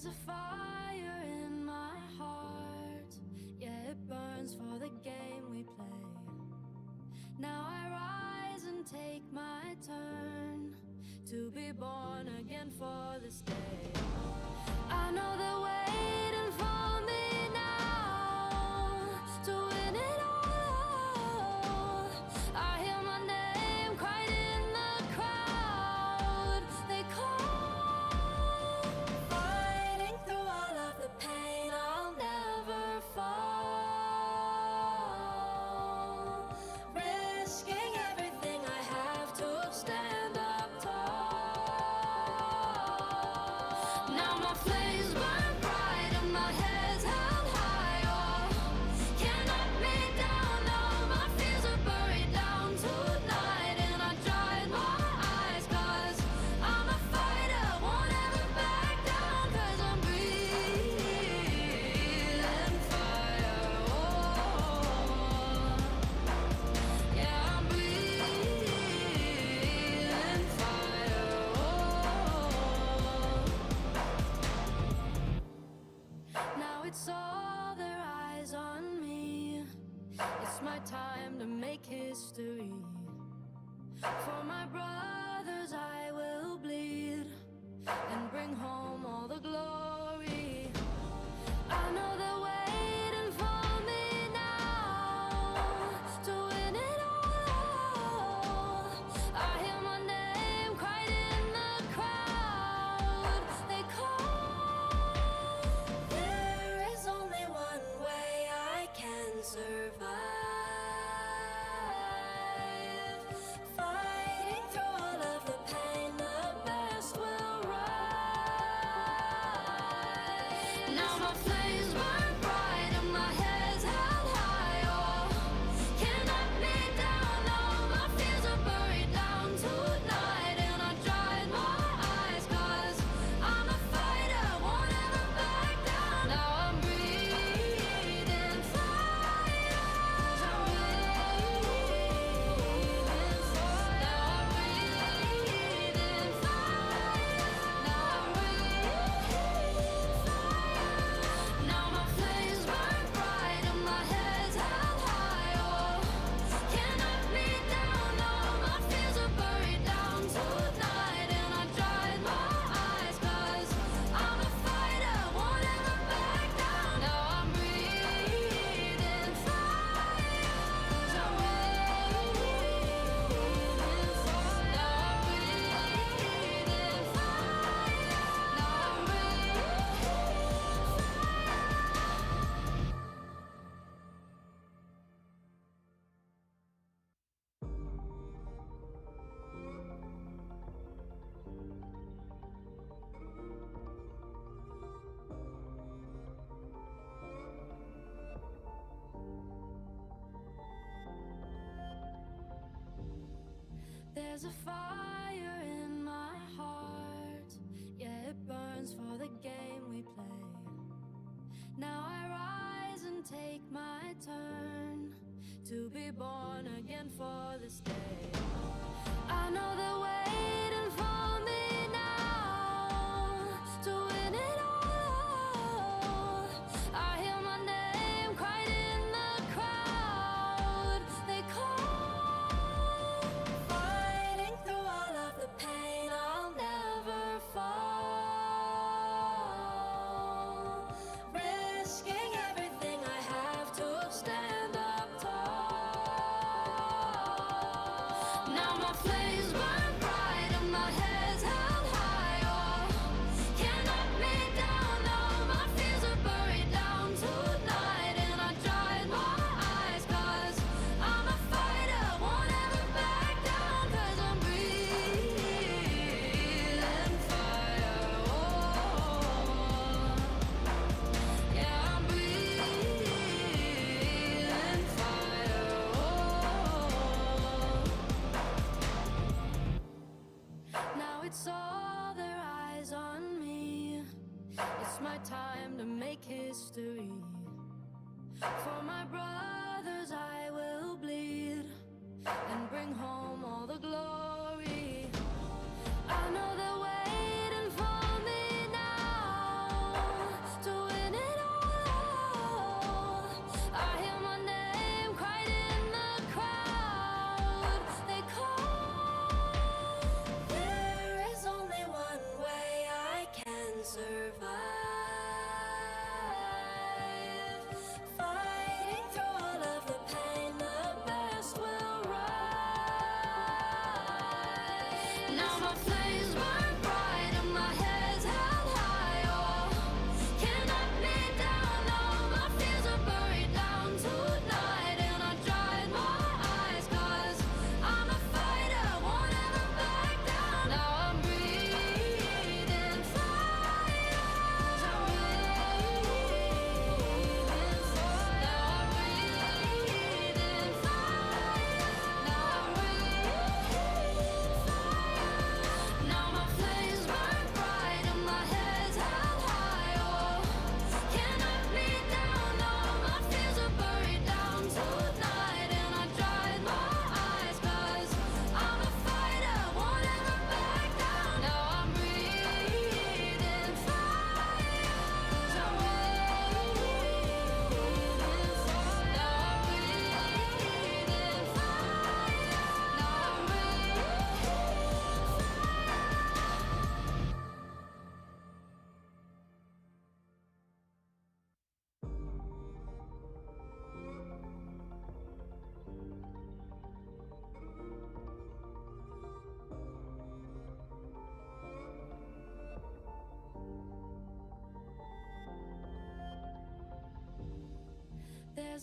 There's a fire in my heart, yeah, it burns for the game we play. Now I rise and take my turn to be born again for this day. I know they're waiting for me now to win it all. I hear my name cried in the crowd. They call, fighting through all of the pain. I'll never fall, risking everything I have to stand up tall. Now my flames burn bright and my head's held high. Oh, can't knock me down. No, my fears are buried down tonight, and I dried my eyes 'cause I'm a fighter, won't ever back down 'cause I'm breathing fire. Oh, yeah, I'm breathing fire. Oh, now it's all their eyes on me. It's my time to make history. For my brothers I will bleed and bring home all the glory. I know they're waiting for me now to win it all. I hear my name cried in the crowd. They call, there is only one way I can survive. Fighting through all of the pain, the best will rise. Now my flames burn bright and my head's held high. Oh, can't knock me down. No, my fears are buried down tonight, and I dried my eyes 'cause I'm a fighter, won't ever back down. Now I'm breathing fire. I'm breathing fire. Now I'm breathing fire. Now I'm breathing fire. Now my flames burn bright and my head's held high. Oh, can't knock me down. No, my fears are buried down tonight, and I dried my eyes 'cause I'm a fighter, won't ever back down. Now I'm breathing fire. I'm breathing fire. Now I'm breathing fire. Now I'm There's a fire in my heart, yeah, it burns for the game we play. Now I rise and take my turn to be born again for this day. I know they're waiting for me now to win it all. I hear my name cried in the crowd. They call, fighting through all of the pain. I'll never fall, risking everything I have to stand up tall. Now my flames burn bright and my head's held high. Oh, can't knock me down. No, my fears are buried down tonight, and I dried my eyes 'cause I'm a fighter, won't ever back down 'cause I'm breathing fire. Oh, yeah, I'm breathing fire. Oh, now it's all their eyes on me. It's my time to make history. For my brothers I will bleed and bring home all the glory. I know they're waiting for me now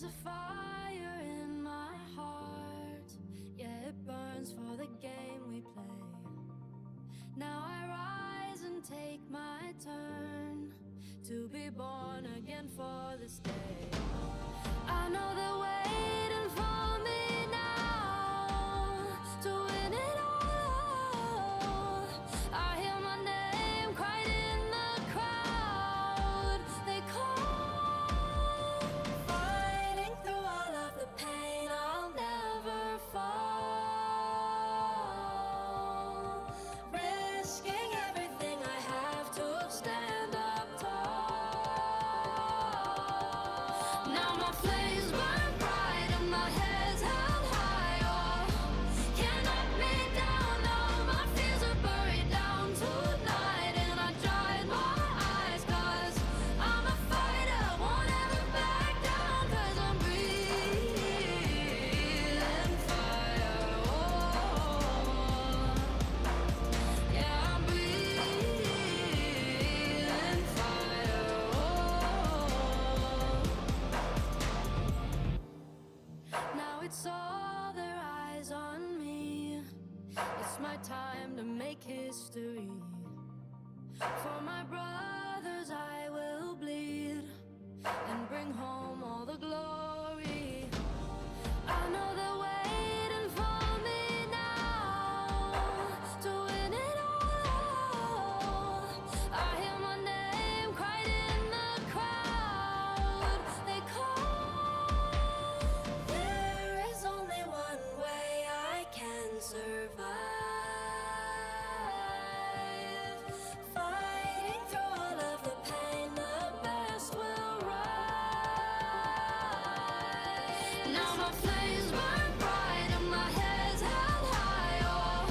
There's a fire in my heart, yeah, it burns for the game we play. Now I rise and take my turn to be born again for this day. I know they're waiting for me now to win it all. I hear my name cried in the crowd. They call, fighting through all of the pain. I'll never fall, risking everything I have to stand up tall. Now my flames burn bright and my head's held high. Oh, can't knock me down. Now my fears are buried down tonight, and I dried my eyes 'cause I'm a fighter, won't ever back down 'cause I'm breathing fire. Oh, yeah, I'm breathing fire. Now it's all their eyes on me. It's my time to make history. For my brothers I will bleed and bring home all the glory. I know they're waiting for me now to win it all. I hear my name cried in the crowd. They call, there is only one way I can survive. Fighting through all of the pain, the best will rise. Now my flames burn bright and my head's held high. Oh,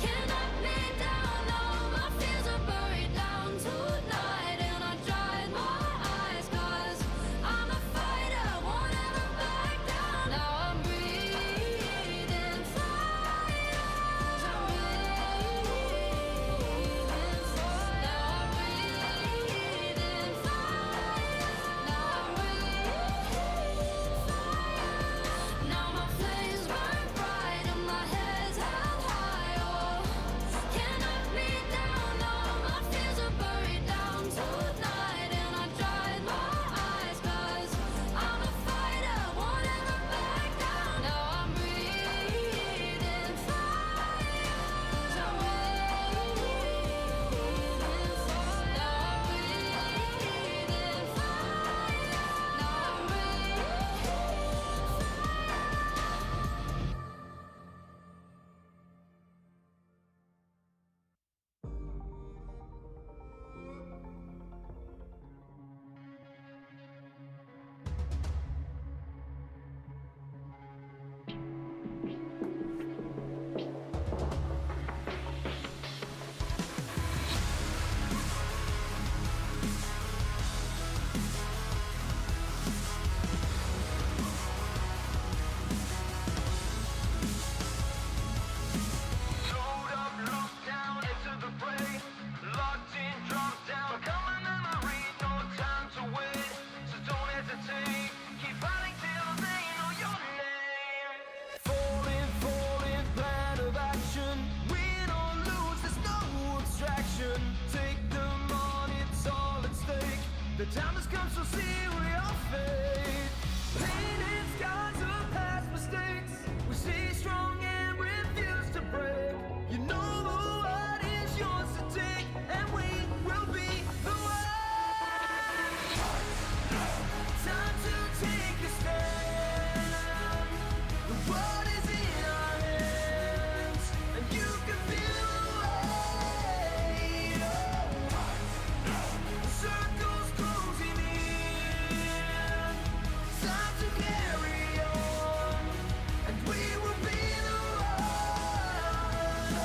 can't knock me down. Now my fears are buried down tonight, and I dried my eyes 'cause I'm a fighter, won't ever back down. Now I'm breathing fire. I'm breathing fire. Now I'm breathing fire. Now I'm breathing fire. Now my flames burn bright and my head's held high. Oh, can't knock me down. Now my fears are buried down tonight, and I dried my eyes 'cause I'm a fighter, won't ever back down. Now I'm breathing fire. I'm breathing fire. Now I'm breathing fire. Now I'm Load up, lock down, enter the fray. Locked in, drop down. Coming in my read, no time to wait. So don't hesitate. Keep fighting till they know your name. Falling, falling, plan of action. Win or lose, there's no abstraction. Take them on, it's all at stake. The time has come, so seal your fate. Painted scars of past mistakes. We stay strong and refuse to break. You know what is yours to take, and we will be the one. Time to take a stand. The world is in our hands, and you can feel the weight. The circle's closing in. Time to carry on, and we will be the one.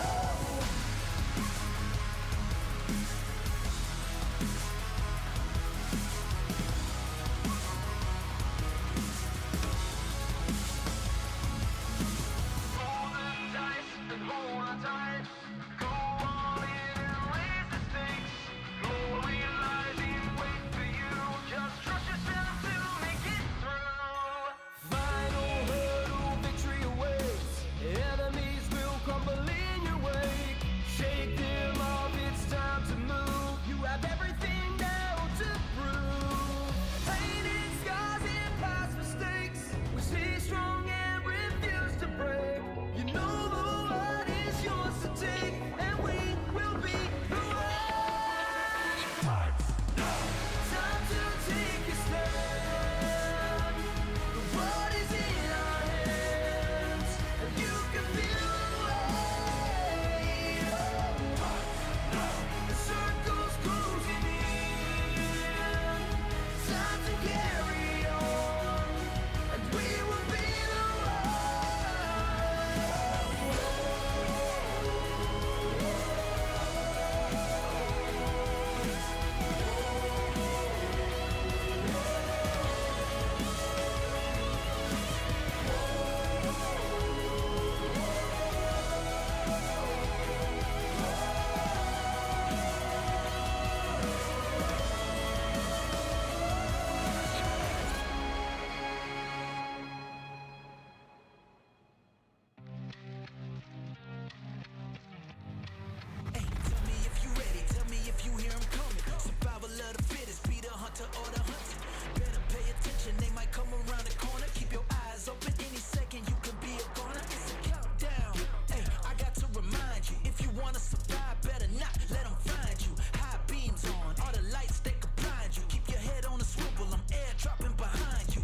hunter or the hunted. Better pay attention, they might come around the corner. Keep your eyes open, any second you can be a goner. It's a countdown. Hey, I got to remind you, if you wanna survive, better not let them find you. High beams on, all the lights they can blind you. Keep your head on a swivel, I'm airdropping behind you.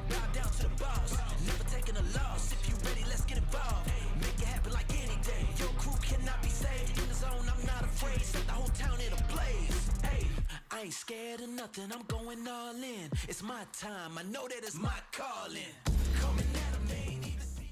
Bow down to the boss, never taking a loss. If you ready, let's get involved. Make it happen like any day. Your crew cannot be saved. In the zone, I'm not afraid. Set the whole town in a blaze. Hey, I ain't scared of nothing, I'm going all in. It's my time, I know that it's my calling. Coming at 'em, they ain't even see.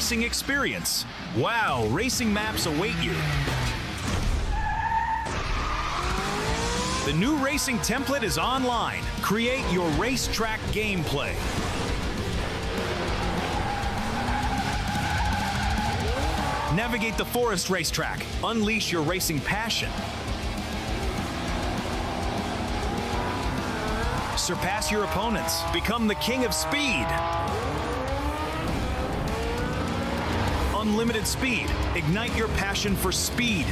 racing experience. Wow, racing maps await you. The new racing template is online. Create your racetrack gameplay. Navigate the forest racetrack. Unleash your racing passion. Surpass your opponents. Become the king of speed. Unlimited speed. Ignite your passion for speed.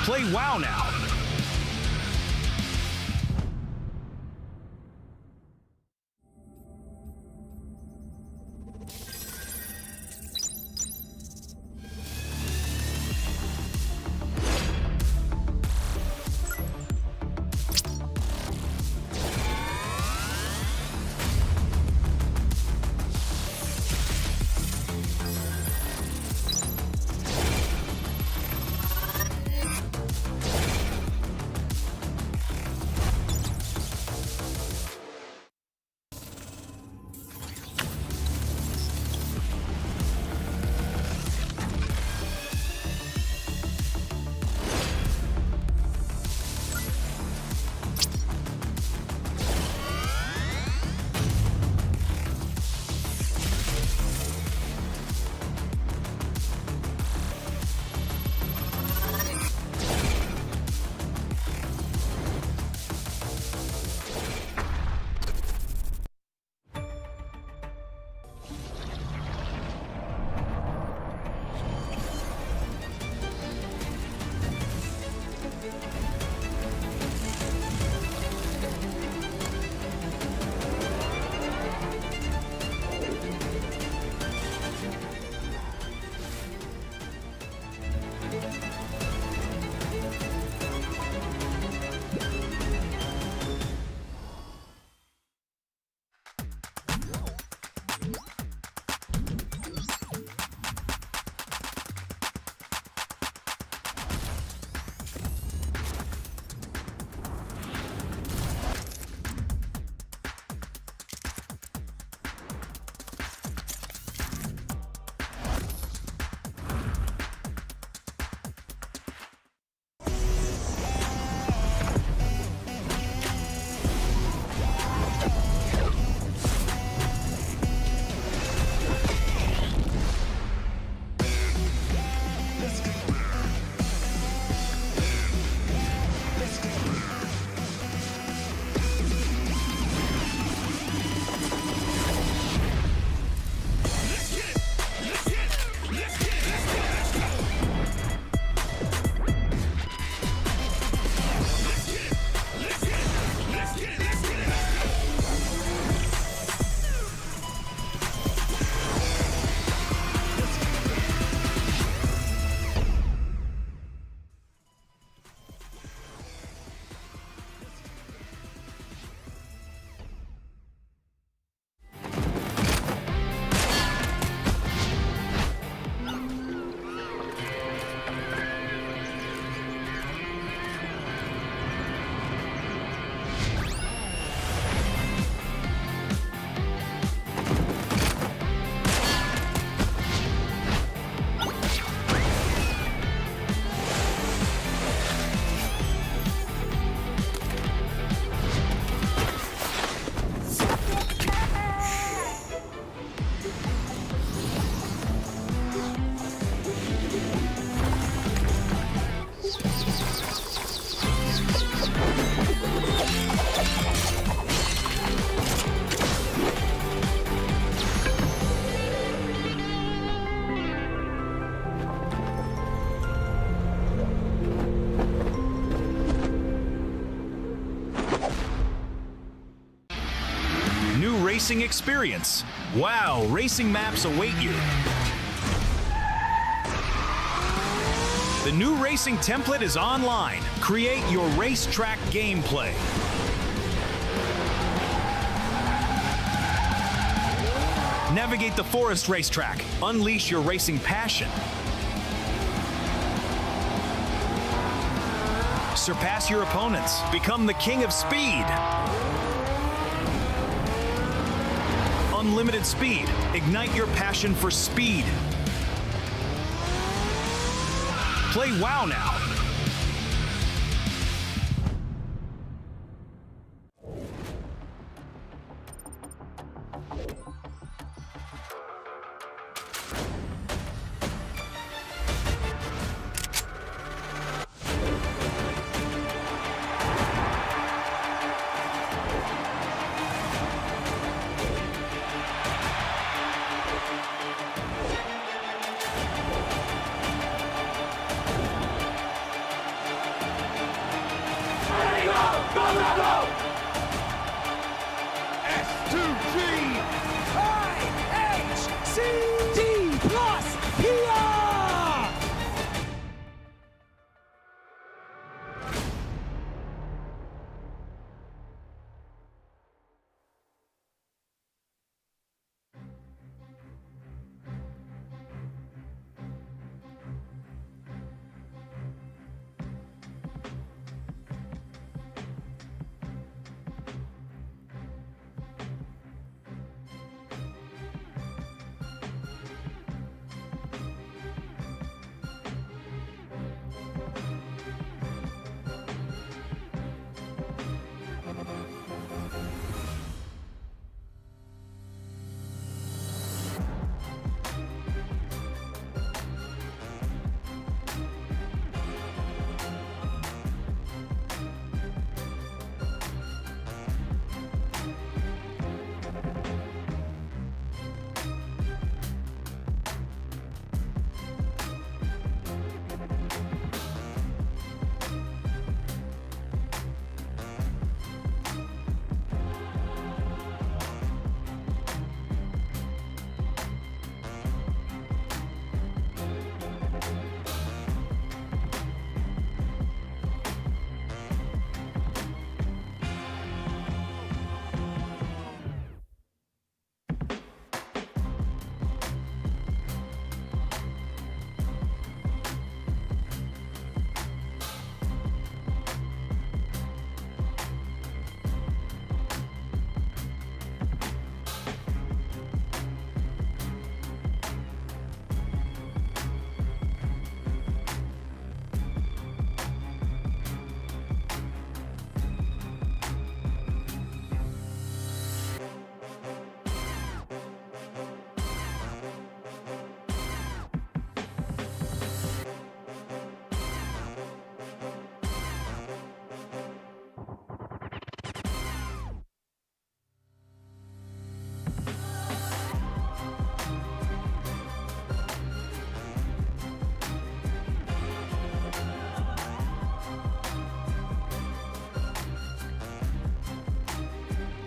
Play WoW now. racing experience. Wow, racing maps await you. The new racing template is online. Create your racetrack gameplay. Navigate the forest racetrack. Unleash your racing passion. Surpass your opponents. Become the king of speed. Unlimited speed. Ignite your passion for speed. Play WoW now.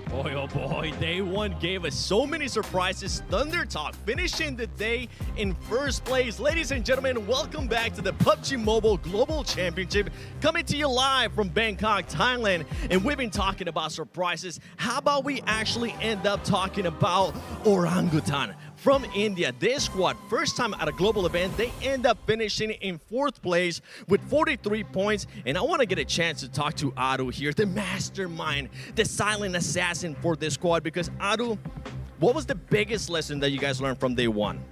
Boy, oh boy, day one gave us so many surprises. Thunder Talk finishing the day in first place. Ladies and gentlemen, welcome back to the PUBG Mobile Global Championship, coming to you live from Bangkok, Thailand. And we've been talking about surprises. How about we actually end up talking about Orangutan from India? This squad, first time at a global event, they end up finishing in fourth place with 43 points. And I want to get a chance to talk to Aru here, the mastermind, the silent assassin for this squad. Because Aru, what was the biggest lesson that you guys learned from day one?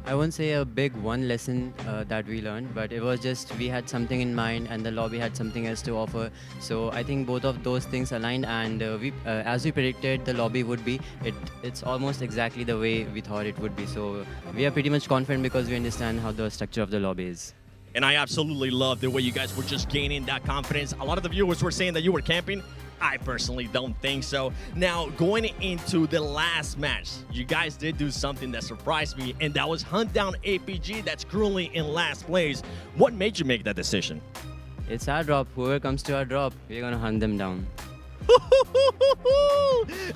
I won't say a big one lesson that we learned, but it was just we had something in mind and the lobby had something else to offer. So I think both of those things aligned, and as we predicted the lobby would be, it's almost exactly the way we thought it would be. So we are pretty much confident because we understand how the structure of the lobby is. And I absolutely love the way you guys were just gaining that confidence. A lot of the viewers were saying that you were camping. I personally don't think so. Now, going into the last match, you guys did do something that surprised me, and that was hunt down APG that's currently in last place. What made you make that decision? It's our drop. Whoever comes to our drop, we're going to hunt them down.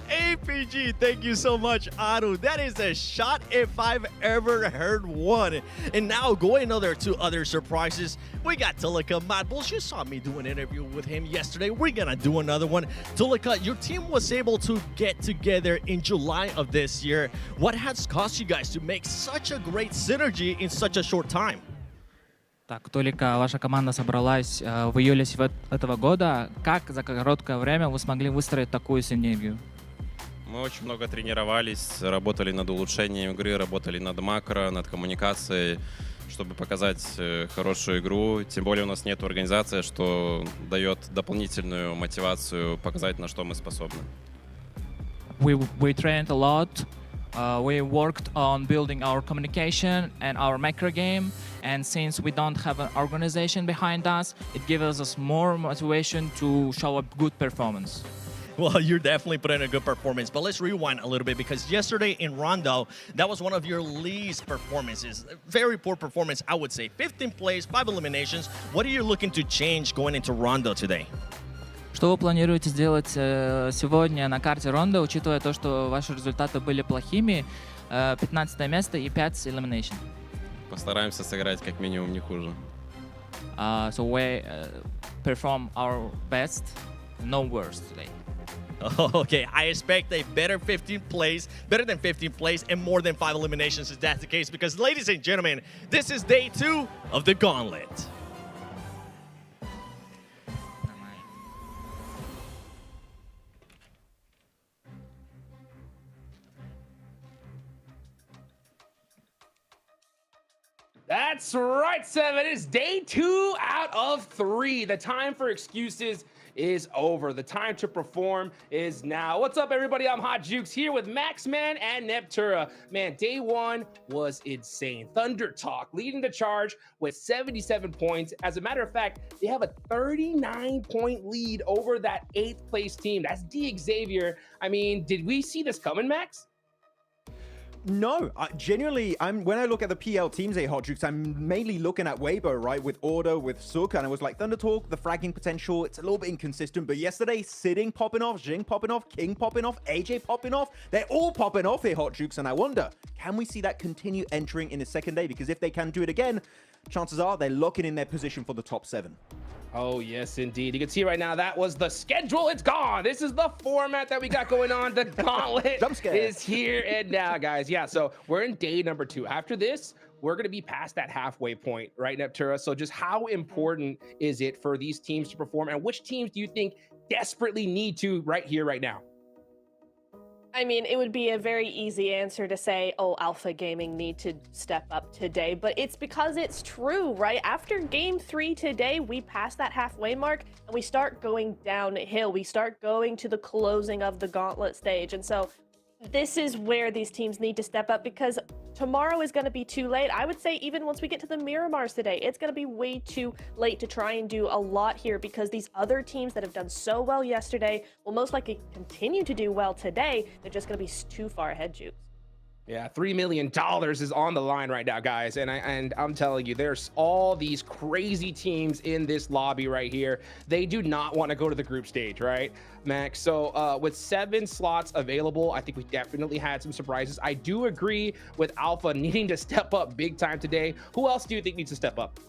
APG, thank you so much, Aru. That is a shot if I've ever heard one. And now going to other surprises. We got Tulika Madbull. You saw me do an interview with him yesterday. We're gonna do another one. Tulika, your team was able to get together in July of this year. What has caused you guys to make such a great synergy in such a short time? Так, Толика, ваша команда собралась в июле этого года. Как за короткое время вы смогли выстроить такую синергию? Мы очень много тренировались, работали над улучшением игры, работали над макро, над коммуникацией, чтобы показать хорошую игру. Тем более у нас нет организации, что дает дополнительную мотивацию показать, на что мы способны. We trained a lot. We worked on building our communication and our macro game, and since we don't have an organization behind us, it gives us more motivation to show a good performance. Well, you're definitely putting in a good performance, but let's rewind a little bit because yesterday in Rondo, that was one of your least performances. Very poor performance, I would say. 15 plays, 5 eliminations. What are you looking to change going into Rondo today? Что вы планируете сделать сегодня на карте Ронда, учитывая то, что ваши результаты были плохими, 15 место и 5 elimination? Постараемся сыграть как минимум не хуже. So we perform our best, no worse today. Okay, I expect a better than 15 plays, and more than 5 eliminations if that's the case, because ladies and gentlemen, this is day 2 of the Gauntlet. That's right, Seven. It's day 2 out of 3. The time for excuses is over. The time to perform is now. What's up, everybody? I'm Hot Jukes here with Maxman and Neptura. Man, day 1 was insane. Thunder Talk leading the charge with 77 points. As a matter of fact, they have a 39-point lead over that 8th place team. That's D Xavier. I mean, did we see this coming, Max? No, genuinely, when I look at the PL teams, Hot Jukes, I'm mainly looking at Weibo, right, with Order, with Sook, and I was like, Thunder Talk, the fragging potential, it's a little bit inconsistent, but yesterday, Sitting popping off, Jing popping off, King popping off, AJ popping off, they're all popping off here, Hot Jukes, and I wonder, can we see that continue entering in the second day? Because if they can do it again, chances are they're locking in their position for the top 7. Oh, yes, indeed. You can see right now that was the schedule. It's gone. This is the format that we got going on. The Gauntlet is here and now, guys. Yeah, so we're in day number 2. After this, we're going to be past that halfway point, right, Neptura? So just how important is it for these teams to perform? And which teams do you think desperately need to right here, right now? I mean, it would be a very easy answer to say, oh, Alpha Gaming need to step up today, but it's because it's true, right? After game 3 today, we pass that halfway mark and we start going downhill. We start going to the closing of the Gauntlet stage. And so this is where these teams need to step up because tomorrow is going to be too late. I would say even once we get to the Miramars today, it's going to be way too late to try and do a lot here because these other teams that have done so well yesterday will most likely continue to do well today. They're just going to be too far ahead, Jukes. Yeah, $3 million is on the line right now, guys. And I'm telling you, there's all these crazy teams in this lobby right here. They do not want to go to the group stage, right, Max? So with 7 slots available, I think we definitely had some surprises. I do agree with Alpha needing to step up big time today. Who else do you think needs to step up?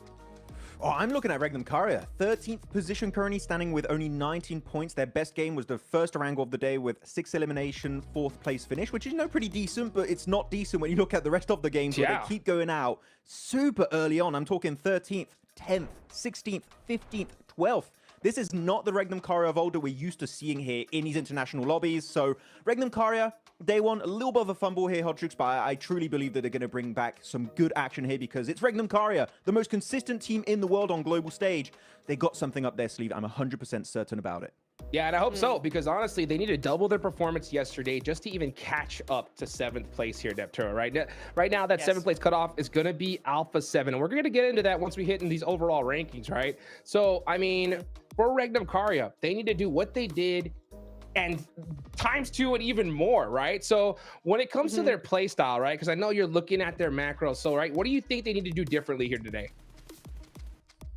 Oh, I'm looking at Regnum Carrier. 13th position currently, standing with only 19 points. Their best game was the first Orango of the day with 6 elimination, 4th place finish, which is, pretty decent, but it's not decent when you look at the rest of the games where they keep going out super early on. I'm talking 13th, 10th, 16th, 15th, 12th. This is not the Regnum Carrier of old that we're used to seeing here in these international lobbies. So Regnum Carrier, day 1, a little bit of a fumble here, Hot Jukes, but I truly believe that they're going to bring back some good action here because it's Regnum Carrier, the most consistent team in the world on global stage. They got something up their sleeve. I'm 100% certain about it. Yeah, and I hope so, because honestly, they need to double their performance yesterday just to even catch up to 7th place here, Neptura, right? Right now, that 7th place cutoff is going to be Alpha 7, and we're going to get into that once we hit in these overall rankings, right? So, I mean, for Regnum Carrier, they need to do what they did and ×2 and even more, right? So when it comes to their play style, right? Because I know you're looking at their macros. So, right, what do you think they need to do differently here today?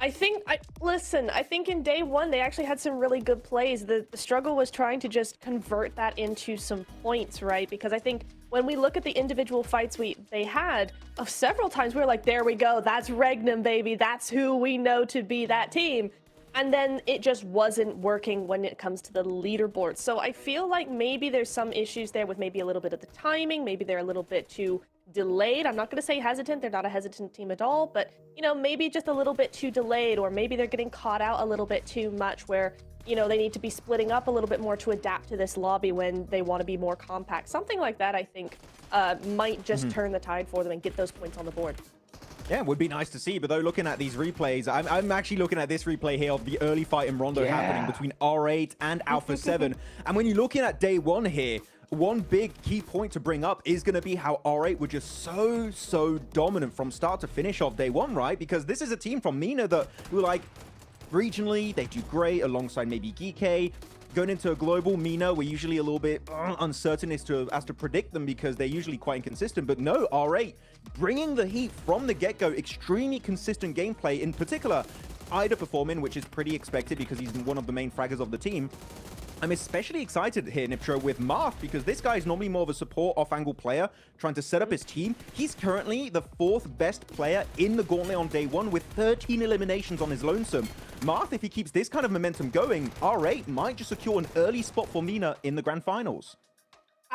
I think in day one they actually had some really good plays. The struggle was trying to just convert that into some points, right? Because I think when we look at the individual fights they had, several times we were like, there we go, that's Regnum, baby, that's who we know to be that team. And then it just wasn't working when it comes to the leaderboard. So I feel like maybe there's some issues there with maybe a little bit of the timing. Maybe they're a little bit too delayed. I'm not going to say hesitant. They're not a hesitant team at all. But, you know, maybe just a little bit too delayed, or maybe they're getting caught out a little bit too much where, you know, they need to be splitting up a little bit more to adapt to this lobby when they want to be more compact. Something like that, I think, might just turn the tide for them and get those points on the board. Yeah, it would be nice to see, but though looking at these replays, I'm actually looking at this replay here of the early fight in Rondo happening between R8 and Alpha 7. And when you're looking at day one here, one big key point to bring up is going to be how R8 were just so dominant from start to finish of day one, right? Because this is a team from MENA that were like, regionally, they do great alongside maybe Geek. Going into a global MENA, we're usually a little bit uncertain as to predict them because they're usually quite inconsistent. But no, R8 bringing the heat from the get-go, extremely consistent gameplay. In particular, Ida performing, which is pretty expected because he's one of the main fraggers of the team. I'm especially excited here, Niptro, with Marth, because this guy is normally more of a support off-angle player trying to set up his team. He's currently the 4th best player in the Gauntlet on day one with 13 eliminations on his lonesome. Marth, if he keeps this kind of momentum going, R8 might just secure an early spot for MENA in the grand finals.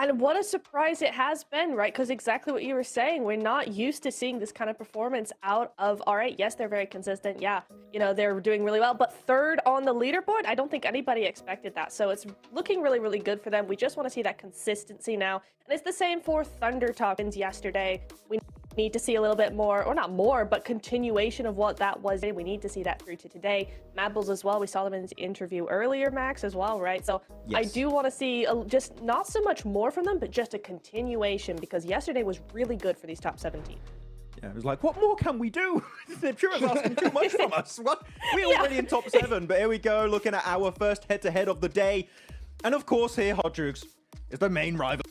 And what a surprise it has been, right? Because exactly what you were saying, we're not used to seeing this kind of performance out of R8. Yes, they're very consistent. Yeah, you know, they're doing really well. But 3rd on the leaderboard, I don't think anybody expected that. So it's looking really, really good for them. We just want to see that consistency now. And it's the same for Thunder Talkins yesterday. We need to see a little bit more, or not more, but continuation of what that was. We need to see that through to today. Mabbles as well. We saw them in his interview earlier, Max, as well, right? So yes. I do want to see just not so much more from them, but just a continuation, because yesterday was really good for these top 17. Yeah, it was like, what more can we do? They're sure it's asking too much from us. What? We're already in top 7, but here we go, looking at our first head-to-head of the day. And of course here, Hot Jukes, is the main rival.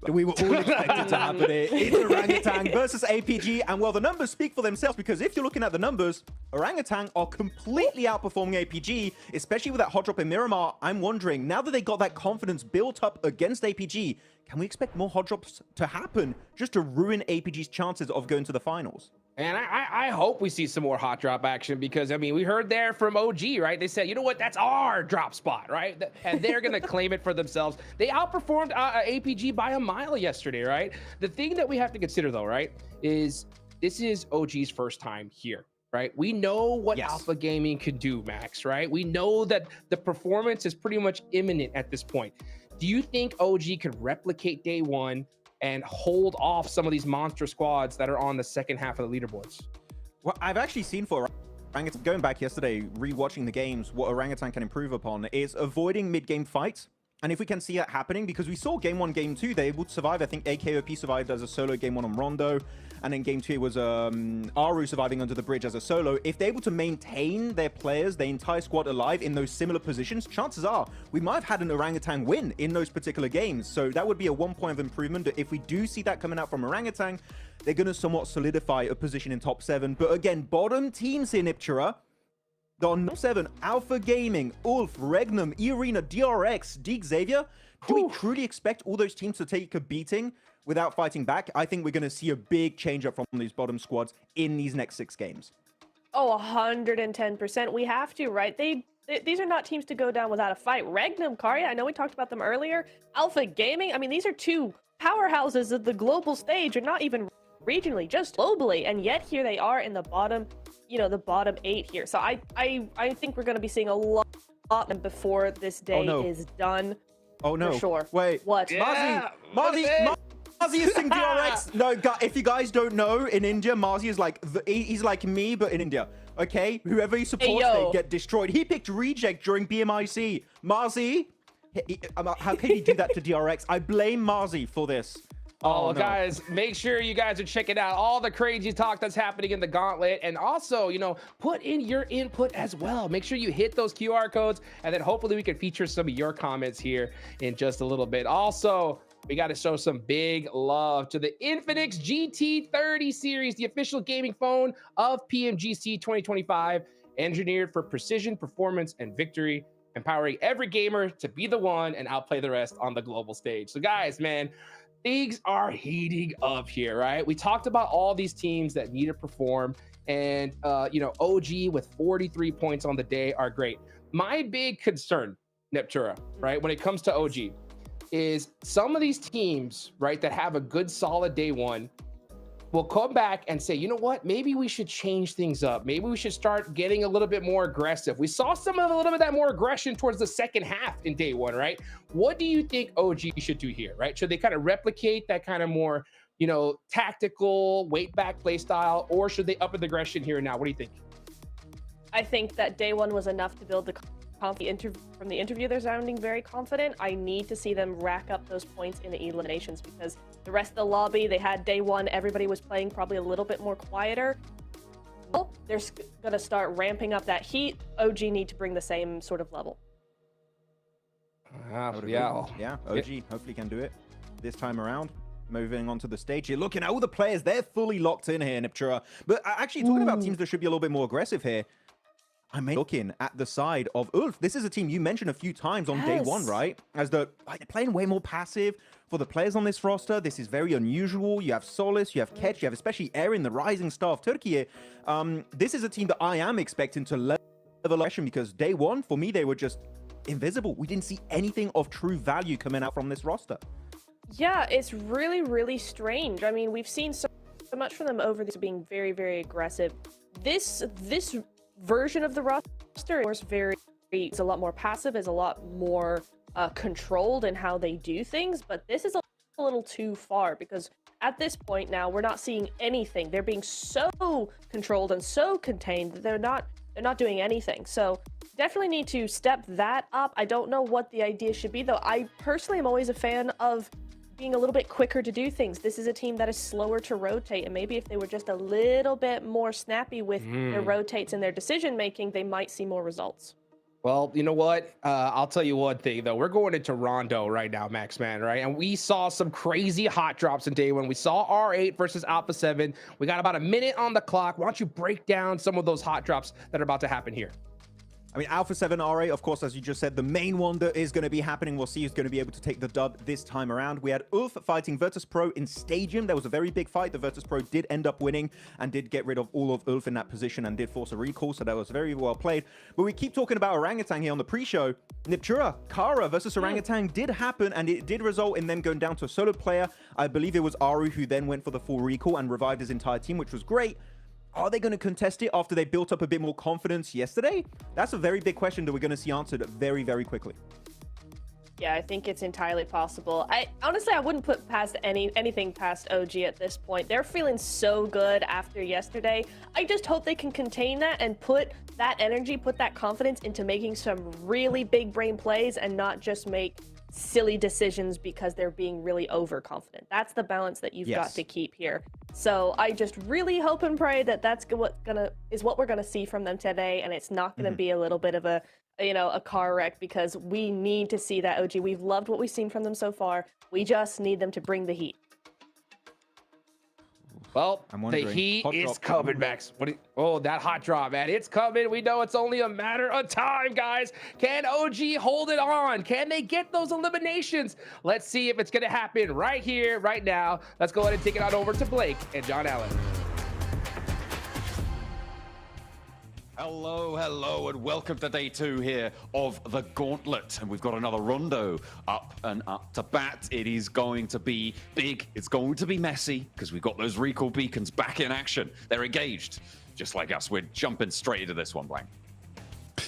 We were all expected to happen here. It's Orangutan versus APG, and well, the numbers speak for themselves, because if you're looking at the numbers, Orangutan are completely outperforming APG, especially with that hot drop in Miramar. I'm wondering, now that they got that confidence built up against APG, can we expect more hot drops to happen just to ruin APG's chances of going to the finals? And I hope we see some more hot drop action, because, I mean, we heard there from OG, right? They said, you know what, that's our drop spot, right? And they're going to claim it for themselves. They outperformed APG by a mile yesterday, right? The thing that we have to consider, though, right, is this is OG's first time here, right? We know what Alpha Gaming could do, Max, right? We know that the performance is pretty much imminent at this point. Do you think OG could replicate day one and hold off some of these monster squads that are on the second half of the leaderboards? Well, I've actually seen for Orangutan, going back yesterday, rewatching the games, what Orangutan can improve upon is avoiding mid-game fights. And if we can see that happening, because we saw game 1, game 2, they would survive. I think AKOP survived as a solo game 1 on Rondo. And then game 2, it was Aru surviving under the bridge as a solo. If they're able to maintain their players, their entire squad alive in those similar positions, chances are we might have had an Orangutan win in those particular games. So that would be a 1 point of improvement. If we do see that coming out from Orangutan, they're going to somewhat solidify a position in top 7. But again, bottom teams here, Niptura. On 7, Alpha Gaming, Ulf, Regnum, E-Arena, DRX, Deek Xavier. Do we truly expect all those teams to take a beating without fighting back? I think we're going to see a big change up from these bottom squads in these next 6 games. Oh, 110%. We have to, right? These are not teams to go down without a fight. Regnum, Karya, I know we talked about them earlier. Alpha Gaming, I mean, these are 2 powerhouses of the global stage, and not even regionally, just globally. And yet here they are in the bottom, you know, the bottom 8 here. So I think we're going to be seeing a lot before this day is done. Oh no! For sure. Wait, what? Yeah, Marzi is saying DRX. No, if you guys don't know, in India, Marzi is like he's like me, but in India. Okay, whoever he supports, they get destroyed. He picked Reject during PMIC. Marzi, how can he do that to DRX? I blame Marzi for this. Oh, no. Guys, make sure you guys are checking out all the crazy talk that's happening in the Gauntlet. And also, you know, put in your input as well. Make sure you hit those QR codes, and then hopefully we can feature some of your comments here in just a little bit. Also, we got to show some big love to the Infinix GT30 series, the official gaming phone of PMGC 2025. engineered for precision, performance, and victory, empowering every gamer to be the one and outplay the rest on the global stage. So guys, man, things are heating up here, right? We talked about all these teams that need to perform, and OG with 43 points on the day are great. My big concern, Neptura, right, when it comes to OG, is some of these teams, right, that have a good solid day one will come back and say, you know what, maybe we should change things up. Maybe we should start getting a little bit more aggressive. We saw a little bit of that more aggression towards the second half in day one, right? What do you think OG should do here, right? Should they kind of replicate that kind of more, tactical weight back play style, or should they up the aggression here and now? What do you think? I think that day one was enough to build the from the interview. They're sounding very confident. I need to see them rack up those points in the eliminations, because the rest of the lobby, they had day one, everybody was playing probably a little bit more quieter. Well, they're gonna start ramping up that heat. OG need to bring the same sort of level. Yeah, OG hopefully can do it this time around. Moving on to the stage here, looking at all the players, they're fully locked in here, Niptura. But actually, talking about teams that should be a little bit more aggressive here, I'm looking at the side of Ulf. This is a team you mentioned a few times on day one, right? As they're playing way more passive. For the players on this roster, this is very unusual. You have Solis, you have Ketch, you have especially Erin, the rising star of Turkey. This is a team that I am expecting to level aggression, because day one, for me, they were just invisible. We didn't see anything of true value coming out from this roster. Yeah, it's really, really strange. I mean, we've seen so much from them over this being very, very aggressive. This version of the roster is a lot more passive, is a lot more controlled in how they do things, but this is a little too far, because at this point now we're not seeing anything. They're being so controlled and so contained that they're not doing anything. So definitely need to step that up. I don't know what the idea should be, though. I personally am always a fan of being a little bit quicker to do things. This is a team that is slower to rotate, and maybe if they were just a little bit more snappy with their rotates and their decision making, they might see more results. Well, you know what? I'll tell you one thing, though. We're going into Rondo right now, Max, man, right? And we saw some crazy hot drops in day one. We saw R8 versus Alpha 7. We got about a minute on the clock. Why don't you break down some of those hot drops that are about to happen here? I mean, Alpha 7 R8, of course, as you just said, the main one that is going to be happening. We'll see who's going to be able to take the dub this time around. We had Ulf fighting Virtus Pro in Stadium. There was a very big fight. The Virtus Pro did end up winning and did get rid of all of Ulf in that position and did force a recall, so that was very well played. But we keep talking about Orangutan here on the pre-show. Niptura, Kara versus Orangutan did happen, and it did result in them going down to a solo player. I believe it was Aru who then went for the full recall and revived his entire team, which was great. Are they going to contest it after they built up a bit more confidence yesterday? That's a very big question that we're going to see answered very, very quickly. Yeah, I think it's entirely possible. Honestly, I wouldn't put past anything past OG at this point. They're feeling so good after yesterday. I just hope they can contain that and put that energy, put that confidence into making some really big brain plays and not just make silly decisions because they're being really overconfident. That's the balance that you've got to keep here. So I just really hope and pray that that's what we're gonna see from them today, and it's not gonna be a little bit of a car wreck, because we need to see that OG. We've loved what we've seen from them so far. We just need them to bring the heat. Well, the heat is coming, Max. That hot drop, man. It's coming. We know it's only a matter of time, guys. Can OG hold it on? Can they get those eliminations? Let's see if it's going to happen right here, right now. Let's go ahead and take it on over to Blake and John Allen. Hello, and welcome to day 2 here of the Gauntlet. And we've got another Rondo up and up to bat. It is going to be big. It's going to be messy, because we've got those recall beacons back in action. They're engaged, just like us. We're jumping straight into this one, Blank.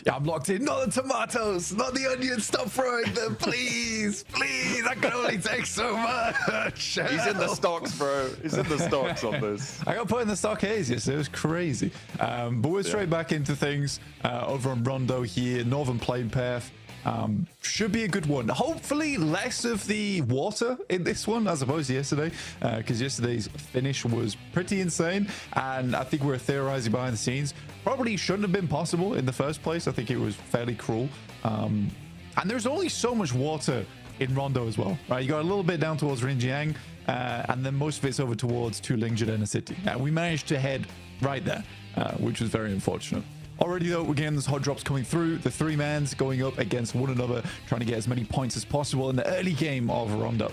Yeah, I'm locked in. Not the tomatoes, not the onions. Stop throwing them, please. Please, I can only take so much. He's in the stocks, bro. He's in the stocks on this. I got put in the stock haze yesterday. It was crazy. But we're straight back into things over on Rondo here. Northern Plain Path. Should be a good one. Hopefully less of the water in this one as opposed to yesterday, because yesterday's finish was pretty insane, and I think we're theorizing behind the scenes. Probably shouldn't have been possible in the first place. I think it was fairly cruel. And there's only so much water in Rondo as well, right? You got a little bit down towards Rinjiang, and then most of it's over towards Tuling Jadena City. And we managed to head right there, which was very unfortunate. Already though, we're getting those hot drops coming through. The three mans going up against one another, trying to get as many points as possible in the early game of Rondo.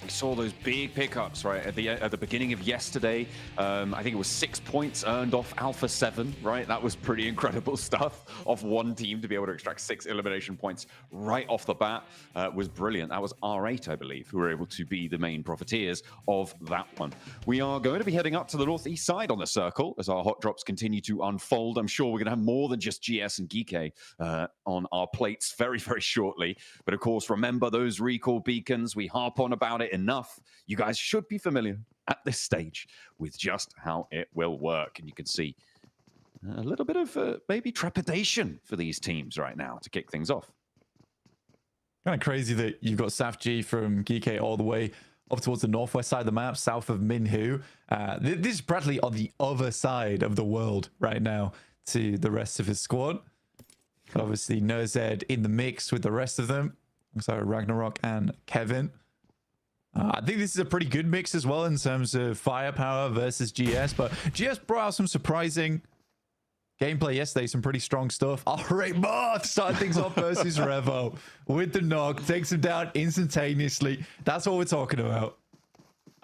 We saw those big pickups right at the beginning of yesterday. I think it was 6 points earned off Alpha 7, right? That was pretty incredible stuff off one team to be able to extract 6 elimination points right off the bat. Was brilliant. That was R8, I believe, who were able to be the main profiteers of that one. We are going to be heading up to the northeast side on the circle as our hot drops continue to unfold. I'm sure we're going to have more than just GS and Geeky on our plates very, very shortly. But of course, remember those recall beacons. We harp on about it enough. You guys should be familiar at this stage with just how it will work. And you can see a little bit of maybe trepidation for these teams right now to kick things off. Kind of crazy that you've got SafG from Geeky all the way up towards the northwest side of the map, south of Minhu. This is Bradley on the other side of the world right now to the rest of his squad. Obviously, Nerzed in the mix with the rest of them. So Ragnarok and Kevin. I think this is a pretty good mix as well in terms of firepower versus GS, but GS brought out some surprising gameplay yesterday, some pretty strong stuff. All right, Marth starting things off versus Revo with the knock, takes him down instantaneously. That's what we're talking about.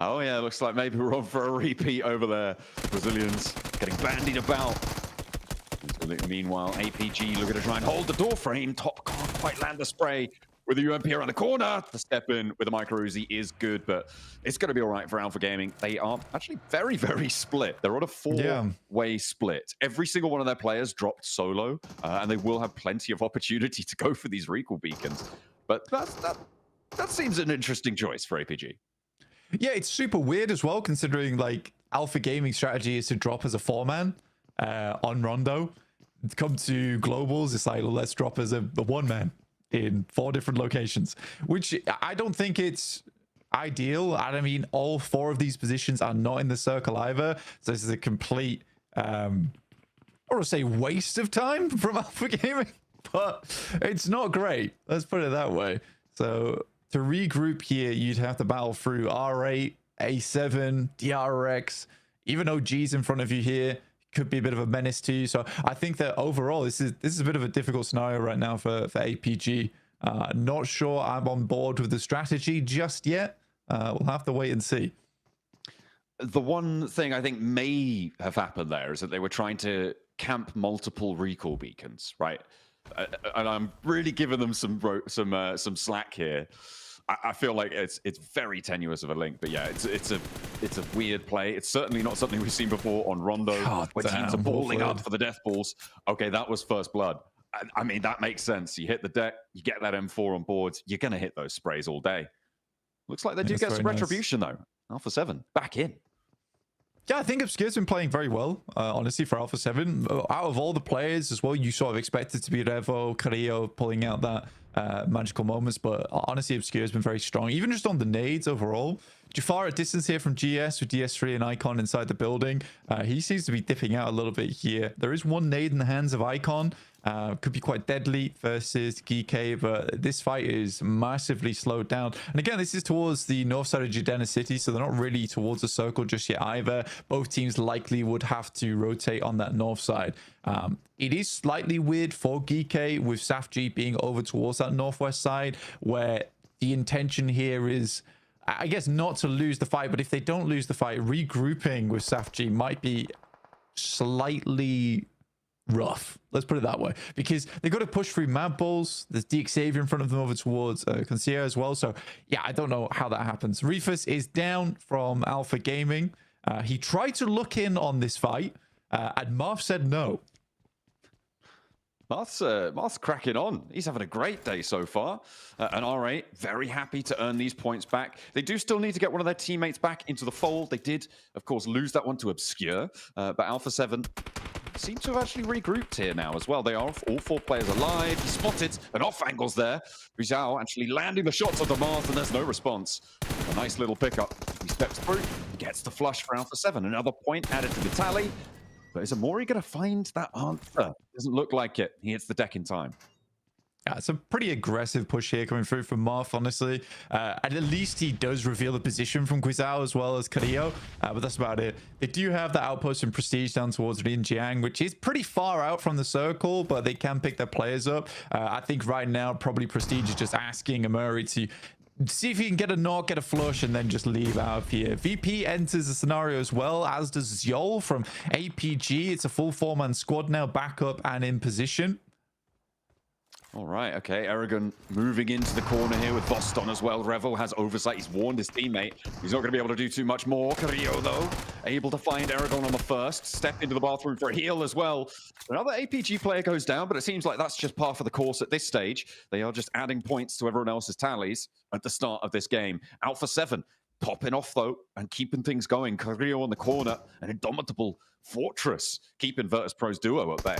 Oh yeah, looks like maybe we're on for a repeat over there. Brazilians getting bandied about. Meanwhile, APG looking to try and hold the door frame. Top can't quite land the spray. With the UMP around the corner, the step in with the micro Uzi is good, but it's going to be all right for Alpha Gaming. They are actually very, very split. They're on a four-way split. Every single one of their players dropped solo, and they will have plenty of opportunity to go for these recall beacons. But that seems an interesting choice for APG. Yeah, it's super weird as well, considering like Alpha Gaming strategy is to drop as a 4-man on Rondo. Come to globals, it's like, well, let's drop as a 1-man. In 4 different locations, which I don't think it's ideal. I mean, all 4 of these positions are not in the circle either. So this is a complete, or say waste of time from Alpha Gaming, but it's not great. Let's put it that way. So to regroup here, you'd have to battle through R8, A7, DRX, even OG's in front of you here. Could be a bit of a menace to you. So I think that overall, this is a bit of a difficult scenario right now for APG. Not sure I'm on board with the strategy just yet. We'll have to wait and see. The one thing I think may have happened there is that they were trying to camp multiple recall beacons, right? And I'm really giving them some slack here. I feel like it's very tenuous of a link, but yeah, it's a weird play. It's certainly not something we've seen before on Rondo, where teams are balling up for the death balls. Okay, that was first blood. I mean, that makes sense. You hit the deck, you get that M4 on board, you're going to hit those sprays all day. Looks like they do get some retribution, though. Alpha 7, back in. Yeah, I think Obscure's been playing very well, honestly, for Alpha 7. Out of all the players as well, you sort of expected to be Revo, Carrillo pulling out that magical moments, but honestly, Obscure's been very strong, even just on the nades overall. Jafar at distance here from GS with DS3 and Icon inside the building. He seems to be dipping out a little bit here. There is one nade in the hands of Icon. Could be quite deadly versus Geeky, but this fight is massively slowed down. And again, this is towards the north side of Jadena City, so they're not really towards the circle just yet either. Both teams likely would have to rotate on that north side. It is slightly weird for Geeky with SafG being over towards that northwest side, where the intention here is, I guess, not to lose the fight, but if they don't lose the fight, regrouping with SafG might be slightly rough. Let's put it that way, because they've got to push through Mad Balls. There's Xavier in front of them over towards Concierge as well. So yeah, I don't know how that happens. Reefus is down from Alpha Gaming. He tried to look in on this fight, and Marth said no. Marth's cracking on. He's having a great day so far. And R8, very happy to earn these points back. They do still need to get one of their teammates back into the fold. They did, of course, lose that one to Obscure. But Alpha 7 seem to have actually regrouped here now as well. They are all 4 players alive. He spotted an off angles there. Rizal actually landing the shots of the Marth, and there's no response. A nice little pickup. He steps through, gets the flush for Alpha 7. Another point added to the tally. But is Amori going to find that answer? Doesn't look like it. He hits the deck in time. Yeah, it's a pretty aggressive push here coming through from Marth, honestly. And at least he does reveal the position from Guizhou as well as Carrillo, but that's about it. They do have the outpost and Prestige down towards Rinjiang, which is pretty far out from the circle, but they can pick their players up. I think right now, probably Prestige is just asking Amuri to see if he can get a knock, get a flush, and then just leave out of here. VP enters the scenario as well, as does Zjol from APG. It's a full 4-man squad now, back up and in position. All right, okay. Aragon moving into the corner here with Voston as well. Revel has oversight. He's warned his teammate. He's not going to be able to do too much more. Carrillo, though, able to find Aragon on the first. Step into the bathroom for a heal as well. Another APG player goes down, but it seems like that's just par for the course at this stage. They are just adding points to everyone else's tallies at the start of this game. Alpha 7 popping off, though, and keeping things going. Carrillo on the corner, an indomitable Fortress, keeping Virtus.pro's duo at bay.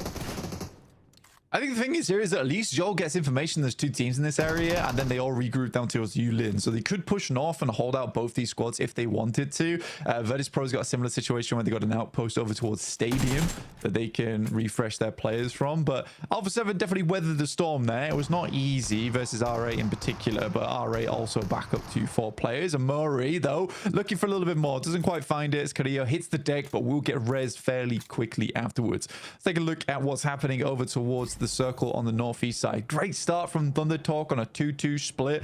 I think the thing is here is that at least Joel gets information there's two teams in this area, and then they all regroup down towards Yulin. So they could push north and hold out both these squads if they wanted to. Virtus.pro's got a similar situation where they got an outpost over towards Stadium that they can refresh their players from. But Alpha 7 definitely weathered the storm there. It was not easy versus R8 in particular, but R8 also back up to 4 players. And Murray, though, looking for a little bit more. Doesn't quite find it. Carrillo hits the deck, but will get rezzed fairly quickly afterwards. Let's take a look at what's happening over towards the circle on the northeast side. Great start from Thunder Talk on a 2-2 split,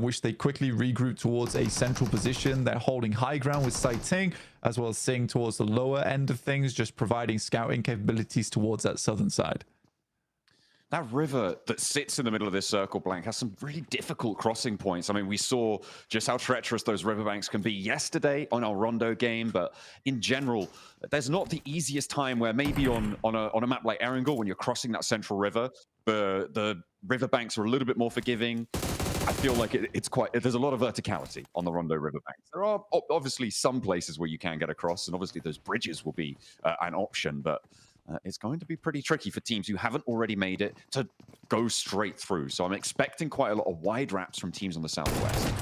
which they quickly regroup towards a central position. They're holding high ground with Sai Ting, as well as Sing towards the lower end of things, just providing scouting capabilities towards that southern side. That river that sits in the middle of this circle, Blank, has some really difficult crossing points. I mean, we saw just how treacherous those riverbanks can be yesterday on our Rondo game, but in general, there's not the easiest time where maybe on a map like Erangel, when you're crossing that central river, the riverbanks are a little bit more forgiving. I feel like there's a lot of verticality on the Rondo riverbanks. There are obviously some places where you can get across, and obviously those bridges will be an option, but it's going to be pretty tricky for teams who haven't already made it to go straight through. So I'm expecting quite a lot of wide wraps from teams on the southwest.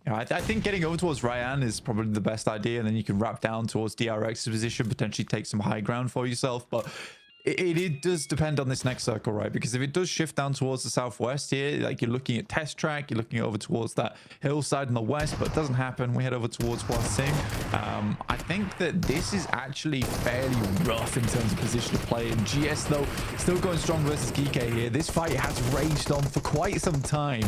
Yeah, I think getting over towards Ryan is probably the best idea, and then you can wrap down towards DRX's position, potentially take some high ground for yourself. But it does depend on this next circle, right? Because if it does shift down towards the southwest here, like you're looking at Test Track, you're looking over towards that hillside in the west, but it doesn't happen. We head over towards Hua Sing. I think that this is actually fairly rough in terms of position to play. And GS, though, still going strong versus Geeke here. This fight has raged on for quite some time.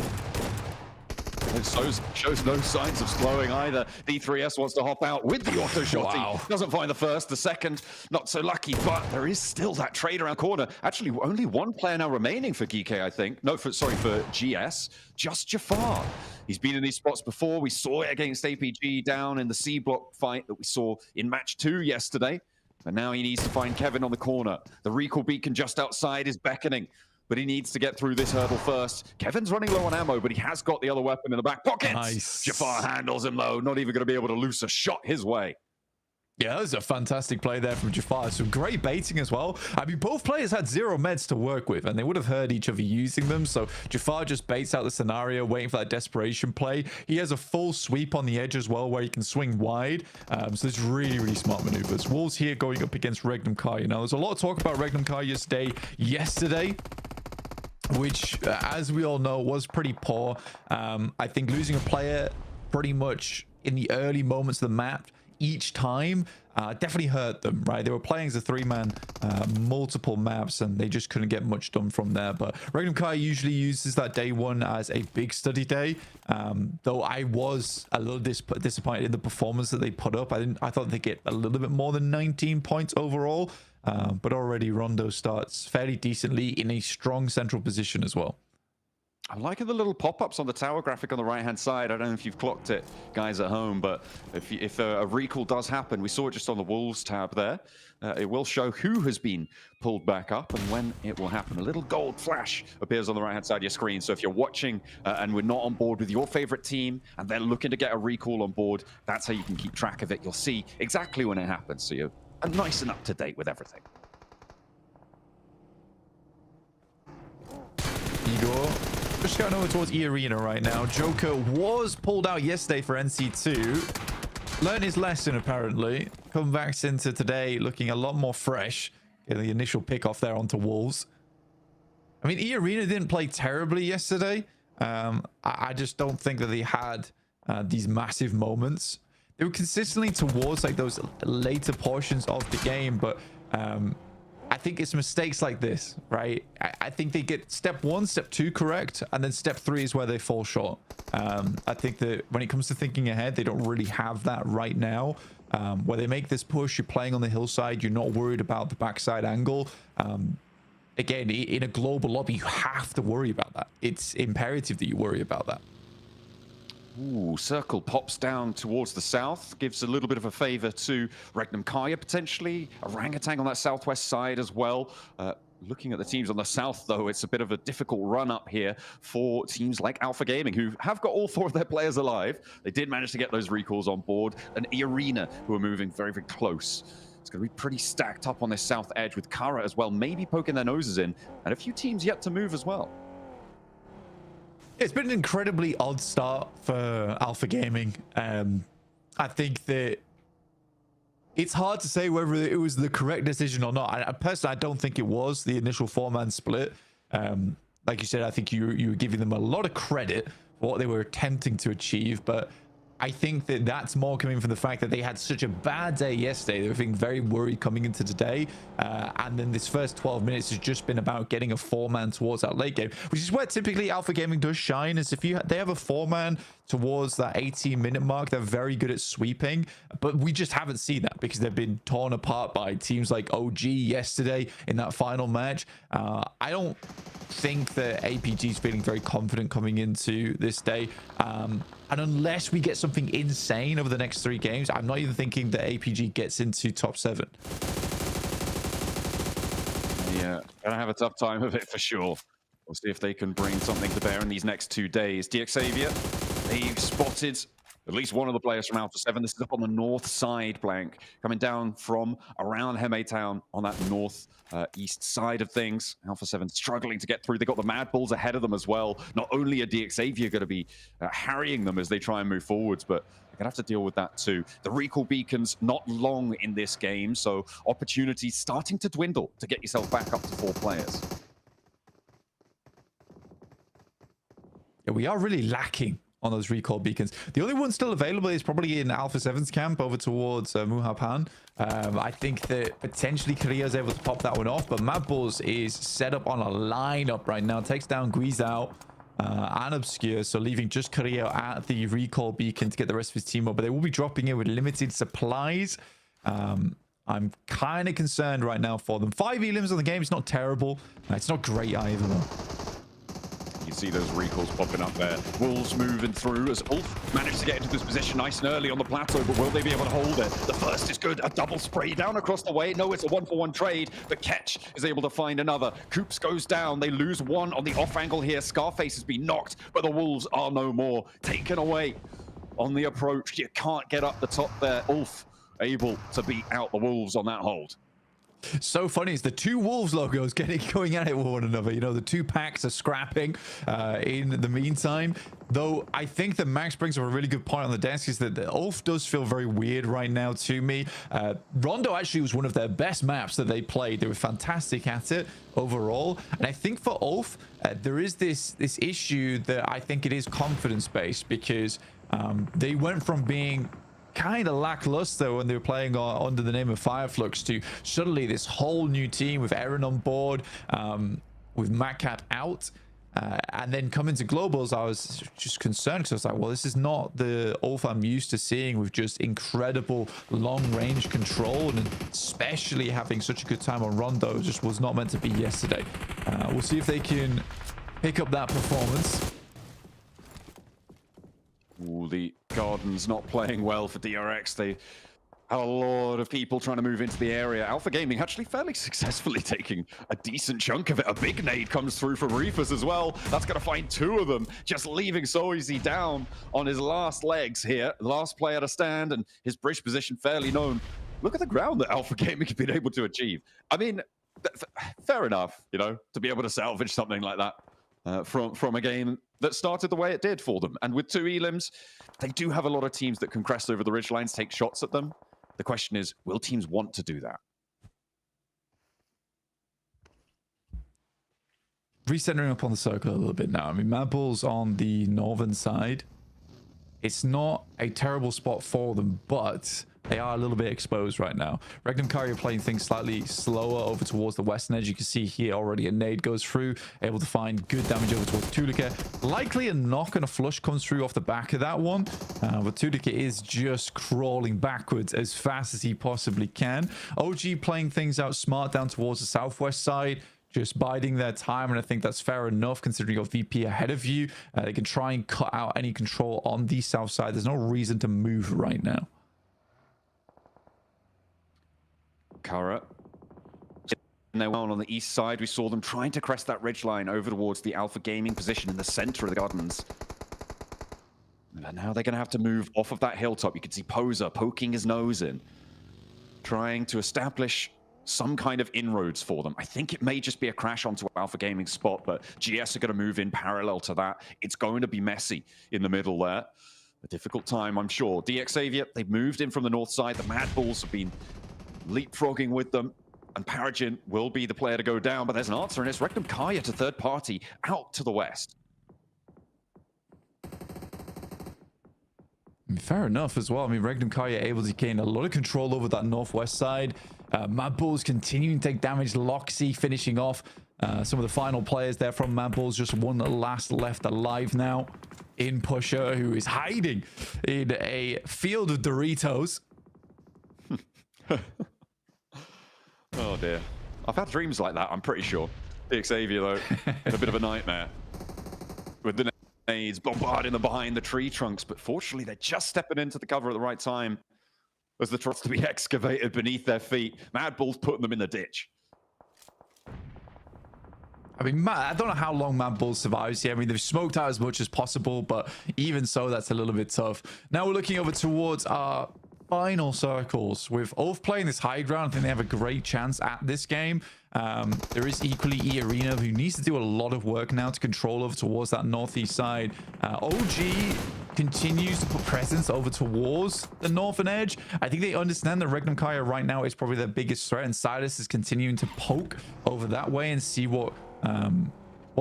It shows no signs of slowing either. D3S wants to hop out with the auto shot. Wow. Doesn't find the first. The second, not so lucky, but there is still that trade around corner. Actually, only one player now remaining for Geeke, I think. No, sorry, for GS. Just Jafar. He's been in these spots before. We saw it against APG down in the C block fight that we saw in match 2 yesterday. And now he needs to find Kevin on the corner. The recall beacon just outside is beckoning, but he needs to get through this hurdle first. Kevin's running low on ammo, but he has got the other weapon in the back pocket. Nice. Jafar handles him low, not even going to be able to loose a shot his way. Yeah, that was a fantastic play there from Jafar. Some great baiting as well. I mean, both players had 0 meds to work with, and they would have heard each other using them. So Jafar just baits out the scenario, waiting for that desperation play. He has a full sweep on the edge as well, where he can swing wide. So it's really, really smart maneuvers. Wolves here going up against Regnum Karya. Now, there's a lot of talk about Regnum Karya's day yesterday, which, as we all know, was pretty poor. I think losing a player pretty much in the early moments of the map each time definitely hurt them, right? They were playing as a 3-man, multiple maps, and they just couldn't get much done from there. But Regnum Karya usually uses that day 1 as a big study day, though I was a little disappointed in the performance that they put up. I thought they'd get a little bit more than 19 points overall, but already Rondo starts fairly decently in a strong central position as well. I'm liking the little pop-ups on the tower graphic on the right-hand side. I don't know if you've clocked it, guys at home, but if a recall does happen, we saw it just on the Wolves tab there. It will show who has been pulled back up and when it will happen. A little gold flash appears on the right-hand side of your screen. So if you're watching and we're not on board with your favorite team and they're looking to get a recall on board, that's how you can keep track of it. You'll see exactly when it happens, so you're nice and up-to-date with everything. Igor just going over towards E Arena right now. Joker was pulled out yesterday for NC2. Learned his lesson, apparently. Come back into today looking a lot more fresh. Getting the initial pick off there onto Wolves. I mean, E-Arena didn't play terribly yesterday. I just don't think that they had these massive moments. They were consistently towards like those later portions of the game, but I think it's mistakes like this, right? I think they get step 1, step 2 correct, and then step 3 is where they fall short. I think that when it comes to thinking ahead, they don't really have that right now. Where they make this push, you're playing on the hillside, you're not worried about the backside angle. Again, in a global lobby, you have to worry about that. It's imperative that you worry about that. Ooh, Circle pops down towards the south, gives a little bit of a favor to Regnum Kaya potentially. Orangutan on that southwest side as well. Looking at the teams on the south, though, it's a bit of a difficult run up here for teams like Alpha Gaming, who have got all 4 of their players alive. They did manage to get those recalls on board. And E-Arena, who are moving very, very close. It's going to be pretty stacked up on this south edge with Kara as well, maybe poking their noses in, and a few teams yet to move as well. It's been an incredibly odd start for Alpha Gaming. I think that it's hard to say whether it was the correct decision or not. Personally, I don't think it was the initial 4-man split. Like you said, I think you were giving them a lot of credit for what they were attempting to achieve, but I think that that's more coming from the fact that they had such a bad day yesterday. They were feeling very worried coming into today. And then this first 12 minutes has just been about getting a 4-man towards that late game, which is where typically Alpha Gaming does shine, is if they have a 4-man towards that 18-minute mark, they're very good at sweeping. But we just haven't seen that because they've been torn apart by teams like OG yesterday in that final match. I don't think that APG is feeling very confident coming into this day. And unless we get something insane over the next 3 games, I'm not even thinking that APG gets into top 7. Yeah, gonna have a tough time of it for sure. We'll see if they can bring something to bear in these next 2 days. DXavier, they've spotted at least one of the players from Alpha 7. This is up on the north side, Blank, coming down from around Heme Town on that north east side of things. Alpha 7 struggling to get through. They got the Mad Bulls ahead of them as well. Not only are DXavier going to be harrying them as they try and move forwards, but they're going to have to deal with that too. The recall beacons not long in this game, so opportunities starting to dwindle to get yourself back up to 4 players. Yeah, we are really lacking on those recall beacons. The only one still available is probably in Alpha 7's camp over towards Muhapan. I think that potentially Korea is able to pop that one off, but Mad Bulls is set up on a lineup right now. Takes down Guizao and Obscure, so leaving just Korea at the recall beacon to get the rest of his team up, but they will be dropping in with limited supplies. I'm kind of concerned right now for them. 5 elims on the game. It's not terrible. It's not great either, though. You see those recalls popping up there. Wolves moving through as Ulf managed to get into this position nice and early on the plateau, but will they be able to hold it? The first is good. A double spray down across the way. No, it's a 1-for-1 trade, but Ketch is able to find another. Coops goes down. They lose one on the off angle here. Scarface has been knocked, but the Wolves are no more. Taken away on the approach. You can't get up the top there. Ulf able to beat out the Wolves on that hold. So funny, it's the 2 Wolves logos going at it with one another. You know, the 2 packs are scrapping in the meantime. Though I think that Max brings up a really good point on the desk, is that the Ulf does feel very weird right now to me. Rondo actually was one of their best maps that they played. They were fantastic at it overall. And I think for Ulf, there is this issue that I think it is confidence based, because they went from being kind of lackluster when they were playing under the name of Fireflux to suddenly this whole new team with Aaron on board, with Matcat out, and then coming to globals. I was just concerned because I was like, well, this is not the Ulf I'm used to seeing, with just incredible long range control, and especially having such a good time on Rondo. It just was not meant to be yesterday. We'll see if they can pick up that performance. Ooh, the Garden's not playing well for DRX. They have a lot of people trying to move into the area. Alpha Gaming actually fairly successfully taking a decent chunk of it. A big nade comes through from Reefers as well. That's going to find 2 of them, just leaving So Easy down on his last legs here. The last player to stand, and his bridge position fairly known. Look at the ground that Alpha Gaming have been able to achieve. I mean, fair enough, you know, to be able to salvage something like that. From a game that started the way it did for them. And with 2 elims, they do have a lot of teams that can crest over the ridgelines, take shots at them. The question is, will teams want to do that? recentering up on the circle a little bit now. I mean, Mad Bull's on the northern side. It's not a terrible spot for them, but they are a little bit exposed right now. Regnum Kari are playing things slightly slower over towards the western edge. You can see here already a nade goes through, able to find good damage over towards Tulika. Likely a knock and a flush comes through off the back of that one, but Tulika is just crawling backwards as fast as he possibly can. OG playing things out smart down towards the southwest side, just biding their time, and I think that's fair enough considering your VP ahead of you. They can try and cut out any control on the south side. There's no reason to move right now. Kara. They're well on the east side. We saw them trying to crest that ridgeline over towards the Alpha Gaming position in the center of the gardens. And now they're going to have to move off of that hilltop. You can see Poser poking his nose in, trying to establish some kind of inroads for them. I think it may just be a crash onto Alpha Gaming's spot, but GS are going to move in parallel to that. It's going to be messy in the middle there. A difficult time, I'm sure. DX Xavier, they've moved in from the north side. The Mad Bulls have been leapfrogging with them, and Paragin will be the player to go down, but there's an answer, and it's Regnum Kaya to third party out to the west. Fair enough as well. I mean, Regnum Kaya able to gain a lot of control over that northwest side. Mad Bulls continuing to take damage. Loxy finishing off some of the final players there from Mad Bulls. Just one last left alive now in Pusher, who is hiding in a field of Doritos. Oh dear. I've had dreams like that, I'm pretty sure. The Xavier, though, a bit of a nightmare. With the nades bombarding them behind the tree trunks, but fortunately they're just stepping into the cover at the right time as the trucks to be excavated beneath their feet. Mad Bull's putting them in the ditch. I mean, I don't know how long Mad Bull survives here. I mean, they've smoked out as much as possible, but even so, that's a little bit tough. Now we're looking over towards our final circles. With Oath playing this high ground, I think they have a great chance at this game. There is equally E-Arena, who needs to do a lot of work now to control over towards that northeast side. OG continues to put presence over towards the northern edge. I think they understand that Regnum Kaya right now is probably their biggest threat, and Silas is continuing to poke over that way and see what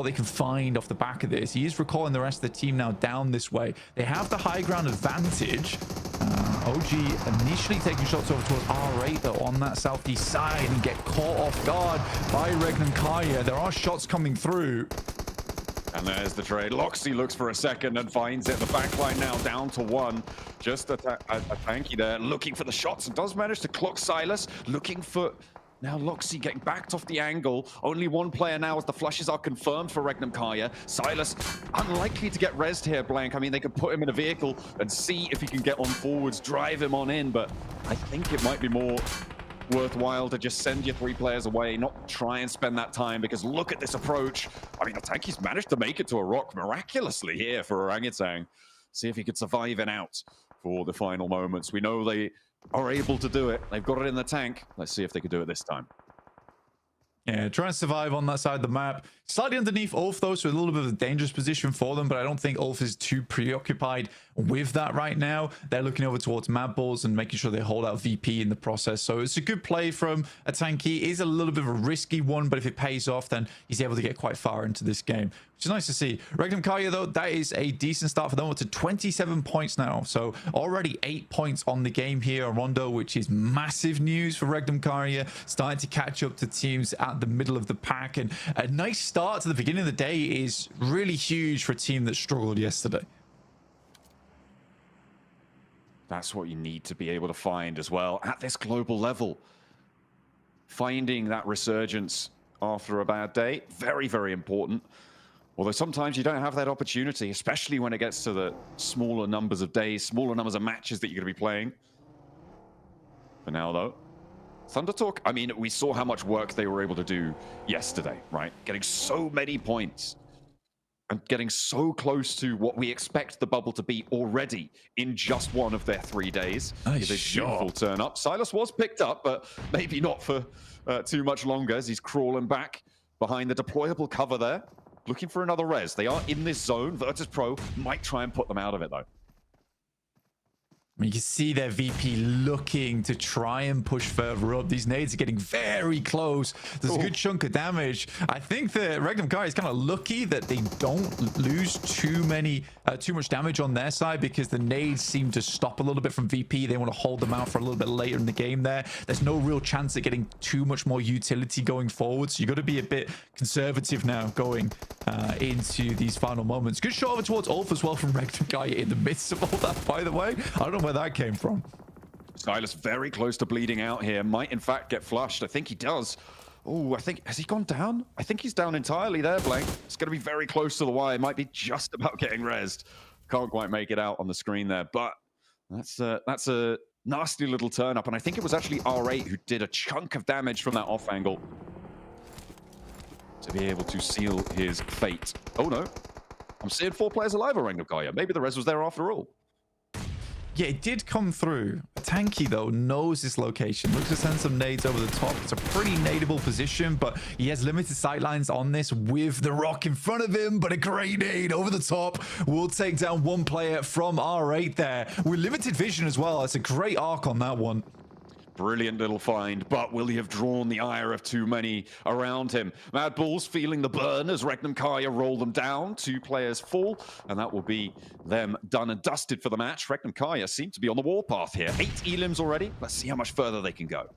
they can find off the back of this. He is recalling the rest of the team now down this way. They have the high ground advantage. OG initially taking shots over towards R8 though on that southeast side and get caught off guard by Regnum Kaya. There are shots coming through. And there's the trade. Loxy looks for a second and finds it. The backline now down to one. Just a tanky there, looking for the shots, and does manage to clock Silas, looking for... Now Loxy getting backed off the angle. Only one player now as the flushes are confirmed for Regnum Kaya. Silas unlikely to get rezzed here, Blank. I mean, they could put him in a vehicle and see if he can get on forwards, drive him on in, but I think it might be more worthwhile to just send your 3 players away, not try and spend that time, because look at this approach. I mean, the tanky's managed to make it to a rock miraculously here for Orangutan. See if he could survive and out for the final moments. We know they are able to do it. They've got it in the tank. Let's see if they could do it this time. Yeah, trying to survive on that side of the map. Slightly underneath Ulf, though, so a little bit of a dangerous position for them, but I don't think Ulf is too preoccupied with that right now. They're looking over towards Mad Bulls and making sure they hold out VP in the process. So it's a good play from a tanky. It is a little bit of a risky one, but if it pays off, then he's able to get quite far into this game, which is nice to see. Regnum Kaya, though, that is a decent start for them. Up to 27 points now. So already 8 points on the game here on Rondo, which is massive news for Regnum Kaya. Starting to catch up to teams at the middle of the pack. And a nice start to the beginning of the day is really huge for a team that struggled yesterday. That's what you need to be able to find as well at this global level. Finding that resurgence after a bad day, very, very important. Although sometimes you don't have that opportunity, especially when it gets to the smaller numbers of days, smaller numbers of matches that you're going to be playing. For now, though, Thunder Talk, I mean, we saw how much work they were able to do yesterday, right? Getting so many points and getting so close to what we expect the bubble to be already in just one of their 3 days. Nice is a beautiful turn up. Silas was picked up, but maybe not for too much longer as he's crawling back behind the deployable cover there, looking for another res. They are in this zone. Virtus Pro might try and put them out of it, though. I mean, you can see their VP looking to try and push further up. These nades are getting very close. There's a good chunk of damage. I think that Regnum Guy is kind of lucky that they don't lose too much damage on their side, because the nades seem to stop a little bit from VP. They want to hold them out for a little bit later in the game there. There's no real chance of getting too much more utility going forward. So you got to be a bit conservative now going into these final moments. Good shot over towards Ulf as well from Regnum Guy in the midst of all that, by the way. I don't know where that came from. Silas very close to bleeding out here. Might in fact get flushed. I think he does. Oh, I think, has he gone down? I think he's down entirely there, Blank. It's going to be very close to the wire. Might be just about getting rezzed. Can't quite make it out on the screen there, but that's a nasty little turn up. And I think it was actually R8 who did a chunk of damage from that off angle to be able to seal his fate. Oh no, I'm seeing 4 players alive around Nukaya. Maybe the res was there after all. Yeah, it did come through. Tanky, though, knows this location. Looks to send some nades over the top. It's a pretty nadeable position, but he has limited sightlines on this with the rock in front of him. But a great nade over the top will take down one player from R8 there. With limited vision as well. It's a great arc on that one. Brilliant little find, but will he have drawn the ire of too many around him? Mad Bulls feeling the burn as Regnum Kaya roll them down. 2 players fall, and that will be them done and dusted for the match. Regnum Kaya seem to be on the warpath here. 8 elims already. Let's see how much further they can go.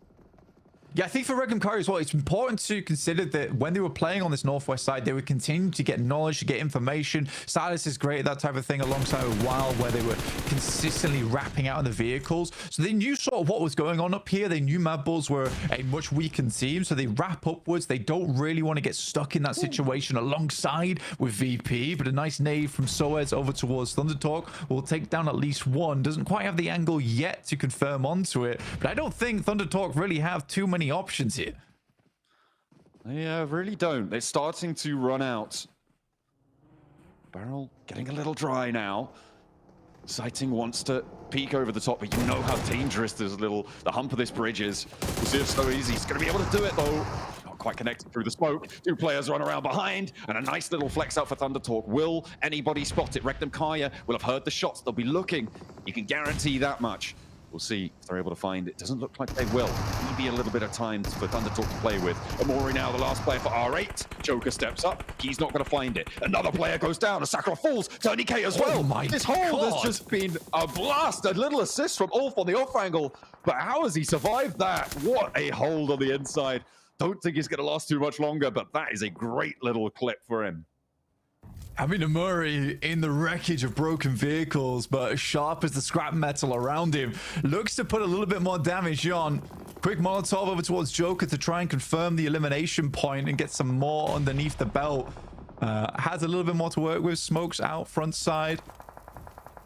Yeah, I think for Regnum Kaya as well, it's important to consider that when they were playing on this northwest side, they would continue to get knowledge, to get information. Silas is great at that type of thing, alongside with Wild, where they were consistently wrapping out in the vehicles. So they knew sort of what was going on up here. They knew Mad Bulls were a much weakened team, so they wrap upwards. They don't really want to get stuck in that situation alongside with VP, but a nice nade from Soez over towards Thundertalk will take down at least one. Doesn't quite have the angle yet to confirm onto it, but I don't think Thundertalk really have too many options here. Yeah, really don't. They're starting to run out. Barrel getting a little dry now. Sighting wants to peek over the top, but you know how dangerous the hump of this bridge is. We'll see if so easy. He's going to be able to do it though. Not quite connected through the smoke. 2 players run around behind, and a nice little flex out for Thundertalk. Will anybody spot it? Regnum Kaya will have heard the shots. They'll be looking. You can guarantee that much. We'll see if they're able to find it. Doesn't look like they will. Maybe a little bit of time for Thundertalk to play with. Amori now the last player for R8. Joker steps up. He's not going to find it. Another player goes down. A Sakura falls. Tourniquet as well. Oh my This hold God. has just been a blast. A little assist from Ulf on the off angle. But how has he survived that? What a hold on the inside. Don't think he's going to last too much longer, but that is a great little clip for him. I mean, Murray in the wreckage of broken vehicles, but sharp as the scrap metal around him, looks to put a little bit more damage on. Quick Molotov over towards Joker to try and confirm the elimination point and get some more underneath the belt. Has a little bit more to work with. Smokes out front side.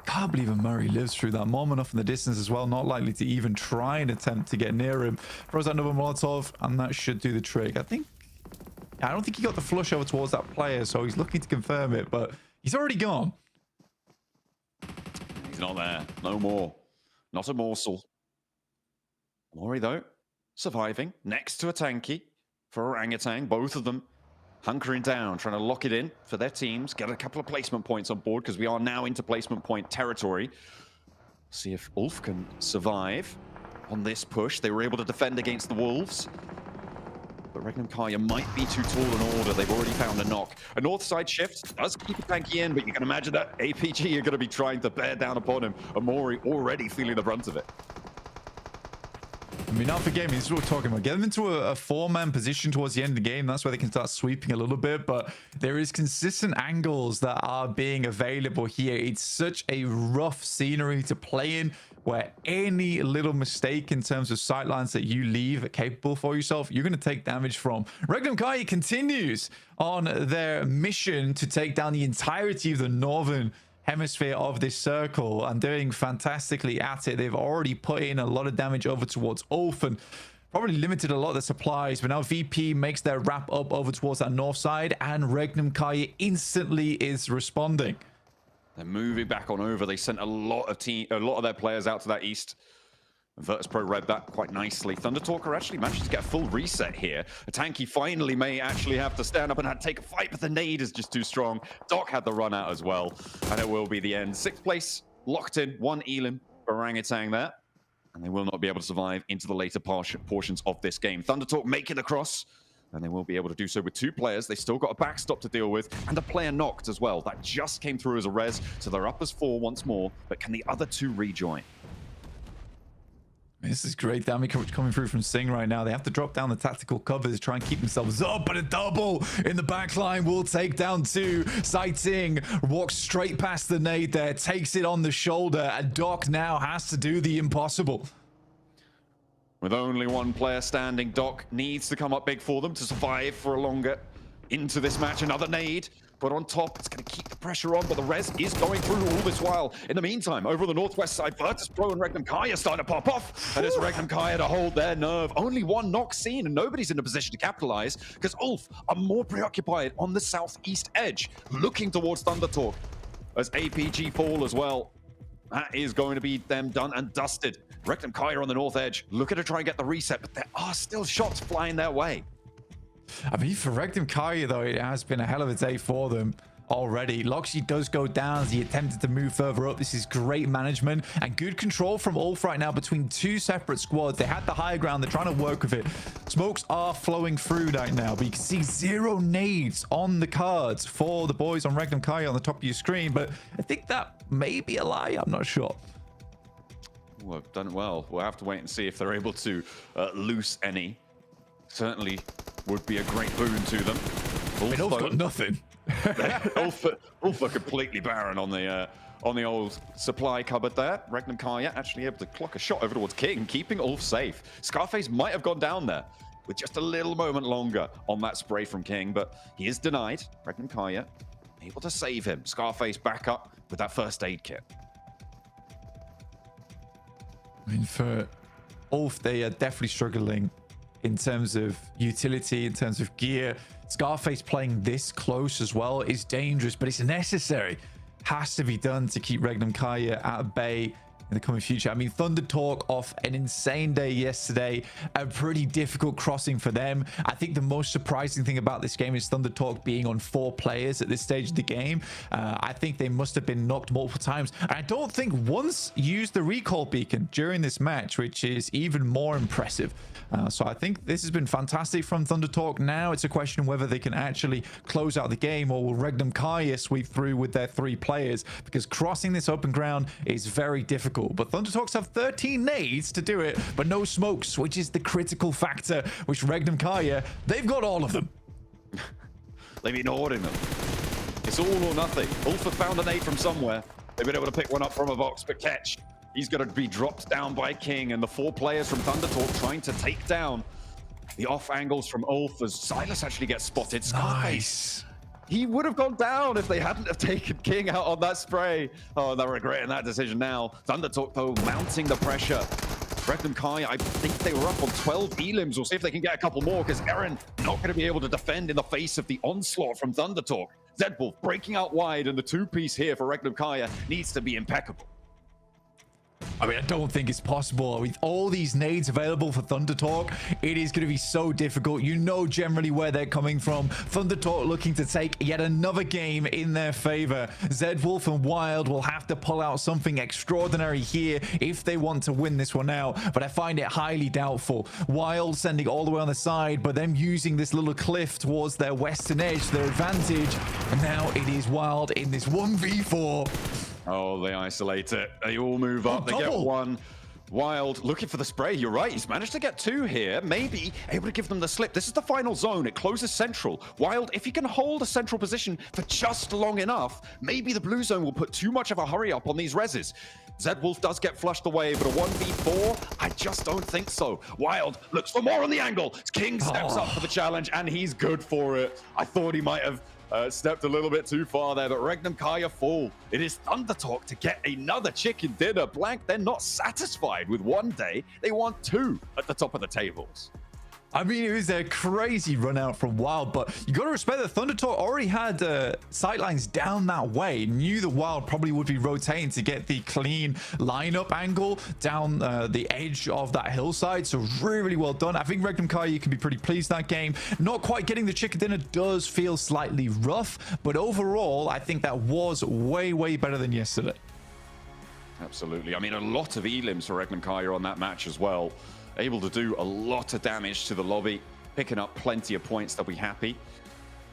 Can't believe Murray lives through that. Moment off in the distance as well. Not likely to even try and attempt to get near him. Throws out another Molotov, and that should do the trick. I don't think he got the flush over towards that player, so he's looking to confirm it, but he's already gone. He's not there. No more. Not a morsel. Mori, though, surviving. Next to a tanky for Orangutan. Both of them hunkering down, trying to lock it in for their teams. Get a couple of placement points on board, because we are now into placement point territory. See if Ulf can survive on this push. They were able to defend against the Wolves. But Regnum Kaya might be too tall an order. They've already found a knock. A north side shift does keep a tanky in, but you can imagine that APG are going to be trying to bear down upon him. Amori already feeling the brunt of it. I mean, Alpha Gaming, this is what we're talking about. Get them into a 4-man position towards the end of the game. That's where they can start sweeping a little bit. But there is consistent angles that are being available here. It's such a rough scenery to play in, where any little mistake in terms of sightlines that you leave capable for yourself, you're going to take damage from. Regnum Kaya continues on their mission to take down the entirety of the northern hemisphere of this circle, and doing fantastically at it. They've already put in a lot of damage over towards Ulf and probably limited a lot of the supplies, but now VP makes their wrap up over towards that north side, and Regnum Kaya instantly is responding. They're moving back on over. They sent a lot of their players out to that east. Virtus Pro read that quite nicely. Thundertalker actually managed to get a full reset here. A tanky finally may actually have to stand up and take a fight, but the nade is just too strong. Doc had the run out as well, and it will be the end. 6th place, locked in, 1 elim. orangutan there. And they will not be able to survive into the later portions of this game. ThunderTalk making the cross, and they will be able to do so with 2 players. They still got a backstop to deal with, and a player knocked as well. That just came through as a res, so they're up as 4 once more. But can the other 2 rejoin? This is great damage coming through from Sing right now. They have to drop down the tactical covers, try and keep themselves up, but a double in the back line will take down 2. Sing walks straight past the nade there, takes it on the shoulder, and Doc now has to do the impossible. With only 1 player standing, Doc needs to come up big for them to survive for a longer into this match. Another nade. But on top, it's going to keep the pressure on, but the res is going through all this while. In the meantime, over the northwest side, Virtus Pro and Regnum Kaya starting to pop off. And it's Regnum Kaya to hold their nerve. Only 1 knock seen, and nobody's in a position to capitalize because Ulf are more preoccupied on the southeast edge, looking towards ThunderTalk as APG fall as well. That is going to be them done and dusted. Regnum Kaya on the north edge, looking to try and get the reset, but there are still shots flying their way. I mean, for Regnum Kaya, though, it has been a hell of a day for them already. Loxy does go down as he attempted to move further up. This is great management and good control from Ulf right now between 2 separate squads. They had the higher ground. They're trying to work with it. Smokes are flowing through right now, but you can see 0 nades on the cards for the boys on Regnum Kaya on the top of your screen. But I think that may be a lie. I'm not sure. Well, done well. We'll have to wait and see if they're able to loose any. Certainly would be a great boon to them. Ulf got nothing. Ulf are completely barren on the old supply cupboard there. Regnum Kaya actually able to clock a shot over towards King, keeping Ulf safe. Scarface might have gone down there with just a little moment longer on that spray from King, but he is denied. Regnum Kaya able to save him. Scarface back up with that first aid kit. I mean, for Ulf, they are definitely struggling in terms of utility, in terms of gear. Scarface playing this close as well is dangerous, but it's necessary. Has to be done to keep Regnum Kaya at bay in the coming future. I mean, ThunderTalk off an insane day yesterday, a pretty difficult crossing for them. I think the most surprising thing about this game is ThunderTalk being on 4 players at this stage of the game. I think they must have been knocked multiple times. I don't think once used the recall beacon during this match, which is even more impressive. So I think this has been fantastic from ThunderTalk. Now it's a question of whether they can actually close out the game, or will Regnum Kaya sweep through with their 3 players, because crossing this open ground is very difficult. But ThunderTalks have 13 nades to do it, but no smokes, which is the critical factor, which Regnum Kaya, they've got all of them. They've ignored them. It's all or nothing. Ulf have found a nade from somewhere. They've been able to pick one up from a box, but catch. He's going to be dropped down by King, and the 4 players from ThunderTalk trying to take down the off angles from Ulf as Silas actually gets spotted. Scarface. He would have gone down if they hadn't have taken King out on that spray. Oh, they're regretting that decision now. ThunderTalk, though, mounting the pressure. Regnum Kai, I think they were up on 12 elims. We'll see if they can get a couple more, because Eren not going to be able to defend in the face of the onslaught from ThunderTalk. Zedwolf breaking out wide, and the 2-piece here for Regnum Kaya needs to be impeccable. I mean, I don't think it's possible. With all these nades available for ThunderTalk, it is going to be so difficult. You know generally where they're coming from. ThunderTalk looking to take yet another game in their favor. Zedwolf and Wild will have to pull out something extraordinary here if they want to win this one out, but I find it highly doubtful. Wild sending all the way on the side, but them using this little cliff towards their western edge, their advantage, and now it is Wild in this 1v4. Oh, they isolate it. They all move up. They get 1. Wild looking for the spray. You're right. He's managed to get 2 here. Maybe able to give them the slip. This is the final zone. It closes central. Wild, if he can hold a central position for just long enough, maybe the blue zone will put too much of a hurry up on these reses. Zedwolf does get flushed away, but a 1v4, I just don't think so. Wild looks for more on the angle. King steps up for the challenge, and he's good for it. I thought he might have stepped a little bit too far there, but Regnum Kaya fall. It is ThunderTalk to get another chicken dinner. Blank, they're not satisfied with 1 day. They want 2 at the top of the tables. I mean, it was a crazy run out from Wild, but you got to respect that ThunderTalk already had sightlines down that way. Knew that Wild probably would be rotating to get the clean lineup angle down the edge of that hillside. So really, really well done. I think Regnum Kaya, you can be pretty pleased that game. Not quite getting the chicken dinner does feel slightly rough, but overall, I think that was way, way better than yesterday. Absolutely. I mean, a lot of elims for Regnum Kaya on that match as well. Able to do a lot of damage to the lobby, picking up plenty of points. They'll be happy.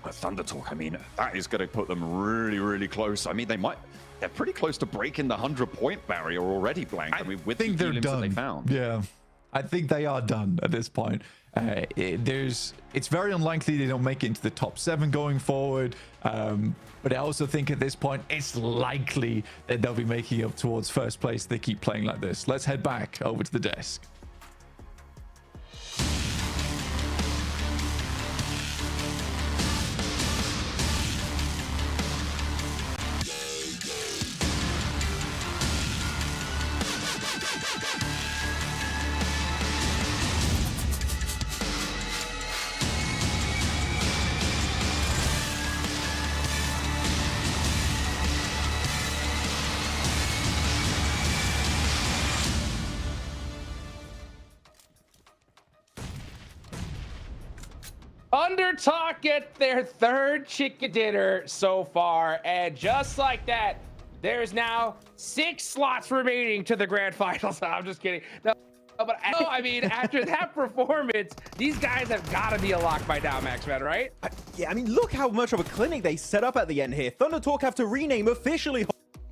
But Thunder Talk, I mean, that is going to put them really, really close. I mean, they're pretty close to breaking the 100-point barrier already, Blank. I mean, with the elims that they found. Yeah, I think they are done at this point. It's very unlikely they don't make it into the top 7 going forward. But I also think at this point, it's likely that they'll be making up towards first place if they keep playing like this. Let's head back over to the desk. Undertalk get their 3rd chicken dinner so far, and just like that, there's now 6 slots remaining to the grand finals. I'm just kidding. No, but I mean, after that performance, these guys have got to be a lock by now, Max, man, right? Yeah, I mean, look how much of a clinic they set up at the end here. Thunder Talk have to rename officially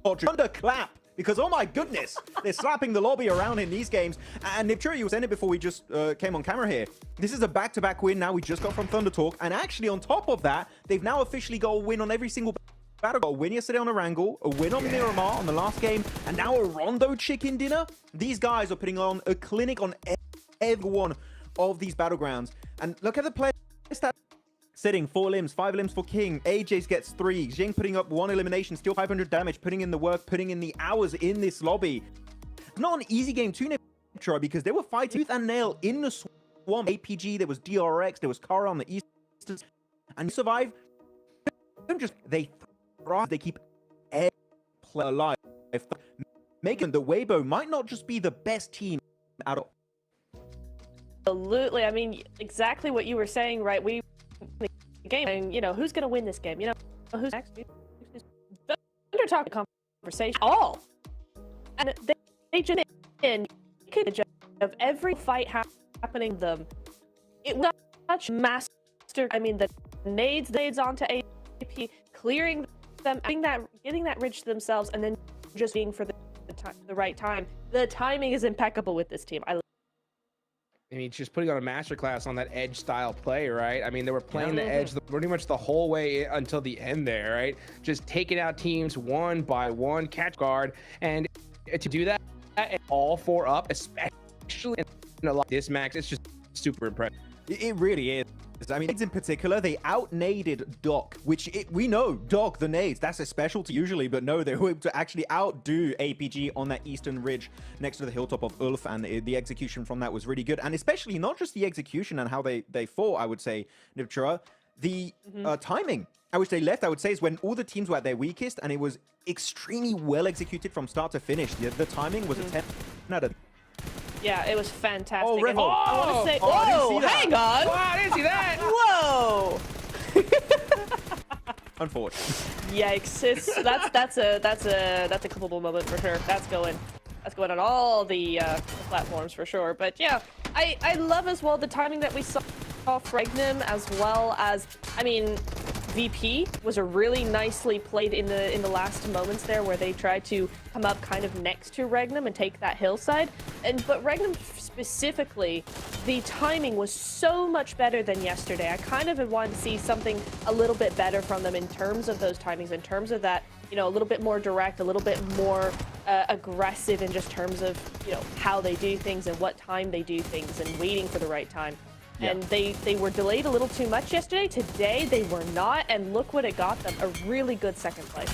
Thunderclap. Because, oh my goodness, they're slapping the lobby around in these games. And Nipchura, you were saying it before we just came on camera here. This is a back-to-back win now we just got from Thunder Talk. And actually, on top of that, they've now officially got a win on every single battle. Got a win yesterday on Erangel, a win on Miramar on the last game, and now a Rondo chicken dinner. These guys are putting on a clinic on every one of these battlegrounds. And look at the player stats. Sitting 4 limbs, 5 limbs for King. AJ's gets 3. Jing putting up 1 elimination, still 500 damage, putting in the work, putting in the hours in this lobby. Not an easy game to Nipchura because they were fighting tooth and nail in the swamp. APG, there was DRX, there was Kara on the east, and you survive. They thrive. They keep every player alive, making the Weibo might not just be the best team at all. Absolutely. I mean, exactly what you were saying, right? We game, and you know who's gonna win this game. You know who's next. Under talking conversation all, and they just in of every fight happening them. It was such master. I mean, the nades onto AP, clearing them, getting that ridge to themselves, and then just being for the right time. The timing is impeccable with this team. I mean, just putting on a masterclass on that edge style play, right? I mean, they were playing the edge pretty much the whole way until the end there, right? Just taking out teams one by one, catch guard, and to do that, and all 4 up, especially in a lot this max, it's just super impressive. It really is. I mean, in particular, they out-naded Doc, which we know, Doc, the nades, that's a specialty usually, but no, they were able to actually outdo APG on that eastern ridge next to the hilltop of Ulf, and the execution from that was really good. And especially not just the execution and how they fought, I would say, Nipchura, the timing at which they left, I would say, is when all the teams were at their weakest, and it was extremely well executed from start to finish. The timing was a 10 out of. Yeah, it was fantastic. Oh, Revo. I want to say, whoa, hang on. Oh, I didn't see that. Whoa. Unfortunate. Yikes! That's a clippable moment for sure. That's going on all the platforms for sure. But yeah, I love as well the timing that we saw off Regnum, as well as, I mean, VP was a really nicely played in the last moments there, where they tried to come up kind of next to Regnum and take that hillside. But Regnum specifically, the timing was so much better than yesterday. I kind of wanted to see something a little bit better from them in terms of those timings, in terms of that, you know, a little bit more direct, a little bit more aggressive in just terms of, you know, how they do things and what time they do things and waiting for the right time. Yeah. And they were delayed a little too much yesterday. Today, they were not, and look what it got them, a really good second place.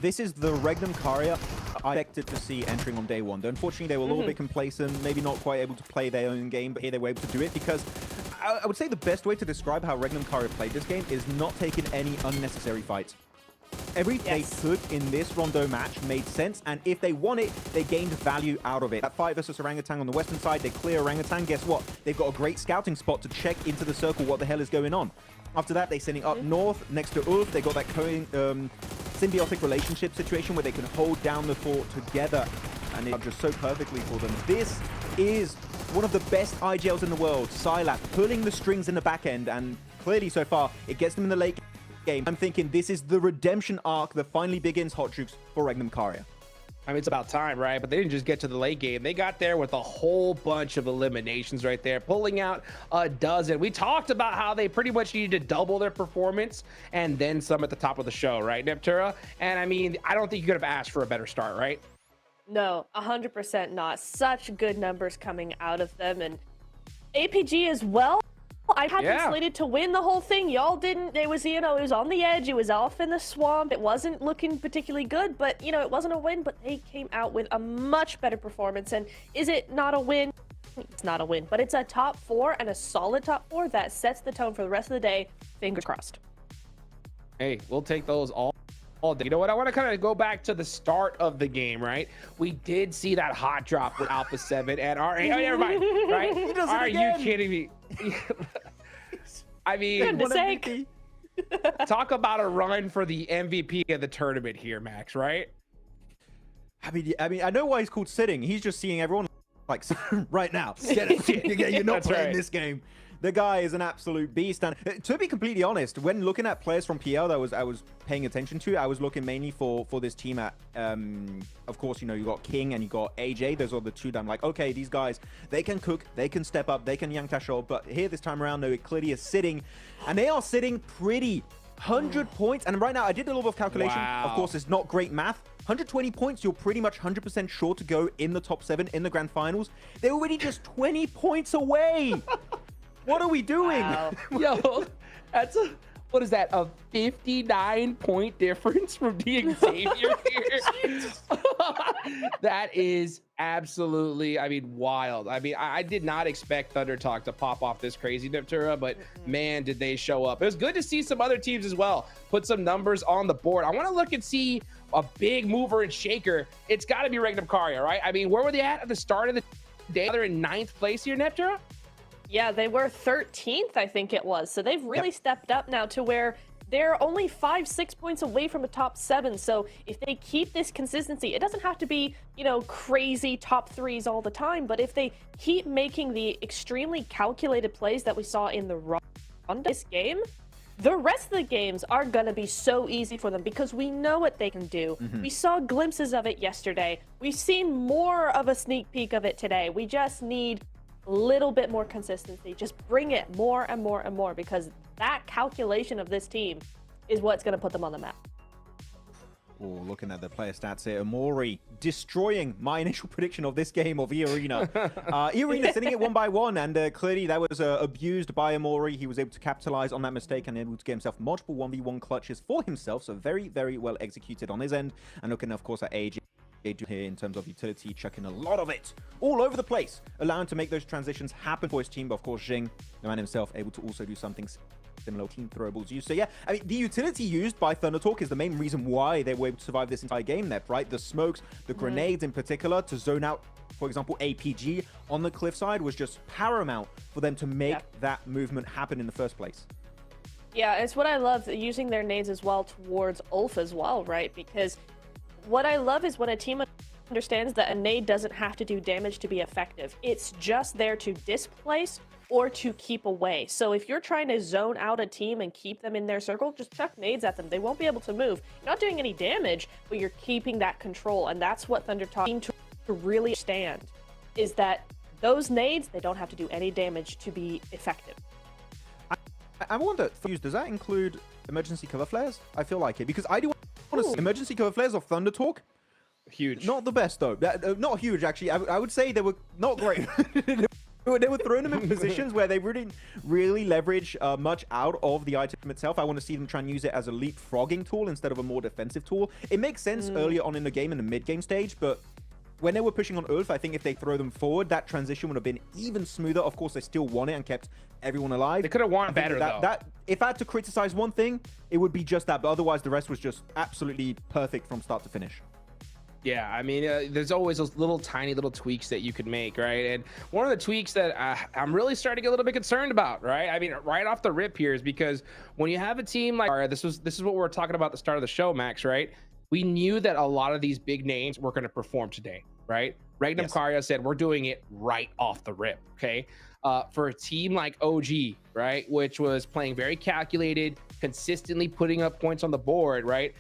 This is the Regnum Caria I expected to see entering on day one. Though unfortunately, they were a little bit complacent, maybe not quite able to play their own game, but here they were able to do it because I would say the best way to describe how Regnum Caria played this game is not taking any unnecessary fights. Everything they took in this Rondo match made sense, and if they won it, they gained value out of it. That fight versus Orangutan on the western side, they clear Orangutan. Guess what? They've got a great scouting spot to check into the circle what the hell is going on. After that, they're sending up north next to Ulf. They got that symbiotic relationship situation where they can hold down the fort together, and it's just so perfectly for them. This is one of the best IGLs in the world. Sylat pulling the strings in the back end, and clearly so far it gets them in the late game. I'm thinking this is the redemption arc that finally begins, Hot Jukes, for Regnum Karya. I mean, it's about time, right? But they didn't just get to the late game. They got there with a whole bunch of eliminations right there, pulling out a dozen. We talked about how they pretty much needed to double their performance and then some at the top of the show, right, Neptura? And I mean, I don't think you could have asked for a better start, right? No, 100% not. Such good numbers coming out of them. And APG as well. I had them slated to win the whole thing. Y'all didn't. It was, you know, it was on the edge. It was off in the swamp. It wasn't looking particularly good, but, you know, it wasn't a win, but they came out with a much better performance. And is it not a win? It's not a win, but it's a top 4 and a solid top 4 that sets the tone for the rest of the day. Fingers crossed. Hey, we'll take those all day. You know what? I want to kind of go back to the start of the game, right? We did see that hot drop with Alpha 7 and our... Oh, never mind, right? Are you kidding me? I mean, talk about a run for the MVP of the tournament here, Max, right? I mean, I know why he's called sitting. He's just seeing everyone like right now. You're not playing this game. The guy is an absolute beast. And to be completely honest, when looking at players from PL that I was paying attention to, I was looking mainly for this team at, of course, you know, you got King and you got AJ. Those are the two that I'm like, okay, these guys, they can cook, they can step up, they can Yang Tasho. But here this time around, though, it clearly is sitting. And they are sitting pretty. 100 points. And right now, I did a little bit of calculation. Wow. Of course, it's not great math. 120 points, you're pretty much 100% sure to go in the top 7 in the grand finals. They're already just 20 points away. What are we doing? Wow. Yo, that's a, what is that? A 59-point difference from the Xavier here. That is absolutely, I mean, wild. I mean, I did not expect Thunder Talk to pop off this crazy, Neptura, but man, did they show up. It was good to see some other teams as well put some numbers on the board. I want to look and see a big mover and shaker. It's got to be Regnum Karya, right? I mean, where were they at the start of the day? They're in 9th place here, Neptura? Yeah, they were 13th, I think it was. So they've really stepped up now to where they're only 5-6 points away from a top 7. So if they keep this consistency, it doesn't have to be, you know, crazy top 3s all the time. But if they keep making the extremely calculated plays that we saw in the run this game, the rest of the games are going to be so easy for them because we know what they can do. We saw glimpses of it yesterday. We've seen more of a sneak peek of it today. We just need little bit more consistency. Just bring it more and more and more because that calculation of this team is what's going to put them on the map. Oh, looking at the player stats here, Amori destroying my initial prediction of this game of E-Arena. E-Arena sitting it 1-1, and clearly that was abused by Amori. He was able to capitalize on that mistake and able to get himself multiple 1v1 clutches for himself, so very, very well executed on his end. And looking, of course, at AJ here in terms of utility, chucking a lot of it all over the place, allowing to make those transitions happen for his team. But of course, Jing, the man himself, able to also do something similar. Team throwables used. So yeah, I mean, the utility used by Thunder Talk is the main reason why they were able to survive this entire game there, right? The smokes, the grenades in particular, to zone out, for example, APG on the cliffside was just paramount for them to make that movement happen in the first place. Yeah, it's what I love, using their nades as well towards Ulf as well, right? Because what I love is when a team understands that a nade doesn't have to do damage to be effective. It's just there to displace or to keep away. So if you're trying to zone out a team and keep them in their circle, just chuck nades at them. They won't be able to move. You're not doing any damage, but you're keeping that control. And that's what Thunder Talk seem to really understand, is that those nades, they don't have to do any damage to be effective. I wonder, does that include emergency cover flares? I feel like it, because I do want to see emergency cover flares of Thunder Talk. Huge. Not the best, though. Not huge, actually. I would say they were not great. They were throwing them in positions where they really leverage much out of the item itself. I want to see them try and use it as a leapfrogging tool instead of a more defensive tool. It makes sense earlier on in the game, in the mid-game stage, but when they were pushing on Ulf, I think if they throw them forward, that transition would have been even smoother. Of course, they still won it and kept everyone alive. They could have won better, though. If I had to criticize one thing, it would be just that. But otherwise, the rest was just absolutely perfect from start to finish. Yeah, I mean, there's always those little tiny little tweaks that you could make, right? And one of the tweaks that I'm really starting to get a little bit concerned about, right? I mean, right off the rip here is because when you have a team like, this is what we were talking about at the start of the show, Max, right? We knew that a lot of these big names were going to perform today, right? Regnum Karia said, we're doing it right off the rip, okay? For a team like OG, right, which was playing very calculated, consistently putting up points on the board, right?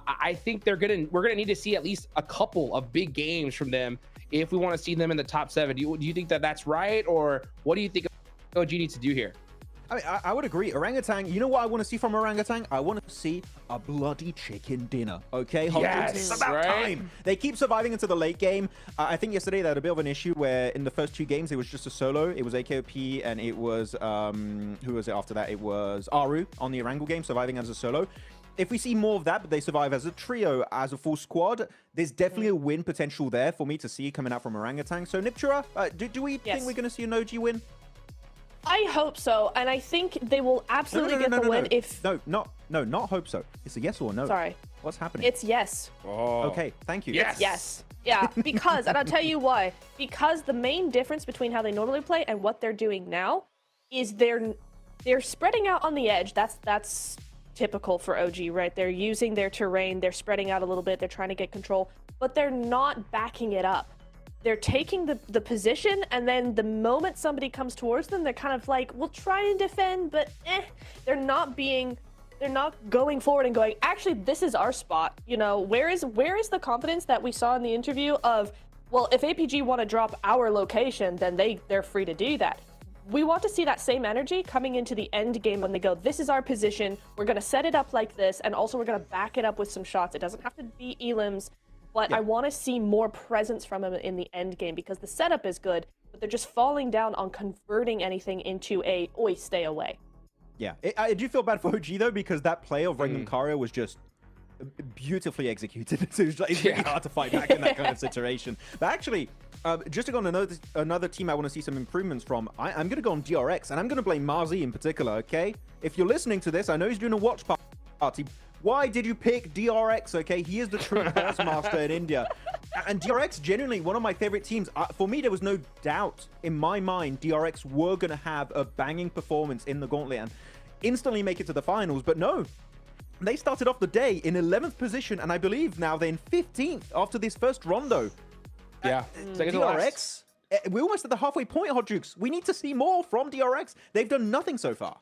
I think we're gonna need to see at least a couple of big games from them if we want to see them in the top 7. Do you think that that's right, or what do you think OG needs to do here? I mean, I would agree. Orangutan, you know what I want to see from Orangutan? I want to see a bloody chicken dinner, okay? Yes, it's about time. They keep surviving into the late game. I think yesterday they had a bit of an issue where in the first 2 games, it was just a solo. It was AKOP, and it was, who was it after that? It was Aru on the Erangel game, surviving as a solo. If we see more of that, but they survive as a trio, as a full squad, there's definitely a win potential there for me to see coming out from Orangutan. So, Niptura, do we think we're going to see an OG win? I hope so, and I think they will absolutely get the win if... not hope so. It's a yes or no. Sorry. What's happening? It's yes. Oh. Okay, thank you. Yes. Yeah, because, and I'll tell you why. Because the main difference between how they normally play and what they're doing now is they're spreading out on the edge. That's typical for OG, right? They're using their terrain, they're spreading out a little bit, they're trying to get control, but they're not backing it up. They're taking the position, and then the moment somebody comes towards them, they're kind of like, we'll try and defend, but they're not going forward and going, actually, this is our spot. You know, where is the confidence that we saw in the interview of, well, if APG want to drop our location, then they're free to do that. We want to see that same energy coming into the end game when they go, this is our position, we're going to set it up like this, and also we're going to back it up with some shots. It doesn't have to be elims, but I want to see more presence from him in the end game because the setup is good, but they're just falling down on converting anything into a, oi, stay away. Yeah, I do feel bad for OG though, because that play of Regnum Karia was just beautifully executed. So it's really hard to fight back in that kind of situation. But actually, just to go on another team I want to see some improvements from, I'm going to go on DRX, and I'm going to blame Marzi in particular, okay? If you're listening to this, I know he's doing a watch party. Why did you pick DRX, okay? He is the true boss master in India. And DRX, genuinely, one of my favorite teams. For me, there was no doubt in my mind DRX were going to have a banging performance in the Gauntlet and instantly make it to the finals. But no, they started off the day in 11th position, and I believe now they're in 15th after this first rondo. Yeah, DRX, we're almost at the halfway point, Hot Jukes. We need to see more from DRX. They've done nothing so far.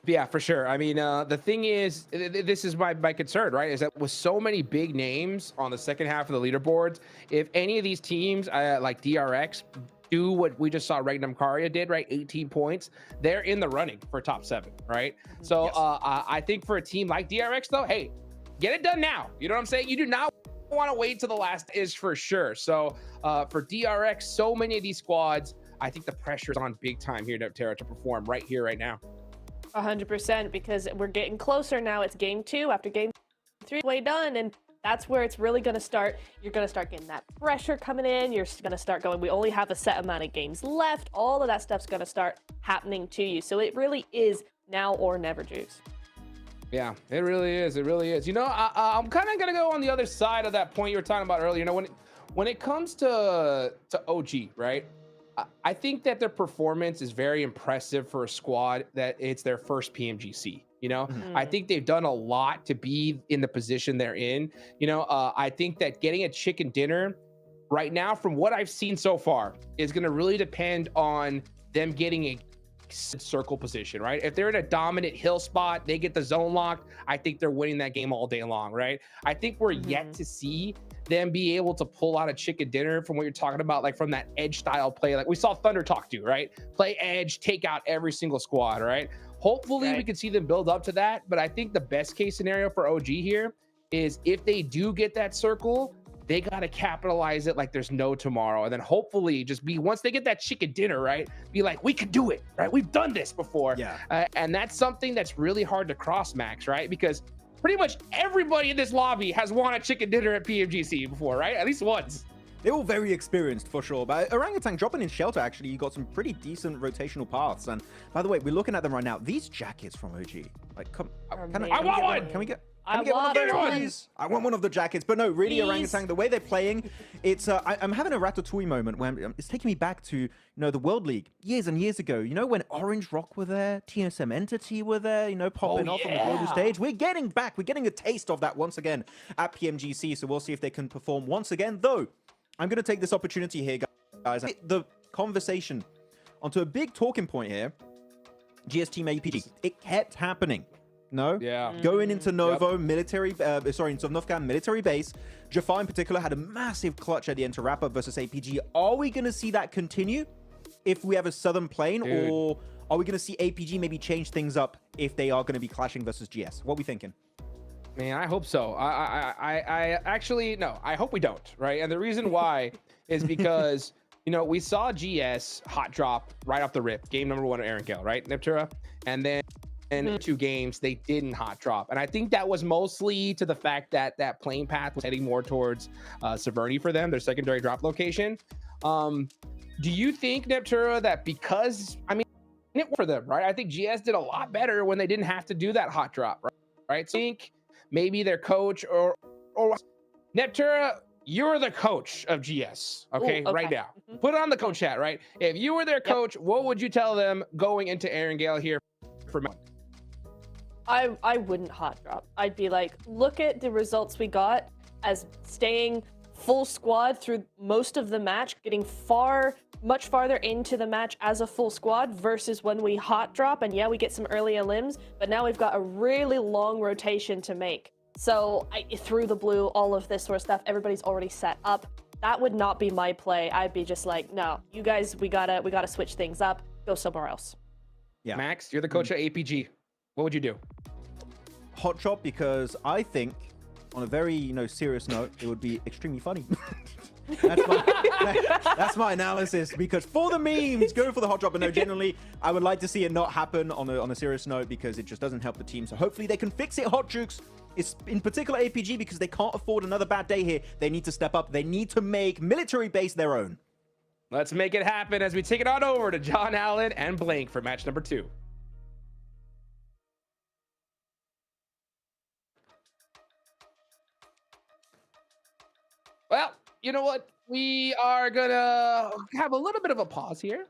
Yeah, for sure. I mean, the thing is, this is my concern, right? Is that with so many big names on the second half of the leaderboards, if any of these teams like DRX do what we just saw Regnum Karia did, right? 18 points, they're in the running for top 7, right? So I think for a team like DRX, though, hey, get it done now. You know what I'm saying? You do not want to wait till the last is for sure. So for DRX, so many of these squads, I think the pressure is on big time here, Niptera, to perform right here, right now. 100%, because we're getting closer now. It's game 2 after game 3 way done, and that's where it's really going to start. You're going to start getting that pressure coming in. You're going to start going, we only have a set amount of games left. All of that stuff's going to start happening to you. So it really is now or never, Jukes. Yeah, it really is. It really is. You know, I'm kind of going to go on the other side of that point you were talking about earlier. You know, when it comes to OG, right? I think that their performance is very impressive for a squad that it's their first PMGC. You know, I think they've done a lot to be in the position they're in. You know, I think that getting a chicken dinner right now, from what I've seen so far, is going to really depend on them getting a circle position, right? If they're in a dominant hill spot, they get the zone locked, I think they're winning that game all day long, right? I think we're yet to see them be able to pull out a chicken dinner from what you're talking about, like from that edge style play, like we saw Thunder Talk do, right? Play edge, take out every single squad, right? Hopefully we can see them build up to that, but I think the best case scenario for OG here is if they do get that circle, they got to capitalize it like there's no tomorrow. And then hopefully just be, once they get that chicken dinner, right? Be like, we could do it, right? We've done this before. Yeah. And that's something that's really hard to cross, Max, right? Because pretty much everybody in this lobby has won a chicken dinner at PMGC before, right? At least once. They're all very experienced for sure. But Orangutan dropping in shelter, actually, you got some pretty decent rotational paths. And by the way, we're looking at them right now. These jackets from OG, like, come, I want one. Can we get? I get one of those, want please? I want one of the jackets. But no, really, Please. Orangutan, the way they're playing, it's I'm having a Ratatouille moment where it's taking me back to the World League years and years ago. When Orange Rock were there, TSM Entity were there, popping off on the global stage. We're getting back. We're getting a taste of that once again at PMGC. So we'll see if they can perform once again. Though, I'm going to take this opportunity here, guys. The conversation onto a big talking point here. GS Team APG. It kept happening. No? Yeah. Going into Novo military, into Novka military base. Jafar in particular had a massive clutch at the end to wrap up versus APG. Are we going to see that continue if we have a Southern plane? Dude. Or are we going to see APG maybe change things up if they are going to be clashing versus GS? What are we thinking? Man, I hope so. I actually, no, I hope we don't, right? And the reason why is because, we saw GS hot drop right off the rip, game number 1 of Aaron Gale, right, Neptura? And then in 2 games, they didn't hot drop. And I think that was mostly to the fact that that plane path was heading more towards Severny for them, their secondary drop location. Do you think, Neptura, that because, it worked for them, right? I think GS did a lot better when they didn't have to do that hot drop, right? So I think maybe their coach or Neptura, you're the coach of GS, okay, right now. Put it on the coach chat, right? If you were their coach, what would you tell them going into Aaron Gale here for months? I wouldn't hot drop. I'd be like, look at the results we got as staying full squad through most of the match, getting much farther into the match as a full squad versus when we hot drop and we get some early limbs, but now we've got a really long rotation to make. So through the blue, all of this sort of stuff, everybody's already set up. That would not be my play. I'd be just like, no, you guys, we gotta switch things up, go somewhere else. Yeah. Max, you're the coach of APG. What would you do? Hot shot, because I think, on a very serious note, it would be extremely funny. That's my analysis, because for the memes, go for the hot drop. But no, generally, I would like to see it not happen on a serious note, because it just doesn't help the team. So hopefully they can fix it, Hot Jukes. It's in particular APG, because they can't afford another bad day here. They need to step up. They need to make military base their own. Let's make it happen as we take it on over to John Allen and Blank for match number 2. Well, you know what? We are gonna have a little bit of a pause here.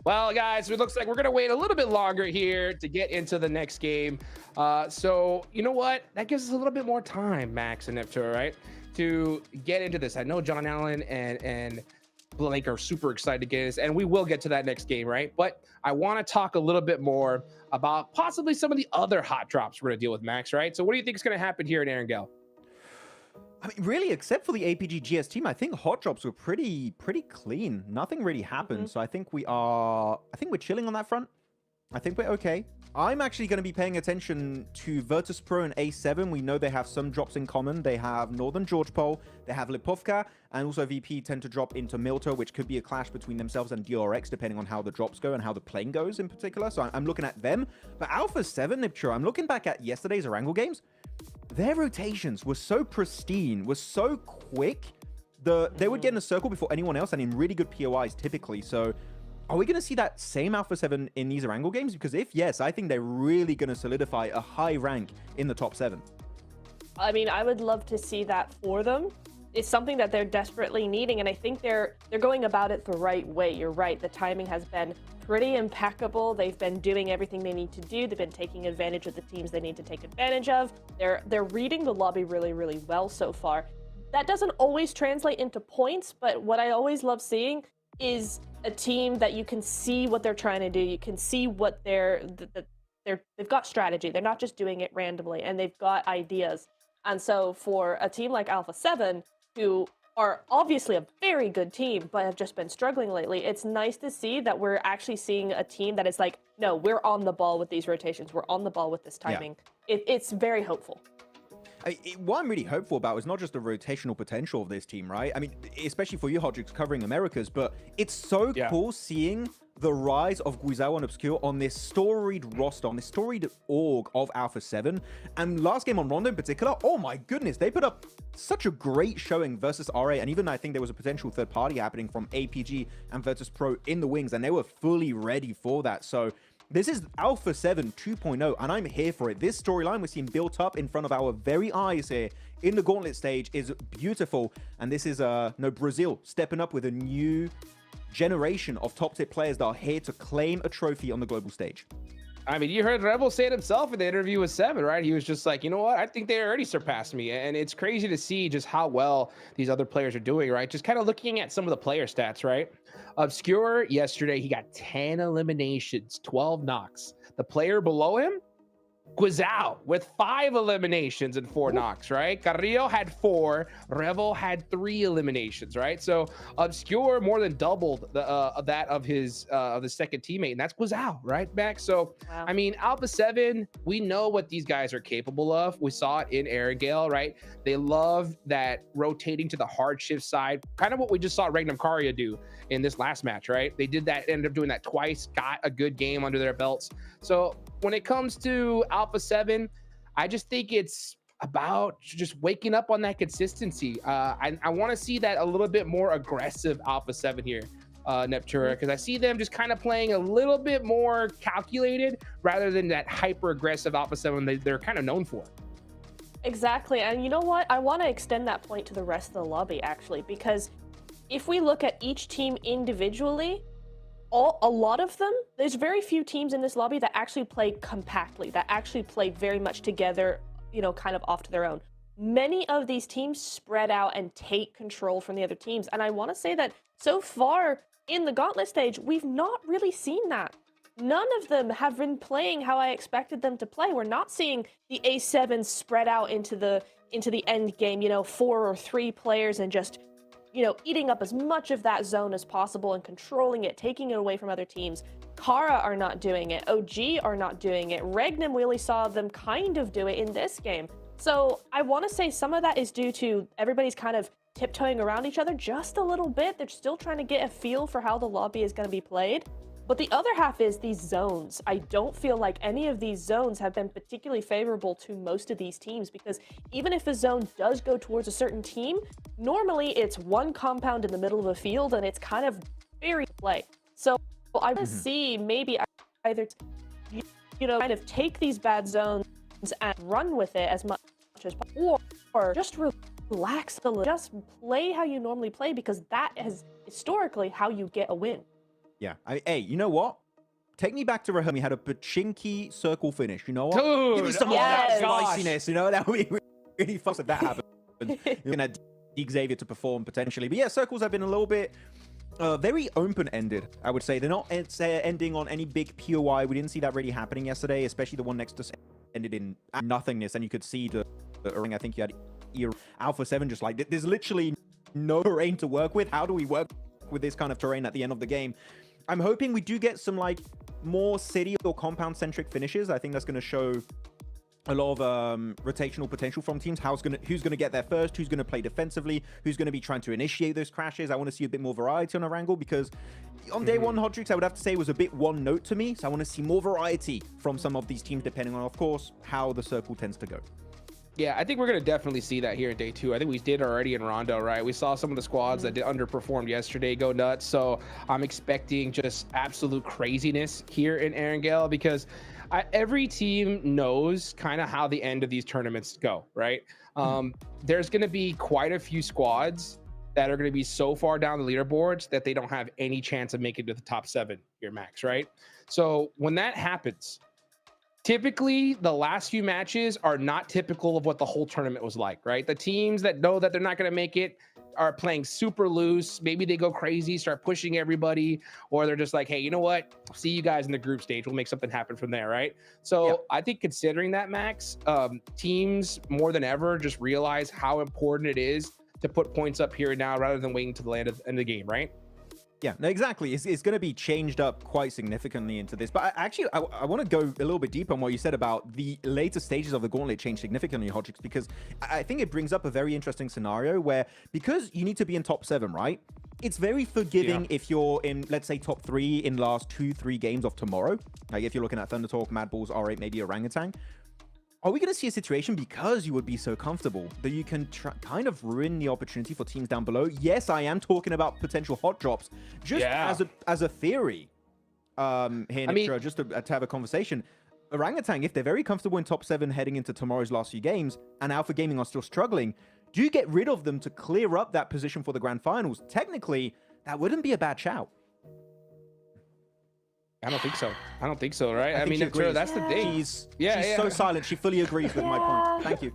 Well, guys, it looks like we're going to wait a little bit longer here to get into the next game. So, you know what? That gives us a little bit more time, Max and Neptune, right, to get into this. I know John Allen and Blake are super excited to get this, and we will get to that next game, right? But I want to talk a little bit more about possibly some of the other hot drops we're going to deal with, Max, right? So what do you think is going to happen here in Erangel? I mean, really, except for the APG GS team, I think hot drops were pretty clean. Nothing really happened. So I think we're chilling on that front. I think we're okay. I'm actually going to be paying attention to Virtus Pro and A7. We know they have some drops in common. They have Northern George Pole, they have Lipovka, and also VP tend to drop into Milto, which could be a clash between themselves and DRX, depending on how the drops go and how the playing goes in particular. So I'm looking at them. But Alpha 7, Nipture, I'm looking back at yesterday's Erangel games. Their rotations were so pristine, were so quick. They would get in a circle before anyone else and in really good POIs typically. So are we going to see that same Alpha 7 in these Erangel games? Because if yes, I think they're really going to solidify a high rank in the top 7. I mean, I would love to see that for them. It's something that they're desperately needing, and I think they're going about it the right way. You're right. The timing has been pretty impeccable. They've been doing everything they need to do. They've been taking advantage of the teams they need to take advantage of. They're reading the lobby really, really well so far. That doesn't always translate into points, but what I always love seeing is a team that you can see what they're trying to do. You can see what they've got strategy. They're not just doing it randomly, and they've got ideas. And so for a team like Alpha 7, who are obviously a very good team, but have just been struggling lately. It's nice to see that we're actually seeing a team that is like, no, we're on the ball with these rotations. We're on the ball with this timing. It's very hopeful. What I'm really hopeful about is not just the rotational potential of this team, right? I mean, especially for you, Hodrix, covering Americas, but it's so cool seeing the rise of Guizhou and Obscure on this storied roster, on this storied org of Alpha 7. And last game on Rondo in particular, oh my goodness, they put up such a great showing versus RA. And even I think there was a potential third party happening from APG and Virtus Pro in the wings, and they were fully ready for that. So this is Alpha 7 2.0, and I'm here for it. This storyline we're seeing built up in front of our very eyes here in the Gauntlet stage is beautiful. And this is Brazil stepping up with a new generation of top-tier players that are here to claim a trophy on the global stage. I mean, you heard Rebel say it himself in the interview with Seven, right? He was just like, you know what? I think they already surpassed me. And it's crazy to see just how well these other players are doing, right? Just kind of looking at some of the player stats, right? Obscure, yesterday, he got 10 eliminations, 12 knocks. The player below him, Guizhou, with 5 eliminations and 4 knocks, right? Carrillo had 4, Revel had 3 eliminations, right? So Obscure more than doubled that of his of the second teammate, and that's Guizhou, right, Max? So I mean, Alpha 7, we know what these guys are capable of. We saw it in Erangel, right? They love that rotating to the hard shift side, kind of what we just saw Regnum Karia do in this last match, right? They did that, ended up doing that twice, got a good game under their belts. So when it comes to Alpha 7, I just think it's about just waking up on that consistency. I want to see that a little bit more aggressive Alpha 7 here, Neptura, because I see them just kind of playing a little bit more calculated rather than that hyper aggressive Alpha 7 they're kind of known for. Exactly. And you know what? I want to extend that point to the rest of the lobby, actually, because if we look at each team individually, a lot of them, there's very few teams in this lobby that actually play compactly, that actually play very much together, you know, kind of off to their own. Many of these teams spread out and take control from the other teams. And I want to say that so far in the Gauntlet stage, we've not really seen that. None of them have been playing how I expected them to play. We're not seeing the A7 spread out into the end game, you know, 4 or 3 players and just, you know, eating up as much of that zone as possible and controlling it, taking it away from other teams. Kara are not doing it. OG are not doing it. Regnum, we only saw them kind of do it in this game. So I want to say some of that is due to everybody's kind of tiptoeing around each other just a little bit. They're still trying to get a feel for how the lobby is going to be played. But the other half is these zones. I don't feel like any of these zones have been particularly favorable to most of these teams, because even if a zone does go towards a certain team, normally it's one compound in the middle of a field and it's kind of very play. So I want to see maybe either, you know, kind of take these bad zones and run with it as much as possible, or just relax a little, just play how you normally play, because that is historically how you get a win. Yeah. Hey, you know what? Take me back to Raheem. We had a Pachinki circle finish. You know what? Dude, give me some of that spiciness. You know, that would be really fun if that happened. You're going to need Xavier to perform potentially. But yeah, circles have been a little bit very open-ended, I would say. They're not ending on any big POI. We didn't see that really happening yesterday, especially the one next to us ended in nothingness. And you could see the ring. I think you had Alpha 7 just like, there's literally no terrain to work with. How do we work with this kind of terrain at the end of the game? I'm hoping we do get some like more city or compound centric finishes. I think that's going to show a lot of rotational potential from teams. Who's going to get there first? Who's going to play defensively? Who's going to be trying to initiate those crashes? I want to see a bit more variety on a wrangle, because on day one, Hodrix, I would have to say, was a bit one note to me. So I want to see more variety from some of these teams, depending on, of course, how the circle tends to go. Yeah, I think we're going to definitely see that here in day 2. I think we did already in Rondo, right? We saw some of the squads that underperformed yesterday go nuts. So I'm expecting just absolute craziness here in Erangel, because every team knows kind of how the end of these tournaments go, right? There's going to be quite a few squads that are going to be so far down the leaderboards that they don't have any chance of making it to the top 7 here, Max, right? So when that happens, typically, the last few matches are not typical of what the whole tournament was like, right? The teams that know that they're not going to make it are playing super loose. Maybe they go crazy, start pushing everybody, or they're just like, hey, you know what? See you guys in the group stage. We'll make something happen from there, right? So I think considering that, Max, teams more than ever just realize how important it is to put points up here now rather than waiting to the end of the game, right? Yeah, no, exactly. It's going to be changed up quite significantly into this. But I want to go a little bit deeper on what you said about the later stages of the Gauntlet change significantly, Hodgix, because I think it brings up a very interesting scenario where, because you need to be in top 7, right? It's very forgiving if you're in, let's say, top 3 in last 2-3 games of tomorrow. Like if you're looking at Thunder Talk, Mad Balls, R8, maybe Orangutan. Are we going to see a situation, because you would be so comfortable, that you can kind of ruin the opportunity for teams down below? Yes, I am talking about potential hot drops, just as a theory. Here, Nick, just to have a conversation. Orangutan, if they're very comfortable in top 7 heading into tomorrow's last few games, and Alpha Gaming are still struggling, do you get rid of them to clear up that position for the grand finals? Technically, that wouldn't be a bad shout. I don't think so. I don't think so, right? I mean, that's the thing. She's so silent. She fully agrees with my point. Thank you.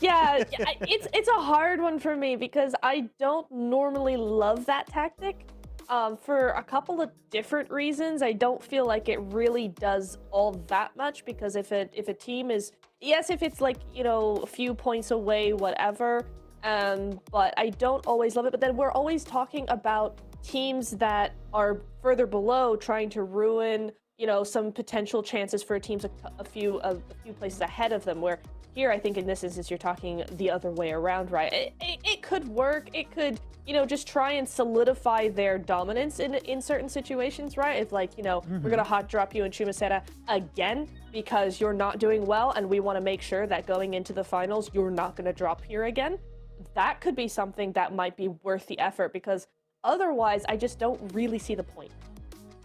Yeah, it's a hard one for me because I don't normally love that tactic. For a couple of different reasons. I don't feel like it really does all that much, because if a team is, yes, if it's like, you know, a few points away, whatever, but I don't always love it. But then we're always talking about teams that are further below trying to ruin, you know, some potential chances for teams a few places ahead of them, where here I think in this instance you're talking the other way around, right? It could work. It could, you know, just try and solidify their dominance in certain situations, right? If, like, you know, we're gonna hot drop you in Chumacera again because you're not doing well, and we want to make sure that going into the finals you're not gonna drop here again. That could be something that might be worth the effort, because otherwise I just don't really see the point.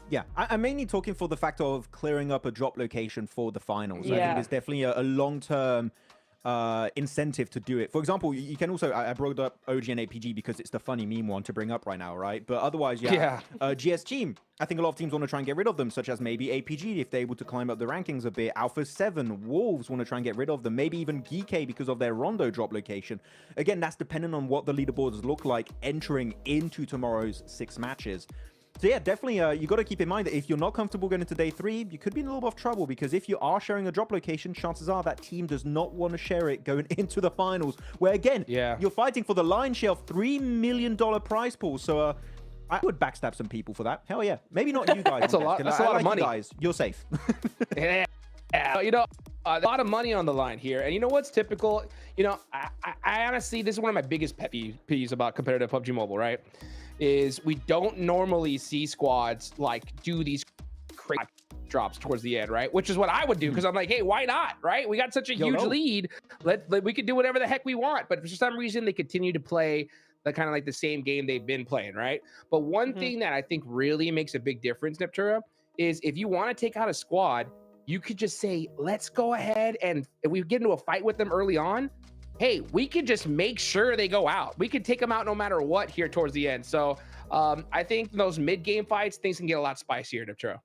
Yeah, I'm mainly talking for the fact of clearing up a drop location for the finals. Yeah. I think there's definitely a long-term incentive to do it. For example, you can also, I brought up OG and APG because it's the funny meme one to bring up right now, right? But otherwise, GS Team, I think a lot of teams want to try and get rid of them, such as maybe APG if they're able to climb up the rankings a bit. Alpha 7, Wolves want to try and get rid of them. Maybe even GK because of their Rondo drop location. Again, that's dependent on what the leaderboards look like entering into tomorrow's 6 matches. So yeah, definitely, you got to keep in mind that if you're not comfortable going into day 3, you could be in a little bit of trouble, because if you are sharing a drop location, chances are that team does not want to share it going into the finals, where again, you're fighting for the lion's share of $3 million prize pool. So I would backstab some people for that. Hell yeah. Maybe not you guys. That's a lot of money. You guys. You're safe. Yeah, you know, a lot of money on the line here. And you know what's typical? You know, I honestly, this is one of my biggest pet peeves about competitive PUBG Mobile, right? Is we don't normally see squads like do these crazy drops towards the end, right? Which is what I would do, because I'm like, hey, why not, right? We got such a huge lead. We could do whatever the heck we want. But for some reason, they continue to play the kind of like the same game they've been playing, right? But one thing that I think really makes a big difference, Neptura, is if you want to take out a squad, you could just say, let's go ahead, and if we get into a fight with them early on, hey, we could just make sure they go out. We could take them out no matter what here towards the end. So I think those mid-game fights, things can get a lot spicier, Neptura.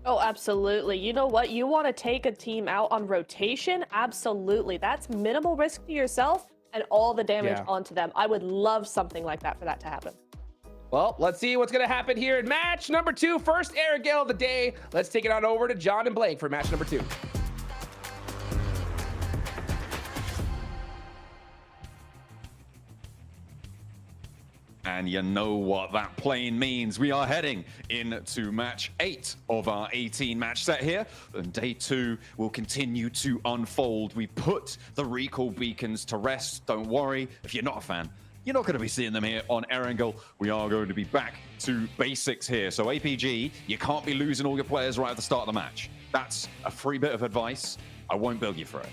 Oh, absolutely. You know what? You want to take a team out on rotation? Absolutely. That's minimal risk to yourself and all the damage onto them. I would love something like that for that to happen. Well, let's see what's going to happen here in match number 2. First air gale of the day. Let's take it on over to John and Blake for match number 2. And you know what that plane means. We are heading into match 8 of our 18-match set here. And day 2 will continue to unfold. We put the recall beacons to rest. Don't worry, if you're not a fan, you're not going to be seeing them here on Erangel. We are going to be back to basics here. So APG, you can't be losing all your players right at the start of the match. That's a free bit of advice. I won't bill you for it.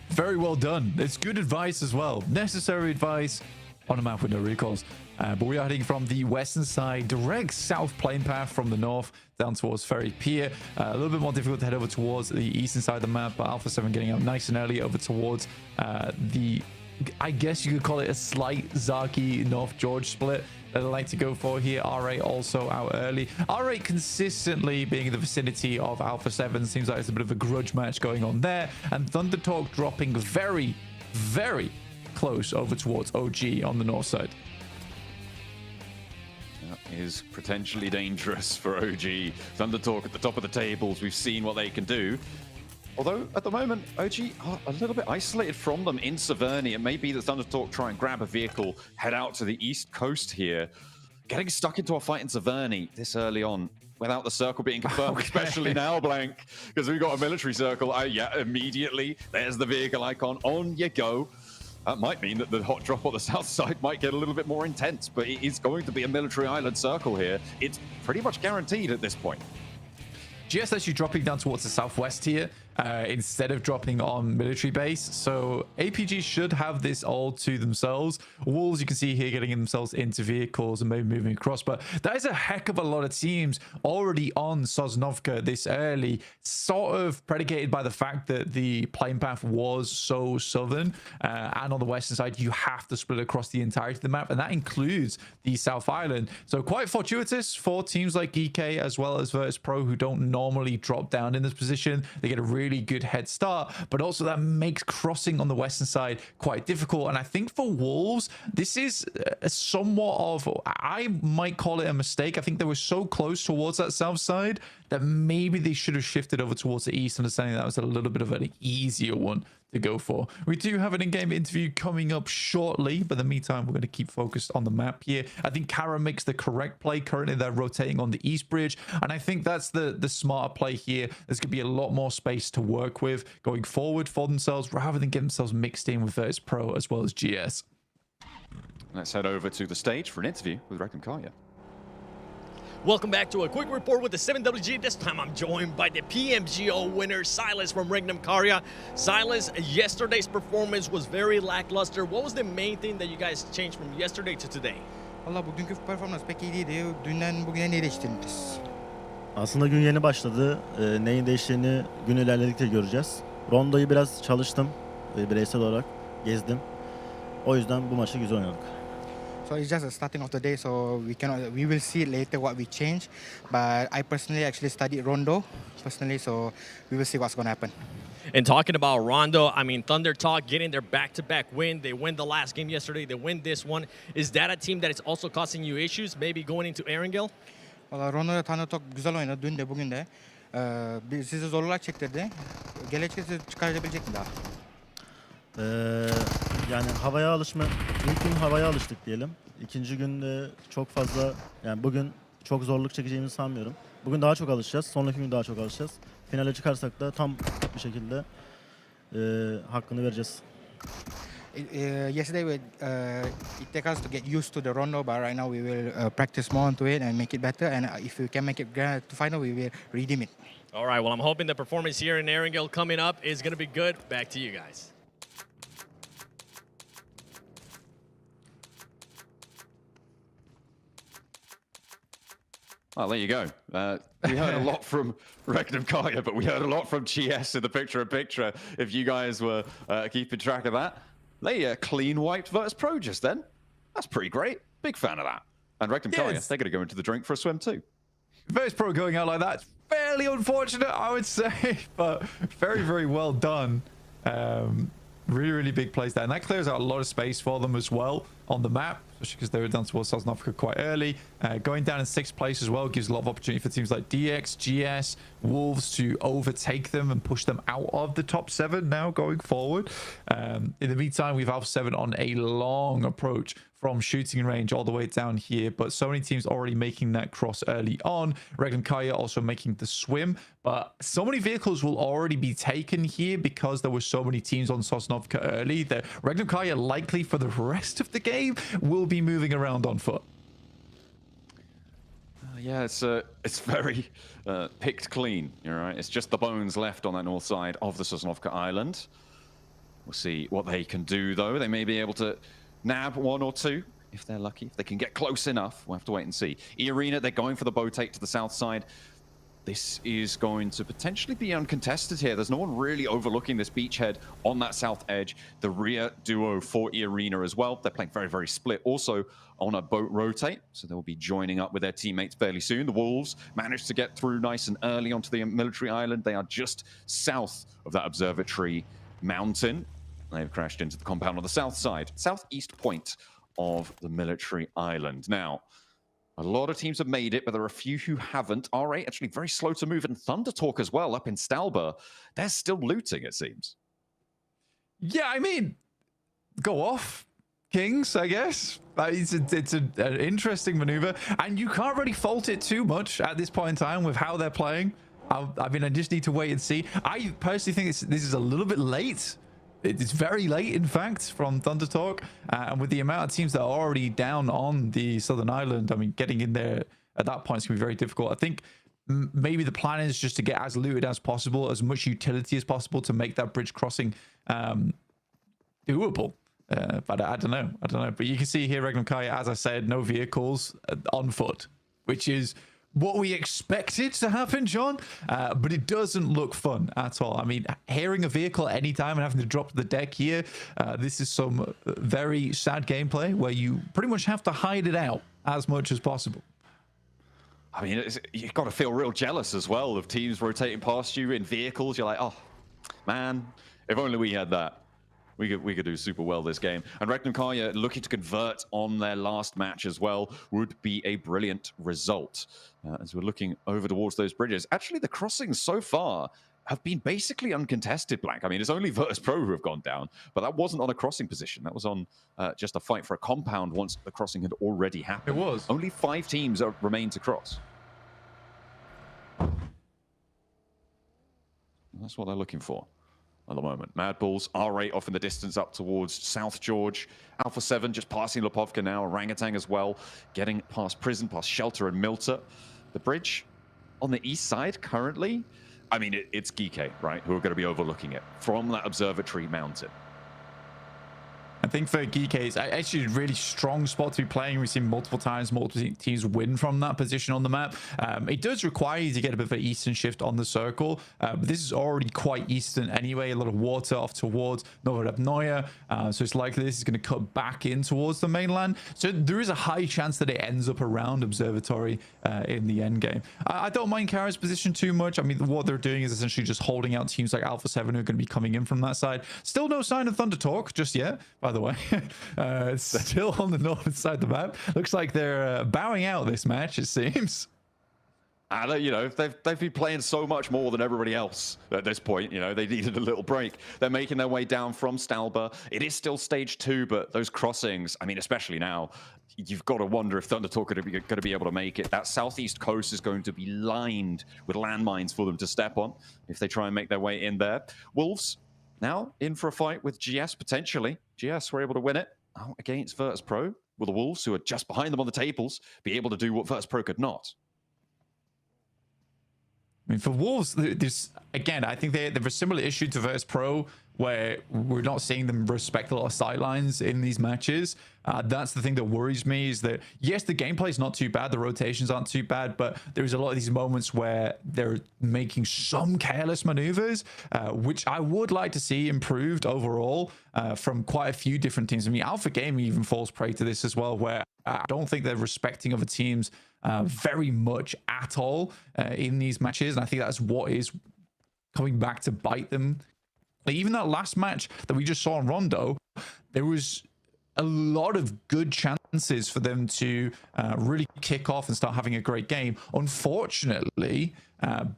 Very well done. It's good advice as well. Necessary advice on a map with no recalls. But we are heading from the western side, direct south plane path from the north down towards Ferry Pier. A little bit more difficult to head over towards the eastern side of the map, but Alpha 7 getting up nice and early over towards the, I guess you could call it a slight Zaki North George split that I like to go for here. R8 also out early. R8 consistently being in the vicinity of Alpha 7. Seems like it's a bit of a grudge match going on there. And Thunder Talk dropping very, very close over towards OG on the north side. That is potentially dangerous for OG. Thunder Talk at the top of the tables. We've seen what they can do. Although at the moment, OG are a little bit isolated from them in Severny. It may be that Thunder Talk try and grab a vehicle, head out to the east coast here. Getting stuck into a fight in Severny this early on, without the circle being confirmed, especially now, Blank, because we've got a military circle. Yeah, immediately, there's the vehicle icon. On you go. That might mean that the hot drop on the south side might get a little bit more intense, but it is going to be a military island circle here. It's pretty much guaranteed at this point. GS actually dropping down towards the southwest here instead of dropping on military base. So APG should have this all to themselves. Wolves, you can see here, getting themselves into vehicles and maybe moving across. But that is a heck of a lot of teams already on Sosnovka this early, sort of predicated by the fact that the playing path was so southern. And on the western side, you have to split across the entirety of the map. And that includes the South Island. So quite fortuitous for teams like EK as well as Virtus Pro, who don't normally drop down in this position. They get a really good head start, but also that makes crossing on the western side quite difficult. And I think for Wolves, this is a somewhat of, I might call it a mistake. I think they were so close towards that south side that maybe they should have shifted over towards the east, understanding that was a little bit of an easier one to go for. We do have an in-game interview coming up shortly, but in the meantime, we're going to keep focused on the map here. I think Kara makes the correct play. Currently, they're rotating on the east bridge, and I think that's the smarter play here. There's going to be a lot more space to work with going forward for themselves, rather than get themselves mixed in with Virtus Pro as well as GS. Let's head over to the stage for an interview with Regnum Karya. Welcome back to a quick report with the 7WG. This time I'm joined by the PMGO winner, Silas from Regnum Karya. Silas, yesterday's performance was very lackluster. What was the main thing that you guys changed from yesterday to today? Valla bugünkü performans pek iyi değildi. Dünden bugüne ne değiştirdiniz? Aslında gün yeni başladı. Neyin değiştiğini gün ilerledikçe göreceğiz. Rondo'yu biraz çalıştım. Bireysel olarak gezdim. O yüzden bu maçı güzel oynadık. So it's just the starting of the day, so we will see later what we change. But I personally actually studied Rondo personally, so we will see what's going to happen. And talking about Rondo, I mean, Thunder Talk getting their back-to-back win. They win the last game yesterday. They win this one. Is that a team that is also causing you issues, maybe going into Erangel? Valla Rondo'da Thunder Talk güzel oynadı dün de bugün de. Sizi zorluklar çektirdi. Gelecekte çıkarabilecek mi daha? Yani havaya alışma, ilk gün havaya alıştık diyelim. İkinci günde çok fazla, yani bugün çok zorluk çekeceğimizi sanmıyorum. Bugün daha çok alışacağız, sonraki gün daha çok alışacağız. Finale çıkarsak da tam bir şekilde hakkını vereceğiz. Yesterday it took us to get used to the Rondo, but right now we will practice more onto it and make it better. And if we can make it to final, we will redeem it. All right, well, I'm hoping the performance here in Erangel coming up is going to be good. Back to you guys. Well, there you go. We heard a lot from Regnum Karya, but we heard a lot from GS in the picture-in-picture, if you guys were keeping track of that. They clean wiped Virtus Pro just then. That's pretty great. Big fan of that. And Regnum Karya, they're going to go into the drink for a swim too. Virtus Pro going out like that, fairly unfortunate, I would say, but very, very well done. Really, really big plays there. And that clears out a lot of space for them as well on the map, especially because they were down towards Sosnovka quite early. Going down in 6th place as well gives a lot of opportunity for teams like DX, GS, Wolves to overtake them and push them out of the top 7 now going forward. In the meantime, we've Alpha 7 on a long approach from shooting range all the way down here, but so many teams already making that cross early on. Regnum Karya also making the swim, but so many vehicles will already be taken here because there were so many teams on Sosnovka early that Regnum Karya likely for the rest of the game will be moving around on foot. Yeah, it's very picked clean. You're right. It's just the bones left on that north side of the Sosnovka Island. We'll see what they can do, though. They may be able to nab 1 or 2 if they're lucky. If they can get close enough, we'll have to wait and see. E-Arena, they're going for the bow take to the south side. This is going to potentially be uncontested here. There's no one really overlooking this beachhead on that south edge. The rear duo for E-Arena as well. They're playing very, very split. Also on a boat rotate, so they'll be joining up with their teammates fairly soon. The Wolves managed to get through nice and early onto the military island. They are just south of that observatory mountain. They've crashed into the compound on the south side, southeast point of the military island. Now, A lot of teams have made it, but there are a few who haven't. R8 actually very slow to move, and Thunder Talk as well up in Stalber. They're still looting, it seems. Yeah, I mean, go off, Kings, I guess. It's an interesting maneuver, and you can't really fault it too much at this point in time with how they're playing. I mean, I just need to wait and see. I personally think this is a little bit late. It's very late, in fact, from Thunder Talk. And with the amount of teams that are already down on the Southern Island, I mean, getting in there at that point is going to be very difficult. I think maybe the plan is just to get as looted as possible, as much utility as possible to make that bridge crossing doable. But I don't know. But you can see here, Regnum Kaya, as I said, no vehicles on foot, which is what we expected to happen, John, but it doesn't look fun at all. I mean, hearing a vehicle at any time and having to drop the deck here, this is some very sad gameplay where you pretty much have to hide it out as much as possible. I mean, you've got to feel real jealous as well of teams rotating past you in vehicles. You're like, oh, man, if only we had that. We could do super well this game. And Regnum Karya looking to convert on their last match as well would be a brilliant result. As we're looking over towards those bridges. Actually, the crossings so far have been basically uncontested, Blank. I mean, it's only Virtus Pro who have gone down, but that wasn't on a crossing position. That was on just a fight for a compound once the crossing had already happened. It was. Only 5 teams remain to cross. That's what they're looking for at the moment. Mad Bulls, R8 off in the distance up towards South George. Alpha 7 just passing Lepovka now. Orangutan as well, getting past Prison, past Shelter and Milter. The bridge on the east side currently, I mean, it's Geeke, right, who are going to be overlooking it from that observatory mountain. I think for Geeke, it's actually a really strong spot to be playing. We've seen multiple times multiple teams win from that position on the map. It does require you to get a bit of an eastern shift on the circle, but this is already quite eastern anyway. A lot of water off towards Novorabnoye, so it's likely this is going to cut back in towards the mainland. So there is a high chance that it ends up around Observatory in the end game. I don't mind Kara's position too much. I mean, what they're doing is essentially just holding out teams like Alpha 7 who are going to be coming in from that side. Still no sign of Thunder Talk just yet, by the way. It's still on the northern side of the map. Looks like they're bowing out this match, it seems. You know, they've been playing so much more than everybody else at this point. You know, they needed a little break. They're making their way down from Stalber. It is still stage 2, but those crossings, I mean, especially now, you've got to wonder if Thunder Talk are going to be able to make it. That southeast coast is going to be lined with landmines for them to step on if they try and make their way in there. Wolves now in for a fight with GS potentially. GS were able to win it out against Virtus Pro. Will the Wolves, who are just behind them on the tables, be able to do what Virtus Pro could not? I mean, for Wolves, there's, again, I think they have a similar issue to Virtus Pro where we're not seeing them respect a lot of sidelines in these matches. That's the thing that worries me is that, yes, the gameplay is not too bad. The rotations aren't too bad, but there's a lot of these moments where they're making some careless maneuvers, which I would like to see improved overall from quite a few different teams. I mean, Alpha Gaming even falls prey to this as well, where I don't think they're respecting other teams very much at all in these matches. And I think that's what is coming back to bite them. Even that last match that we just saw in Rondo, there was a lot of good chances for them to really kick off and start having a great game. Unfortunately,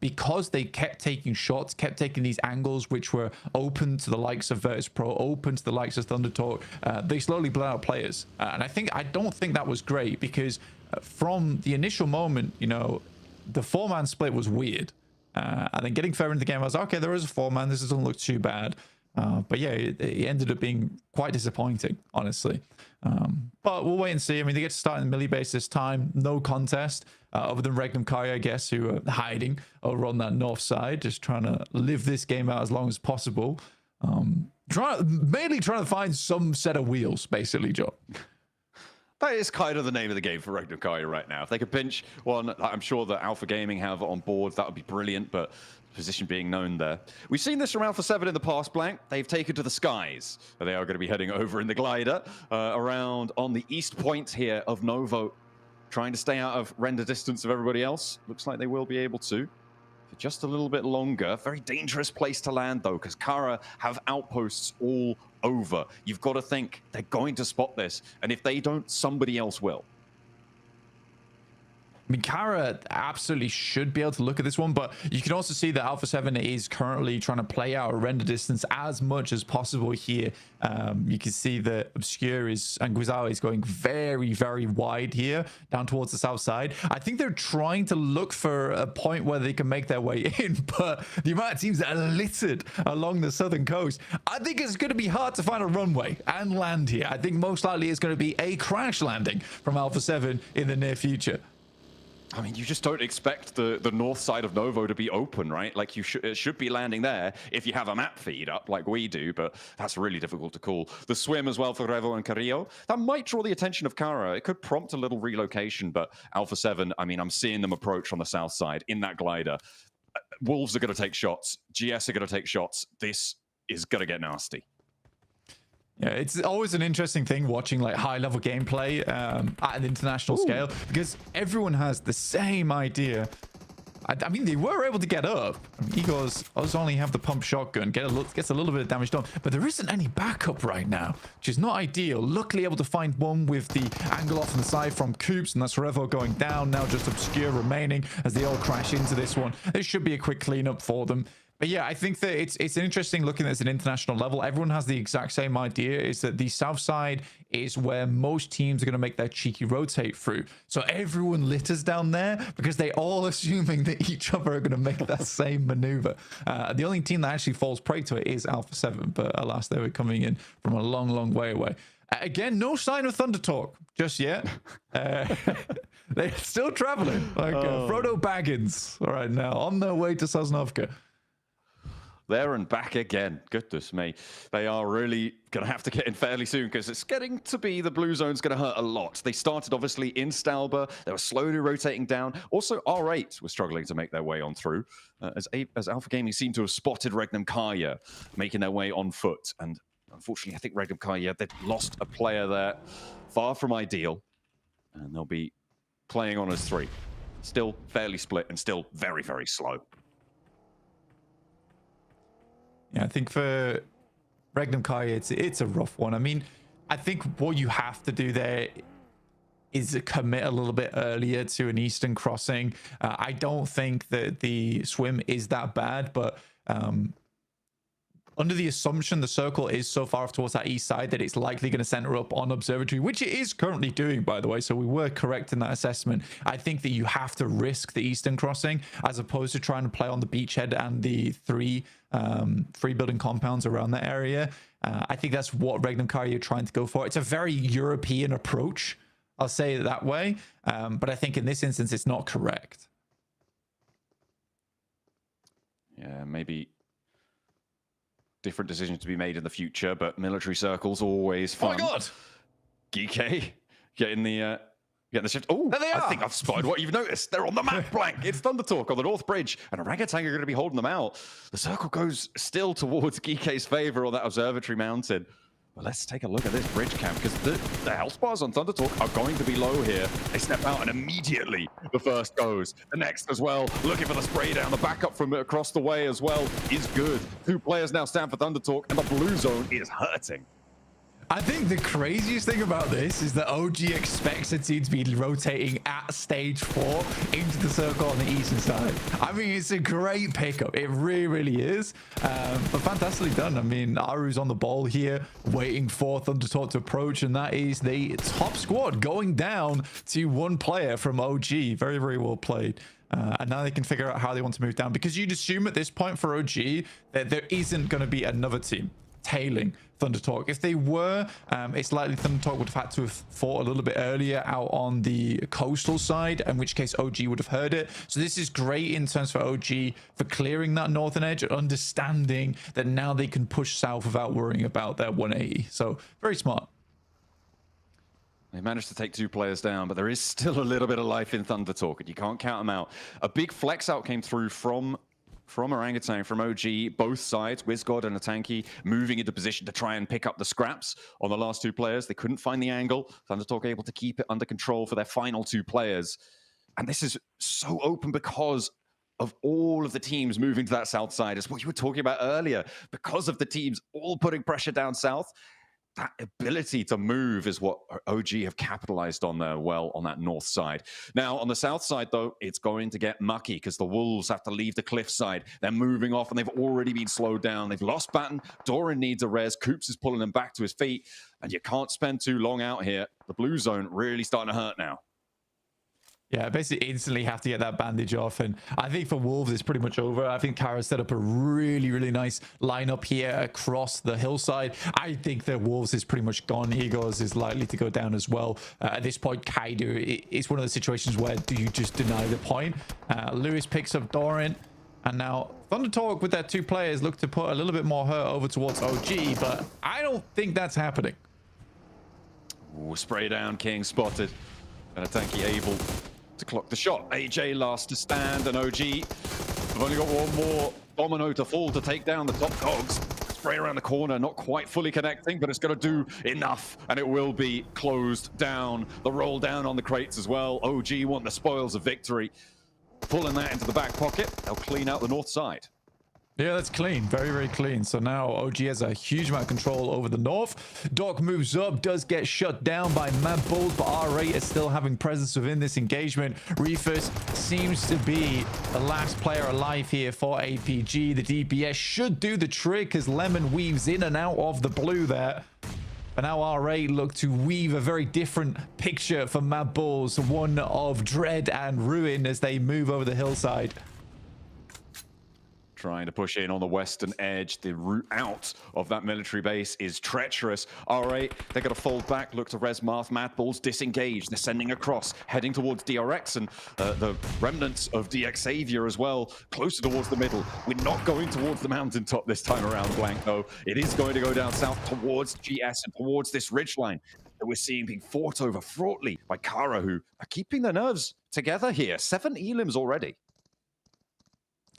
because they kept taking shots, kept taking these angles which were open to the likes of Virtus Pro, open to the likes of Thunder Talk, they slowly blew out players. And I don't think that was great because from the initial moment, you know, the 4-man split was weird. And then getting further into the game, I was like, okay, there is a 4-man. This doesn't look too bad. But yeah, it ended up being quite disappointing, honestly. But we'll wait and see. I mean, they get to start in the melee base this time. No contest, other than Regnum Karya, I guess, who are hiding over on that north side, just trying to live this game out as long as possible. Mainly trying to find some set of wheels, basically, Joe. That is kind of the name of the game for Regnum Karya right now. If they could pinch one, I'm sure that Alpha Gaming have on board, that would be brilliant, but position being known there. We've seen this from Alpha 7 in the past, Blank. They've taken to the skies. They are going to be heading over in the glider around on the east point here of Novo, trying to stay out of render distance of everybody else. Looks like they will be able to for just a little bit longer. Very dangerous place to land, though, because Kara have outposts all over. You've got to think they're going to spot this, and if they don't, somebody else will. I mean, Kara absolutely should be able to look at this one, but you can also see that Alpha 7 is currently trying to play out a render distance as much as possible here. You can see that Obscure and Guizao is going very, very wide here, down towards the south side. I think they're trying to look for a point where they can make their way in, but the amount of teams that are littered along the southern coast, I think it's going to be hard to find a runway and land here. I think most likely it's going to be a crash landing from Alpha 7 in the near future. I mean, you just don't expect the north side of Novo to be open, right? Like, it should be landing there if you have a map feed up like we do, but that's really difficult to call. The swim as well for Revo and Carrillo, that might draw the attention of Kara. It could prompt a little relocation, but Alpha 7, I mean, I'm seeing them approach from the south side in that glider. Wolves are going to take shots. GS are going to take shots. This is going to get nasty. Yeah, it's always an interesting thing watching like high-level gameplay at an international scale, because everyone has the same idea. I mean, they were able to get up. Igor's only have the pump shotgun, gets a little bit of damage done, but there isn't any backup right now, which is not ideal. Luckily, able to find one with the angle off on the side from Coops, and that's Revo going down. Now just Obscure remaining as they all crash into this one. This should be a quick cleanup for them. But yeah, I think that it's an interesting looking at it at an international level. Everyone has the exact same idea, is that the south side is where most teams are going to make their cheeky rotate through. So everyone litters down there because they all assuming that each other are going to make that same maneuver. The only team that actually falls prey to it is Alpha 7, but alas, they were coming in from a long, long way away. Again, no sign of Thunder Talk just yet. They're still traveling like Frodo Baggins right now on their way to Sosnovka. There and back again. Goodness me. They are really going to have to get in fairly soon, because it's getting to be the blue zone's going to hurt a lot. They started obviously in Stalber. They were slowly rotating down. Also, R8 was struggling to make their way on through as Alpha Gaming seemed to have spotted Regnum Kaya making their way on foot. And unfortunately, I think Regnum Kaya, they've lost a player there. Far from ideal. And they'll be playing on as 3. Still fairly split and still very, very slow. Yeah, I think for Regnum Kai, it's a rough one. I mean, I think what you have to do there is commit a little bit earlier to an eastern crossing. I don't think that the swim is that bad, but under the assumption the circle is so far off towards that east side that it's likely going to center up on observatory, which it is currently doing, by the way. So we were correct in that assessment. I think that you have to risk the eastern crossing as opposed to trying to play on the beachhead and the three building compounds around that area. I think that's what Regnum Kari are trying to go for. It's a very European approach, I'll say it that way. But I think in this instance, it's not correct. Yeah, maybe different decisions to be made in the future, but military circles always fun. Oh my god! GK getting the shift. Oh, there they are. I think I've spotted what you've noticed. They're on the map blank. It's Thunder Talk on the North Bridge, and Orangutan are going to be holding them out. The circle goes still towards GK's favor on that observatory mountain. But let's take a look at this bridge camp, because the health bars on Thunder Talk are going to be low here. They step out, and immediately the first goes. The next as well, looking for the spray down. The backup from across the way as well is good. 2 players now stand for Thunder Talk, and the blue zone is hurting. I think the craziest thing about this is that OG expects the team to be rotating at stage 4 into the circle on the eastern side. I mean, it's a great pickup. It really, really is. But fantastically done. I mean, Aru's on the ball here, waiting for Thunder Talk to approach, and that is the top squad going down to 1 player from OG. Very, very well played. And now they can figure out how they want to move down, because you'd assume at this point for OG that there isn't going to be another team tailing Thunder Talk. If they were, it's likely Thunder Talk would have had to have fought a little bit earlier out on the coastal side, in which case OG would have heard it. So this is great in terms for OG for clearing that northern edge, understanding that now they can push south without worrying about their 180. So very smart. They managed to take 2 players down, but there is still a little bit of life in Thunder Talk, and you can't count them out. A big flex out came through from Orangutan, from OG, both sides, WizGod and Atanki, moving into position to try and pick up the scraps on the last 2 players. They couldn't find the angle. Thunder Talk able to keep it under control for their final 2 players. And this is so open because of all of the teams moving to that south side. It's what you were talking about earlier. Because of the teams all putting pressure down south, that ability to move is what OG have capitalized on there well on that north side. Now, on the south side, though, it's going to get mucky because the Wolves have to leave the cliffside. They're moving off, and they've already been slowed down. They've lost Batten. Doran needs a res. Coops is pulling him back to his feet, and you can't spend too long out here. The blue zone really starting to hurt now. Yeah, basically instantly have to get that bandage off. And I think for Wolves, it's pretty much over. I think Kara set up a really, really nice lineup here across the hillside. I think that Wolves is pretty much gone. Egos is likely to go down as well. At this point, Kaido, it's one of the situations where do you just deny the point? Lewis picks up Doran. And now Thunder Talk with their two players look to put a little bit more hurt over towards OG. But I don't think that's happening. Ooh, spray down, King spotted. And Atanki able to clock the shot. AJ last to stand, and OG have only got one more domino to fall to take down the top dogs. Spray around the corner, not quite fully connecting, but it's going to do enough, and it will be closed down. The roll down on the crates as well. OG want the spoils of victory. Pulling that into the back pocket. They'll clean out the north side. Yeah, that's clean. Very, very clean. So now OG has a huge amount of control over the north. Doc moves up, does get shut down by Mad Bulls, but R8 is still having presence within this engagement. Reefus seems to be the last player alive here for APG. The DPS should do the trick as Lemon weaves in and out of the blue there. But now R8 look to weave a very different picture for Mad Bulls, one of dread and ruin as they move over the hillside. Trying to push in on the western edge. The route out of that military base is treacherous. R8, they're going to fold back, look to res Marth. Mad Bulls disengage. They're sending across, heading towards DRX and the remnants of DX Savior as well, closer towards the middle. We're not going towards the mountaintop this time around, Blank, though. It is going to go down south towards GS and towards this ridgeline that we're seeing being fought over fraughtly by Kara, who are keeping their nerves together here. 7 elims already.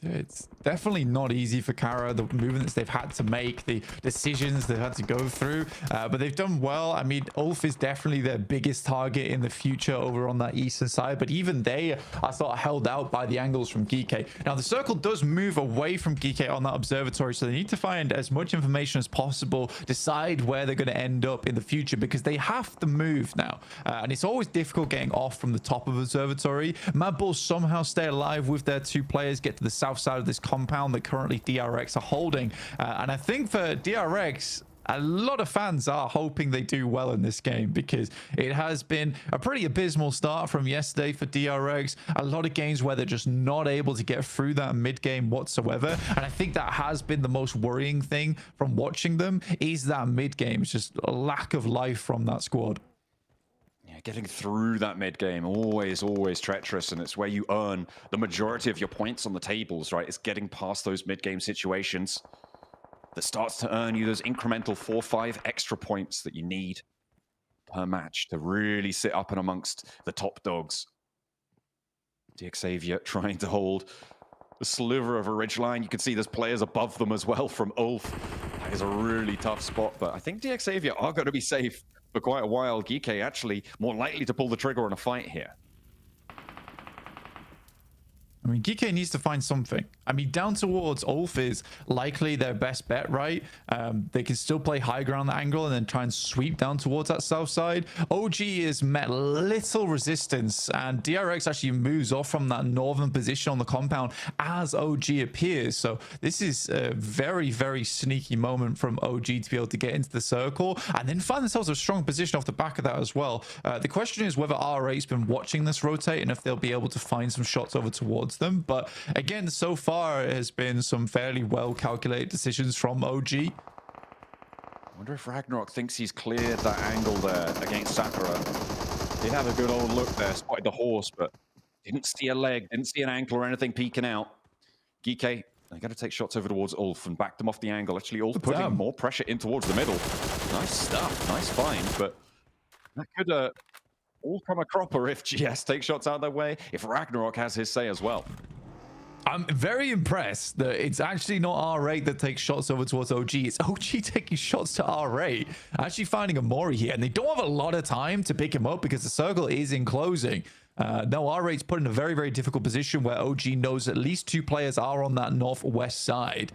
It's definitely not easy for Kara, the movements they've had to make, the decisions they've had to go through, but they've done well. I mean, Ulf is definitely their biggest target in the future over on that eastern side, but even they are sort of held out by the angles from Geeke. Now, the circle does move away from Geeke on that observatory, so they need to find as much information as possible, decide where they're going to end up in the future, because they have to move now, and it's always difficult getting off from the top of observatory. Mad Bulls somehow stay alive with their two players, get to the south side of this compound that currently DRX are holding, and I think for DRX, a lot of fans are hoping they do well in this game because it has been a pretty abysmal start from yesterday for DRX. A lot of games where they're just not able to get through that mid game whatsoever, and I think that has been the most worrying thing from watching them is that mid game. It's just a lack of life from that squad. Getting through that mid game, always treacherous, and it's where you earn the majority of your points on the tables, right? It's getting past those mid game situations that starts to earn you those incremental 4-5 extra points that you need per match to really sit up and amongst the top dogs. DX Xavier trying to hold a sliver of a ridgeline. You can see there's players above them as well from Ulf. That is a really tough spot, but I think DX Xavier are going to be safe for quite a while. Geeke actually more likely to pull the trigger on a fight here. I mean, Geeke needs to find something. I mean, down towards Ulf is likely their best bet, right? They can still play high ground angle and then try and sweep down towards that south side. OG has met little resistance, and DRX actually moves off from that northern position on the compound as OG appears. So this is a very, very sneaky moment from OG to be able to get into the circle and then find themselves a strong position off the back of that as well. The question is whether R8's been watching this rotate and if they'll be able to find some shots over towards them. But again, so far it has been some fairly well calculated decisions from OG. I wonder if Ragnarok thinks he's cleared that angle there against Sakura. Did have a good old look there, spotted the horse, but didn't see a leg, didn't see an ankle or anything peeking out. Geeke, they got to take shots over towards Ulf and back them off the angle. Actually, Ulf putting more pressure in towards the middle. Nice stuff, nice find, but that could all come a cropper if GS takes shots out of their way, if Ragnarok has his say as well. I'm very impressed that it's actually not R8 that takes shots over towards OG. It's OG taking shots to R8, actually finding a Mori here. And they don't have a lot of time to pick him up because the circle is in closing. Now R8's put in a very, very difficult position where OG knows at least 2 players are on that northwest side.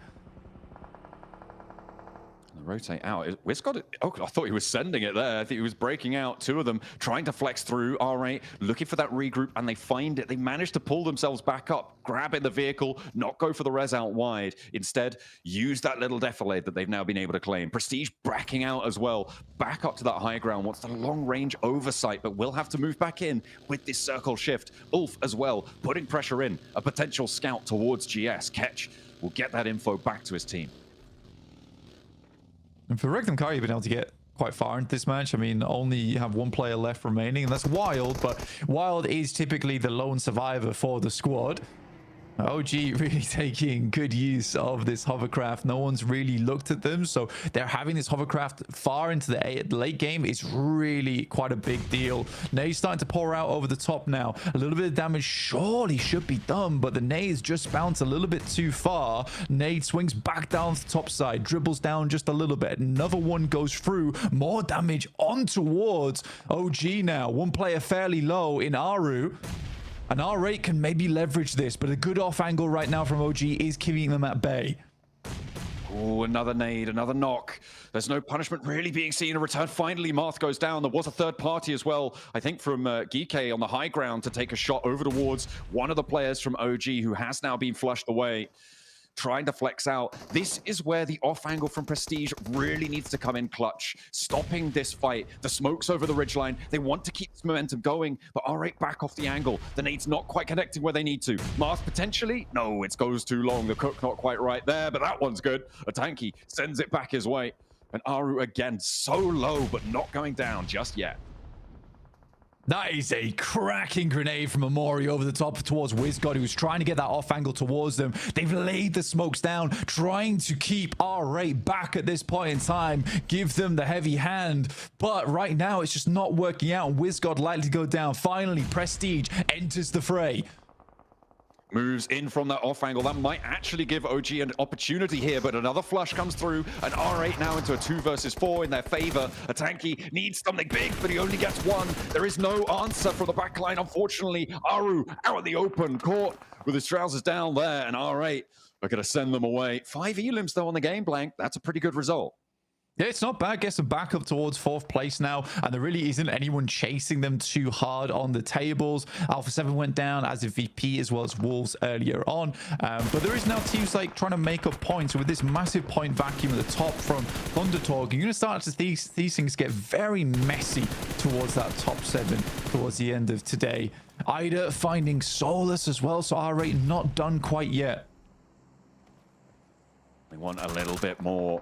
Rotate out. Wiz got it. Oh, I thought he was sending it there. I think he was breaking out. Two of them trying to flex through. R8 looking for that regroup, and they find it. They manage to pull themselves back up, grab in the vehicle, not go for the res out wide. Instead, use that little defilade that they've now been able to claim. Prestige backing out as well. Back up to that high ground. Wants the long range oversight, but will have to move back in with this circle shift. Ulf as well, putting pressure in. A potential scout towards GS. Ketch will get that info back to his team. And for Regnum Kari, you've been able to get quite far into this match. I mean, only have one player left remaining, and that's Wild, but Wild is typically the lone survivor for the squad. OG really taking good use of this hovercraft. No one's really looked at them, so they're having this hovercraft far into the late game is really quite a big deal. Nade's starting to pour out over the top now. A little bit of damage surely should be done, but the nades just bounce a little bit too far. Nade swings back down the top side, dribbles down just a little bit. Another one goes through. More damage on towards OG now. One player fairly low in Aru. And R8 can maybe leverage this, but a good off angle right now from OG is keeping them at bay. Oh, another nade, another knock. There's no punishment really being seen. A return. Finally, Marth goes down. There was a third party as well, I think, from Geeke on the high ground to take a shot over towards one of the players from OG who has now been flushed away. Trying to flex out. This is where the off angle from Prestige really needs to come in clutch. Stopping this fight. The smoke's over the ridgeline. They want to keep this momentum going, but R8 back off the angle. The nade's not quite connecting where they need to. Marth potentially? No, it goes too long. The cook not quite right there, but that one's good. A tanky sends it back his way. And Aru again, so low, but not going down just yet. That is a cracking grenade from Amori over the top towards WizGod, who's trying to get that off angle towards them. They've laid the smokes down, trying to keep R8 back at this point in time, give them the heavy hand. But right now, it's just not working out. WizGod likely to go down. Finally, Prestige enters the fray. Moves in from that off angle. That might actually give OG an opportunity here, but another flush comes through, and R8 now into a 2 versus 4 in their favor. A tanky needs something big, but he only gets one. There is no answer from the backline, unfortunately. Aru out in the open, caught with his trousers down there, and R8 are going to send them away. 5 elims, though, on the game, Blank. That's a pretty good result. Yeah, it's not bad. Gets them back up towards 4th place now, and there really isn't anyone chasing them too hard on the tables. Alpha 7 went down as a VP as well as Wolves earlier on, but there is now teams like trying to make up points with this massive point vacuum at the top from Thundertalk. You're going to start to see these things get very messy towards that top 7 towards the end of today. Ida finding Solus as well, so R8 not done quite yet. We want a little bit more.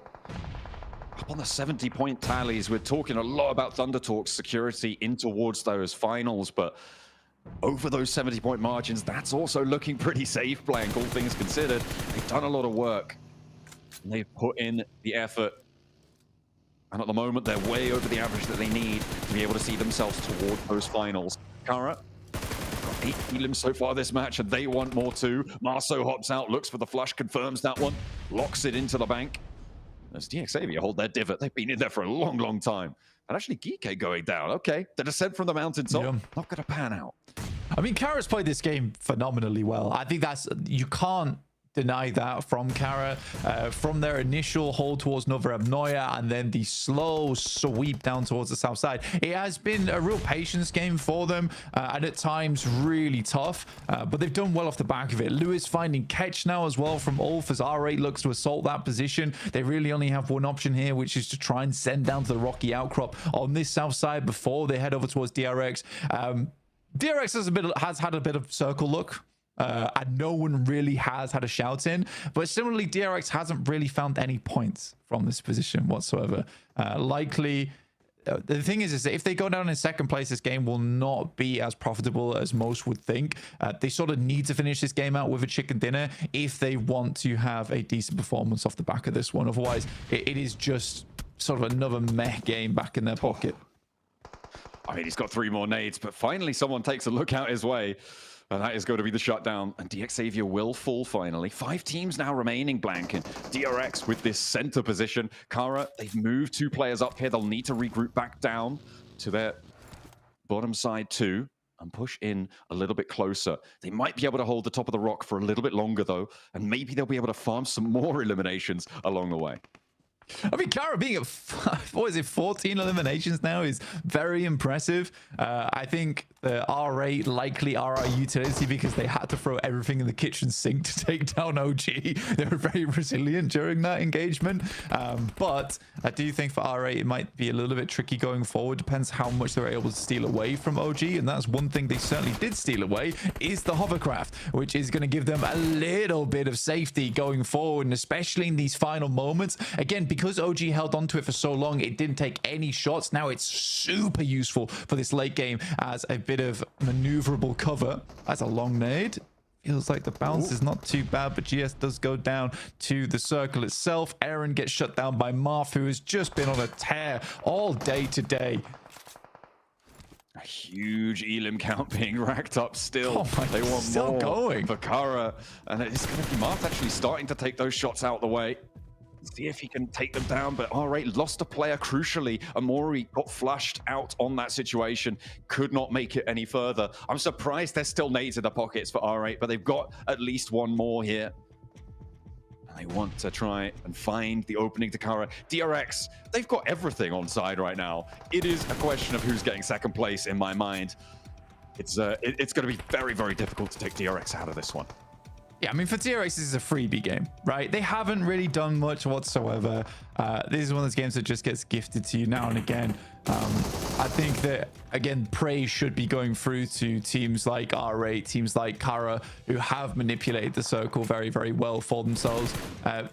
Up on the 70-point tallies, we're talking a lot about Thundertalk's security in towards those finals, but over those 70-point margins, that's also looking pretty safe, Blank, all things considered. They've done a lot of work, and they've put in the effort. And at the moment, they're way over the average that they need to be able to see themselves toward those finals. Kara, got 8 elims so far this match, and they want more too. Marceau hops out, looks for the flush, confirms that one, locks it into the bank. As DXavier hold their divot. They've been in there for a long, long time. And actually, Geeke going down. Okay, the descent from the mountaintop, not going to pan out. I mean, Kara's played this game phenomenally well. I think that's, you can't deny that from Kara. From their initial hold towards Nova Abnoya and then the slow sweep down towards the south side. It has been a real patience game for them and at times really tough, but they've done well off the back of it. Lewis finding catch now as well from Ulf as R8 looks to assault that position. They really only have one option here, which is to try and send down to the rocky outcrop on this south side before they head over towards DRX. DRX has had a bit of circle look. And no one really has had a shout in, but similarly DRX hasn't really found any points from this position whatsoever. Likely the thing is that if they go down in 2nd place, this game will not be as profitable as most would think. They sort of need to finish this game out with a chicken dinner if they want to have a decent performance off the back of this one. Otherwise it is just sort of another meh game back in their pocket. I mean, he's got 3 more nades, but finally someone takes a look out his way. And that is going to be the shutdown. And DXavier will fall finally. 5 teams now remaining, Blank. And DRX with this center position. Kara, they've moved 2 players up here. They'll need to regroup back down to their bottom side too. And push in a little bit closer. They might be able to hold the top of the rock for a little bit longer, though. And maybe they'll be able to farm some more eliminations along the way. I mean, Kara being at, what is it, 14 eliminations now is very impressive. I think the R8 likely are our utility because they had to throw everything in the kitchen sink to take down OG. They were very resilient during that engagement. But I do think for R8, it might be a little bit tricky going forward. Depends how much they're able to steal away from OG. And that's one thing they certainly did steal away is the hovercraft, which is going to give them a little bit of safety going forward. And especially in these final moments, again, because OG held onto it for so long, it didn't take any shots. Now it's super useful for this late game as a bit of maneuverable cover. That's a long nade. Feels like the bounce is not too bad, but GS does go down to the circle itself. Aaron gets shut down by Marth, who has just been on a tear all day today. A huge Elim count being racked up still. Oh they want still more going for Kara, and it's going to be Marth actually starting to take those shots out the way. See if he can take them down, but R8 lost a player crucially. Amori got flushed out on that situation, could not make it any further. I'm surprised there's still nades in the pockets for R8, but they've got at least one more here. And they want to try and find the opening to Kara. DRX, they've got everything on side right now. It is a question of who's getting second place in my mind. It's going to be very, very difficult to take DRX out of this one. Yeah, I mean, for DRX, this is a freebie game, right? They haven't really done much whatsoever. This is one of those games that just gets gifted to you now and again. I think that, again, praise should be going through to teams like R8, teams like Kara, who have manipulated the circle very, very well for themselves.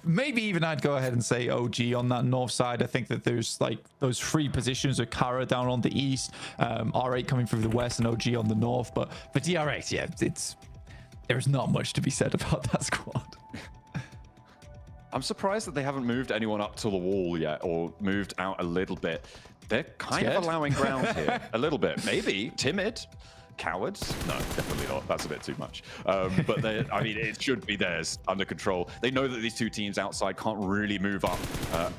Maybe even I'd go ahead and say OG on that north side. I think that there's like those three positions of Kara down on the east, R8 coming through the west, and OG on the north. But for DRX, yeah, there's not much to be said about that squad. I'm surprised that they haven't moved anyone up to the wall yet or moved out a little bit. They're kind of allowing ground here. A little bit. Maybe. Timid. Cowards? No, definitely not. That's a bit too much. But I mean, it should be theirs under control. They know that these two teams outside can't really move up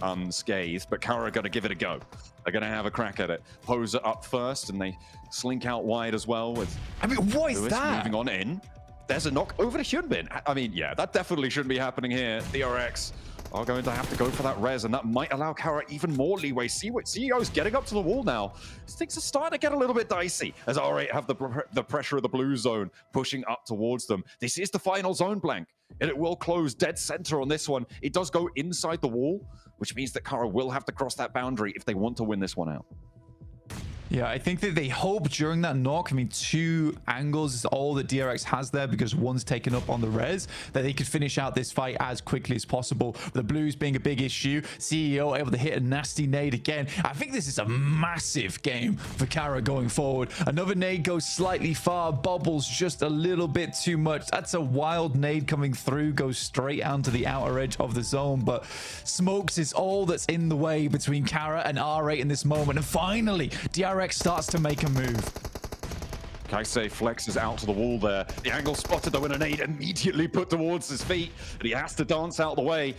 unscathed, but Kara are going to give it a go. They're going to have a crack at it. Poser up first, and they slink out wide as well with I mean, what is Lewis that? moving on in. There's a knock over to Hyunbin. I mean, yeah, that definitely shouldn't be happening here. DRX are going to have to go for that res, and that might allow Kara even more leeway. CEO's getting up to the wall now. Things are starting to get a little bit dicey as R8 have the pressure of the blue zone pushing up towards them. This is the final zone blank, and it will close dead center on this one. It does go inside the wall, which means that Kara will have to cross that boundary if they want to win this one out. Yeah, I think that they hope during that knock, I mean, 2 angles is all that DRX has there because one's taken up on the res, that they could finish out this fight as quickly as possible. The blues being a big issue. CEO able to hit a nasty nade again. I think this is a massive game for Kara going forward. Another nade goes slightly far, bobbles just a little bit too much. That's a wild nade coming through, goes straight out to the outer edge of the zone, but smokes is all that's in the way between Kara and R8 in this moment. And finally, DRX starts to make a move. Kaisei flexes out to the wall there. The angle spotted though, and a nade immediately put towards his feet, and he has to dance out the way.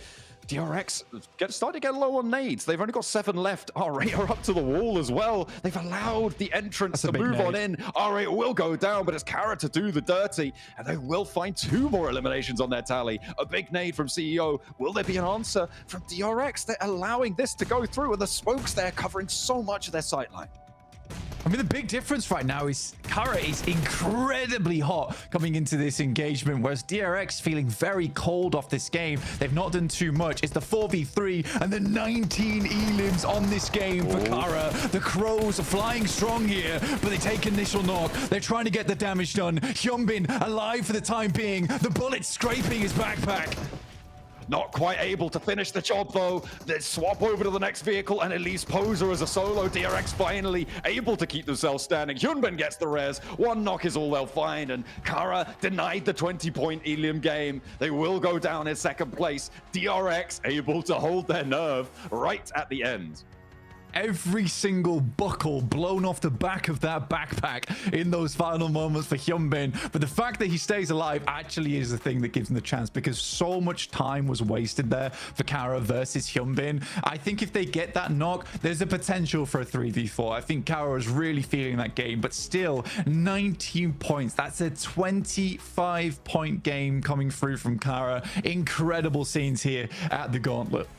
DRX starting to get low on nades. They've only got 7 left. R8 are up to the wall as well. They've allowed the entrance to move on in. R8 will go down, but it's Kara to do the dirty, and they will find 2 more eliminations on their tally. A big nade from CEO. Will there be an answer from DRX? They're allowing this to go through, and the smokes there covering so much of their sightline. I mean, the big difference right now is Kara is incredibly hot coming into this engagement, whereas DRX feeling very cold off this game. They've not done too much. It's the 4v3 and the 19 elims on this game for Kara. The Crows are flying strong here, but they take initial knock. They're trying to get the damage done. Hyunbin alive for the time being. The bullet scraping his backpack. Not quite able to finish the job though. They swap over to the next vehicle, and it leaves Poser as a solo. DRX finally able to keep themselves standing. Hyunbin gets the res. 1 knock is all they'll find, and Kara denied the 20-point Elim game. They will go down in second place. DRX able to hold their nerve right at the end. Every single buckle blown off the back of that backpack in those final moments for Hyunbin. But the fact that he stays alive actually is the thing that gives him the chance, because so much time was wasted there for Kara versus Hyunbin. I think if they get that knock, there's a potential for a 3v4. I think Kara is really feeling that game, but still 19 points. That's a 25-point game coming through from Kara. Incredible scenes here at the Gauntlet.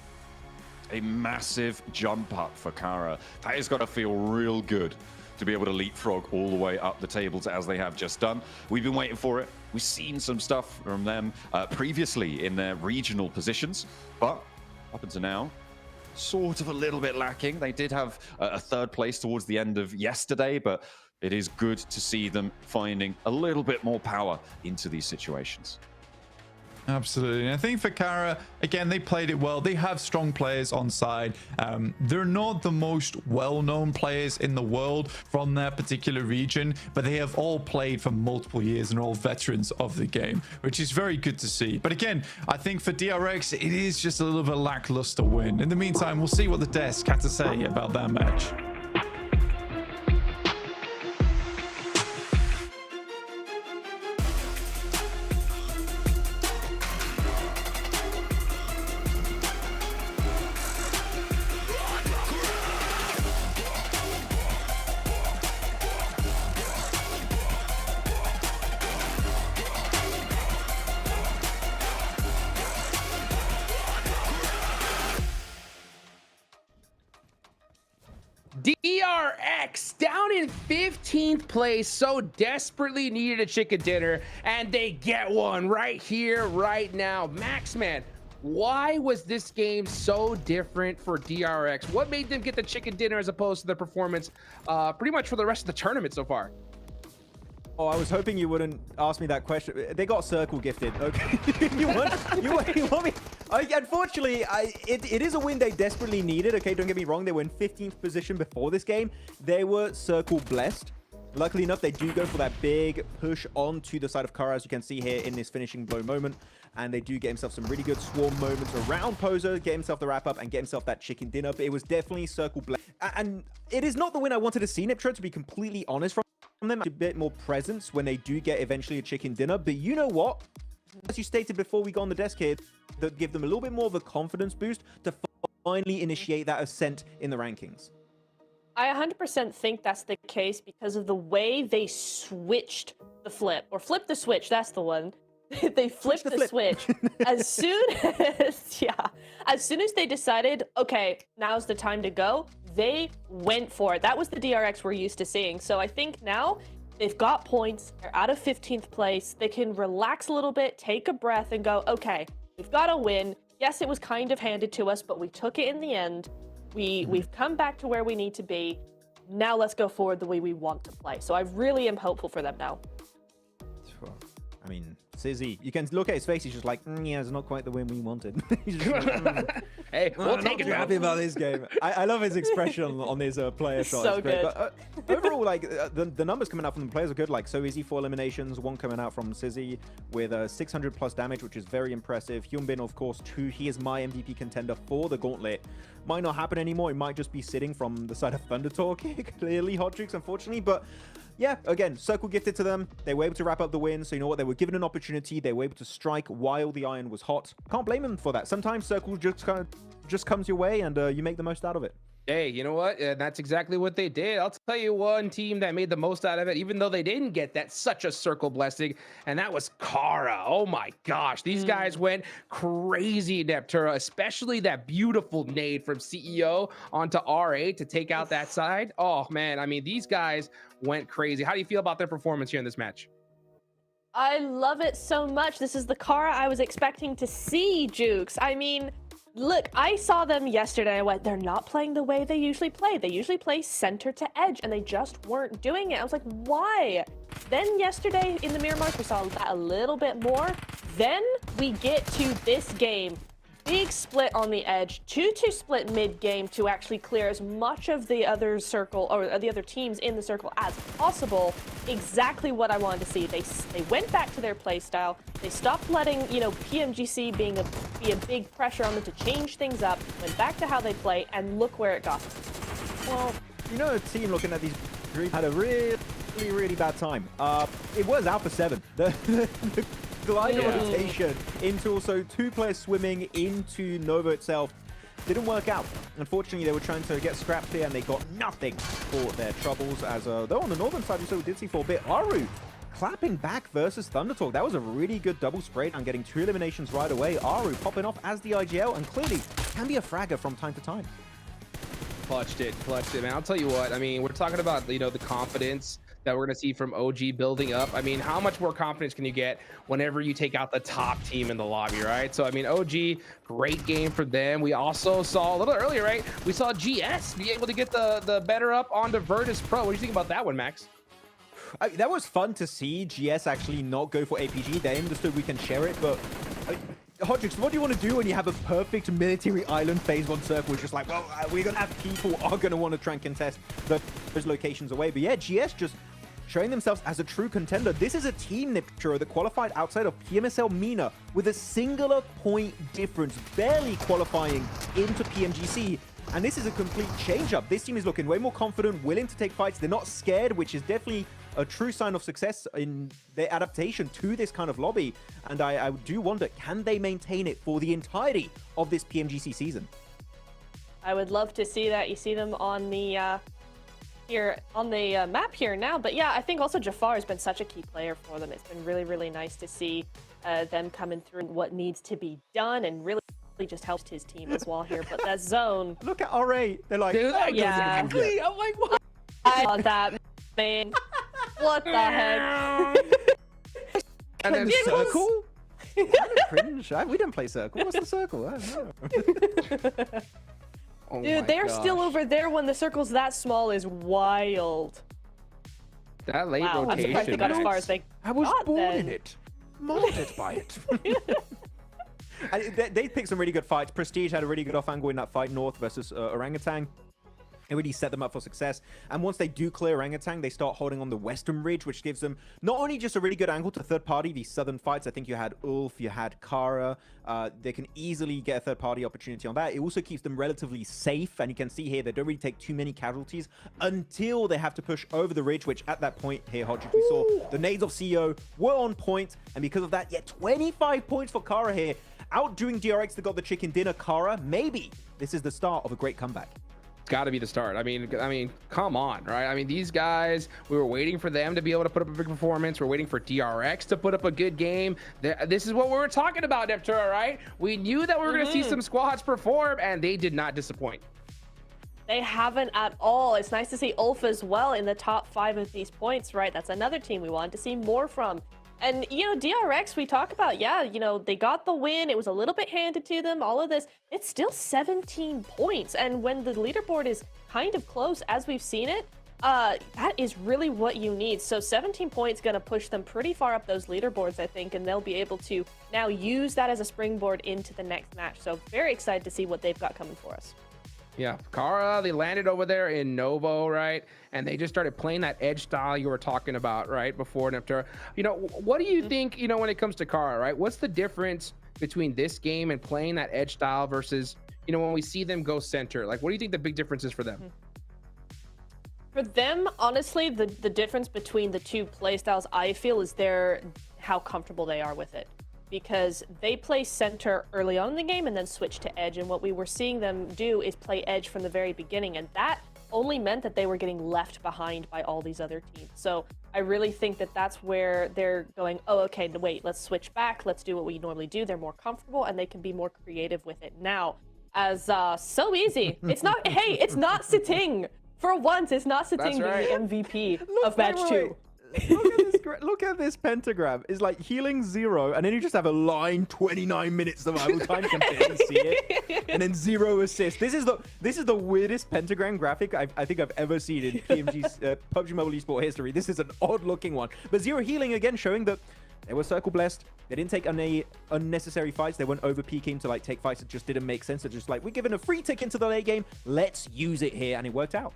A massive jump up for Kara. That has got to feel real good to be able to leapfrog all the way up the tables as they have just done. We've been waiting for it. We've seen some stuff from them previously in their regional positions, but up until now, sort of a little bit lacking. They did have a third place towards the end of yesterday, but it is good to see them finding a little bit more power into these situations. Absolutely. And I think for Kara, again, they played it well. They have strong players on side. They're not the most well-known players in the world from their particular region, but they have all played for multiple years and are all veterans of the game, which is very good to see. But again, I think for DRX, it is just a little bit lackluster win. In the meantime, we'll see what the desk had to say about that match. DRX down in 15th place, so desperately needed a chicken dinner, and they get one right here, right now. Maxman, why was this game so different for DRX? What made them get the chicken dinner as opposed to the performance pretty much for the rest of the tournament so far? Oh, I was hoping you wouldn't ask me that question. They got circle gifted. Okay, you want me? Unfortunately, it is a win they desperately needed. Okay, don't get me wrong. They were in 15th position before this game. They were circle blessed. Luckily enough, they do go for that big push onto the side of Kara, as you can see here in this finishing blow moment. And they do get himself some really good swarm moments around Poser, get himself the wrap up, and get himself that chicken dinner. But it was definitely circle blessed. And it is not the win I wanted to see, Niptra, to be completely honest, from them. A bit more presence when they do get eventually a chicken dinner. But you know what? As you stated before we go on the desk here, that give them a little bit more of a confidence boost to finally initiate that ascent in the rankings. I 100% think that's the case because of the way they switched the flip, or flipped the switch, that's the one. They flipped the switch as soon as they decided, okay, now's the time to go, they went for it. That was the DRX we're used to seeing. So I think now they've got points, they're out of 15th place, they can relax a little bit, take a breath and go, okay, we've got a win. Yes, it was kind of handed to us, but we took it in the end. We've come back to where we need to be. Now let's go forward the way we want to play. So I really am hopeful for them now. I mean, Sizzy, you can look at his face. He's just like, yeah, it's not quite the win we wanted. He's just like, hey, we'll take it. Happy about this game. I love his expression on his player shot. So it's great. good. But, overall, like the numbers coming out from the players are good. Like So Easy 4 eliminations, one coming out from Sizzy with 600 plus damage, which is very impressive. Hyunbin, of course, 2. He is my MVP contender for the Gauntlet. Might not happen anymore. It might just be sitting from the side of Thunder Talk. Clearly, Hot Jukes, unfortunately, but. Yeah, again, circle gifted to them. They were able to wrap up the win. So you know what? They were given an opportunity. They were able to strike while the iron was hot. Can't blame them for that. Sometimes circle just comes your way and you make the most out of it. Hey, you know what? That's exactly what they did. I'll tell you one team that made the most out of it, even though they didn't get that such a circle blessing, and that was Kara. Oh my gosh, these guys went crazy, Neptura, especially that beautiful nade from CEO onto R8 to take out that side. Oh man, I mean, these guys went crazy. How do you feel about their performance here in this match? I love it so much. This is the Kara I was expecting to see, Jukes. I mean, look, I saw them yesterday. I went, they're not playing the way they usually play. They usually play center to edge, and they just weren't doing it. I was like, why? Then yesterday in the Mirror March, we saw that a little bit more. Then we get to this game. Big split on the edge, 2-2 split mid-game to actually clear as much of the other circle, or the other teams in the circle as possible. Exactly what I wanted to see. They went back to their play style. They stopped letting, you know, PMGC be a big pressure on them to change things up, went back to how they play, and look where it got them. Well, you know, a team looking at these three had a really bad time. It was Alpha 7. The glider rotation into also 2 players swimming into Nova itself didn't work out. Unfortunately, they were trying to get scrapped here and they got nothing for their troubles. As though on the northern side, we did see for a bit Haru clapping back versus Thundertalk. That was a really good double spray down, getting 2 eliminations right away. Aru popping off as the IGL, and clearly can be a fragger from time to time. Clutched it, man. I'll tell you what, I mean, we're talking about, you know, the confidence that we're going to see from OG building up. I mean, how much more confidence can you get whenever you take out the top team in the lobby, right? So, I mean, OG, great game for them. We also saw a little earlier, right? We saw GS be able to get the better up onto Virtus Pro. What do you think about that one, Max? That was fun to see GS actually not go for APG. They understood we can share it, but Hodgix, what do you want to do when you have a perfect military island phase 1 circle? It's just like, well, we're going to have people are going to want to try and contest those locations away. But yeah, GS just showing themselves as a true contender. This is a team, Nipturo, that qualified outside of PMSL MENA with a singular point difference, barely qualifying into PMGC. And this is a complete change-up. This team is looking way more confident, willing to take fights. They're not scared, which is definitely a true sign of success in their adaptation to this kind of lobby. And I do wonder, can they maintain it for the entirety of this PMGC season? I would love to see that. You see them on the here on the map here now. But yeah, I think also Jafar has been such a key player for them. It's been really, really nice to see them coming through what needs to be done, and really just helped his team as well here. But that zone, look at R8. They're like, dude, yeah, exactly. I'm like, what? I want that, man. What the heck? And then circle? Kind of cringe. We don't play circle. What's the circle? I don't know. Oh dude, they're still over there when the circle's that small is wild. That late wow, rotation. I'm surprised they got as far as they I was got born then. in it. Molded by it. And they picked some really good fights. Prestige had a really good off angle in that fight, North versus Orangutan. It really set them up for success. And once they do clear Orangutan, they start holding on the Western Ridge, which gives them not only just a really good angle to third party, these southern fights. I think you had Ulf, you had Kara. They can easily get a third party opportunity on that. It also keeps them relatively safe. And you can see here, they don't really take too many casualties until they have to push over the ridge, which at that point here, Hodgix, we saw the nades of CEO were on point. And because of that, 25 points for Kara here. Outdoing DRX that got the chicken dinner. Kara, maybe this is the start of a great comeback. It's got to be the start. I mean, come on, right? I mean, these guys, we were waiting for them to be able to put up a big performance. We're waiting for DRX to put up a good game. This is what we were talking about, Neptura, right? We knew that we were going to see some squads perform, and they did not disappoint. They haven't at all. It's nice to see Ulf as well in the top 5 of these points, right? That's another team we wanted to see more from. And, you know, DRX, we talk about, yeah, you know, they got the win. It was a little bit handed to them, all of this. It's still 17 points. And when the leaderboard is kind of close, as we've seen it, that is really what you need. So 17 points going to push them pretty far up those leaderboards, I think, and they'll be able to now use that as a springboard into the next match. So very excited to see what they've got coming for us. Yeah, Kara, they landed over there in Novo, right? And they just started playing that edge style you were talking about, right, before Neptura. You know, what do you think, you know, when it comes to Kara, right? What's the difference between this game and playing that edge style versus, you know, when we see them go center? Like, what do you think the big difference is for them? For them, honestly, the difference between the two play styles, I feel, is how comfortable they are with it. Because they play center early on in the game and then switch to edge. And what we were seeing them do is play edge from the very beginning. And that only meant that they were getting left behind by all these other teams. So I really think that that's where they're going, oh, okay, wait, let's switch back. Let's do what we normally do. They're more comfortable and they can be more creative with it now. As so easy. It's not, hey, it's not Siting. For once, it's not Siting being the MVP of match 2. Look at this pentagram. It's like healing 0, and then you just have a line 29 minutes survival time. You can barely see it, and then 0 assist. This is the weirdest pentagram graphic I think I've ever seen in PMG's PUBG Mobile Esport history. This is an odd looking one, but 0 healing again, showing that they were circle blessed. They didn't take any unnecessary fights. They weren't over peaking to like take fights that just didn't make sense. They're just like, we're given a free tick into the late game. Let's use it here, and it worked out.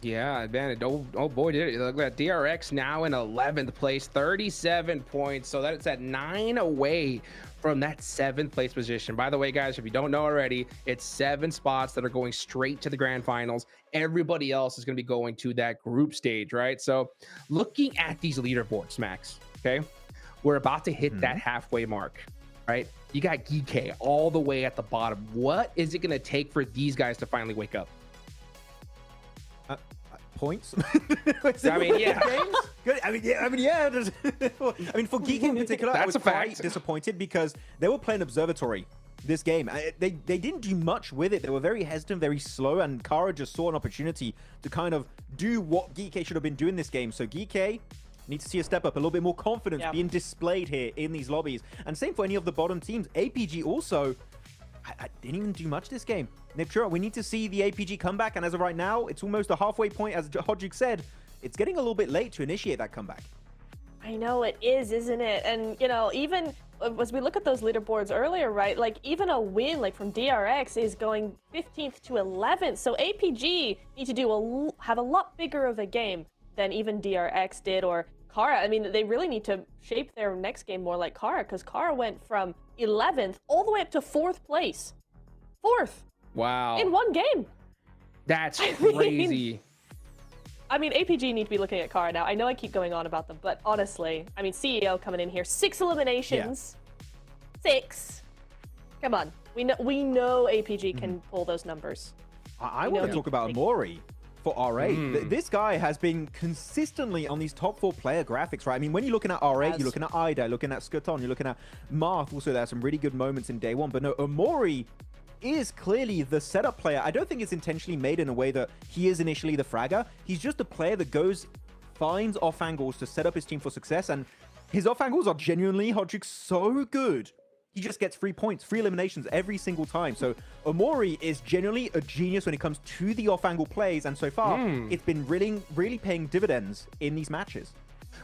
Yeah, man, oh boy, did it. Look at that. DRX now in 11th place, 37 points. So that's at 9 away from that 7th place position. By the way, guys, if you don't know already, it's 7 spots that are going straight to the grand finals. Everybody else is going to be going to that group stage, right? So looking at these leaderboards, Max, okay, we're about to hit that halfway mark, right? You got GK all the way at the bottom. What is it going to take for these guys to finally wake up? points. I mean, yeah. Games? Good. I mean, yeah. I mean, for Geek in particular, I was That's a fact. quite disappointed because they were playing Observatory this game. They didn't do much with it. They were very hesitant, very slow, and Kara just saw an opportunity to kind of do what Geek should have been doing this game. So Geek need to see a step up, a little bit more confidence being displayed here in these lobbies. And same for any of the bottom teams. APG also, I didn't even do much this game. Niptura, we need to see the APG comeback, and as of right now, it's almost a halfway point. As Hodjuk said, it's getting a little bit late to initiate that comeback. I know it is, isn't it? And, you know, even as we look at those leaderboards earlier, right, like even a win like from DRX is going 15th to 11th. So APG need to have a lot bigger of a game than even DRX did or Kara. I mean, they really need to shape their next game more like Kara, because Kara went from 11th all the way up to 4th place. 4th. Wow. In one game. That's crazy. I mean, APG need to be looking at Kara now. I know I keep going on about them, but honestly, I mean, CEO coming in here, 6 eliminations. Yeah. 6. Come on. We know APG can pull those numbers. I want to talk about Amori for R8. This guy has been consistently on these top 4 player graphics, right? I mean, when you're looking at R8, you're looking at Ida, looking at Skuton, you're looking at Marth. Also, there are some really good moments in day one. But no, Amori is clearly the setup player. I don't think it's intentionally made in a way that he is initially the fragger. He's just a player that finds off angles to set up his team for success, and his off angles are genuinely, Hodjuk, so good. He just gets 3 points, 3 eliminations every single time. So Amori is genuinely a genius when it comes to the off angle plays, and so far it's been really paying dividends in these matches.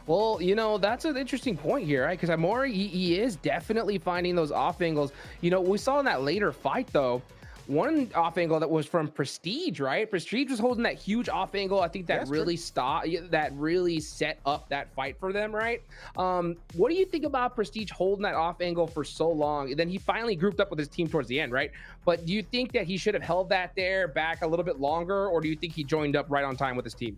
Well, you know, that's an interesting point here, right? Because Amori, he is definitely finding those off angles. You know, we saw in that later fight, though, one off angle that was from Prestige, right? Prestige was holding that huge off angle. I think that really set up that fight for them, right? What do you think about Prestige holding that off angle for so long? And then he finally grouped up with his team towards the end, right? But do you think that he should have held that there back a little bit longer, or do you think he joined up right on time with his team?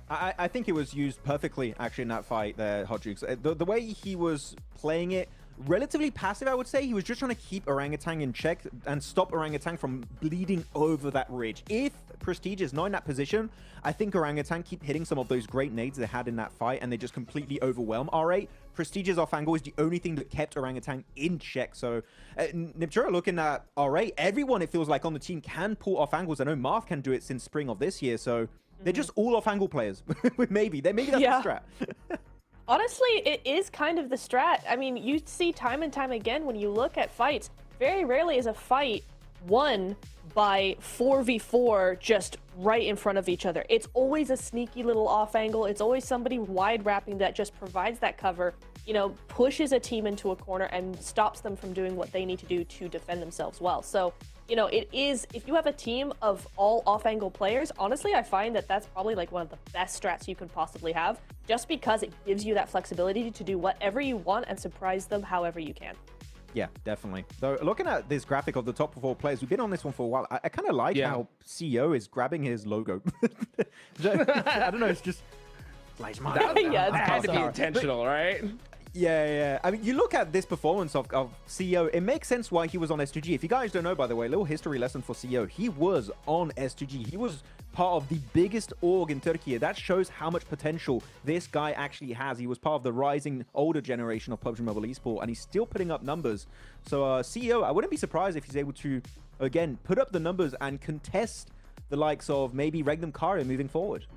I think it was used perfectly, actually, in that fight there, Hodjuk. The way he was playing it, relatively passive, I would say. He was just trying to keep Orangutan in check and stop Orangutan from bleeding over that ridge. If Prestige is not in that position, I think Orangutan keep hitting some of those great nades they had in that fight, and they just completely overwhelm R8. Prestige's off angle is the only thing that kept Orangutan in check. So Niptura looking at R8, everyone, it feels like, on the team can pull off angles. I know Marth can do it since spring of this year, so they're just all off angle players. maybe that's the strat. Honestly, it is kind of the strat. I mean, you see time and time again when you look at fights, very rarely is a fight won by 4v4 just right in front of each other. It's always a sneaky little off angle. It's always somebody wide wrapping that just provides that cover, you know, pushes a team into a corner and stops them from doing what they need to do to defend themselves well. So, you know, it is, if you have a team of all off-angle players, honestly, I find that that's probably like one of the best strats you can possibly have, just because it gives you that flexibility to do whatever you want and surprise them however you can. Yeah, definitely. Though, looking at this graphic of the top 4 players, we've been on this one for a while. I kind of like how CEO is grabbing his logo. I don't know, it's just... That had to be intentional, right? Yeah. I mean, you look at this performance of CEO, it makes sense why he was on S2G. If you guys don't know, by the way, a little history lesson for CEO. He was on S2G. He was part of the biggest org in Turkey. That shows how much potential this guy actually has. He was part of the rising older generation of PUBG Mobile eSport, and he's still putting up numbers. So CEO, I wouldn't be surprised if he's able to, again, put up the numbers and contest the likes of maybe Regnum Kara moving forward.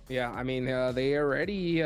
Yeah, I mean, they already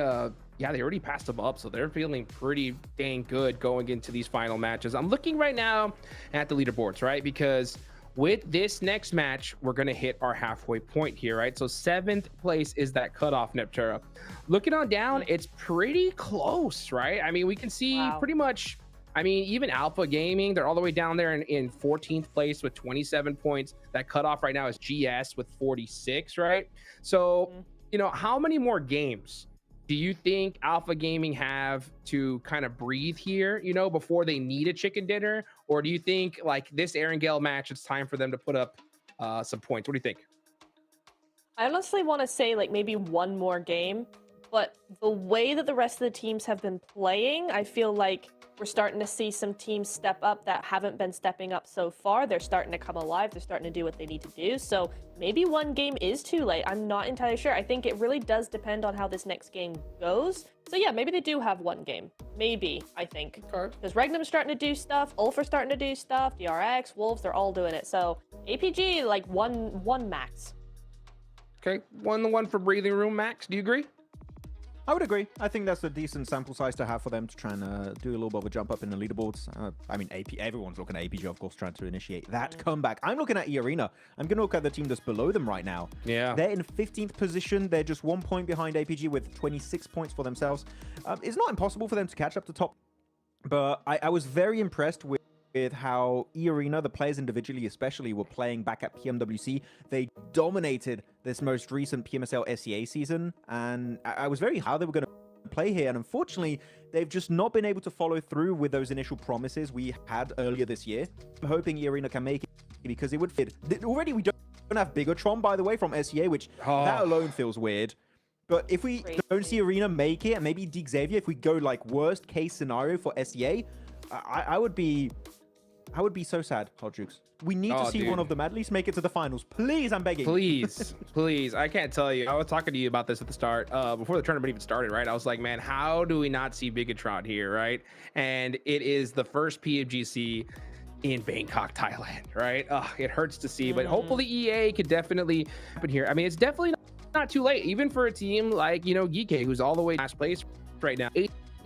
passed them up, so they're feeling pretty dang good going into these final matches. I'm looking right now at the leaderboards, right? Because with this next match, we're going to hit our halfway point here, right? So 7th place is that cutoff, Niptura. Looking on down, it's pretty close, right? I mean, we can see pretty much, I mean, even Alpha Gaming, they're all the way down there in 14th place with 27 points. That cutoff right now is GS with 46, right? So, you know, how many more games do you think Alpha Gaming have to kind of breathe here, you know, before they need a chicken dinner? Or do you think, like, this Erangel match, it's time for them to put up some points? What do you think? I honestly want to say, like, maybe one more game, but the way that the rest of the teams have been playing, I feel like We're starting to see some teams step up that haven't been stepping up so far. They're starting to come alive. They're starting to do what they need to do. So maybe one game is too late. I'm not entirely sure. I think it really does depend on how this next game goes. So yeah, maybe they do have one game. Maybe, I think. Because Regnum's starting to do stuff. Ulf are starting to do stuff. DRX, Wolves, they're all doing it. So APG, like one max. Okay, one for Breathing Room, Max. Do you agree? I would agree. I think that's a decent sample size to have for them to try and do a little bit of a jump up in the leaderboards. I mean, everyone's looking at APG, of course, trying to initiate that comeback. I'm looking at E-Arena. I'm going to look at the team that's below them right now. Yeah. They're in 15th position. They're just 1 point behind APG with 26 points for themselves. It's not impossible for them to catch up to top, but I was very impressed with how E-Arena, the players individually especially, were playing back at PMWC. They dominated this most recent PMSL SEA season, and I was very how they were going to play here, and unfortunately, they've just not been able to follow through with those initial promises we had earlier this year. I'm hoping E-Arena can make it because it would fit. Already, we don't have Bigatron, by the way, from SEA, which that alone feels weird. But if we don't see Arena make it, and maybe Dig Xavier, if we go like worst case scenario for SEA, I would be so sad, Hot Jukes. We need to see one of them at least make it to the finals. Please, I'm begging. Please, please. I can't tell you. I was talking to you about this at the start, before the tournament even started, right? I was like, man, how do we not see Bigatron here, right? And it is the first PMGC in Bangkok, Thailand, right? It hurts to see, but hopefully EA could definitely happen here. I mean, it's definitely not too late, even for a team like, Geekay, who's all the way last place right now.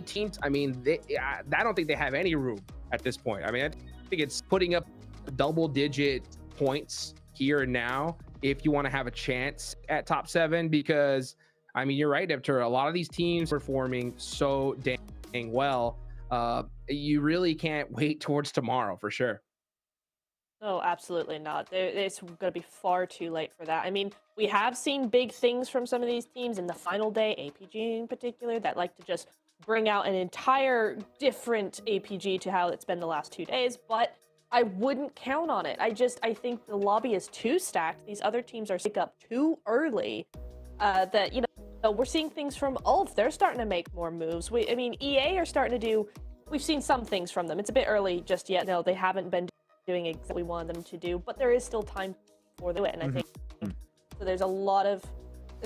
18th, I mean, I don't think they have any room at this point. I mean, I think it's putting up double-digit points here and now if you want to have a chance at top 7, because, I mean, you're right, Neptur, a lot of these teams performing so dang well. You really can't wait towards tomorrow for sure. Oh, absolutely not. It's going to be far too late for that. I mean, we have seen big things from some of these teams in the final day, APG in particular, that like to just bring out an entire different APG to how it's been the last 2 days, but I wouldn't count on it. I think the lobby is too stacked. These other teams are sick up too early. That, we're seeing things from Ulf. They're starting to make more moves. I mean, EA are starting to do, we've seen some things from them. It's a bit early just yet. No, they haven't been doing exactly what we wanted them to do, but there is still time for them to do it. And I think so there's a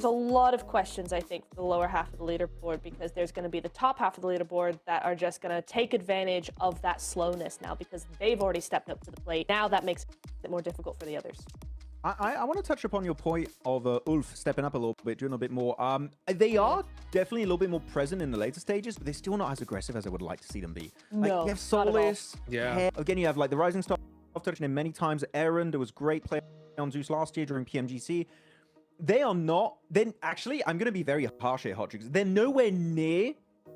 lot of questions, I think, for the lower half of the leaderboard, because there's going to be the top half of the leaderboard that are just going to take advantage of that slowness now, because they've already stepped up to the plate. Now that makes it more difficult for the others. I want to touch upon your point of Ulf stepping up a little bit, doing a bit more. They are definitely a little bit more present in the later stages, but they're still not as aggressive as I would like to see them be. Like, No, you have not at all. Solis. Yeah. Again, you have like the Rising Star. I've touched him many times. Aaron, there was great play on Zeus last year during PMGC. They are not. Then actually, I'm going to be very harsh here, Hot Jukes. They're nowhere near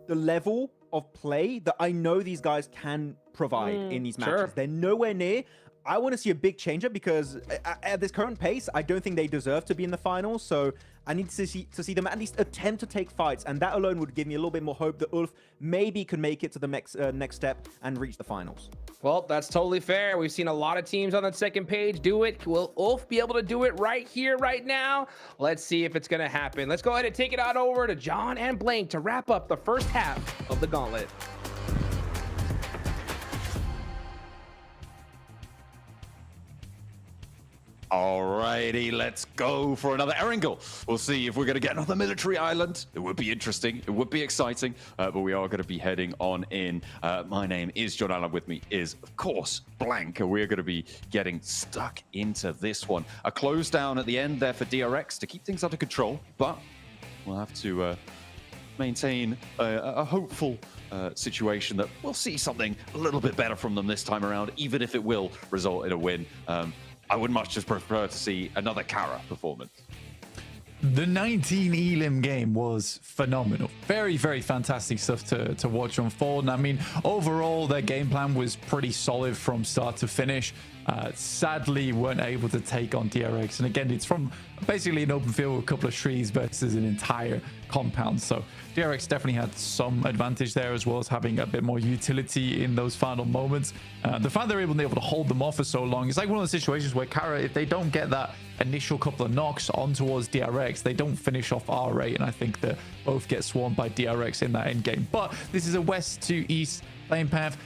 the level of play that I know these guys can provide in these matches. They're nowhere near. I want to see a big change up, because at this current pace, I don't think they deserve to be in the finals. So I need to see them at least attempt to take fights, and that alone would give me a little bit more hope that Ulf maybe could make it to the next step and reach the finals. Well, that's totally fair. We've seen a lot of teams on that second page do it. Will Ulf be able to do it right here, right now? Let's see if it's going to happen. Let's go ahead and take it on over to John and Blank to wrap up the first half of the Gauntlet. Alrighty, let's go for another Erangel. We'll see if we're going to get another military island. It would be interesting. It would be exciting, but we are going to be heading on in. My name is John Allen. With me is, of course, Blank. We're going to be getting stuck into this one. A close down at the end there for DRX to keep things under control, but we'll have to maintain a hopeful situation that we'll see something a little bit better from them this time around, even if it will result in a win. I would much just prefer to see another Kara performance. The 19 Elim game was phenomenal. Very, very fantastic stuff to watch unfold. And I mean, overall, their game plan was pretty solid from start to finish. Sadly, weren't able to take on DRX. And again, it's from basically an open field with a couple of trees versus an entire compound. So DRX definitely had some advantage there, as well as having a bit more utility in those final moments. The fact they're able to hold them off for so long, it's like one of those situations where Kara, if they don't get that initial couple of knocks on towards DRX, they don't finish off R8, and I think that both get swarmed by DRX in that end game. But this is a west to east playing path.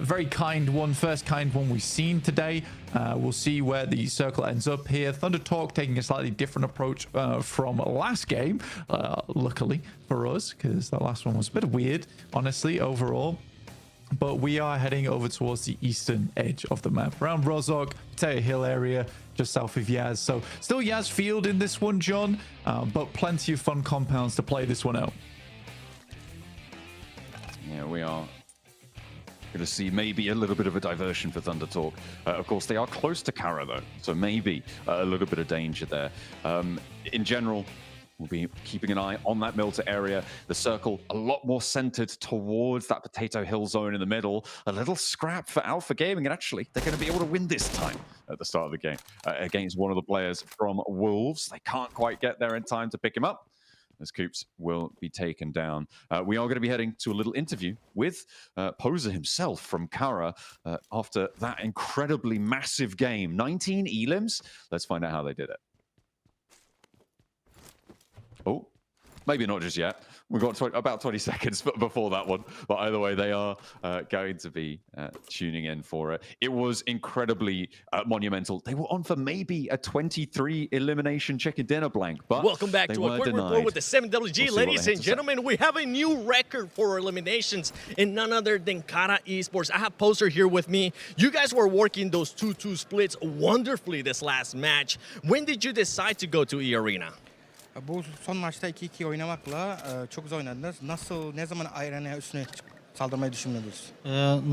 Very kind one, first kind one we've seen today. We'll see where the circle ends up here. Thunder Talk taking a slightly different approach from last game, luckily for us, because that last one was a bit weird, honestly, overall. But we are heading over towards the eastern edge of the map, around Rozhok, Potato Hill area, just south of Yaz. So still Yaz Field in this one, John, but plenty of fun compounds to play this one out. Yeah, we are going to see maybe a little bit of a diversion for Thunder Talk. Of course, they are close to Kara, though, so maybe a little bit of danger there. In general, we'll be keeping an eye on that Milta area. The circle a lot more centered towards that Potato Hill zone in the middle. A little scrap for Alpha Gaming, and actually, they're going to be able to win this time at the start of the game against one of the players from Wolves. They can't quite get there in time to pick him up, as Coops will be taken down. We are going to be heading to a little interview with Poser himself from Kara after that incredibly massive game. 19 elims. Let's find out how they did it. Oh, maybe not just yet. We've got about 20 seconds before that one. But either way, they are going to be tuning in for it. It was incredibly monumental. They were on for maybe a 23 elimination chicken dinner blank. But welcome back to a quick report with the 7WG. Ladies and gentlemen, we have a new record for eliminations in none other than Kara Esports. I have Poser here with me. You guys were working those 2-2 splits wonderfully this last match. When did you decide to go to E-Arena? Bu son maçta 2-2 oynamakla çok güzel oynadınız. Nasıl, ne zaman Arena'ya üstüne saldırmayı düşünüyordunuz?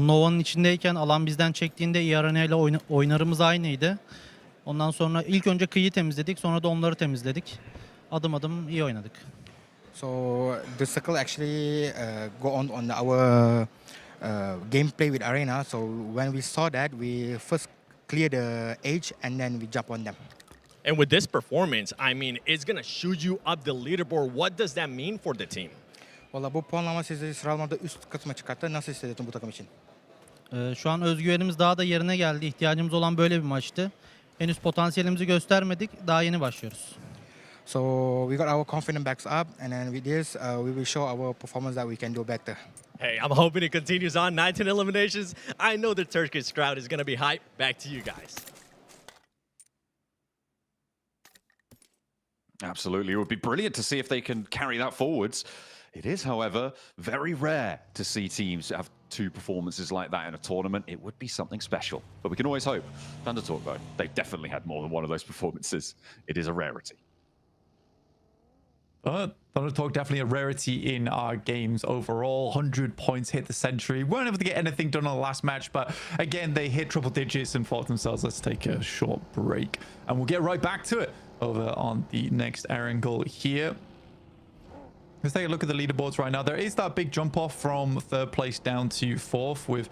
Nova'nın içindeyken alan bizden çektiğinde İARANA ile oynarımız aynıydı. Ondan sonra ilk önce kıyı temizledik, sonra da onları temizledik. Adım adım iyi oynadık. So the circle actually go on our gameplay with Arena. So when we saw that, we first clear the edge and then we jump on them. And with this performance, I mean, it's going to shoot you up the leaderboard. What does that mean for the team? Valla bu puanlama sizi sıralamada üst kısma çıkarttı. Nasıl hissediyorsun bu takım için? Şu an özgüvenimiz daha da yerine geldi. İhtiyacımız olan böyle bir maçtı. Henüz potansiyelimizi göstermedik. Daha yeni başlıyoruz. So we got our confidence backs up, and then with this, we will show our performance that we can do better. Hey, I'm hoping it continues on. 19 eliminations. I know the Turkish crowd is going to be hyped. Back to you guys. Absolutely. It would be brilliant to see if they can carry that forwards. It is, however, very rare to see teams have two performances like that in a tournament. It would be something special, but we can always hope. Thunder Talk, though, they've definitely had more than one of those performances. It is a rarity. Thunder Talk definitely a rarity in our games overall. 100 points, hit the century. Weren't able to get anything done on the last match, but again, they hit triple digits and thought themselves, let's take a short break. And we'll get right back to it over on the next angle here. Let's take a look at the leaderboards right now. There is that big jump off from third place down to fourth, with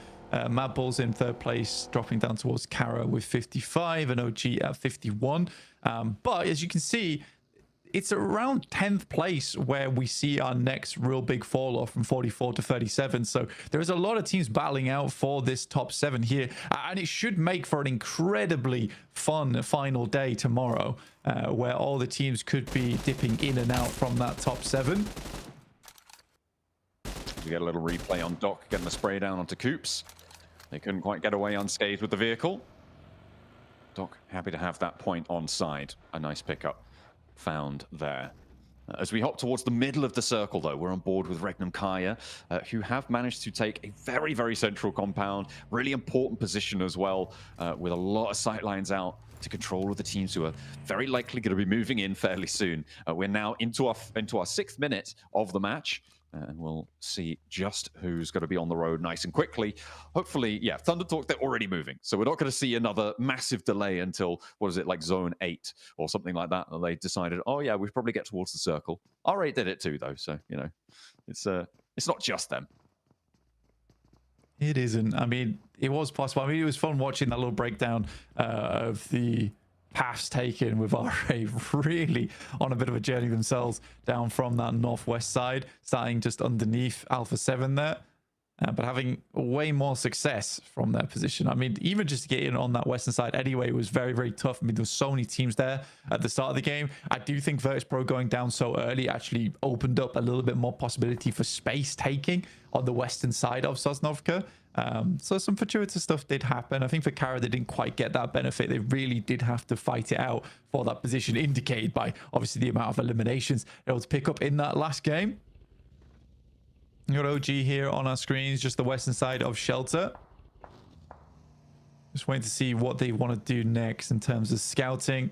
Mad Bulls in third place dropping down towards Kara with 55 and OG at 51. But as you can see, it's around 10th place where we see our next real big fall off from 44 to 37. So there is a lot of teams battling out for this top 7 here. And it should make for an incredibly fun final day tomorrow, where all the teams could be dipping in and out from that top 7. We get a little replay on Doc, getting the spray down onto Coops. They couldn't quite get away unscathed with the vehicle. Doc happy to have that point on side. A nice pickup found there. As we hop towards the middle of the circle, though, we're on board with Regnum Kaya, who have managed to take a very, very central compound, really important position as well, with a lot of sight lines out to control all the teams who are very likely going to be moving in fairly soon. We're now into our 6th minute of the match, and we'll see just who's going to be on the road nice and quickly. Hopefully, yeah, Thunder Talk, they're already moving. So we're not going to see another massive delay until, what is it, like zone 8 or something like that. And they decided, oh yeah, we should probably get towards the circle. R8 did it too, though. So, you know, it's not just them. It isn't. I mean, it was possible. I mean, it was fun watching that little breakdown of the paths taken with RA really on a bit of a journey themselves down from that northwest side, starting just underneath Alpha 7 there. but having way more success from their position. I mean, even just getting on that western side anyway was very, very tough. I mean, there was so many teams there at the start of the game. I do think Virtus Pro going down so early actually opened up a little bit more possibility for space taking on the western side of Sosnovka. So some fortuitous stuff did happen. I think for Kara, they didn't quite get that benefit. They really did have to fight it out for that position, indicated by obviously the amount of eliminations they were able to pick up in that last game. You got OG here on our screens, just the western side of Shelter. Just waiting to see what they want to do next in terms of scouting,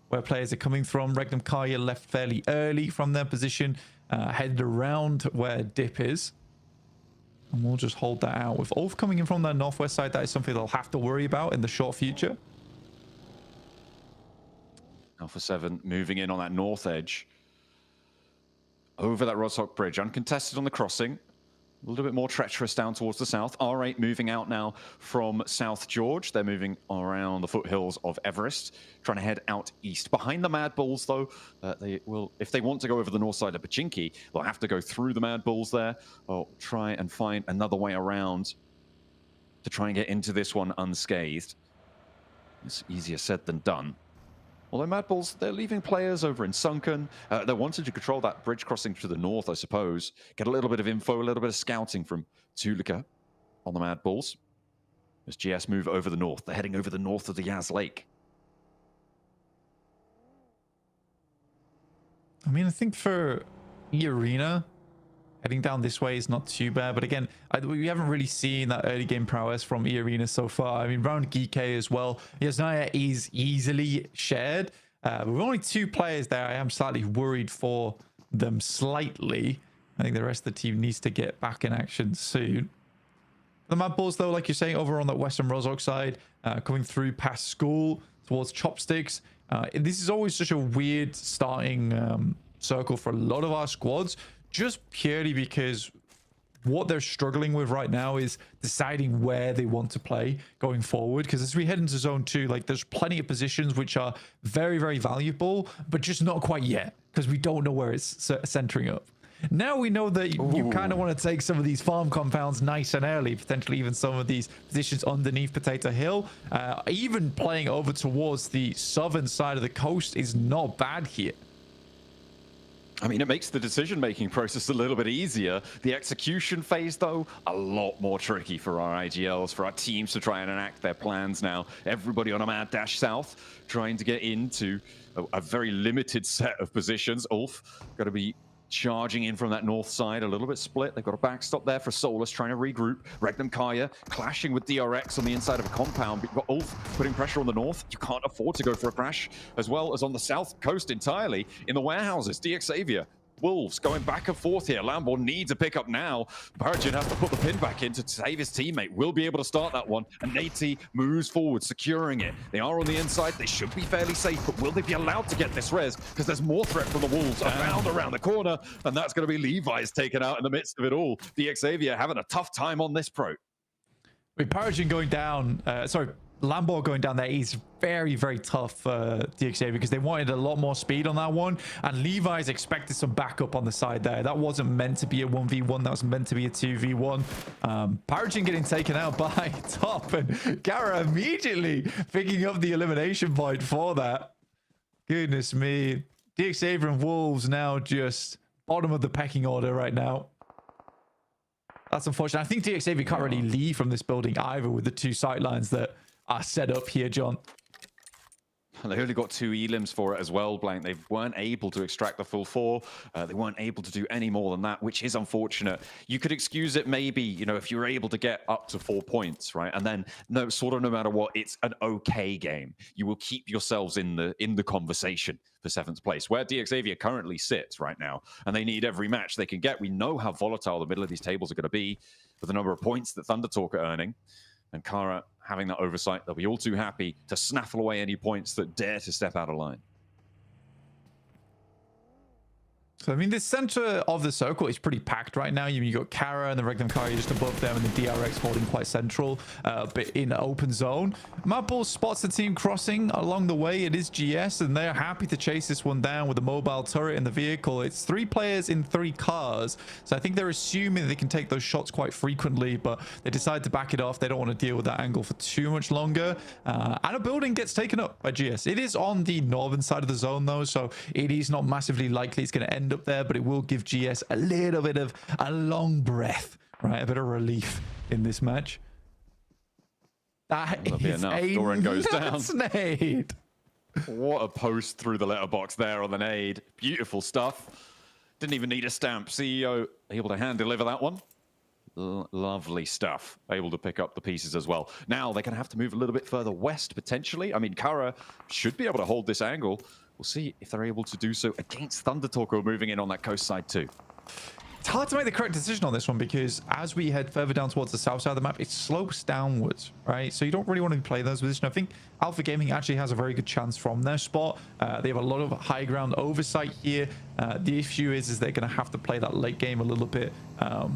where players are coming from. Regnum Karya left fairly early from their position, headed around where Dip is. And we'll just hold that out. With Ulf coming in from the northwest side, that is something they'll have to worry about in the short future. Alpha 7 moving in on that north edge. Over that Rostock Bridge, uncontested on the crossing. A little bit more treacherous down towards the south. R8 moving out now from South George. They're moving around the foothills of Everest, trying to head out east. Behind the Mad Bulls, though, they will, if they want to go over the north side of Pachinki, they'll have to go through the Mad Bulls there, or try and find another way around to try and get into this one unscathed. It's easier said than done. Although Mad Bulls, they're leaving players over in Sunken. They wanted to control that bridge crossing to the north, I suppose. Get a little bit of info, a little bit of scouting from Tulika on the Mad Bulls. As GS move over the north, they're heading over the north of the Yaz Lake. I mean, I think for E-Arena, heading down this way is not too bad. But again, we haven't really seen that early game prowess from E-Arena so far. I mean, round Geekay as well. Yasnaya is easily shared. But with only 2 players there, I am slightly worried for them slightly. I think the rest of the team needs to get back in action soon. The Mad Bulls, though, like you're saying, over on that western Rozhok side, coming through past school towards Chopsticks. This is always such a weird starting circle for a lot of our squads, just purely because what they're struggling with right now is deciding where they want to play going forward. Because as we head into zone 2, like, there's plenty of positions which are very, very valuable, but just not quite yet, because we don't know where it's centering up. Now we know that you kind of want to take some of these farm compounds nice and early, potentially even some of these positions underneath Potato Hill. Even playing over towards the southern side of the coast is not bad here. I mean, it makes the decision-making process a little bit easier. The execution phase, though, a lot more tricky for our IGLs, for our teams to try and enact their plans now. Everybody on a mad dash south, trying to get into a very limited set of positions. Ulf got to be charging in from that north side, a little bit split. They've got a backstop there for Solus, trying to regroup. Regnum Kaya clashing with DRX on the inside of a compound. But you've got Ulf putting pressure on the north. You can't afford to go for a crash, as well as on the south coast entirely in the warehouses. DX Xavier, Wolves going back and forth here. Lamborn needs a pickup now. Paragin has to put the pin back in to save his teammate. Will be able to start that one. And Nate moves forward, securing it. They are on the inside. They should be fairly safe, but will they be allowed to get this res? Because there's more threat from the Wolves around the corner. And that's going to be Levi's taken out in the midst of it all. DX Xavier having a tough time on this pro. With Paragin going down, Lambo going down there is very, very tough for DXA because they wanted a lot more speed on that one. And Levi's expected some backup on the side there. That wasn't meant to be a 1v1. That was meant to be a 2v1. Paragin getting taken out by Top. And Gara immediately picking up the elimination point for that. Goodness me. DXA and Wolves now just bottom of the pecking order right now. That's unfortunate. I think DXA can't really leave from this building either with the 2 sightlines that are set up here, John. And they only got 2 elims for it as well, Blank. They weren't able to extract the full 4. They weren't able to do any more than that, which is unfortunate. You could excuse it maybe, you know, if you're able to get up to 4 points, right? And then, no matter what, it's an okay game. You will keep yourselves in the conversation for 7th place, where DX Xavier currently sits right now. And they need every match they can get. We know how volatile the middle of these tables are going to be with the number of points that Thunder Talk are earning. And Kara having that oversight, they'll be all too happy to snaffle away any points that dare to step out of line. So, I mean, the center of the circle is pretty packed right now. You got Kara and the Regnum Kari just above them, and the DRX holding quite central, but in the open zone. Mapple spots the team crossing along the way. It is GS, and they're happy to chase this one down with a mobile turret in the vehicle. It's 3 players in 3 cars, so I think they're assuming they can take those shots quite frequently, but they decide to back it off. They don't want to deal with that angle for too much longer, and a building gets taken up by GS. It is on the northern side of the zone, though, so it is not massively likely it's going to end up there, but it will give GS a little bit of a long breath, right? A bit of relief in this match. That is enough. a Doran goes down. nade. What a post through the letterbox there on the nade. Beautiful stuff. Didn't even need a stamp. CEO able to hand deliver that one. Lovely stuff. Able to pick up the pieces as well. Now they're going to have to move a little bit further west, potentially. I mean, Kara should be able to hold this angle. We'll see if they're able to do so against Thundertalk, who are moving in on that coast side too. It's hard to make the correct decision on this one because as we head further down towards the south side of the map, it slopes downwards, right? So you don't really want to play those positions. I think Alpha Gaming actually has a very good chance from their spot. They have a lot of high ground oversight here. The issue is they're going to have to play that late game a little bit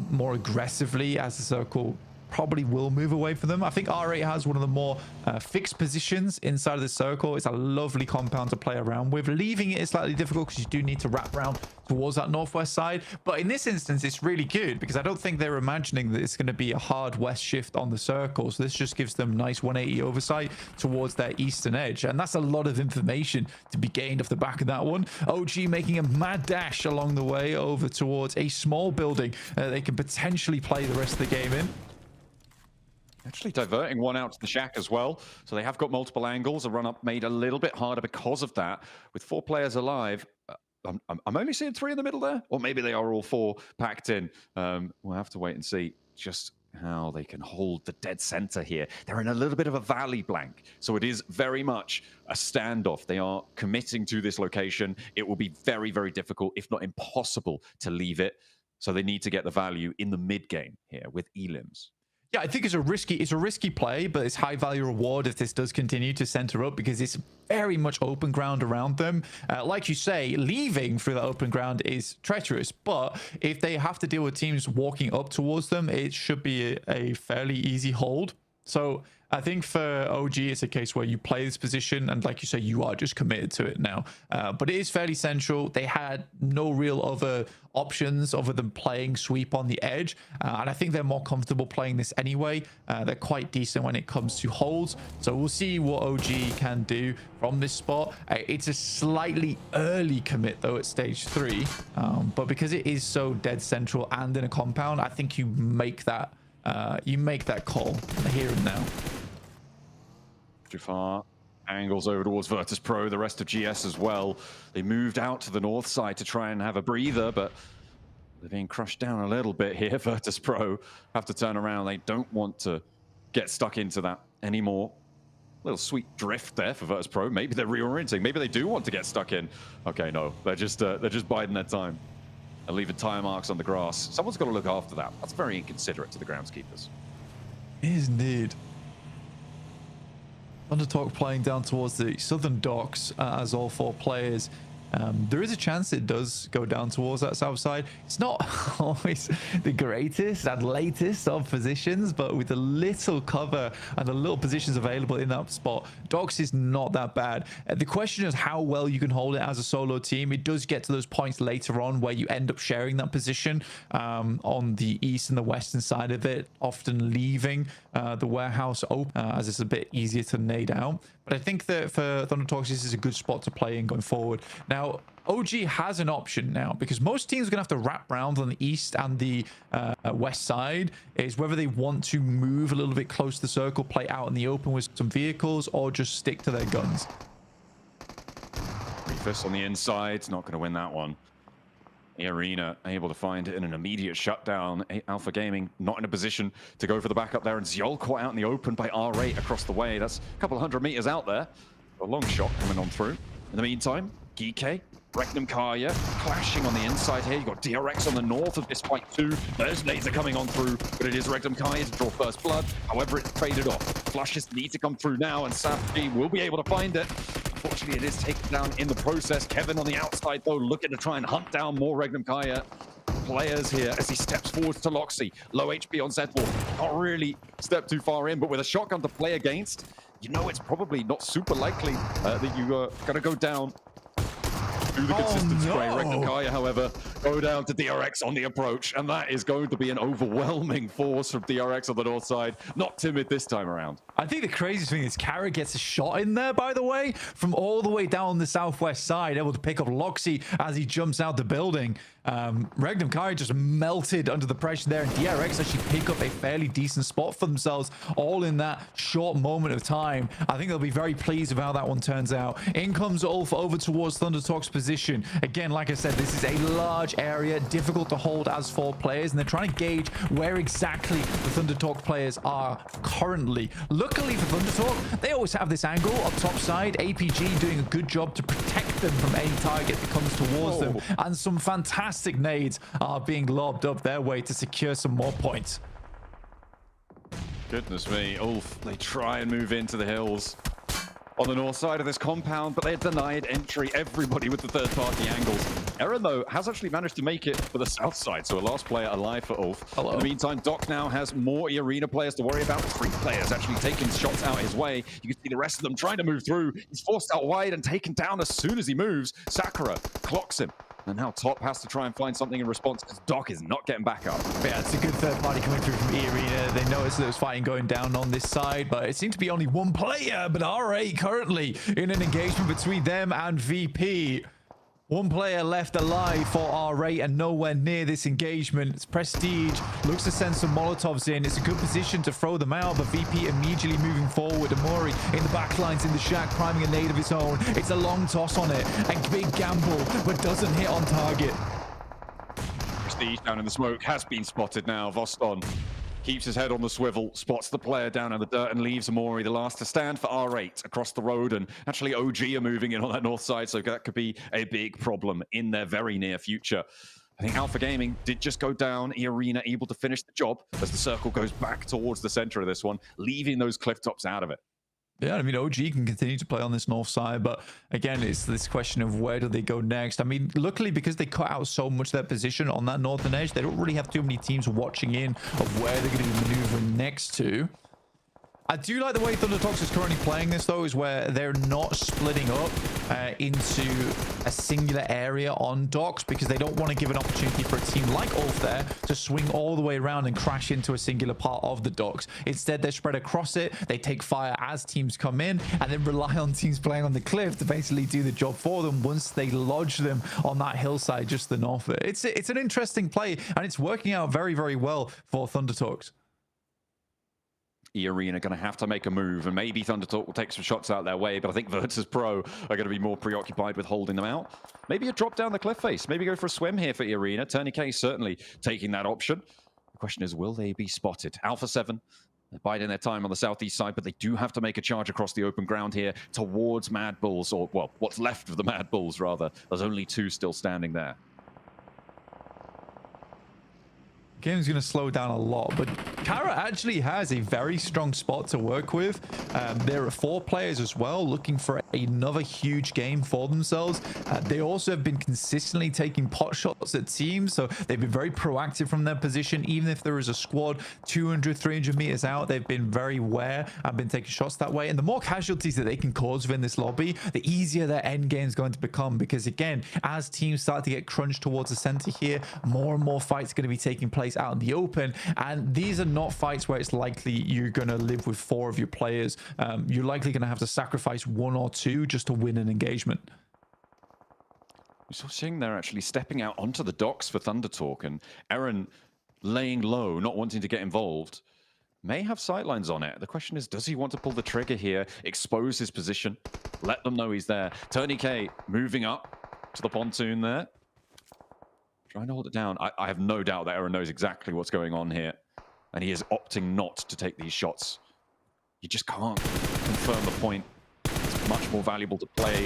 more aggressively as the circle probably will move away from them. I think R8 has one of the more fixed positions inside of the circle. It's a lovely compound to play around with. Leaving it is slightly difficult because you do need to wrap around towards that northwest side. But in this instance, it's really good because I don't think they're imagining that it's going to be a hard west shift on the circle. So this just gives them nice 180 oversight towards their eastern edge. And that's a lot of information to be gained off the back of that one. OG making a mad dash along the way over towards a small building they can potentially play the rest of the game in. Actually diverting one out to the shack as well. So they have got multiple angles. A run-up made a little bit harder because of that. With 4 players alive, I'm only seeing 3 in the middle there. Or maybe they are all 4 packed in. We'll have to wait and see just how they can hold the dead center here. They're in a little bit of a valley blank. So it is very much a standoff. They are committing to this location. It will be very, very difficult, if not impossible, to leave it. So they need to get the value in the mid-game here with Elims. Yeah, I think it's a risky play, but it's high value reward if this does continue to center up because it's very much open ground around them. Like you say, leaving through the open ground is treacherous, but if they have to deal with teams walking up towards them, it should be a fairly easy hold. So I think for OG, it's a case where you play this position and like you say, you are just committed to it now. But it is fairly central. They had no real other options other than playing sweep on the edge. And I think they're more comfortable playing this anyway. They're quite decent when it comes to holds. So we'll see what OG can do from this spot. It's a slightly early commit though at stage 3. But because it is so dead central and in a compound, I think you make that call here and now. Jafar angles over towards Virtus Pro, the rest of GS as well. They moved out to the north side to try and have a breather, but they're being crushed down a little bit here. Virtus Pro have to turn around. They don't want to get stuck into that anymore. Little sweet drift there for Virtus Pro. Maybe they're reorienting. Maybe they do want to get stuck in. Okay, no, they're just biding their time and leaving tire marks on the grass. Someone's got to look after that. That's very inconsiderate to the groundskeepers. It is indeed. Thundertalk playing down towards the southern docks as all 4 players. There is a chance it does go down towards that south side. It's not always the greatest and latest of positions, but with a little cover and the little positions available in that spot, docks is not that bad. The question is how well you can hold it as a solo team. It does get to those points later on where you end up sharing that position on the east and the western side of it, often leaving the warehouse open as it's a bit easier to nade out. But I think that for Thundertalks, this is a good spot to play in going forward. Now, OG has an option now because most teams are going to have to wrap around on the east and the west side, is whether they want to move a little bit close to the circle, play out in the open with some vehicles, or just stick to their guns. Refus on the inside, not going to win that one. The Arena able to find it in an immediate shutdown. Alpha Gaming not in a position to go for the backup there, and Zyol caught out in the open by R8 across the way. That's a couple of 100 meters out there. A long shot coming on through. In the meantime, Gike, Regnum Karya clashing on the inside here. You've got DRX on the north of this fight too. Those nades are coming on through, but it is Regnum Karya to draw first blood. However, it's traded off. Flushes need to come through now, and Saf G will be able to find it. Unfortunately, it is taken down in the process. Kevin on the outside, though, looking to try and hunt down more Regnum Kaya players here as he steps forwards to Loxy. Low HP on Zedwall. Not really step too far in, but with a shotgun to play against, you know it's probably not super likely that you're going to go down through the consistent spray. Regnum Kaya, however, go down to DRX on the approach, and that is going to be an overwhelming force from DRX on the north side. Not timid this time around. I think the craziest thing is Kara gets a shot in there, by the way, from all the way down the southwest side, able to pick up Loxy as he jumps out the building. Regnum Kaya just melted under the pressure there, and DRX actually pick up a fairly decent spot for themselves, all in that short moment of time. I think they'll be very pleased with how that one turns out. In comes Ulf over towards ThunderTalk's position. Again, like I said, this is a large area, difficult to hold as 4 players, and they're trying to gauge where exactly the ThunderTalk players are currently. Luckily for ThunderTalk, they always have this angle up top side. APG doing a good job to protect them from any target that comes towards them, and some fantastic nades are being lobbed up their way to secure some more points. Goodness me, Ulf, they try and move into the hills on the north side of this compound, but they're denied entry. Everybody with the third-party angles. Aaron, though, has actually managed to make it for the south side, so a last player alive for Ulf. In the meantime, Doc now has more arena players to worry about. 3 players actually taking shots out his way. You can see the rest of them trying to move through. He's forced out wide and taken down as soon as he moves. Sakura clocks him. And now Top has to try and find something in response because Doc is not getting back up. Yeah, it's a good third party coming through from E-Arena. They noticed there was fighting going down on this side, but it seemed to be only one player. But RA currently in an engagement between them and VP. One player left alive for RA and nowhere near this engagement. It's Prestige. Looks to send some Molotovs in. It's a good position to throw them out, but VP immediately moving forward. Amori in the backlines in the shack, priming a nade of his own. It's a long toss on it. A big gamble, but doesn't hit on target. Prestige down in the smoke has been spotted now. Voston keeps his head on the swivel, spots the player down in the dirt, and leaves Amori the last to stand for R8 across the road. And actually, OG are moving in on that north side, so that could be a big problem in their very near future. I think Alpha Gaming did just go down. E-Arena able to finish the job as the circle goes back towards the center of this one, leaving those cliff tops out of it. Yeah, I mean, OG can continue to play on this north side, but again, it's this question of where do they go next? I mean, luckily, because they cut out so much their position on that northern edge, they don't really have too many teams watching in of where they're going to be maneuvering next to. I do like the way ThunderTalk is currently playing this, though, is where they're not splitting up into a singular area on docks because they don't want to give an opportunity for a team like Ulf there to swing all the way around and crash into a singular part of the docks. Instead, they're spread across it. They take fire as teams come in and then rely on teams playing on the cliff to basically do the job for them once they lodge them on that hillside just to the north of it. It's an interesting play, and it's working out very, very well for ThunderTalks. E-Arena going to have to make a move, and maybe ThunderTalk will take some shots out their way, but I think Virtus Pro are going to be more preoccupied with holding them out. Maybe a drop down the cliff face. Maybe go for a swim here for E-Arena. Tourniquet certainly taking that option. The question is, will they be spotted? Alpha 7, they're biding their time on the southeast side, but they do have to make a charge across the open ground here towards Mad Bulls, or, well, what's left of the Mad Bulls, rather. There's only 2 still standing there. Game's going to slow down a lot, but Kara actually has a very strong spot to work with. There are 4 players as well looking for another huge game for themselves. They also have been consistently taking pot shots at teams, so they've been very proactive from their position. Even if there is a squad 200, 300 meters out, they've been very aware and been taking shots that way. And the more casualties that they can cause within this lobby, the easier their end game is going to become, because again, as teams start to get crunched towards the center here, more and more fights are going to be taking place out in the open, and these are not fights where it's likely you're going to live with 4 of your players. You're likely going to have to sacrifice 1 or 2 just to win an engagement. We saw Singh there actually stepping out onto the docks for ThunderTalk, and Aaron laying low, not wanting to get involved. May have sightlines on it. The question is, does he want to pull the trigger here, expose his position, let them know he's there? Tourniquet moving up to the pontoon there. Trying to hold it down. I have no doubt that Aaron knows exactly what's going on here, and he is opting not to take these shots. You just can't confirm the point. It's much more valuable to play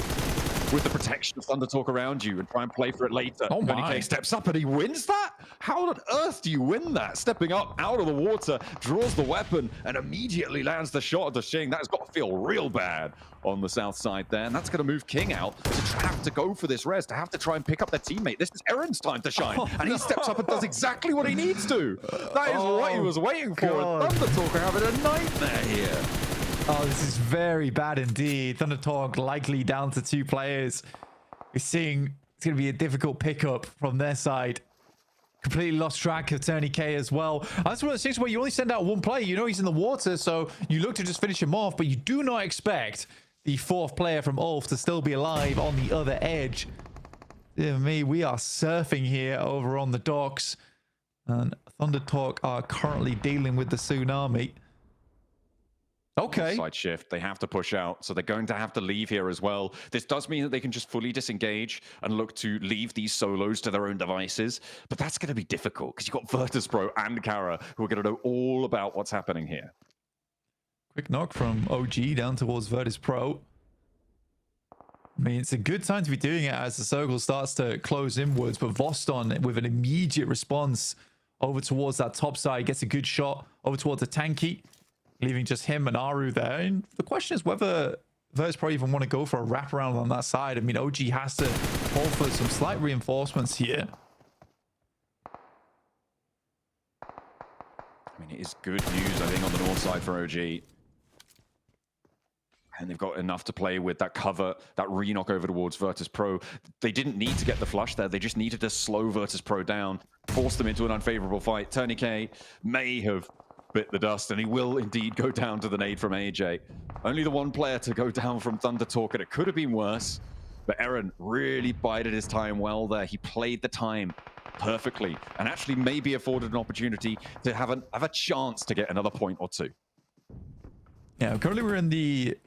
with the protection of Thunder Talk around you and try and play for it later. Oh Tony my. K steps up and he wins that? How on earth do you win that? Stepping up out of the water, draws the weapon, and immediately lands the shot at the Shing. That has got to feel real bad on the south side there, and that's going to move King out to have to go for this res, to have to try and pick up their teammate. This is Aaron's time to shine, and he steps up and does exactly what he needs to. That is what he was waiting for. And Thunder Talk are having a nightmare here. Oh, this is very bad indeed. Thunder Talk likely down to 2 players. We're seeing it's going to be a difficult pickup from their side. Completely lost track of Tony K as well. That's one of those things where you only send out 1 player. You know he's in the water, so you look to just finish him off, but you do not expect the 4th player from Ulf to still be alive on the other edge. Dear me, we are surfing here over on the docks. And Thunder Talk are currently dealing with the tsunami. Okay. Side shift. They have to push out, so they're going to have to leave here as well. This does mean that they can just fully disengage and look to leave these solos to their own devices, but that's going to be difficult because you've got Virtus.pro and Kara who are going to know all about what's happening here. Quick knock from OG down towards Virtus.pro. I mean, it's a good time to be doing it as the circle starts to close inwards, but Voston with an immediate response over towards that top side gets a good shot over towards the tanky, leaving just him and Aru there. And the question is whether Virtus.pro even want to go for a wraparound on that side. I mean, OG has to call for some slight reinforcements here. I mean, it is good news, I think, on the north side for OG. And they've got enough to play with. That cover, that re-knock over towards Virtus.pro. They didn't need to get the flush there. They just needed to slow Virtus.pro down, force them into an unfavorable fight. Tony K may have bit the dust, and he will indeed go down to the nade from AJ. Only the 1 player to go down from Thunder Talk, and it could have been worse. But Aaron really bided his time well there. He played the time perfectly, and actually maybe afforded an opportunity to have a chance to get another point or 2. Yeah, currently we're in the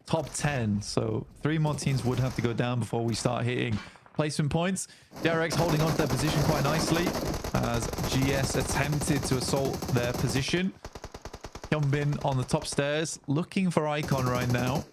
top 10, so 3 more teams would have to go down before we start hitting placement points. DRX holding on to their position quite nicely as GS attempted to assault their position. Hyunbin on the top stairs looking for Icon right now.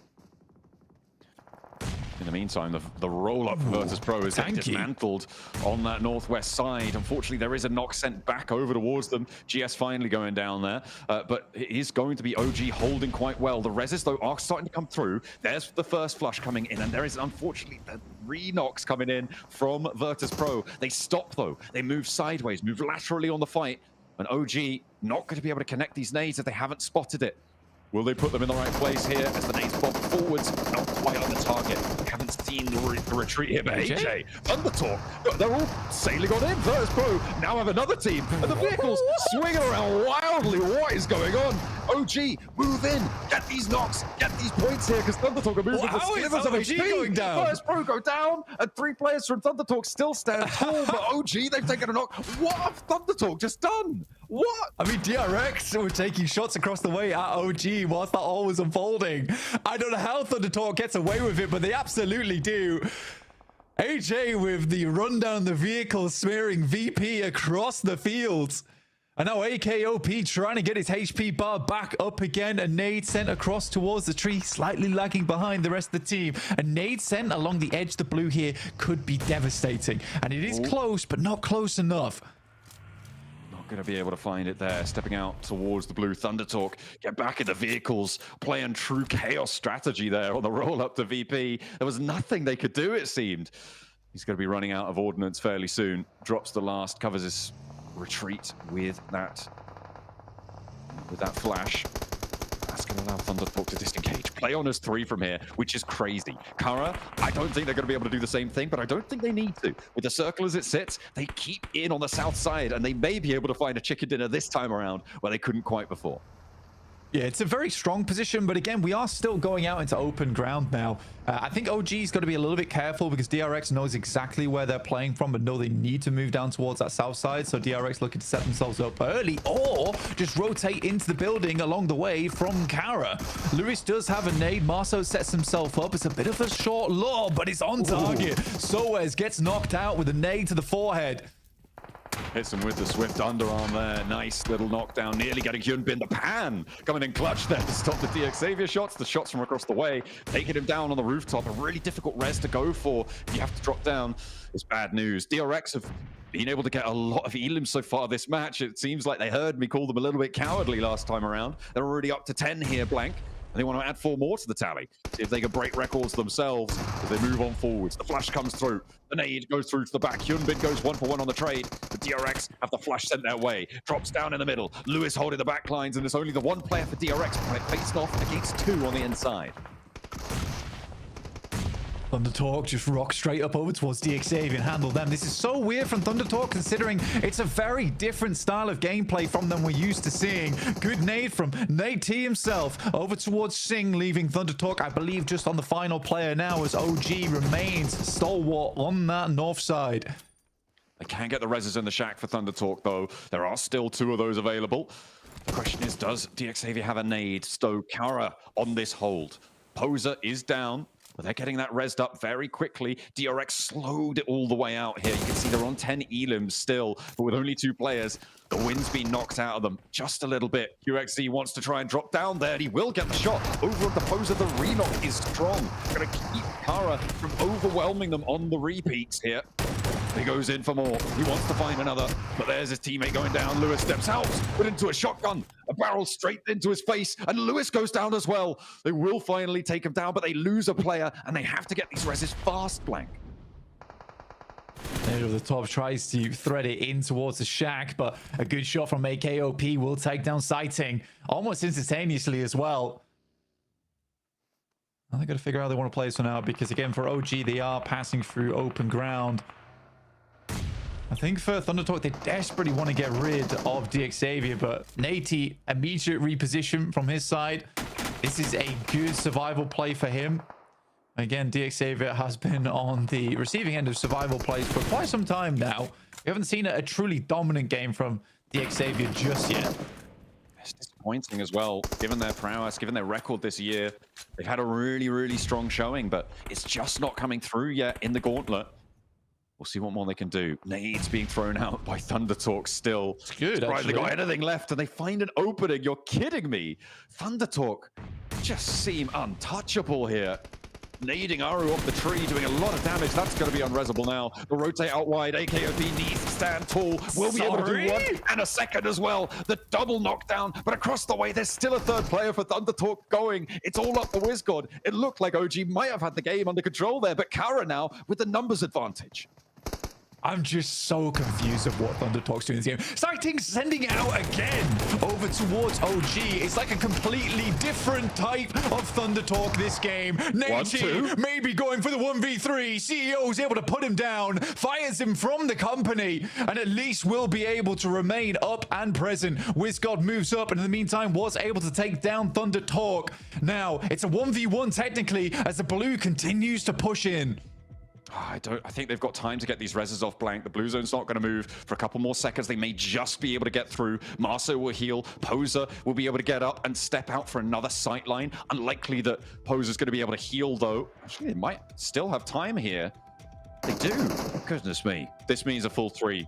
In the meantime, the roll-up for Virtus.pro is dismantled on that northwest side. Unfortunately, there is a knock sent back over towards them. GS finally going down there, but it is going to be OG holding quite well. The reses, though, are starting to come through. There's the first flush coming in, and there is, unfortunately, the re-knocks coming in from Virtus.pro. They stop, though. They move sideways, move laterally on the fight, and OG not going to be able to connect these nades if they haven't spotted it. Will they put them in the right place here as the nades bob forwards? Not quite on the target. Haven't seen the retreat here, but AJ, Thunder Talk, they're all sailing on in. Virtus.pro now have another team, and the vehicles swinging around wildly. What is going on? OG, move in, get these knocks, get these points here, because Thunder Talk are moving the slivers of HP. Going down? Virtus.pro go down, and 3 players from Thunder Talk still stand tall, but OG, they've taken a knock. What have Thunder Talk just done? What? I mean, DRX were taking shots across the way at OG whilst that all was unfolding. I don't know how Thunder Talk gets away with it, but they absolutely do. AJ with the run down the vehicle, smearing VP across the fields. And now AKOP trying to get his HP bar back up again. A nade sent across towards the tree, slightly lagging behind the rest of the team. A nade sent along the edge of the blue here could be devastating. And it is close, but not close enough. Going to be able to find it there, stepping out towards the blue. Thunder Talk get back in the vehicles, playing true chaos strategy there on the roll up to VP. There was nothing they could do, it seemed. He's going to be running out of ordnance fairly soon. Drops the last, covers his retreat with that flash. That's going to allow Thunder Talk to disengage. Play on as 3 from here, which is crazy. Kara, I don't think they're going to be able to do the same thing, but I don't think they need to. With the circle as it sits, they keep in on the south side, and they may be able to find a chicken dinner this time around where they couldn't quite before. Yeah, it's a very strong position, but again, we are still going out into open ground now. I think OG's got to be a little bit careful because DRX knows exactly where they're playing from, but know they need to move down towards that south side. So DRX looking to set themselves up early or just rotate into the building along the way from Kara. Lewis does have a nade. Marceau sets himself up. It's a bit of a short lob, but it's on target. Soez gets knocked out with a nade to the forehead. Hits him with the swift underarm there. Nice little knockdown, nearly getting Hyunbin. The pan coming in clutch there to stop the DXavier shots. The shots from across the way, taking him down on the rooftop. A really difficult res to go for. If you have to drop down, it's bad news. DRX have been able to get a lot of elims so far this match. It seems like they heard me call them a little bit cowardly last time around. They're already up to 10 here, Blank. And they want to add 4 more to the tally. See if they can break records themselves as they move on forwards. The flash comes through. The nade goes through to the back. Hyunbin goes 1-for-1 on the trade. The DRX have the flash sent their way. Drops down in the middle. Lewis holding the back lines, and it's only the one player for DRX faced off against 2 on the inside. ThunderTalk just rock straight up over towards DXavier and handle them. This is so weird from ThunderTalk, considering it's a very different style of gameplay from them we're used to seeing. Good nade from Nate T himself over towards Singh, leaving ThunderTalk, I believe, just on the final player now, as OG remains stalwart on that north side. They can get the reses in the shack for ThunderTalk, though. There are still 2 of those available. The question is, does DXavier have a nade? Stow Kara on this hold. Poser is down, but they're getting that resed up very quickly. DRX slowed it all the way out here. You can see they're on 10 elims still, but with only 2 players, the wind's been knocked out of them just a little bit. QXZ wants to try and drop down there. He will get the shot. Over at the Poser, the re-knock is strong. Gonna keep Kara from overwhelming them on the repeats here. He goes in for more. He wants to find another, but there's his teammate going down. Lewis steps out, put into a shotgun, a barrel straight into his face, and Lewis goes down as well. They will finally take him down, but they lose a player, and they have to get these reses fast, Blank. Over the top tries to thread it in towards the shack, but a good shot from AKOP will take down Sighting almost instantaneously as well. Now they got to figure out how they want to play this one out, because again, for OG, they are passing through open ground. I think for ThunderTalk, they desperately want to get rid of DXavier, but Nate, immediate reposition from his side. This is a good survival play for him. Again, DXavier has been on the receiving end of survival plays for quite some time now. We haven't seen a truly dominant game from DXavier just yet. It's disappointing as well, given their prowess, given their record this year. They've had a really, really strong showing, but it's just not coming through yet in the Gauntlet. We'll see what more they can do. Nades being thrown out by ThunderTalk still. It's good, right, actually. they got anything left and they find an opening. You're kidding me. ThunderTalk just seem untouchable here. Nading Aru off the tree, doing a lot of damage. That's going to be unresable now. The rotate out wide. AKOP needs to stand tall. Will be able to do 1 and a second as well. The double knockdown, but across the way, there's still a 3rd player for ThunderTalk going. It's all up the WizGod. It looked like OG might have had the game under control there, but Kara now with the numbers advantage. I'm just so confused of what ThunderTalk's doing in this game. Sighting sending it out again over towards OG. It's like a completely different type of ThunderTalk this game. Nate maybe going for the 1v3. CEO is able to put him down, fires him from the company, and at least will be able to remain up and present. WizGod moves up, and in the meantime was able to take down ThunderTalk. Now, it's a 1v1 technically, as the blue continues to push in. I think they've got time to get these reses off, Blank. The blue zone's not going to move for a couple more seconds. They may just be able to get through. Marso will heal. Poser will be able to get up and step out for another sight line. Unlikely that Poser's going to be able to heal, though. Actually, they might still have time here. They do. Goodness me. This means a full 3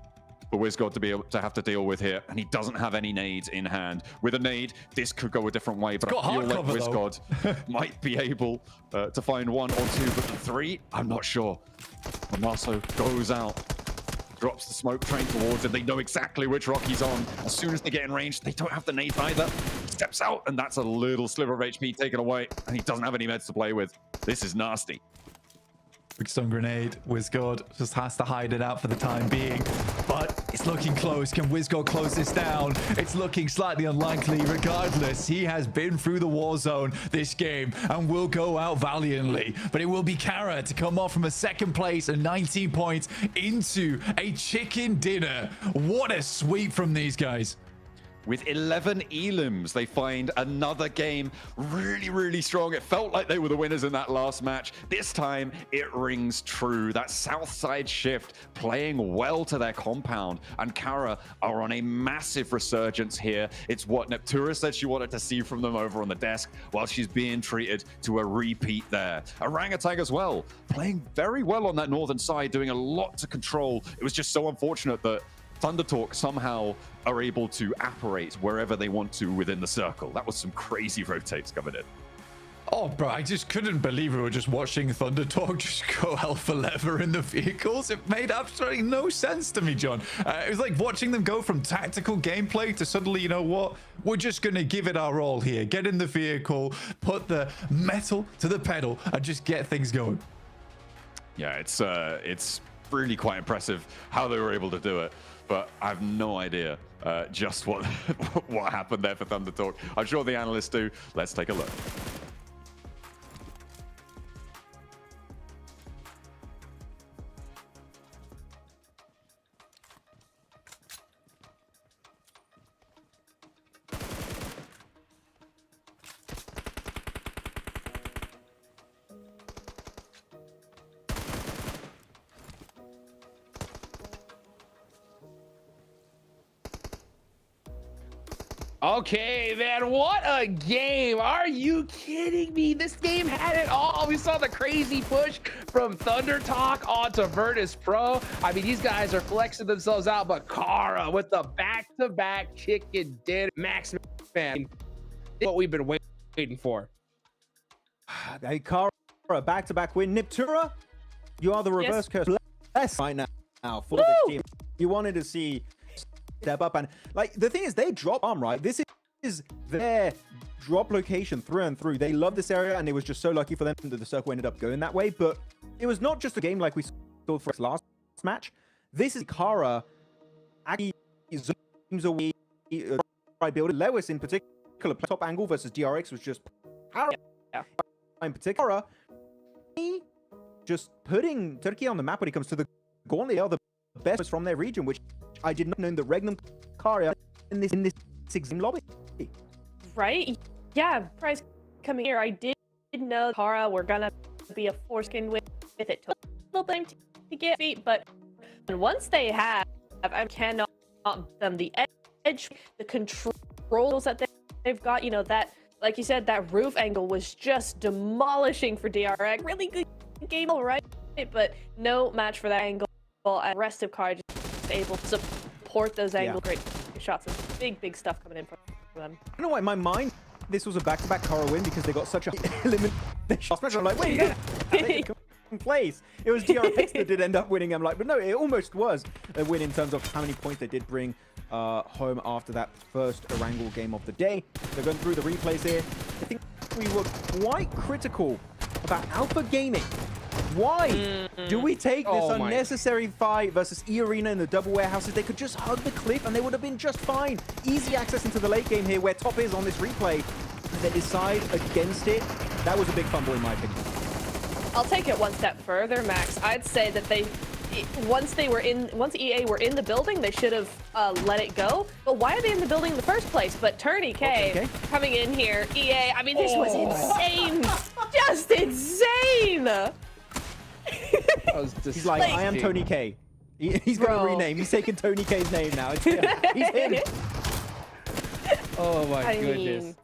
for WizGod to be able to have to deal with here, and he doesn't have any nades in hand. With a nade, this could go a different way, but I feel like WizGod might be able to find 1 or 2, but the 3, I'm not sure. Marso goes out, drops the smoke train towards him. They know exactly which rock he's on. As soon as they get in range, they don't have the nades either. Steps out, and that's a little sliver of HP taken away, and he doesn't have any meds to play with. This is nasty. Big stun grenade. WizGod just has to hide it out for the time being, but it's looking close. Can WizGod close this down? It's looking slightly unlikely. Regardless, he has been through the war zone this game and will go out valiantly, but it will be Kara to come off from a 2nd place and 19 points into a chicken dinner. What a sweep from these guys. With 11 elims, they find another game really, really strong. It felt like they were the winners in that last match. This time, it rings true. That south side shift playing well to their compound. And Kara are on a massive resurgence here. It's what Neptura said she wanted to see from them over on the desk, while she's being treated to a repeat there. Orangutan as well, playing very well on that northern side, doing a lot to control. It was just so unfortunate that Thundertalk somehow are able to apparate wherever they want to within the circle. That was some crazy rotates coming in. Oh, bro, I just couldn't believe we were just watching Thundertalk just go alpha lever in the vehicles. It made absolutely no sense to me, John. It was like watching them go from tactical gameplay to suddenly, you know what? We're just going to give it our all here. Get in the vehicle, put the metal to the pedal, and just get things going. Yeah, it's really quite impressive how they were able to do it. But I have no idea just what happened there for Thundertalk. I'm sure the analysts do. Let's take a look. Okay, man, what a game. Are you kidding me? This game had it all. We saw the crazy push from Thundertalk onto Virtus Pro. I mean, these guys are flexing themselves out, but Kara with the back-to-back chicken dinner. Max, man, what we've been waiting for. Hey, Kara, back-to-back win. Niptura, you are the reverse curse. Less right now for this team. You wanted to see step up, and like the thing is, they drop arm, right? This is their drop location through and through. They love this area, and it was just so lucky for them that the circle ended up going that way. But it was not just a game like we saw for its last match. This is Kara actually zooms away by building. Lewis in particular, top angle versus DRX was just power. In particular, just putting Turkey on the map when it comes to the Gauntlet. They are the best from their region, which I did not know the Regnum Kara in this exam lobby. Right? Yeah, prize coming here. I did know Kara were gonna be a foreskin with it. It took a little time to get beat, but once they have, I cannot them the edge, the controls that they've got. You know that, like you said, that roof angle was just demolishing for DRX. Really good game, all right, but no match for that angle. And the rest of Kara just able to support those angle great shots. And big stuff coming in for them. I don't know why in my mind this was a back-to-back Kara win because they got such a elimination match. I'm like, wait, in place. It was DRX that did end up winning. I'm like, but no, it almost was a win in terms of how many points they did bring home after that first Erangel game of the day. They're going through the replays here. I think we were quite critical about Alpha Gaming. Why do we take this unnecessary fight versus E-Arena in the double warehouses? They could just hug the cliff and they would have been just fine. Easy access into the late game here where top is on this replay. And they decide against it. That was a big fumble in my opinion. I'll take it one step further, Max. I'd say that once EA were in the building, they should have let it go. But why are they in the building in the first place? But Tony K coming in here, EA, I mean, this was insane. Just insane. He's like, I am Tony K. He's going to rename. He's taking Tony K's name now. It's him. He's him. Oh my goodness.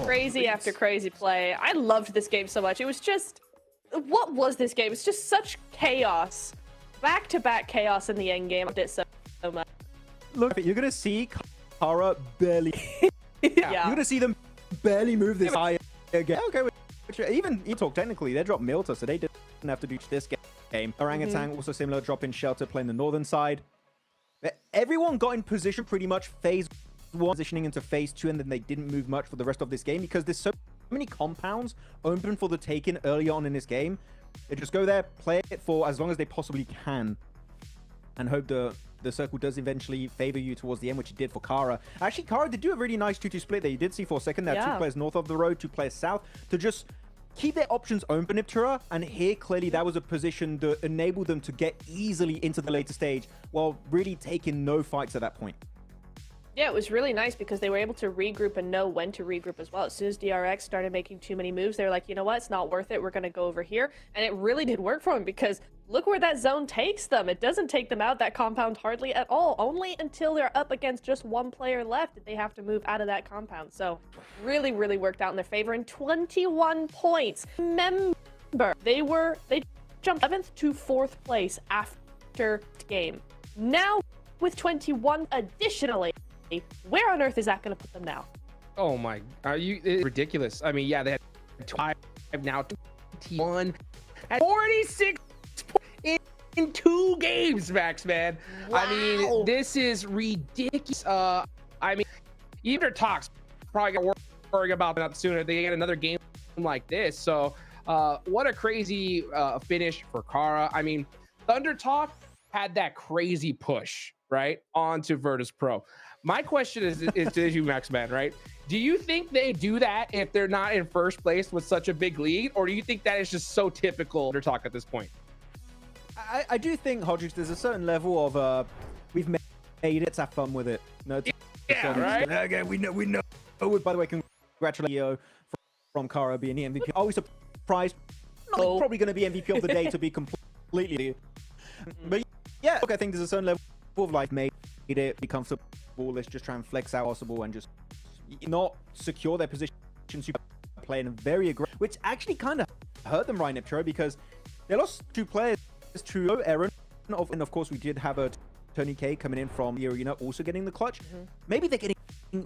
Crazy after crazy play. I loved this game so much. It was just, what was this game? It's just such chaos. Back-to-back chaos in the end game. I loved it so much. Look, you're going to see Kara barely. You're going to see them barely move this high again. Okay, even E-Talk, technically, they dropped Milta, so they didn't have to do this game. Orangutan, also similar, drop in Shelter, playing the northern side. Everyone got in position pretty much phase 1, positioning into phase 2, and then they didn't move much for the rest of this game because there's so many compounds open for the taking early on in this game. They just go there, play it for as long as they possibly can, and hope the circle does eventually favor you towards the end, which it did for Kara. Actually, Kara did do a really nice 2-2 split there. You did see for a second there, 2 players north of the road, 2 players south, to just keep their options open, Niptura. And here, clearly, that was a position that enabled them to get easily into the later stage while really taking no fights at that point. Yeah, it was really nice because they were able to regroup and know when to regroup as well. As soon as DRX started making too many moves, they were like, you know what, it's not worth it. We're going to go over here. And it really did work for them because look where that zone takes them. It doesn't take them out that compound hardly at all. Only until they're up against just one player left did they have to move out of that compound. So really, really worked out in their favor. And 21 points. Remember, they jumped 11th to 4th place after the game. Now with 21 additionally. Where on earth is that going to put them now? Oh my, it's ridiculous. I mean, yeah, they had 5 now, 21 at 46 in 2 games, Max, man. Wow. I mean, this is ridiculous. I mean, even their talks probably got worrying about that sooner. They get another game like this. So, what a crazy finish for Kara. I mean, Thunder Talk had that crazy push, right, onto Virtus Pro. My question is to you, Max, man, right? Do you think they do that if they're not in first place with such a big lead, or do you think that is just so typical Thunder Talk at this point? I do think, Hodges, there's a certain level of we've made it, let's have fun with it. No, yeah, right? Okay, we know. Oh, by the way, congratulations Leo from Kara being the MVP. Are we surprised? No, probably going to be MVP of the day, to be completely. But yeah, look, I think there's a certain level of like made it, be comfortable. Let's just try and flex out possible and just not secure their position, playing very aggressive, which actually kind of hurt them right now, because they lost 2 players to Aaron, and of course we did have a Tony K coming in from the arena, also getting the clutch. Maybe they're getting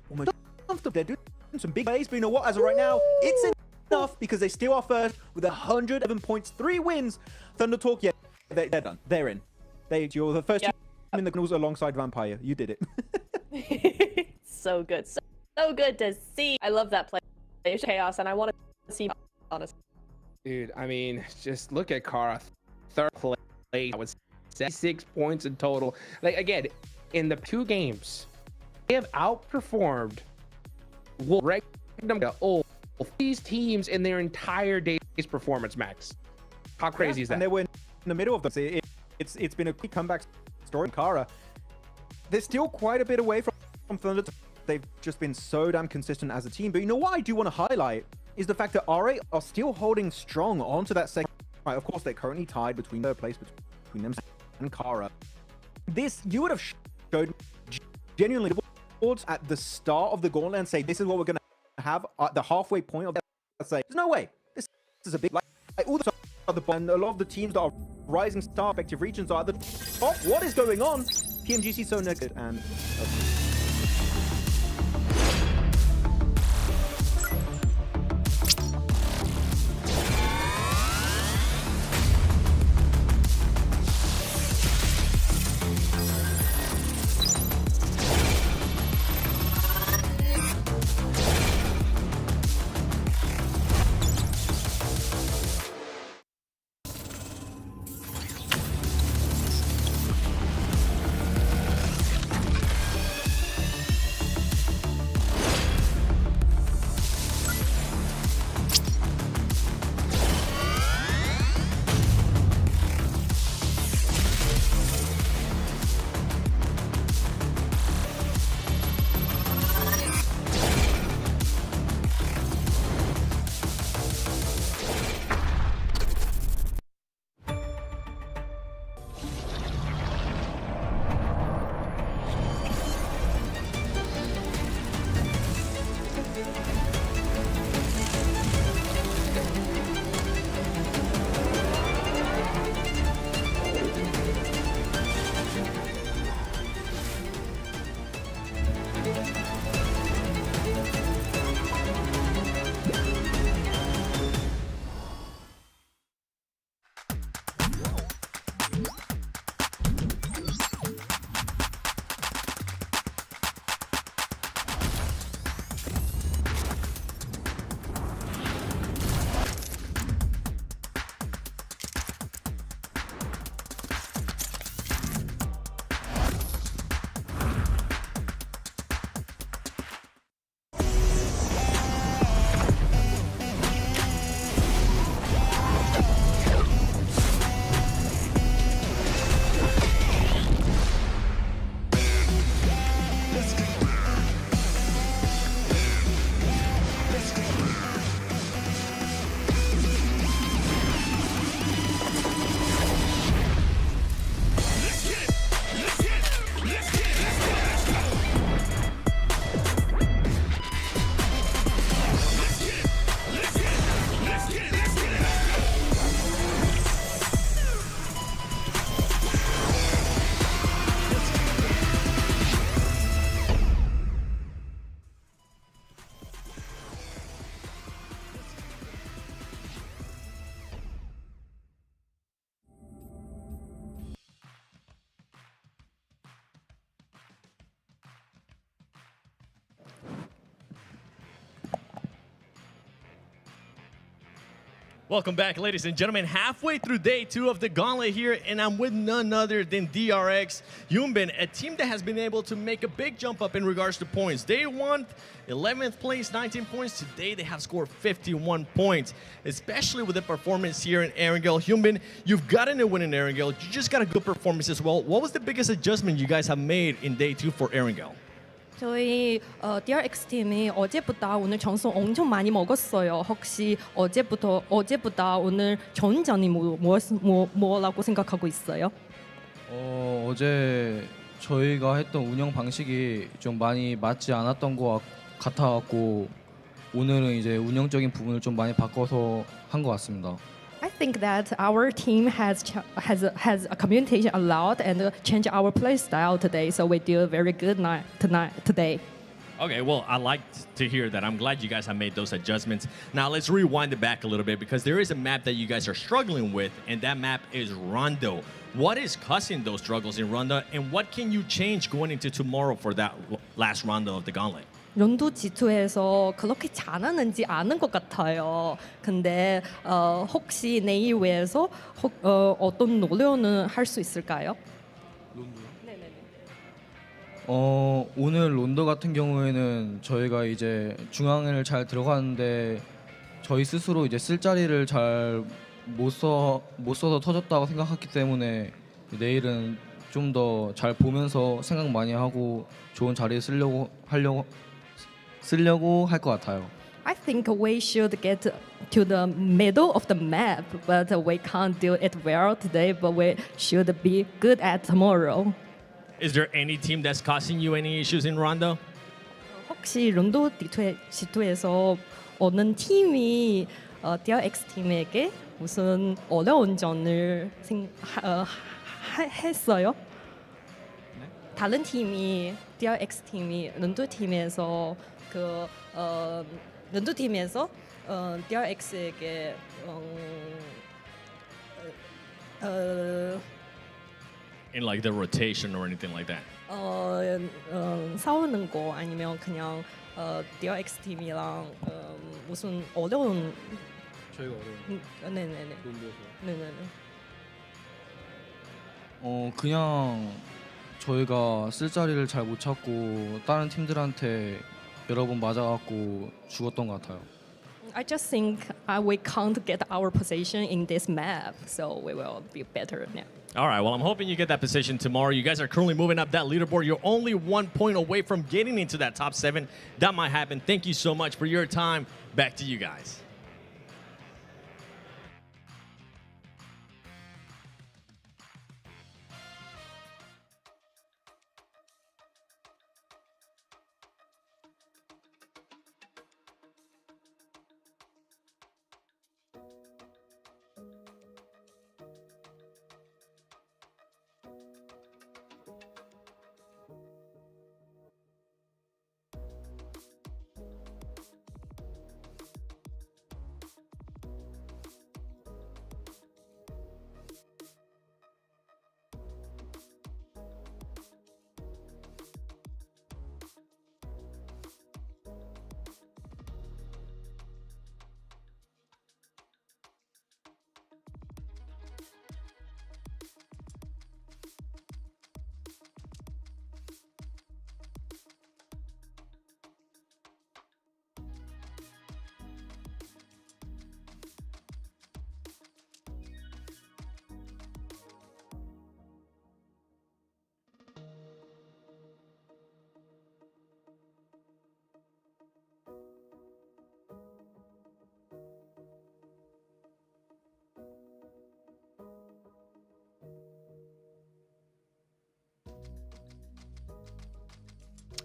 almost comfortable. They're doing some big plays, but you know what? As of right now, it's enough because they still are first with 111 points, 3 wins. Thunder Talk, yeah, they're done. They're in. You're the first team in the Gnus alongside Vampire. You did it. So good. So good to see. I love that play. It's chaos, and I want to see, honestly. Dude, I mean, just look at Kara. 3rd place with 76 points in total. Like, again, in the 2 games, they have outperformed these teams in their entire day's performance, Max. How crazy is that? And they were in the middle of this. It's been a quick comeback story. Kara, they're still quite a bit away from Thunder. They've just been so damn consistent as a team. But you know what I do want to highlight is the fact that RA are still holding strong onto that second. Right, of course, they're currently tied between 3rd place between them and Kara. This, you would have showed genuinely at the start of the Gauntlet and say, this is what we're going to have at the halfway point of that. Say, there's no way. This is a big, like all the other, and a lot of the teams that are rising star effective regions are at the top. What is going on? PMGC so negative and. Welcome back, ladies and gentlemen. Halfway through day 2 of the Gauntlet here, and I'm with none other than DRX Hyunbin, a team that has been able to make a big jump up in regards to points. Day 1, 11th place, 19 points. Today, they have scored 51 points, especially with the performance here in Erangel. Hyunbin, you've gotten a win in Erangel. You just got a good performance as well. What was the biggest adjustment you guys have made in day 2 for Erangel? 저희 DRX 팀이 어제보다 오늘 점수 엄청 많이 먹었어요. 혹시 어제보다 오늘 좋은 점이 뭐라고 생각하고 있어요? 어제 저희가 했던 운영 방식이 좀 많이 맞지 않았던 것 같아갖고 오늘은 이제 운영적인 부분을 좀 많이 바꿔서 한 것 같습니다. I think that our team has a communication a lot and changed our play style today. So we do a very good today. Okay, well, I like to hear that. I'm glad you guys have made those adjustments. Now, let's rewind it back a little bit because there is a map that you guys are struggling with, and that map is Rondo. What is causing those struggles in Rondo, and what can you change going into tomorrow for that last Rondo of the Gauntlet? 론도 G2에서 그렇게 잘하는지 아는 것 같아요. 근데 혹시 내일 외에서 어떤 노력은 할 수 있을까요? 오늘 론더 같은 경우에는 저희가 이제 중앙을 잘 들어가는데 저희 스스로 이제 쓸 자리를 잘 못 써서 터졌다고 생각했기 때문에 내일은 좀 더 잘 보면서 생각 많이 하고 좋은 자리에 쓰려고 할 것 같아요. I think we should get to the middle of the map, but we can't do it well today. But we should be good at tomorrow. Is there any team that's causing you any issues in Rondo? 혹시 론도 G2에서 어느 팀이 DRX 팀에게 무슨 어려운 점을 했어요? 다른 팀이 DRX 팀이 론도 팀에서 론도 팀에서 DRX에게 In like the rotation or anything like that? 싸우는 거 아니면 그냥 DRX 팀이랑 무슨 어려운 저희가 어려운 네네네 네네네 그냥 저희가 쓸 자리를 잘 못 찾고 다른 팀들한테 여러 번 맞아갖고 죽었던 것 같아요. I just think we can't get our position in this map, so we will be better now. All right, well, I'm hoping you get that position tomorrow. You guys are currently moving up that leaderboard. You're only 1 point away from getting into that top 7. That might happen. Thank you so much for your time. Back to you guys.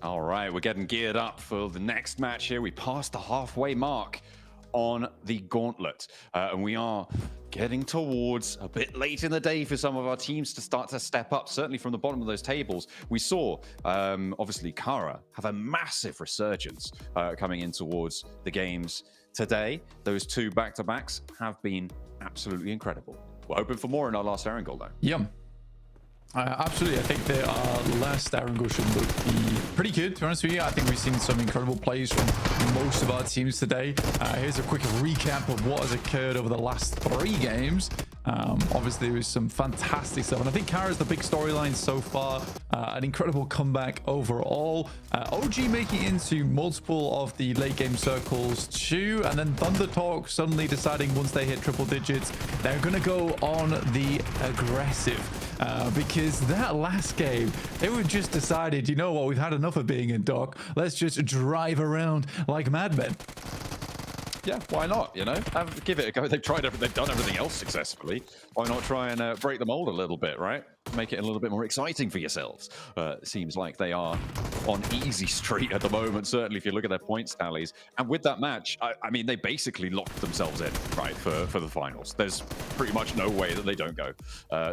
All right, we're getting geared up for the next match here. We passed the halfway mark on the Gauntlet, and we are getting towards a bit late in the day for some of our teams to start to step up, certainly from the bottom of those tables. We saw, obviously, Kara have a massive resurgence coming in towards the games today. Those 2 back-to-backs have been absolutely incredible. We're hoping for more in our last Erangel, though. Yeah. Absolutely. I think their last Arangoshan looked pretty good, to be honest with you. I think we've seen some incredible plays from most of our teams today. Here's a quick recap of what has occurred over the last 3 games. Obviously, there was some fantastic stuff. And I think Kara's the big storyline so far. An incredible comeback overall. OG making it into multiple of the late game circles too. And then Thunder Talk suddenly deciding once they hit triple digits, they're going to go on the aggressive. Because that last game, they were just decided, you know what, we've had enough of being in dock. Let's just drive around like madmen. Yeah, why not? You know, give it a go. They've done everything else successfully. Why not try and break the mold a little bit, right? Make it a little bit more exciting for yourselves. Seems like they are on easy street at the moment, certainly if you look at their points tallies. And with that match, I mean, they basically locked themselves in, right, for the finals. There's pretty much no way that they don't go.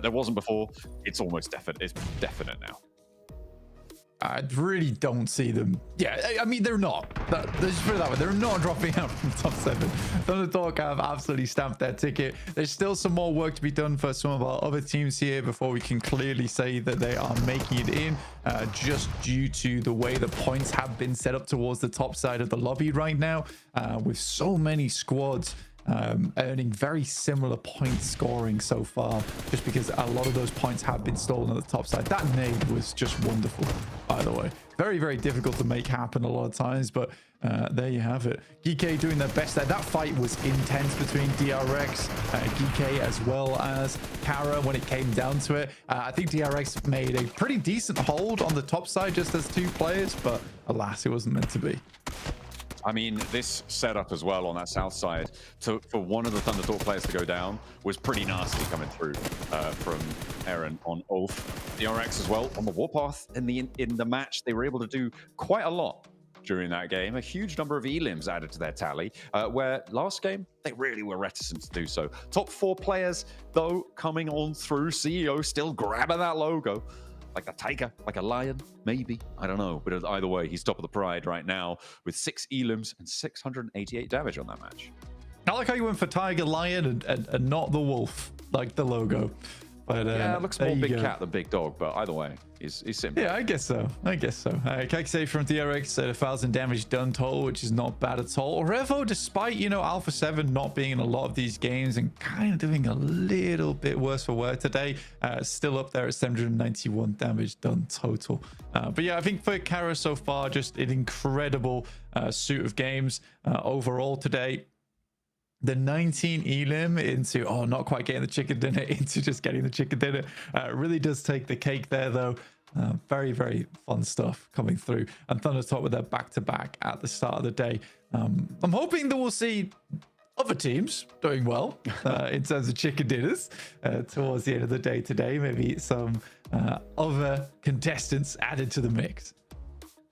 There wasn't before. It's almost definite. It's definite now. I really don't see them. Yeah, I mean, they're not. Let's put it that way. They're not dropping out from top 7. Thunder Talk have absolutely stamped their ticket. There's still some more work to be done for some of our other teams here before we can clearly say that they are making it in, just due to the way the points have been set up towards the top side of the lobby right now, with so many squads earning very similar point scoring so far, just because a lot of those points have been stolen at the top side. That nade was just wonderful, by the way. Very, very difficult to make happen a lot of times, but there you have it. GK doing their best there. That fight was intense between DRX, GK, as well as Kara when it came down to it. I think DRX made a pretty decent hold on the top side just as 2 players, but alas, it wasn't meant to be. I mean, this setup as well on that south side for one of the Thunder Talk players to go down was pretty nasty coming through from Aaron on Ulf. The RX as well on the warpath in the match. They were able to do quite a lot during that game. A huge number of elims added to their tally, where last game they really were reticent to do so. Top 4 players, though, coming on through. CEO still grabbing that logo. Like a tiger, like a lion, maybe. I don't know. But either way, he's top of the pride right now with 6 elims and 688 damage on that match. I like how you went for tiger, lion, and not the wolf, like the logo. But yeah, it looks more big cat than big dog, but either way, he's simple. Yeah, I guess so. Kekse from DRX at 1,000 damage done total, which is not bad at all. Revo, despite, you know, Alpha 7 not being in a lot of these games and kind of doing a little bit worse for wear today, still up there at 791 damage done total. But yeah, I think for Kara so far, just an incredible suit of games overall today. The 19 elim into, not quite getting the chicken dinner, into just getting the chicken dinner. Really does take the cake there, though. Very, very fun stuff coming through. And Thunder Talk with their back-to-back at the start of the day. I'm hoping that we'll see other teams doing well in terms of chicken dinners towards the end of the day today. Maybe some other contestants added to the mix.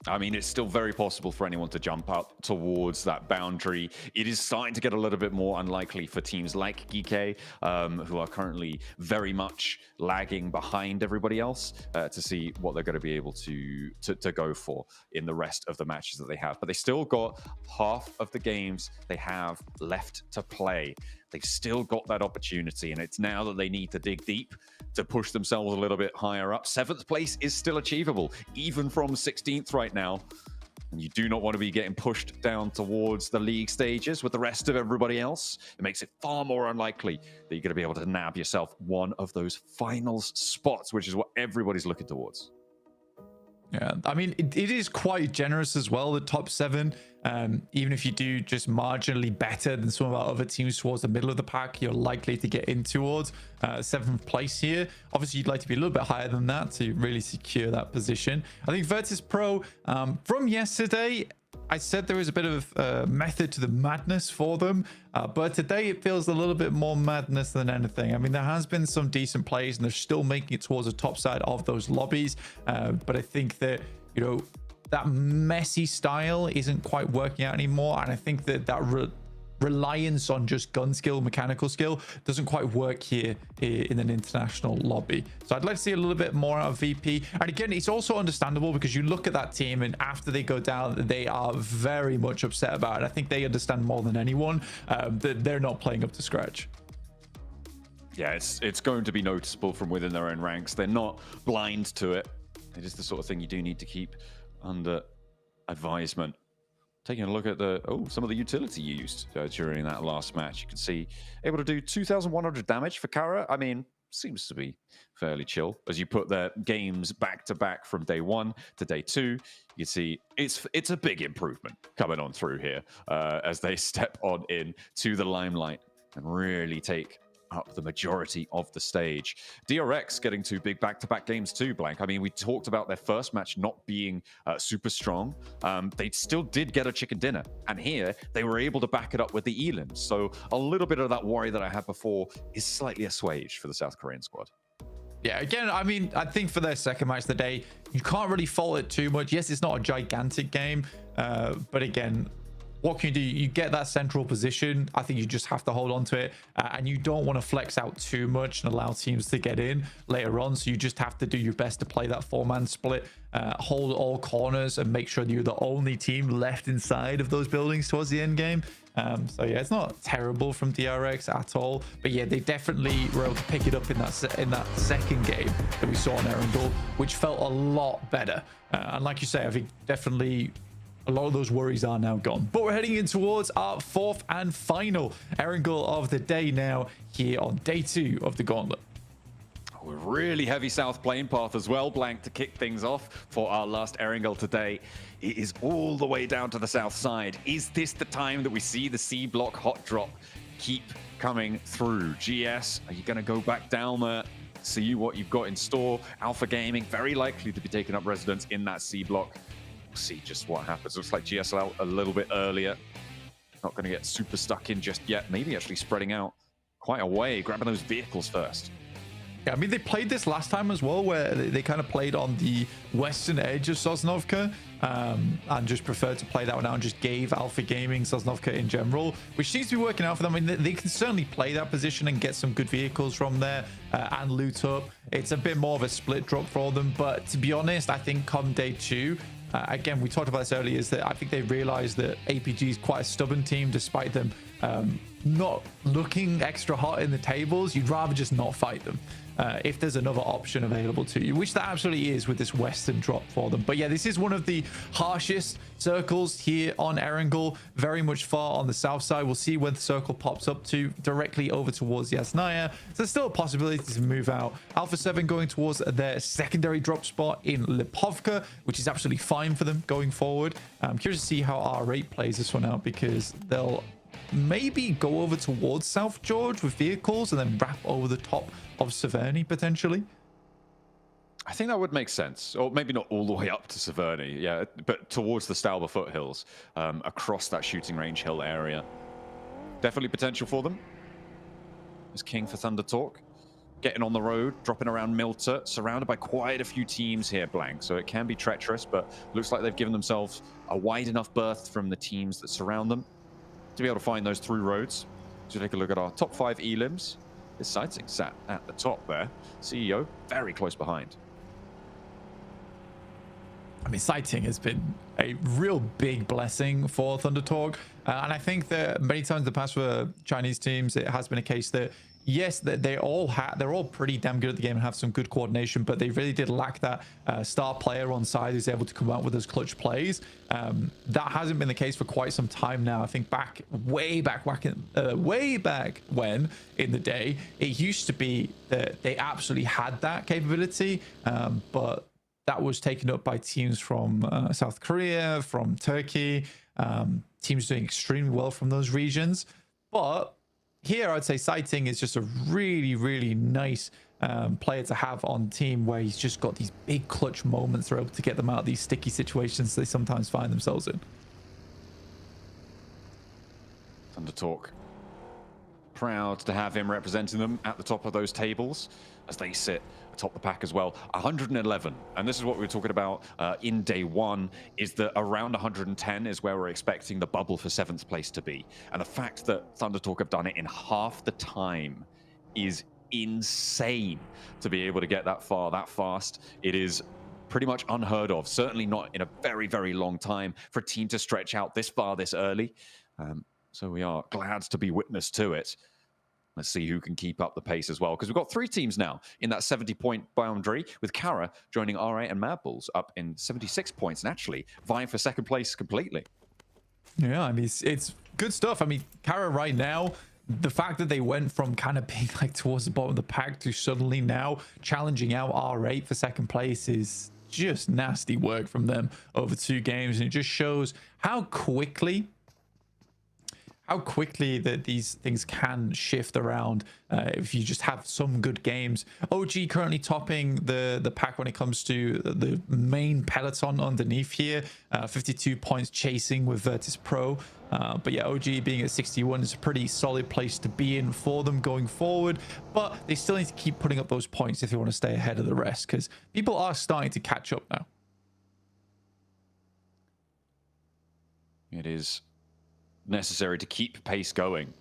I mean, it's still very possible for anyone to jump up towards that boundary. It is starting to get a little bit more unlikely for teams like GK, who are currently very much lagging behind everybody else, to see what they're going to be able to go for in the rest of the matches that they have. But they still got half of the games they have left to play. They've still got that opportunity, and it's now that they need to dig deep to push themselves a little bit higher up. 7th place is still achievable, even from 16th right now. And you do not want to be getting pushed down towards the league stages with the rest of everybody else. It makes it far more unlikely that you're going to be able to nab yourself one of those finals spots, which is what everybody's looking towards. Yeah, I mean, it is quite generous as well, the top 7. Even if you do just marginally better than some of our other teams towards the middle of the pack, you're likely to get in towards 7th place here. Obviously, you'd like to be a little bit higher than that to really secure that position. I think Virtus Pro, from yesterday, I said there was a bit of method to the madness for them, but today it feels a little bit more madness than anything. I mean, there has been some decent plays, and they're still making it towards the top side of those lobbies, but I think that, you know, that messy style isn't quite working out anymore, and I think that reliance on just gun skill, mechanical skill, doesn't quite work here in an international lobby. So I'd like to see a little bit more out of VP. And again, it's also understandable because you look at that team, and after they go down, they are very much upset about it. I think they understand more than anyone that they're not playing up to scratch. Yeah, it's going to be noticeable from within their own ranks. They're not blind to it. It is the sort of thing you do need to keep under advisement. Taking a look at some of the utility used during that last match. You can see able to do 2,100 damage for Kara. I mean, seems to be fairly chill. As you put their games back to back from day 1 to day 2, you see it's a big improvement coming on through here as they step on in to the limelight and really take up the majority of the stage. DRX getting 2 big back-to-back games too, Blank. I mean, we talked about their first match not being super strong. They still did get a chicken dinner, and here they were able to back it up with the elims. So a little bit of that worry that I had before is slightly assuaged for the South Korean squad. Yeah, again, I mean, I think for their second match of the day, you can't really fault it too much. Yes, it's not a gigantic game, but again, what can you do? You get that central position. I think you just have to hold on to it, and you don't want to flex out too much and allow teams to get in later on. So you just have to do your best to play that 4-man split, hold all corners, and make sure that you're the only team left inside of those buildings towards the end game. So yeah, it's not terrible from DRX at all, but yeah, they definitely were able to pick it up in that second game that we saw on Erangel, which felt a lot better. And like you say, I think definitely a lot of those worries are now gone. But we're heading in towards our 4th and final Erangel of the day now here on day 2 of the Gauntlet. We're really heavy south plane path as well, Blank, to kick things off for our last Erangel today. It is all the way down to the south side. Is this the time that we see the C block hot drop keep coming through? GS, are you going to go back down there, see what you've got in store? Alpha Gaming, very likely to be taking up residence in that C block. We'll see just what happens. Looks like GS out a little bit earlier. Not going to get super stuck in just yet. Maybe actually spreading out quite a way, grabbing those vehicles first. Yeah, I mean, they played this last time as well, where they kind of played on the western edge of Sosnovka and just preferred to play that one out and just gave Alpha Gaming Sosnovka in general, which seems to be working out for them. I mean, they can certainly play that position and get some good vehicles from there and loot up. It's a bit more of a split drop for them, but to be honest, I think come day 2, again, we talked about this earlier, is that I think they realized that APG is quite a stubborn team, despite them not looking extra hot in the tables. You'd rather just not fight them if there's another option available to you, which there absolutely is with this western drop for them. But yeah, this is one of the harshest circles here on Erangel, very much far on the south side. We'll see when the circle pops up to directly over towards Yasnaya. So there's still a possibility to move out. Alpha 7 going towards their secondary drop spot in Lipovka, which is absolutely fine for them going forward. I'm curious to see how R8 plays this one out, because they'll maybe go over towards South George with vehicles and then wrap over the top of Severny potentially. I think that would make sense, or maybe not all the way up to Severny, yeah, but towards the Stauber foothills, across that shooting range hill area. Definitely potential for them. There's King for Thunder Talk, getting on the road, dropping around Milter, surrounded by quite a few teams here, Blank, so it can be treacherous, but looks like they've given themselves a wide enough berth from the teams that surround them to be able to find those through roads. So take a look at our top 5 elims. This sighting sat at the top there. CEO very close behind. I mean, sighting has been a real big blessing for Thunder Talk. And I think that many times in the past for Chinese teams, it has been a case that, yes, they're all pretty damn good at the game and have some good coordination, but they really did lack that star player on side who's able to come out with those clutch plays. That hasn't been the case for quite some time now. I think way back when in the day, it used to be that they absolutely had that capability, but that was taken up by teams from South Korea, from Turkey, teams doing extremely well from those regions. But here, I'd say Sighting is just a really, really nice player to have on team, where he's just got these big clutch moments. They're able to get them out of these sticky situations they sometimes find themselves in. Thunder Talk, proud to have him representing them at the top of those tables as they sit atop the pack as well. 111, and this is what we were talking about in day 1, is that around 110 is where we're expecting the bubble for 7th place to be. And the fact that Thunder Talk have done it in half the time is insane. To be able to get that far, that fast, it is pretty much unheard of. Certainly not in a very, very long time for a team to stretch out this far this early. So we are glad to be witness to it. Let's see who can keep up the pace as well, because we've got 3 teams now in that 70-point boundary, with Kara joining RA and Mad Bulls up in 76 points and actually vying for second place completely. Yeah, I mean, it's good stuff. I mean, Kara right now, the fact that they went from kind of being like towards the bottom of the pack to suddenly now challenging out R8 for second place is just nasty work from them over 2 games. And it just shows how quickly that these things can shift around if you just have some good games. OG currently topping the pack when it comes to the main peloton underneath here, 52 points chasing with Virtus Pro. But yeah, OG being at 61 is a pretty solid place to be in for them going forward, but they still need to keep putting up those points if they want to stay ahead of the rest, because people are starting to catch up now. It is necessary to keep pace going.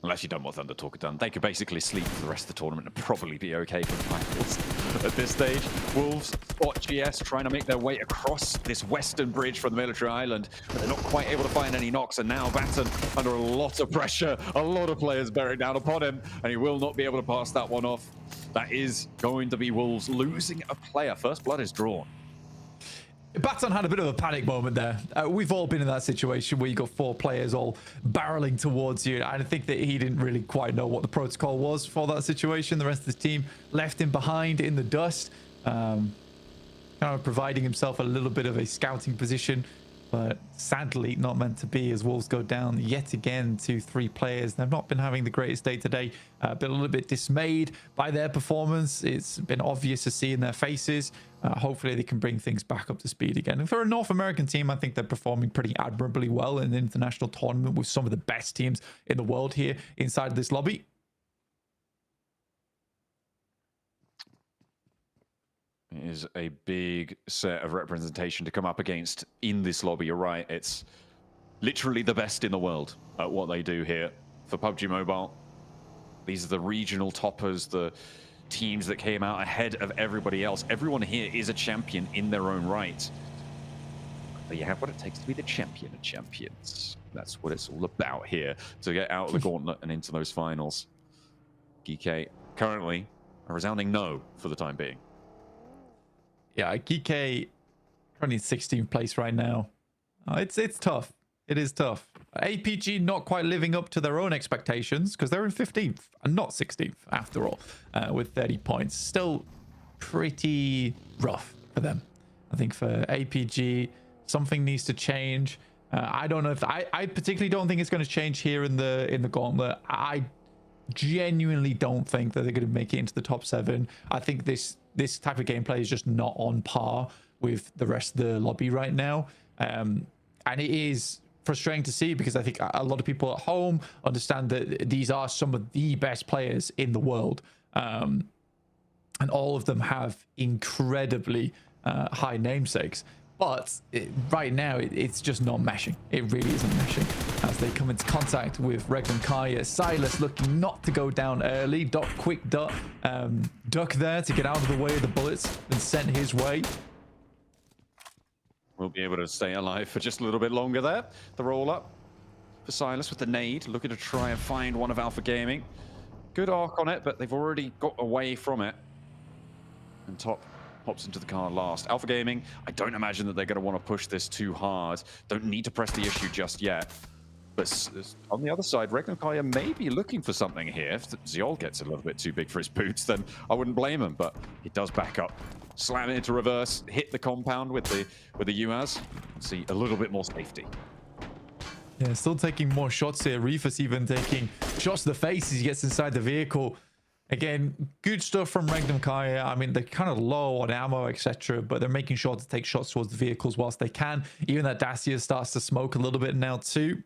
Unless you've done what Thunder Talk have done. They could basically sleep for the rest of the tournament and probably be okay for the finals. At this stage, Wolves spot GS trying to make their way across this western bridge from the military island, but they're not quite able to find any knocks, and now Baton under a lot of pressure, a lot of players bearing down upon him, and he will not be able to pass that one off. That is going to be Wolves losing a player. First blood is drawn. Baton had a bit of a panic moment there. We've all been in that situation where you got 4 players all barreling towards you. I think that he didn't really quite know what the protocol was for that situation. The rest of the team left him behind in the dust, kind of providing himself a little bit of a scouting position, but sadly not meant to be, as Wolves go down yet again to 3 players. They've not been having the greatest day today. Been a little bit dismayed by their performance. It's been obvious to see in their faces. Hopefully they can bring things back up to speed again. And for a North American team, I think they're performing pretty admirably well in the international tournament with some of the best teams in the world here inside this lobby. It is a big set of representation to come up against in this lobby. You're right. It's literally the best in the world at what they do here for PUBG Mobile. These are the regional toppers, the teams that came out ahead of everybody else. Everyone here is a champion in their own right. But you have what it takes to be the champion of champions. That's what it's all about here, to get out of the gauntlet and into those finals. GK currently a resounding no for the time being. Yeah, GK currently in 16th place right now. It's tough. It is tough. APG not quite living up to their own expectations, because they're in 15th and not 16th after all, with 30 points. Still pretty rough for them. I think for APG, something needs to change. I don't know if I particularly don't think it's going to change here in the gauntlet. I genuinely don't think that they're going to make it into the top 7. I think this type of gameplay is just not on par with the rest of the lobby right now, and it is frustrating to see, because I think a lot of people at home understand that these are some of the best players in the world, and all of them have incredibly high namesakes. But right now, it's just not meshing. It really isn't meshing as they come into contact with Regnum Kaya. Silas looking not to go down early. Quick duck there to get out of the way of the bullets and sent his way. We'll be able to stay alive for just a little bit longer there. The roll up for Silas with the nade, looking to try and find one of Alpha Gaming. Good arc on it, but they've already got away from it. And Top hops into the car last. Alpha Gaming, I don't imagine that they're going to want to push this too hard. Don't need to press the issue just yet. But on the other side, Regnum Kaya may be looking for something here. If Ziol gets a little bit too big for his boots, then I wouldn't blame him. But he does back up, slam it into reverse, hit the compound with the UAZ. See a little bit more safety. Yeah, still taking more shots here. Reefus even taking shots to the face as he gets inside the vehicle. Again, good stuff from Regnum Kaya. I mean, they're kind of low on ammo, etc., but they're making sure to take shots towards the vehicles whilst they can. Even that Dacia starts to smoke a little bit now too.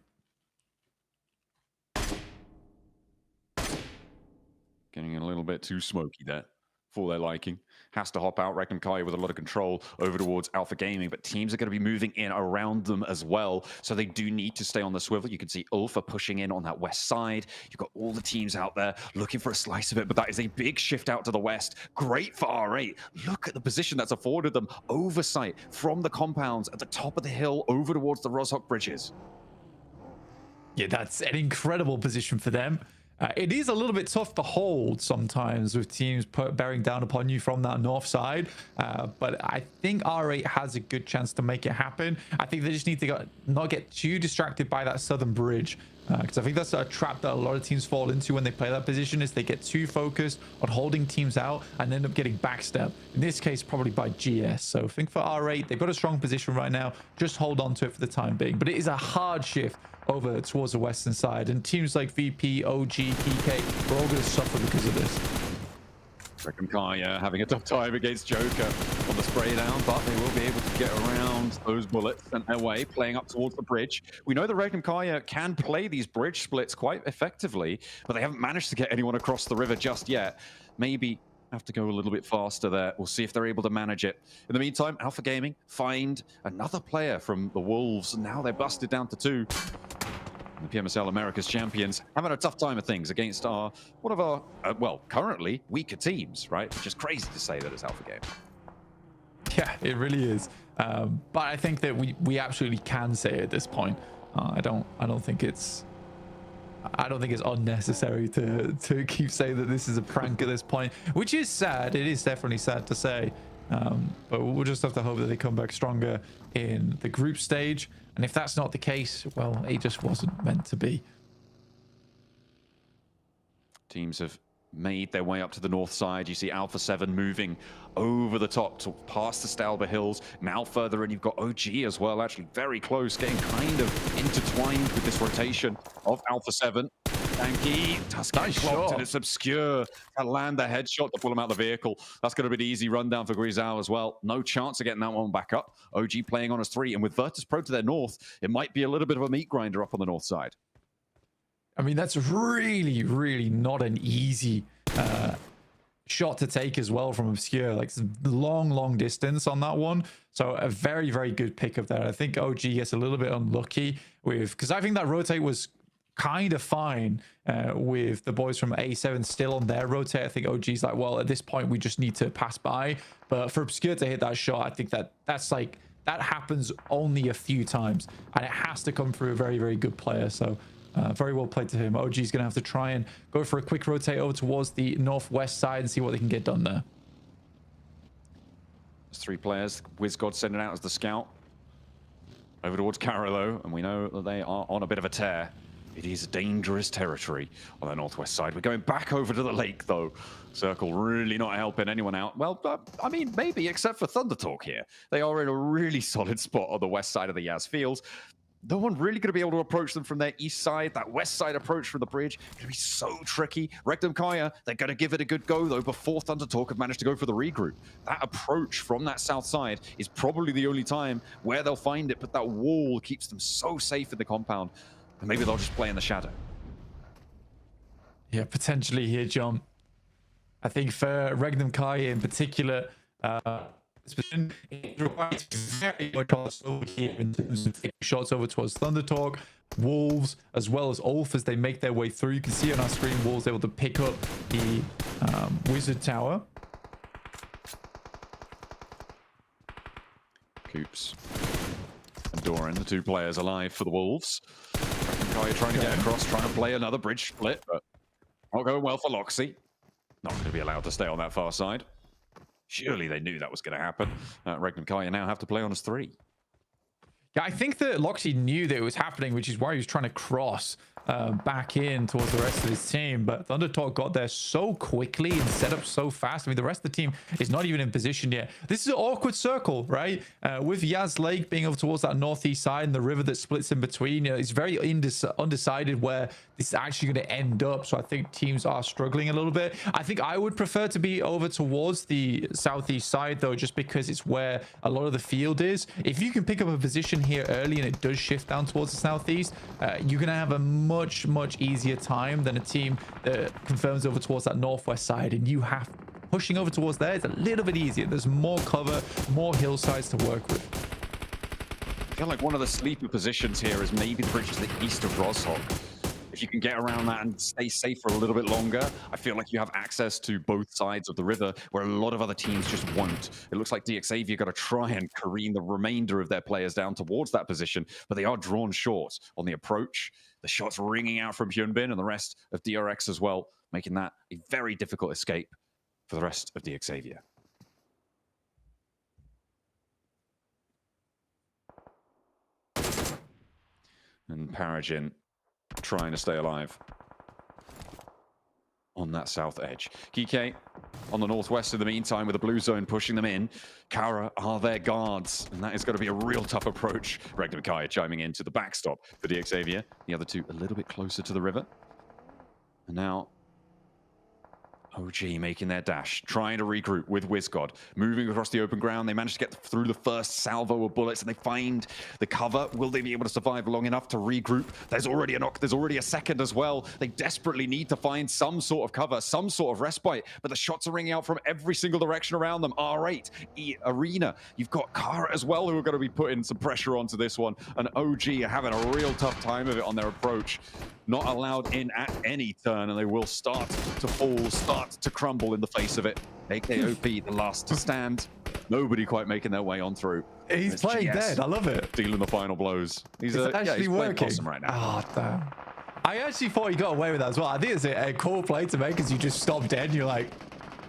Getting a little bit too smoky there for their liking. Has to hop out. Regnum Kaya with a lot of control over towards Alpha Gaming, but teams are going to be moving in around them as well, so they do need to stay on the swivel. You can see Ulfa pushing in on that west side. You've got all the teams out there looking for a slice of it, but that is a big shift out to the west. Great for R8. Look at the position that's afforded them. Oversight from the compounds at the top of the hill over towards the Rozhok bridges. Yeah, that's an incredible position for them. It is a little bit tough to hold sometimes with teams bearing down upon you from that north side. But I think R8 has a good chance to make it happen. I think they just need to not get too distracted by that southern bridge. Because I think that's a trap that a lot of teams fall into when they play that position, is they get too focused on holding teams out and end up getting backstabbed. In this case, probably by GS. So I think for R8, they've got a strong position right now. Just hold on to it for the time being. But it is a hard shift over towards the western side. And teams like VP, OG, PK, we're all going to suffer because of this. Reckon Kaya having a tough time against Joker on the spray down, but they will be able to get around those bullets sent their way, playing up towards the bridge. We know that Regnum Kaya can play these bridge splits quite effectively, but they haven't managed to get anyone across the river just yet. Maybe have to go a little bit faster there. We'll see if they're able to manage it. In the meantime, Alpha Gaming find another player from the Wolves, and now they're busted down to 2. The PMSL America's champions having a tough time of things against one of our, well, currently weaker teams, right? Just crazy to say that it's Alpha Game. Yeah, it really is. But I think that we absolutely can say it at this point. I don't think it's unnecessary to keep saying that this is a prank at this point, which is sad. It is definitely sad to say. But we'll just have to hope that they come back stronger in the group stage. And if that's not the case, well, it just wasn't meant to be. Teams have made their way up to the north side. You see Alpha 7 moving over the top to past the Stalber Hills. Now further in, you've got OG as well, actually very close, getting kind of intertwined with this rotation of Alpha 7. Tanky does get clocked, and it's obscure to land the headshot to pull him out of the vehicle. That's going to be the easy rundown for Grisao as well. No chance of getting that one back up. OG playing on as 3, and with Virtus Pro to their north, it might be a little bit of a meat grinder up on the north side. I mean, that's really, really not an easy shot to take as well from Obscure. Like, long distance on that one. So a very, very good pickup there. I think OG gets a little bit unlucky with, because I think that rotate was kind of fine with the boys from A7 still on their rotate. I think OG's like, well, at this point we just need to pass by. But for Obscure to hit that shot, I think that's like, that happens only a few times, and it has to come through a very, very good player. So very well played to him. OG's gonna have to try and go for a quick rotate over towards the northwest side and see what they can get done there. There's 3 players. WizGod sending out as the scout over towards Carolo, and we know that they are on a bit of a tear. It is dangerous territory on the northwest side. We're going back over to the lake, though. Circle really not helping anyone out. Well, I mean, maybe, except for Thunder Talk here. They are in a really solid spot on the west side of the Yaz Fields. No one really going to be able to approach them from their east side. That west side approach from the bridge going to be so tricky. Regnum Kaya, they're going to give it a good go, though, before Thunder Talk have managed to go for the regroup. That approach from that south side is probably the only time where they'll find it, but that wall keeps them so safe in the compound. And maybe they'll just play in the shadow. Yeah, potentially here, John. I think for Regnum Kaya in particular, it requires very much over here in terms of taking shots over towards Thunder Talk, Wolves, as well as Ulf as they make their way through. You can see on our screen, Wolves able to pick up the Wizard Tower. Coops and Doran, the 2 players alive for the Wolves. Kaya trying to get across, trying to play another bridge split, but not going well for Loxy. Not going to be allowed to stay on that far side. Surely they knew that was going to happen. Regnum Kaya now have to play on as 3. Yeah, I think that Loxy knew that it was happening, which is why he was trying to cross back in towards the rest of his team. But Thunder Talk got there so quickly and set up so fast. I mean, the rest of the team is not even in position yet. This is an awkward circle, right? With Yaz Lake being over towards that northeast side and the river that splits in between, you know, it's very undecided where this is actually going to end up. So I think teams are struggling a little bit. I think I would prefer to be over towards the southeast side, though, just because it's where a lot of the field is. If you can pick up a position here early and it does shift down towards the southeast, you're going to have a much easier time than a team that confirms over towards that northwest side, and you have pushing over towards there is a little bit easier. There's more cover, more hillsides to work with. I feel like one of the sleeper positions here is maybe the bridge to the east of Roshok. If you can get around that and stay safe for a little bit longer, I feel like you have access to both sides of the river where a lot of other teams just won't. It looks like DXavier got to try and careen the remainder of their players down towards that position, but they are drawn short on the approach. The shots ringing out from Hyunbin and the rest of DRX as well, making that a very difficult escape for the rest of DXavier. And Paragin trying to stay alive on that south edge. Kike on the northwest in the meantime with the blue zone pushing them in. Kara are their guards, and that is going to be a real tough approach. Regnum Kaya chiming into the backstop for DXavier. The other two a little bit closer to the river. And now OG making their dash, trying to regroup with WizGod, moving across the open ground. They managed to get through the first salvo of bullets and they find the cover. Will they be able to survive long enough to regroup? There's already a knock. There's already a second as well. They desperately need to find some sort of cover, some sort of respite, but the shots are ringing out from every single direction around them. R8, Arena. You've got Kara as well who are going to be putting some pressure onto this one, and OG are having a real tough time of it on their approach. Not allowed in at any turn, and they will start to fall, start to crumble in the face of it. AKOP, the last to stand. Nobody quite making their way on through. He's playing dead. I love it. Dealing the final blows. He's actually working right now. Oh, damn. I actually thought he got away with that as well. I think it's a cool play to make because you just stop dead and you're like,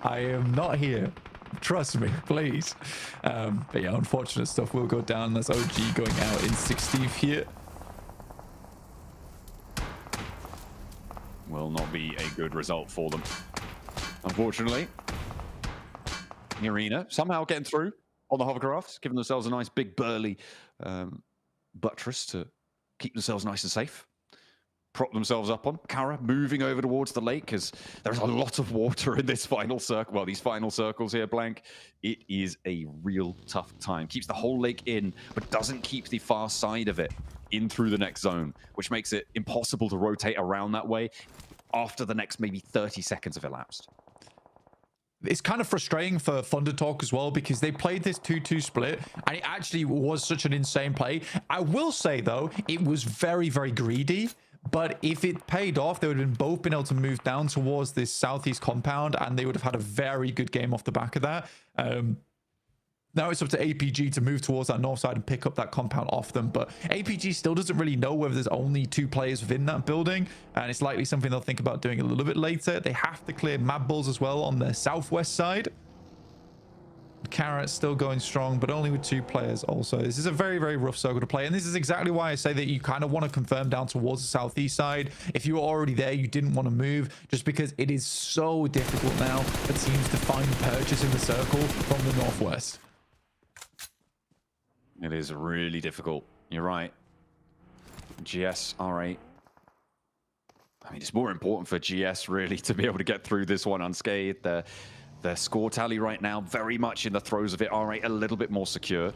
I am not here. Trust me, please. But yeah, unfortunate stuff will go down. That's OG going out in 16th here. Will not be a good result for them, unfortunately. The Arena somehow getting through on the hovercrafts, giving themselves a nice big burly buttress to keep themselves nice and safe. Prop themselves up on. Kara moving over towards the lake because there's a lot of water in this final circle. Well, these final circles here, Blank. It is a real tough time. Keeps the whole lake in, but doesn't keep the far side of it in through the next zone, which makes it impossible to rotate around that way after the next maybe 30 seconds have elapsed. It's kind of frustrating for Thunder Talk as well because they played this 2-2 split and it actually was such an insane play. I will say though, it was very, very greedy. But if it paid off, they would have both been able to move down towards this southeast compound and they would have had a very good game off the back of that. Now it's up to APG to move towards that north side and pick up that compound off them. But APG still doesn't really know whether there's only 2 players within that building. And it's likely something they'll think about doing a little bit later. They have to clear Mad Bulls as well on the southwest side. Carrot still going strong, but only with 2 players also. This is a very, very rough circle to play. And this is exactly why I say that you kind of want to confirm down towards the southeast side. If you were already there, you didn't want to move just because it is so difficult now for teams to find purchase in the circle from the northwest. It is really difficult. You're right. GS, R8. I mean, it's more important for GS really to be able to get through this one unscathed. Their score tally right now very much in the throes of it. R8 a little bit more secure.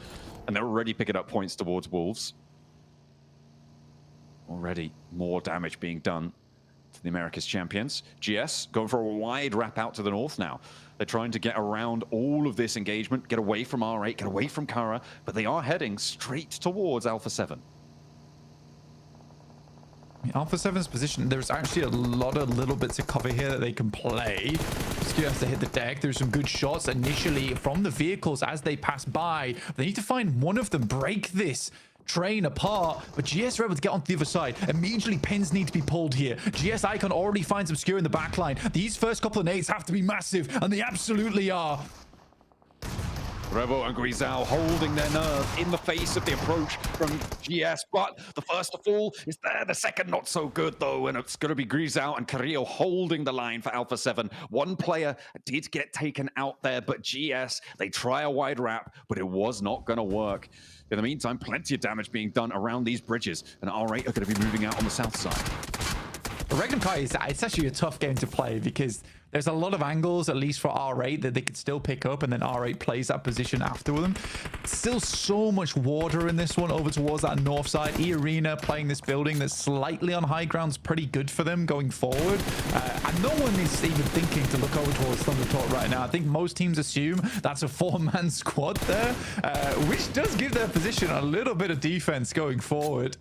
And they're already picking up points towards Wolves. Already more damage being done to the America's champions. GS going for a wide wrap out to the north now. They're trying to get around all of this engagement, get away from R8, get away from Kara, but they are heading straight towards Alpha 7. Alpha 7's position, there's actually a lot of little bits of cover here that they can play. Skew has to hit the deck. There's some good shots initially from the vehicles as they pass by. They need to find one of them, break this train apart, but GS are able to get onto the other side. Immediately pins need to be pulled here. GS Icon already finds Obscure in the backline. These first couple of nades have to be massive, and they absolutely are. Revo and Grisal holding their nerve in the face of the approach from GS, but the first to fall is there. The second not so good though, and it's going to be Grisal and Carrillo holding the line for Alpha 7. One player did get taken out there, but GS, they try a wide wrap, but it was not going to work. In the meantime, plenty of damage being done around these bridges, and R8 are going to be moving out on the south side. Regnum Kai, it's actually a tough game to play because there's a lot of angles, at least for R8, that they could still pick up, and then R8 plays that position after them. Still so much water in this one over towards that north side. E-Arena playing this building that's slightly on high ground is pretty good for them going forward. And no one is even thinking to look over towards Thunder Talk right now. I think most teams assume that's a 4-man squad there, which does give their position a little bit of defense going forward.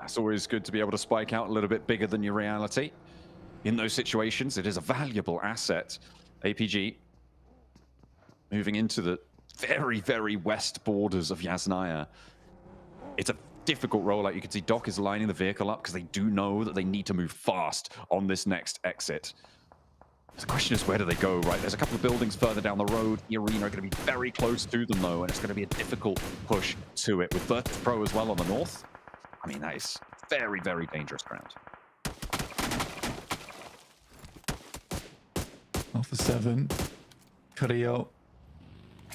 It's always good to be able to spike out a little bit bigger than your reality. In those situations, it is a valuable asset. APG moving into the very, very west borders of Yasnaya. It's a difficult rollout. You can see Doc is lining the vehicle up because they do know that they need to move fast on this next exit. The question is, where do they go, right? There's a couple of buildings further down the road. The arena are going to be very close to them, though, and it's going to be a difficult push to it. With Virtus Pro as well on the north, I mean, that is very, very dangerous ground. Alpha 7. Carrillo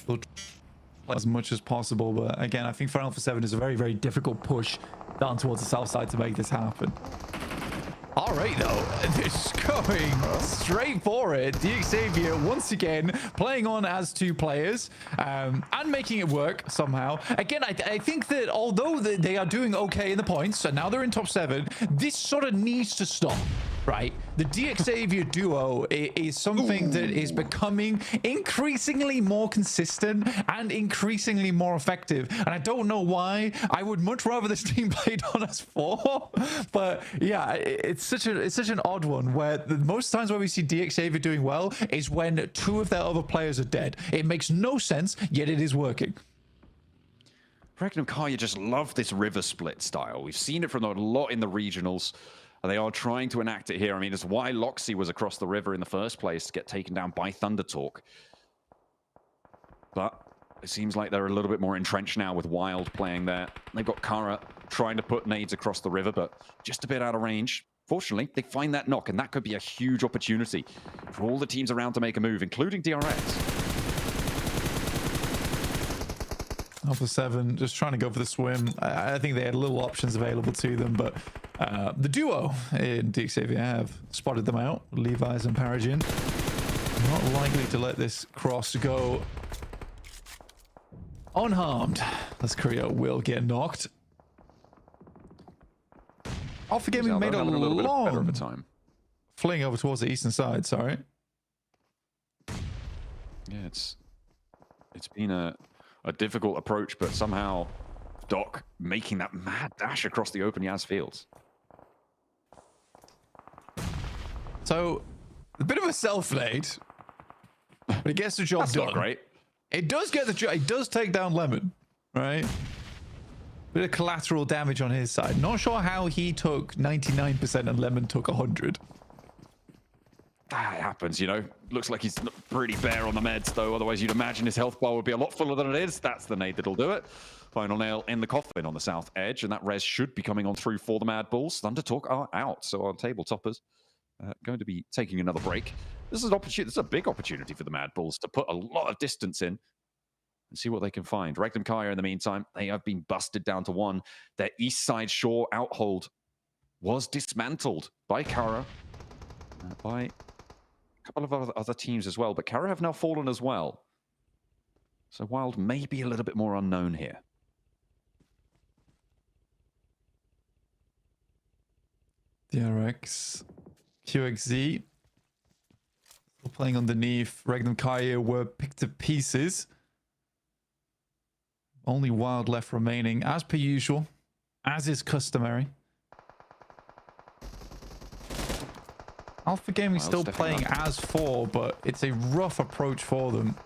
will try as much as possible, but again, I think for Alpha 7 is a very, very difficult push down towards the south side to make this happen. All right, though, it's going straight for it. Xavier once again playing on as two players and making it work somehow. Again, I think that although they are doing okay in the points, and now they're in top 7, this sort of needs to stop. Right, the Xavier duo is something that is becoming increasingly more consistent and increasingly more effective. And I don't know why. I would much rather this team played on as 4, but yeah, it's such an odd one where the most times where we see Xavier doing well is when 2 of their other players are dead. It makes no sense, yet it is working. Regnum Kaya just love this river split style. We've seen it from a lot in the regionals. And they are trying to enact it here. I mean, it's why Loxy was across the river in the first place to get taken down by Thunder Talk. But it seems like they're a little bit more entrenched now with Wild playing there. They've got Kara trying to put nades across the river, but just a bit out of range. Fortunately, they find that knock, and that could be a huge opportunity for all the teams around to make a move, including DRX. Alpha 7 just trying to go for the swim. I think they had little options available to them, but the duo in Xavier have spotted them out. Levi's and Paragon. Not likely to let this cross go unharmed. As Korea will get knocked. Alpha Gaming made a little bit better of a long time. fling over towards the eastern side, sorry. Yeah, it's been a difficult approach, but somehow Doc making that mad dash across the open Yaz fields. So, a bit of a self-made, but it gets the job That's done. not great. It does get the job. It does take down Lemon, right? Bit of collateral damage on his side. Not sure how he took 99% and Lemon took 100. That happens, you know. Looks like he's pretty bare on the meds, though. Otherwise, you'd imagine his health bar would be a lot fuller than it is. That's the nade that'll do it. Final nail in the coffin on the south edge, and that res should be coming on through for the Mad Bulls. Thunder Talk are out, so our table toppers going to be taking another break. This is an opportunity. This is a big opportunity for the Mad Bulls to put a lot of distance in and see what they can find. Regnum Kaya, in the meantime, they have been busted down to 1. Their east side shore outhold was dismantled by Kara, by a couple of other teams as well, but Kara have now fallen as well. So Wild may be a little bit more unknown here. DRX, QXZ, still playing underneath. Regnum Kaya were picked to pieces. Only Wild left remaining, as per usual, as is customary. Alpha Gaming Wild's still definitely playing up. as 4, but it's a rough approach for them.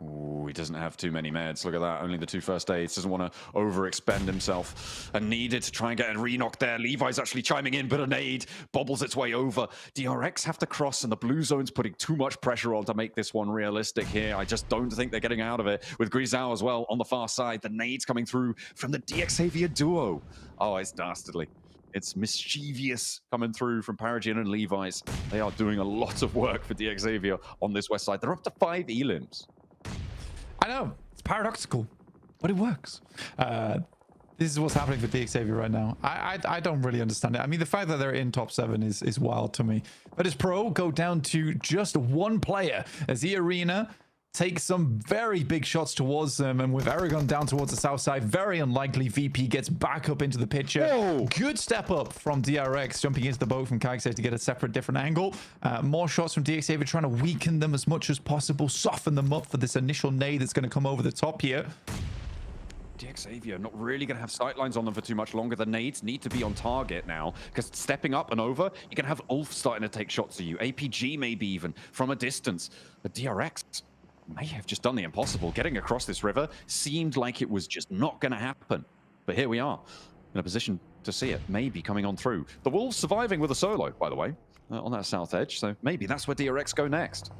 Ooh, he doesn't have too many meds. Look at that. Only the 2 first aids. Doesn't want to overexpend himself. And needed to try and get a re-knock there. Levi's actually chiming in, but a nade bobbles its way over. DRX have to cross, and the blue zone's putting too much pressure on to make this one realistic here. I just don't think they're getting out of it. With Grisao as well on the far side. The nades coming through from the Xavier duo. Oh, it's dastardly. It's mischievous coming through from Paragon and Levi's. They are doing a lot of work for Xavier on this west side. They're up to 5 elims. I know, it's paradoxical, but it works. This is what's happening for Xavier right now. I don't really understand it. I mean, the fact that they're in top 7 is wild to me. But as Pro go down to just 1 player as the arena takes some very big shots towards them, and with Aragon down towards the south side, very unlikely VP gets back up into the picture. Whoa. Good step up from DRX, jumping into the boat from Kaixei to get a separate different angle. More shots from Xavier, trying to weaken them as much as possible, soften them up for this initial nade that's going to come over the top here. Xavier not really going to have sightlines on them for too much longer. The nades need to be on target now, because stepping up and over, you can have Ulf starting to take shots at you. APG maybe even from a distance. But DRX may have just done the impossible. Getting across this river seemed like it was just not going to happen. But here we are, in a position to see it maybe coming on through. The Wolves surviving with a solo, by the way, on that south edge. So maybe that's where DRX go next.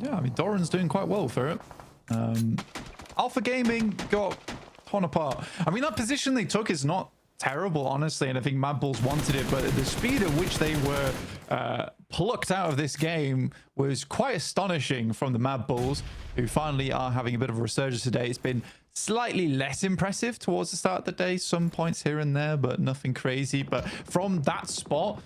Yeah, I mean, Doran's doing quite well for it. Alpha Gaming got torn apart. I mean, that position they took is not terrible, honestly, and I think Mad Bulls wanted it, but the speed at which they were plucked out of this game was quite astonishing from the Mad Bulls, who finally are having a bit of a resurgence today. It's been slightly less impressive towards the start of the day, some points here and there, but nothing crazy. But from that spot,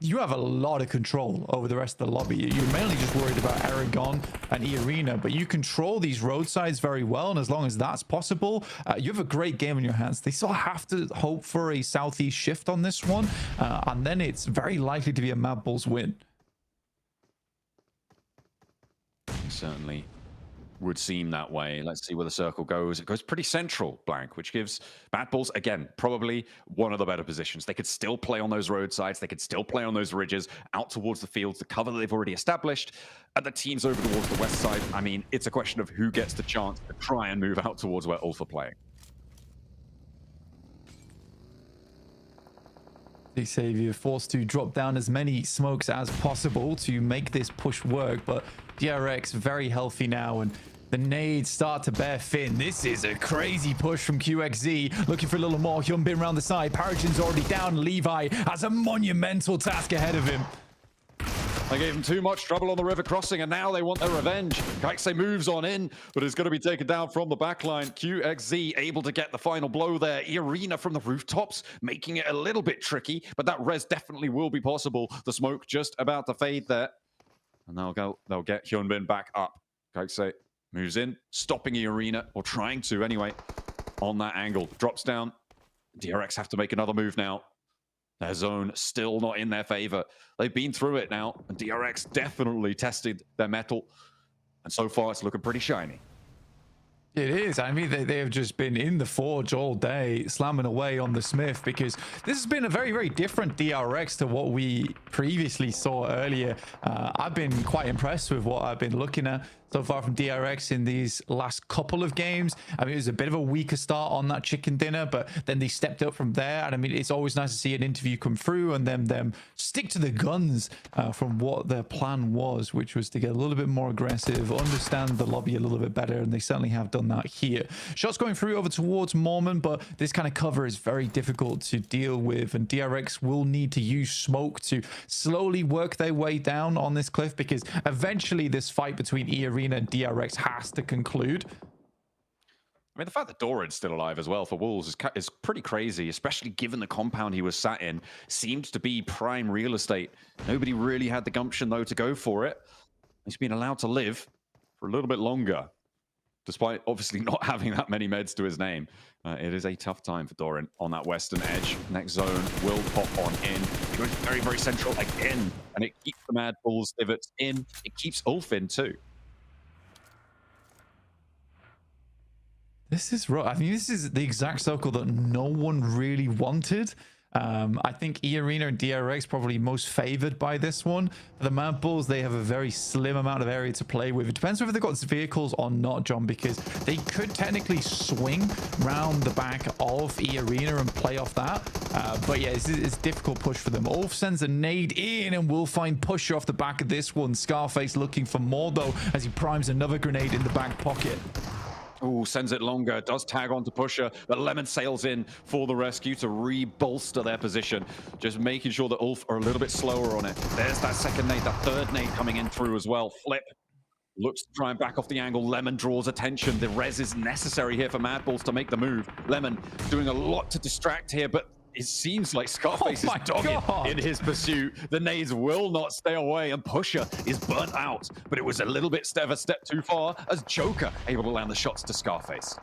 you have a lot of control over the rest of the lobby. You're mainly just worried about Aragon and E-Arena, but you control these roadsides very well, and as long as that's possible, you have a great game in your hands. They still have to hope for a southeast shift on this one, and then it's very likely to be a Mad Bulls win. Certainly would seem that way. Let's see where the circle goes. It goes pretty central, Blank, which gives Mad Bulls, again, probably one of the better positions. They could still play on those roadsides. They could still play on those ridges out towards the fields, the cover that they've already established. And the teams over towards the west side, I mean, it's a question of who gets the chance to try and move out towards where Ulf are playing. Xavier forced to drop down as many smokes as possible to make this push work, but DRX very healthy now, and the nades start to bear fin. This is a crazy push from QXZ, looking for a little more. Hyunbin around the side. Paragin's already down. Levi has a monumental task ahead of him. They gave him too much trouble on the river crossing, and now they want their revenge. Kaikse moves on in, but is going to be taken down from the backline. QXZ able to get the final blow there. Arena from the rooftops, making it a little bit tricky, but that res definitely will be possible. The smoke just about to fade there. And they'll get Hyunbin back up. Kaikse moves in, stopping Arena, or trying to anyway, on that angle. Drops down. DRX have to make another move now. Their zone still not in their favor. They've been through it now, and DRX definitely tested their mettle. And so far, it's looking pretty shiny. It is. I mean, they have just been in the forge all day, slamming away on the Smith, because this has been a very, very different DRX to what we previously saw earlier. I've been quite impressed with what I've been looking at so far from DRX in these last couple of games. I mean, it was a bit of a weaker start on that chicken dinner, but then they stepped up from there. And I mean, it's always nice to see an interview come through and them stick to the guns from what their plan was, which was to get a little bit more aggressive, understand the lobby a little bit better, and they certainly have done that here. Shots going through over towards Mormon, but this kind of cover is very difficult to deal with, and DRX will need to use smoke to slowly work their way down on this cliff, because eventually this fight between E-Arena and DRX has to conclude. I mean, the fact that Doran's still alive as well for Wolves is pretty crazy, especially given the compound he was sat in seemed to be prime real estate. Nobody really had the gumption, though, to go for it. He's been allowed to live for a little bit longer, despite obviously not having that many meds to his name. It is a tough time for Doran on that western edge. Next zone will pop on in. It goes very, very central again, and it keeps the Mad Bulls divots in. It keeps Ulf in, too. This is rough. I mean, this is the exact circle that no one really wanted. I think E-Arena and DRX probably most favored by this one. For the Mad Bulls, they have a very slim amount of area to play with. It depends whether they've got vehicles or not, John, because they could technically swing round the back of E-Arena and play off that. But yeah, it's a difficult push for them. Ulf sends a nade in, and we'll find Pusher off the back of this one. Scarface looking for more, though, as he primes another grenade in the back pocket. Oh, sends it longer, does tag on to Pusher, but Lemon sails in for the rescue to re-bolster their position. Just making sure that Ulf are a little bit slower on it. There's that second nade, that third nade coming in through as well. Flip looks to try and back off the angle. Lemon draws attention. The res is necessary here for Mad Bulls to make the move. Lemon doing a lot to distract here, but it seems like Scarface is dogged in his pursuit. The nades will not stay away, and Pusher is burnt out. But it was a little bit of a step too far as Joker able to land the shots to Scarface.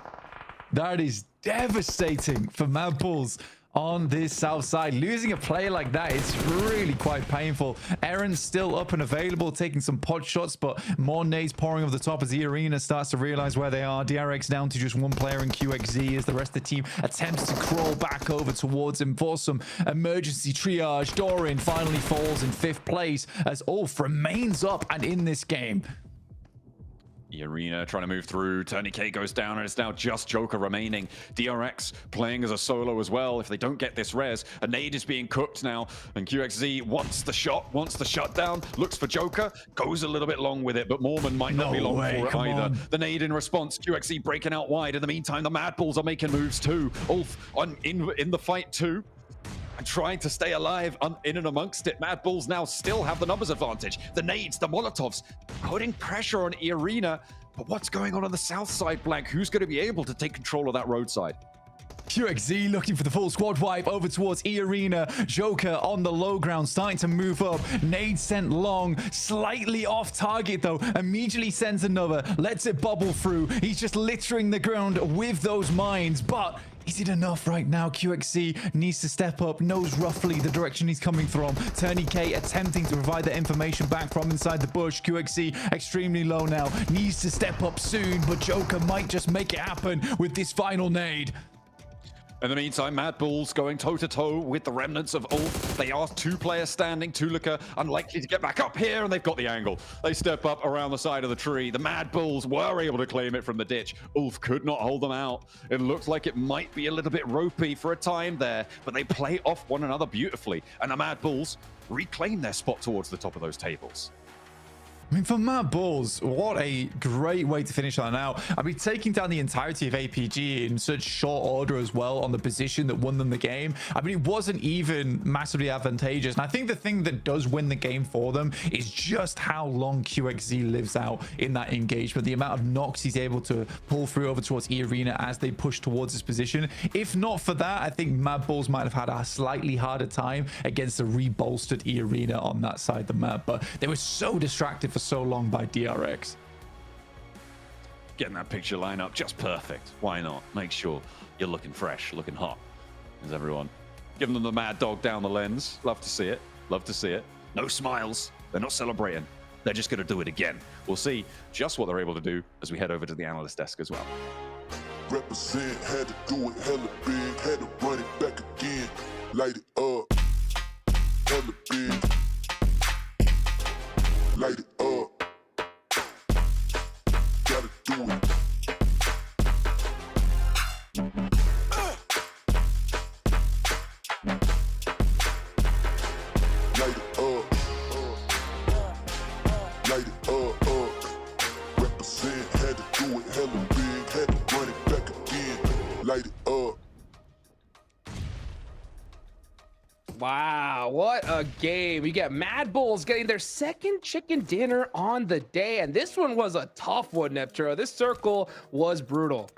That is devastating for Mad Bulls. on this south side. Losing a player like that is really quite painful. Aaron's still up and available, taking some pot shots, but more nades pouring over the top as the arena starts to realize where they are. DRX down to just one player in QXZ as the rest of the team attempts to crawl back over towards him for some emergency triage. Doran finally falls in 5th place as Ulf remains up and in this game. The arena trying to move through. Tourniquet goes down, and it's now just Joker remaining. DRX playing as a solo as well. If they don't get this res, a nade is being cooked now, and QXZ wants the shot, wants the shutdown, looks for Joker, goes a little bit long with it, but Mormon might not be long for it either. The nade in response, QXZ breaking out wide. In the meantime, the Mad Bulls are making moves too. Ulf in the fight too. And trying to stay alive in and amongst it. Mad Bulls now still have the numbers advantage. The nades, the Molotovs, putting pressure on Arena. But what's going on the south side, Blank? Who's going to be able to take control of that roadside? QXZ looking for the full squad wipe over towards E-Arena. Joker on the low ground, starting to move up. Nade sent long, slightly off target though. Immediately sends another, lets it bubble through. He's just littering the ground with those mines, but is it enough right now? QXZ needs to step up, knows roughly the direction he's coming from. Tourniquet attempting to provide the information back from inside the bush. QXZ extremely low now, needs to step up soon, but Joker might just make it happen with this final nade. In the meantime, Mad Bulls going toe-to-toe with the remnants of Ulf. They are 2 players standing. Tulika unlikely to get back up here, and they've got the angle. They step up around the side of the tree. The Mad Bulls were able to claim it from the ditch. Ulf could not hold them out. It looks like it might be a little bit ropey for a time there, but they play off one another beautifully, and the Mad Bulls reclaim their spot towards the top of those tables. I mean, for Mad Bulls, what a great way to finish that out. I mean, taking down the entirety of APG in such short order as well on the position that won them the game. I mean, it wasn't even massively advantageous. And I think the thing that does win the game for them is just how long QXZ lives out in that engagement. The amount of knocks he's able to pull through over towards E-Arena as they push towards his position. If not for that, I think Mad Bulls might have had a slightly harder time against a rebolstered E-Arena on that side of the map. But they were so distracted for so long by DRX. Getting that picture line up just perfect. Why not? Make sure you're looking fresh, looking hot. Is everyone giving them the mad dog down the lens? Love to see it. Love to see it. No smiles. They're not celebrating. They're just going to do it again. We'll see just what they're able to do as we head over to the analyst desk as well. Represent, had to do it hella big, had to run it back again, light it up, hella big, light it up, gotta do it. Light it up, light it up, represent, had to do it hella big, had to run it back again, light it up. Wow, what a game. We got Mad Bulls getting their second chicken dinner on the day, and this one was a tough one, Nepturo. This circle was brutal.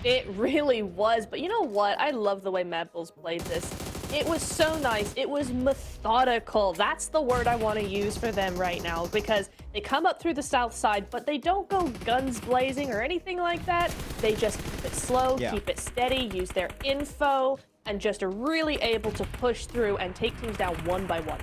It really was, but you know what? I love the way Mad Bulls played this. It was so nice. It was methodical. That's the word I want to use for them right now, because they come up through the south side, but they don't go guns blazing or anything like that. They just keep it slow, keep it steady, use their info, and just are really able to push through and take teams down one by one.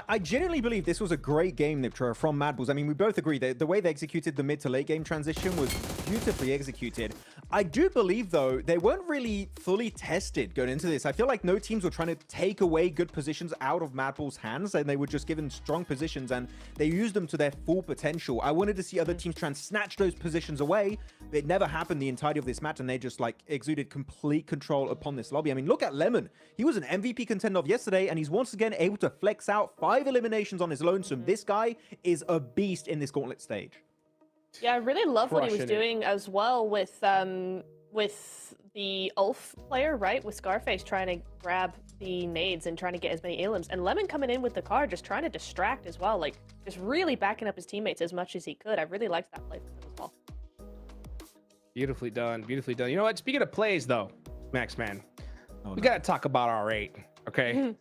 I genuinely believe this was a great game, Niptra, from Mad Bulls. I mean, we both agree that the way they executed the mid to late game transition was beautifully executed. I do believe, though, they weren't really fully tested going into this. I feel like no teams were trying to take away good positions out of Mad Bulls' hands, and they were just given strong positions, and they used them to their full potential. I wanted to see other teams try and snatch those positions away. It never happened the entirety of this match, and they just, like, exuded complete control upon this lobby. I mean, look at Lemon. He was an MVP contender of yesterday, and he's once again able to flex out 5 eliminations on his lonesome. This guy is a beast in this Gauntlet stage. Yeah, I really love what he was Crushing it. doing as well with the Ulf player, right? With Scarface trying to grab the nades and trying to get as many elims. And Lemon coming in with the car, just trying to distract as well. Like, just really backing up his teammates as much as he could. I really liked that play from him as well. Beautifully done, beautifully done. You know what? Speaking of plays, though, Max Man, we got to talk about R8, okay?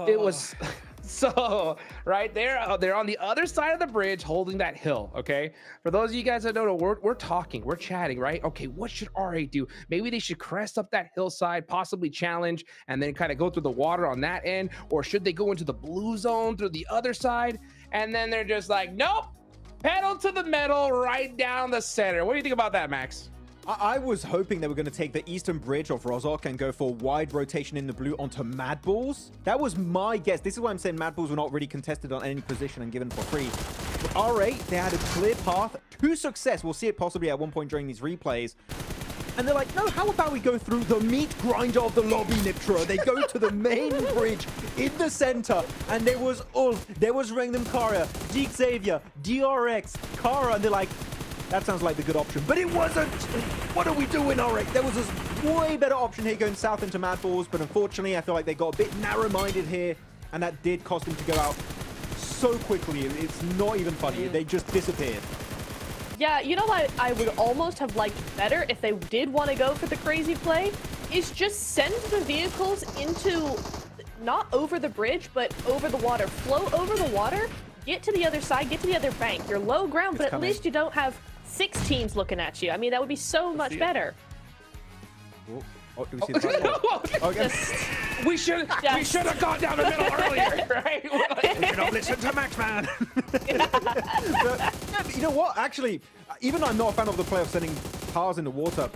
It was So right there, they're on the other side of the bridge holding that hill. Okay, for those of you guys that don't know, we're talking, we're chatting, right? Okay, what should RA do? Maybe they should crest up that hillside, possibly challenge, and then kind of go through the water on that end, or should they go into the blue zone through the other side? And then they're just like, nope, pedal to the metal right down the center. What do you think about that, Max? I was hoping they were going to take the eastern bridge of Rozok and go for wide rotation in the blue onto Mad Balls. That was my guess. This is why I'm saying Mad Balls were not really contested on any position and given for free. But R8, they had a clear path to success. We'll see it possibly at one point during these replays. And they're like, no, how about we go through the meat grinder of the lobby, Niptra? They go to the main bridge in the center, and there was Ulf, there was Rangdom Kara, Deke Xavier, DRX, Kara, and they're like, that sounds like the good option. But it wasn't! What are we doing, alright? There was this way better option here going south into Mad Balls, but unfortunately, I feel like they got a bit narrow-minded here, and that did cost them to go out so quickly. It's not even funny. They just disappeared. Yeah, you know what I would almost have liked better if they did want to go for the crazy play, is just send the vehicles into, not over the bridge, but over the water. Flow over the water, get to the other side, get to the other bank. You're low ground, but at least you don't have 6 teams looking at you. I mean, that would be so much better. Oh, do we see the Okay. We should have gone down the middle earlier, right? We should have listened to Max, man. But, yeah, you know what? Actually, even though I'm not a fan of the play of sending cars in the water,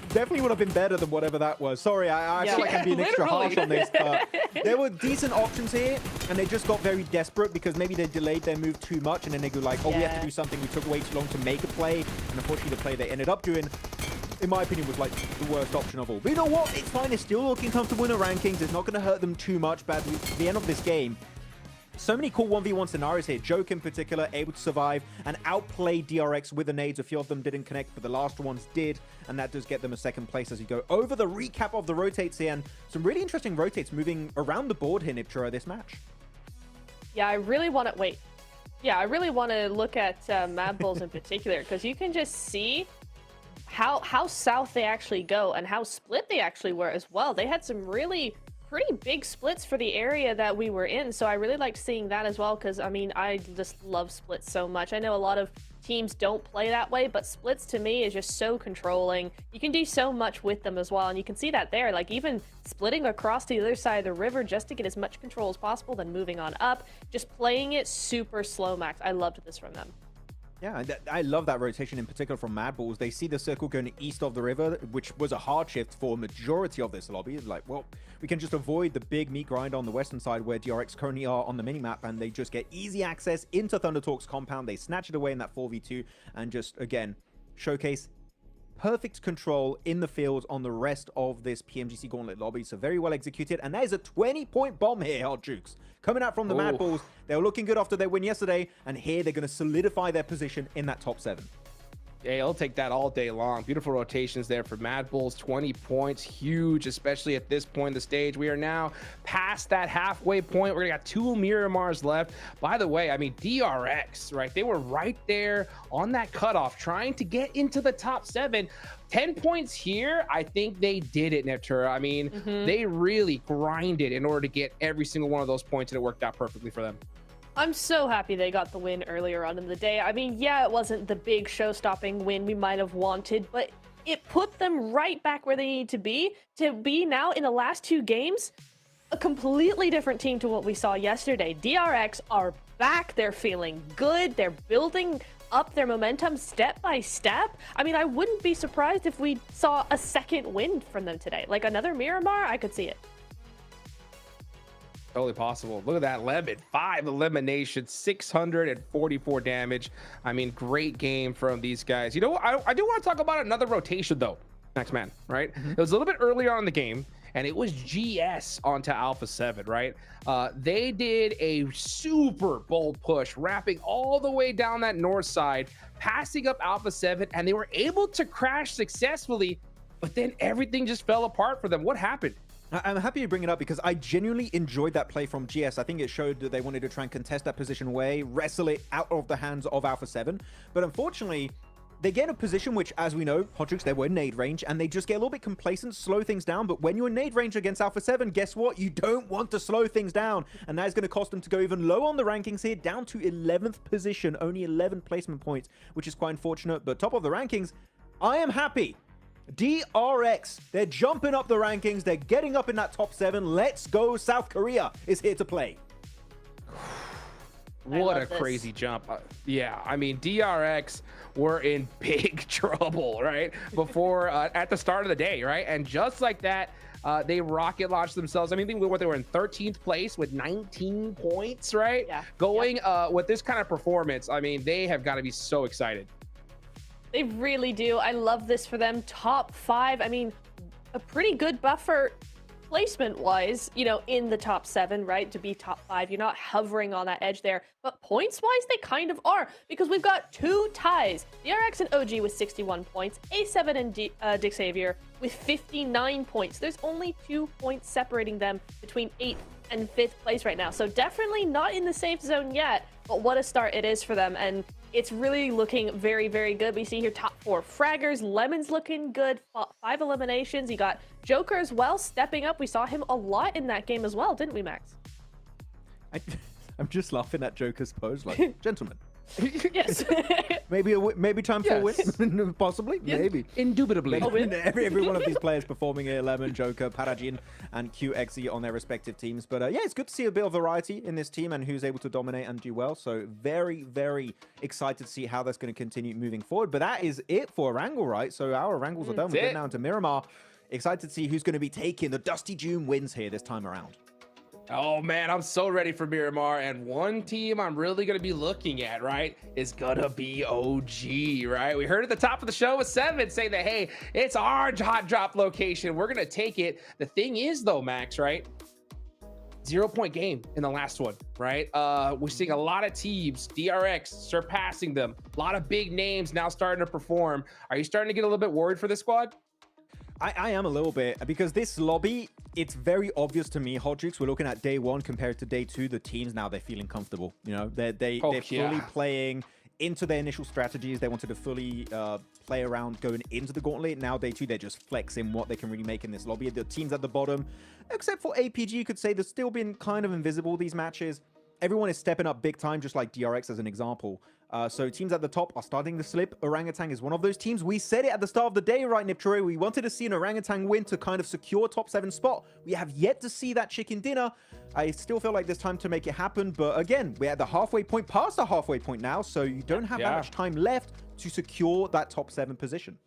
definitely would have been better than whatever that was. Sorry, I feel like I'm being extra harsh on this, but there were decent options here, and they just got very desperate because maybe they delayed their move too much, and then they go like, oh, we have to do something. We took way too long to make a play, and unfortunately the play they ended up doing, in my opinion, was like the worst option of all. But you know what? It's fine. They're still looking comfortable in the rankings. It's not going to hurt them too much. But at the end of this game, so many cool 1v1 scenarios here. Joke in particular, able to survive and outplay DRX with the nades. A few of them didn't connect, but the last ones did. And that does get them a second place as you go over the recap of the rotates here. And some really interesting rotates moving around the board here, Niptra, this match. Yeah, I really want to... Wait. Yeah, I really want to look at Mad Bulls in particular, because you can just see how south they actually go and how split they actually were as well. They had some really pretty big splits for the area that we were in, so I really liked seeing that as well, because I mean, I just love splits so much. I know a lot of teams don't play that way, but splits to me is just so controlling. You can do so much with them as well, and you can see that there, like even splitting across to the other side of the river just to get as much control as possible, then moving on up, just playing it super slow, Max. I loved this from them. Yeah, I love that rotation in particular from Mad Balls. They see the circle going east of the river, which was a hard shift for a majority of this lobby. It's like, well, we can just avoid the big meat grind on the western side where DRX currently are on the minimap, and they just get easy access into Thunder Talk's compound. They snatch it away in that 4v2 and just, again, showcase perfect control in the field on the rest of this PMGC Gauntlet lobby. So very well executed. And that is a 20-point bomb here, Hot Jukes. Coming out from the Mad Balls. They were looking good after their win yesterday. And here they're going to solidify their position in that top 7. Yeah, I'll take that all day long. Beautiful rotations there for Mad Bulls. 20 points, huge, especially at this point in the stage. We are now past that halfway point. We're gonna got 2 Miramars left. By the way, I mean, DRX, right? They were right there on that cutoff, trying to get into the top 7. 10 points here, I think they did it, Neptura. I mean, they really grinded in order to get every single one of those points, and it worked out perfectly for them. I'm so happy they got the win earlier on in the day. I mean, yeah, it wasn't the big show-stopping win we might have wanted, but it put them right back where they need to be now in the last 2 games, a completely different team to what we saw yesterday. DRX are back. They're feeling good. They're building up their momentum step by step. I mean, I wouldn't be surprised if we saw a second win from them today. Like another Miramar, I could see it. Totally possible. Look at that lemon. 5 eliminations, 644 damage. I mean, great game from these guys. You know what? I do want to talk about another rotation, though, Max Man, right? It was a little bit earlier on in the game, and it was GS onto Alpha 7, right? They did a super bold push, wrapping all the way down that north side, passing up Alpha 7, and they were able to crash successfully, but then everything just fell apart for them. What happened? I'm happy you bring it up because I genuinely enjoyed that play from GS. I think it showed that they wanted to try and contest that position away, wrestle it out of the hands of Alpha 7. But unfortunately, they get in a position which, as we know, Hodrix, they were in nade range, and they just get a little bit complacent, slow things down. But when you're in nade range against Alpha 7, guess what? You don't want to slow things down. And that is going to cost them to go even low on the rankings here, down to 11th position, only 11 placement points, which is quite unfortunate. But top of the rankings, I am happy. DRX, they're jumping up the rankings. They're getting up in that top 7. Let's go. South Korea is here to play. What a crazy jump. Yeah, I mean, DRX were in big trouble, right? Before, at the start of the day, right? And just like that, they rocket launched themselves. I mean, they were in 13th place with 19 points, right? Yeah. Going with this kind of performance, I mean, they have got to be so excited. They really do. I love this for them. Top 5. I mean, a pretty good buffer placement-wise, you know, in the top 7, right? To be top 5, you're not hovering on that edge there. But points-wise, they kind of are, because we've got 2 ties. DRX and OG with 61 points, A7 and Dick Xavier with 59 points. There's only 2 points separating them between 8th and 5th place right now. So definitely not in the safe zone yet, but what a start it is for them. And it's really looking very, very good. We see here top 4 fraggers. Lemon's looking good. 5 eliminations. You got Joker as well stepping up. We saw him a lot in that game as well, didn't we, Max? I'm just laughing at Joker's pose, like, gentlemen. Yes. maybe time for a win, possibly, Yes. maybe. Indubitably. Every one of these players performing here, Lemon, Joker, Parajin, and QXE on their respective teams. But yeah, it's good to see a bit of variety in this team and who's able to dominate and do well. So very, very excited to see how that's going to continue moving forward. But that is it for Erangel, right? So our Erangels are done. We get now into Miramar. Excited to see who's going to be taking the Dusty June wins here this time around. Oh man, I'm so ready for Miramar, and one team I'm really gonna be looking at, right, is gonna be OG, right? We heard at the top of the show with 7 saying that, hey, it's our hot drop location. We're gonna take it. The thing is though, Max, right? 0-point game in the last one, right? We're seeing a lot of teams, DRX surpassing them. A lot of big names now starting to perform. Are you starting to get a little bit worried for this squad? I am a little bit, because this lobby, it's very obvious to me, Hodrix, we're looking at day 1 compared to day 2. The teams now, they're feeling comfortable. You know, they're fully playing into their initial strategies. They wanted to fully play around going into the Gauntlet. Now day 2, they're just flexing what they can really make in this lobby. The teams at the bottom, except for APG, you could say they're still been kind of invisible these matches. Everyone is stepping up big time, just like DRX as an example. So teams at the top are starting to slip. Orangutan is one of those teams. We said it at the start of the day, right, Niptroy? We wanted to see an Orangutan win to kind of secure top 7 spot. We have yet to see that chicken dinner. I still feel like there's time to make it happen. But again, we're at the halfway point, past the halfway point now. So you don't have that much time left to secure that top 7 position.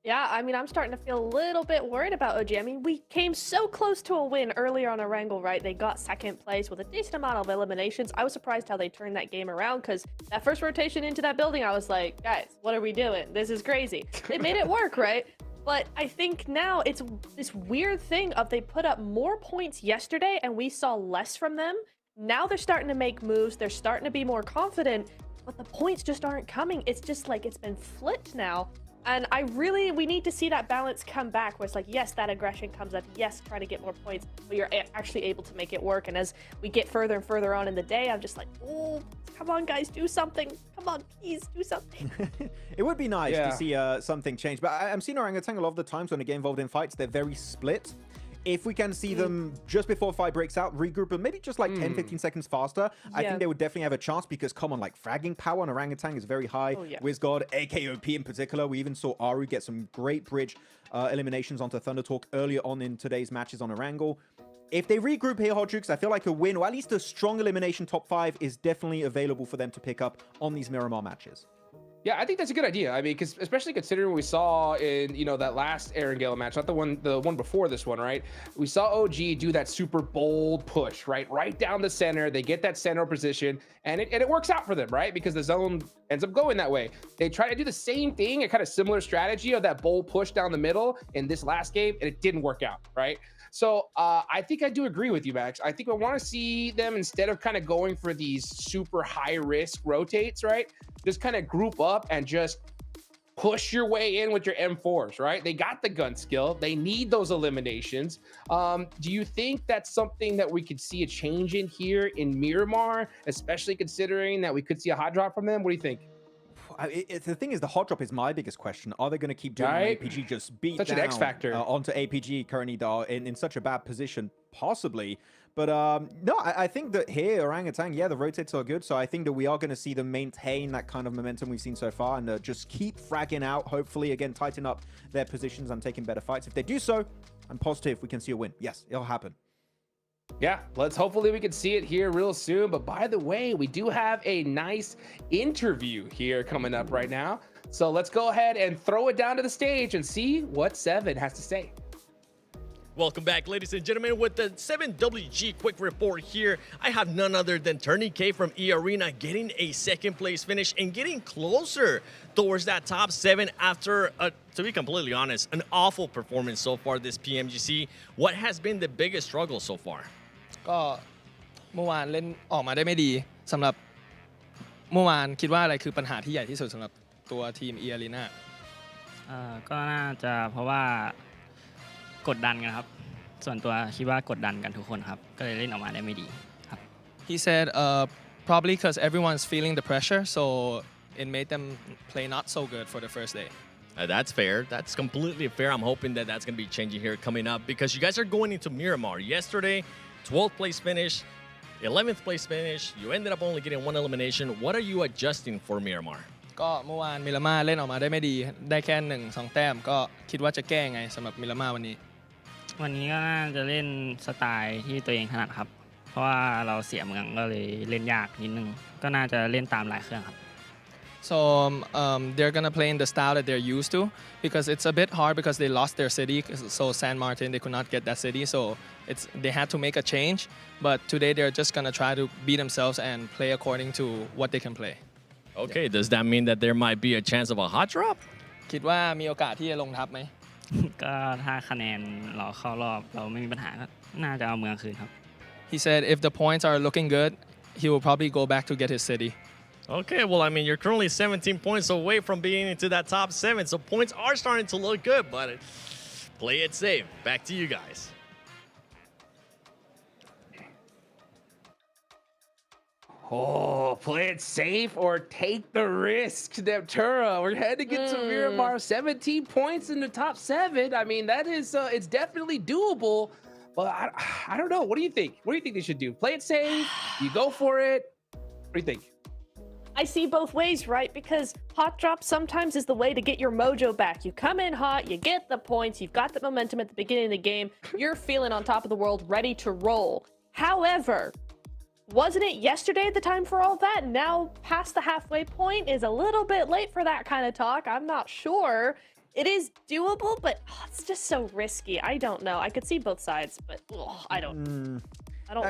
Yeah, I mean, I'm starting to feel a little bit worried about OG. I mean, we came so close to a win earlier on Erangel, right? They got 2nd place with a decent amount of eliminations. I was surprised how they turned that game around, because that first rotation into that building, I was like, guys, what are we doing? This is crazy. They made it work, right? But I think now it's this weird thing of they put up more points yesterday and we saw less from them. Now they're starting to make moves. They're starting to be more confident, but the points just aren't coming. It's just like it's been flipped now. And we need to see that balance come back where it's like, yes, that aggression comes up. Yes, trying to get more points, but you're actually able to make it work. And as we get further and further on in the day, I'm just like, oh, come on, guys, do something. Come on, please do something. It would be nice to see something change. But I'm seeing Orangutan a lot of the times when they get involved in fights, they're very split. If we can see them just before fight breaks out, regroup, and maybe just like 10-15 seconds faster, I think they would definitely have a chance, because, come on, like, fragging power on Orangutan is very high. WizGod, AKOP in particular. We even saw Aru get some great bridge eliminations onto Thunder Talk earlier on in today's matches on Erangel. If they regroup here, Hodrix, I feel like a win, or at least a strong elimination top 5, is definitely available for them to pick up on these Miramar matches. Yeah, I think that's a good idea. I mean, because especially considering what we saw in, you know, that last Erangel match, not the one before this one, right? We saw OG do that super bold push, right down the center. They get that center position, and it works out for them, right? Because the zone ends up going that way. They try to do the same thing, a kind of similar strategy of that bold push down the middle in this last game, and it didn't work out, right? So I think I do agree with you, Max. I think I want to see them, instead of kind of going for these super high risk rotates, right? Just kind of group up and just push your way in with your M4s, right? They got the gun skill. They need those eliminations. Do you think that's something that we could see a change in here in Miramar, especially considering that we could see a hot drop from them? What do you think? The thing is, the hot drop is my biggest question. Are they going to keep doing Right? APG just beat Such an down X factor. onto APG currently in such a bad position? Possibly. But no, I think that here, Orangutan, yeah, the rotates are good. So I think that we are going to see them maintain that kind of momentum we've seen so far and just keep fragging out. Hopefully, again, tighten up their positions and taking better fights. If they do so, I'm positive we can see a win. Yes, it'll happen. Yeah, hopefully we can see it here real soon. But by the way, we do have a nice interview here coming up right now. So let's go ahead and throw it down to the stage and see what Seven has to say. Welcome back, ladies and gentlemen, with the 7WG quick report here. I have none other than Turning K from E Arena getting a second place finish and getting closer towards that top 7 after, to be completely honest, an awful performance so far this PMGC. What has been the biggest struggle so far? ก็เมื่อวานเล่นออกมาได้ไม่ดีสำหรับเมื่อวานคิดว่าอะไรคือปัญหาที่ใหญ่ที่สุดสำหรับตัวทีม e Arena ก็น่าจะเพราะว่ากดดันกันครับส่วนตัวคิดว่ากดดันกันทุกคนครับก็เลยเล่นออกมาได้ไม่ดีครับ He said probably because everyone's feeling the pressure so it made them play not so good for the first day. That's fair. That's completely fair. I'm hoping that that's going to be changing here coming up because you guys are going into Miramar. Yesterday, 12th place finish, 11th place finish. You ended up only getting 1 elimination. What are you adjusting for Miramar? ก็เมื่อวานมิรามาเล่นออกมาได้ไม่ดีได้แค่1-2 แต้มก็คิดว่าจะแก้ไงสำหรับมิรามาวันนี้ วันนี้ก็น่าจะเล่นสไตล์ที่ตัวเองถนัดครับเพราะว่าเราเสียเมืองก็เลยเล่นยากนิดนึงก็น่าจะเล่นตามลายเครื่องครับ So they're gonna play in the style that they're used to because it's a bit hard because they lost their city. So San Martin, they could not get that city. So they had to make a change. But today they're just gonna try to be themselves and play according to what they can play. Okay, does that mean that there might be a chance of a hot drop? คิดว่ามีโอกาสที่จะลงทับไหม ก็ถ้าคะแนนเราเข้ารอบเราไม่มีปัญหาก็น่าจะเอาเมืองคืนครับ He said if the points are looking good, he will probably go back to get his city. Okay, well, I mean, you're currently 17 points away from being into that top 7, so points are starting to look good, but play it safe. Back to you guys. Oh, play it safe or take the risk, Neptura. We're heading into Miramar, 17 points in the top 7. I mean, that is, it's definitely doable, but I don't know. What do you think? What do you think they should do? Play it safe? You go for it? What do you think? I see both ways, right? Because hot drop sometimes is the way to get your mojo back. You come in hot, you get the points, you've got the momentum at the beginning of the game, you're feeling on top of the world, ready to roll. However, wasn't it yesterday the time for all that? Now past the halfway point is a little bit late for that kind of talk. I'm not sure. It is doable, but it's just so risky. I don't know. I could see both sides, but I don't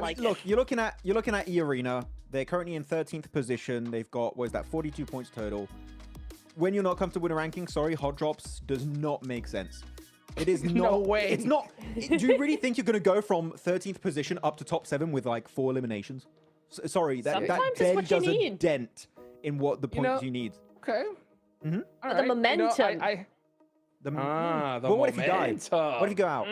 like look, it. You're looking at E Arena. They're currently in 13th position. They've got, what is that, 42 points total. When you're not comfortable with a ranking, sorry, hot drops does not make sense. It is not. No way. It's not. Do you really think you're going to go from 13th position up to top 7 with like 4 eliminations? Sorry, that barely does a dent in what the points you need. Okay. Mm-hmm. But the momentum. The what if you die? What if you go out?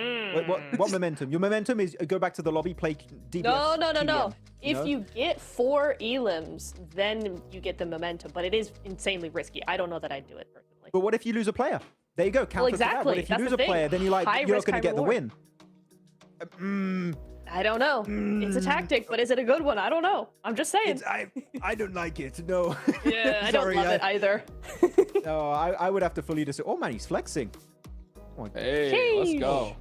What momentum? Your momentum is go back to the lobby, play DPS. No. TDM, If you get 4 elims, then you get the momentum. But it is insanely risky. I don't know that I'd do it personally. But what if you lose a player? There you go. Counter to that. Exactly. What if you That's lose the a thing. player? Then you're not going to get the win. I don't know. It's a tactic, but is it a good one? I don't know. I'm just saying. I don't like it. No. Yeah, I don't love it either. No, I would have to fully disagree. Oh man, he's flexing. Oh, hey, let's go.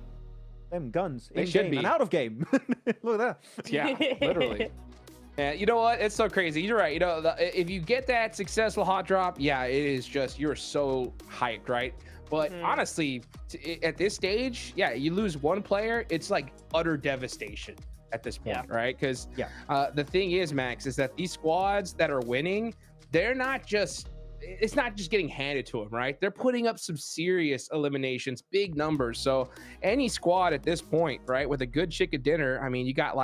Them guns. They in should game be. and out of game. Look at that. Yeah, literally. Yeah, you know what? It's so crazy. You're right. You know, if you get that successful hot drop, yeah, it is just, you're so hyped, right? But honestly, at this stage, yeah, you lose one player, it's like utter devastation at this point, right? Because the thing is, Max, is that these squads that are winning, they're not just, it's not just getting handed to them, right? They're putting up some serious eliminations, big numbers. So any squad at this point, right, with a good chicken dinner, I mean, you got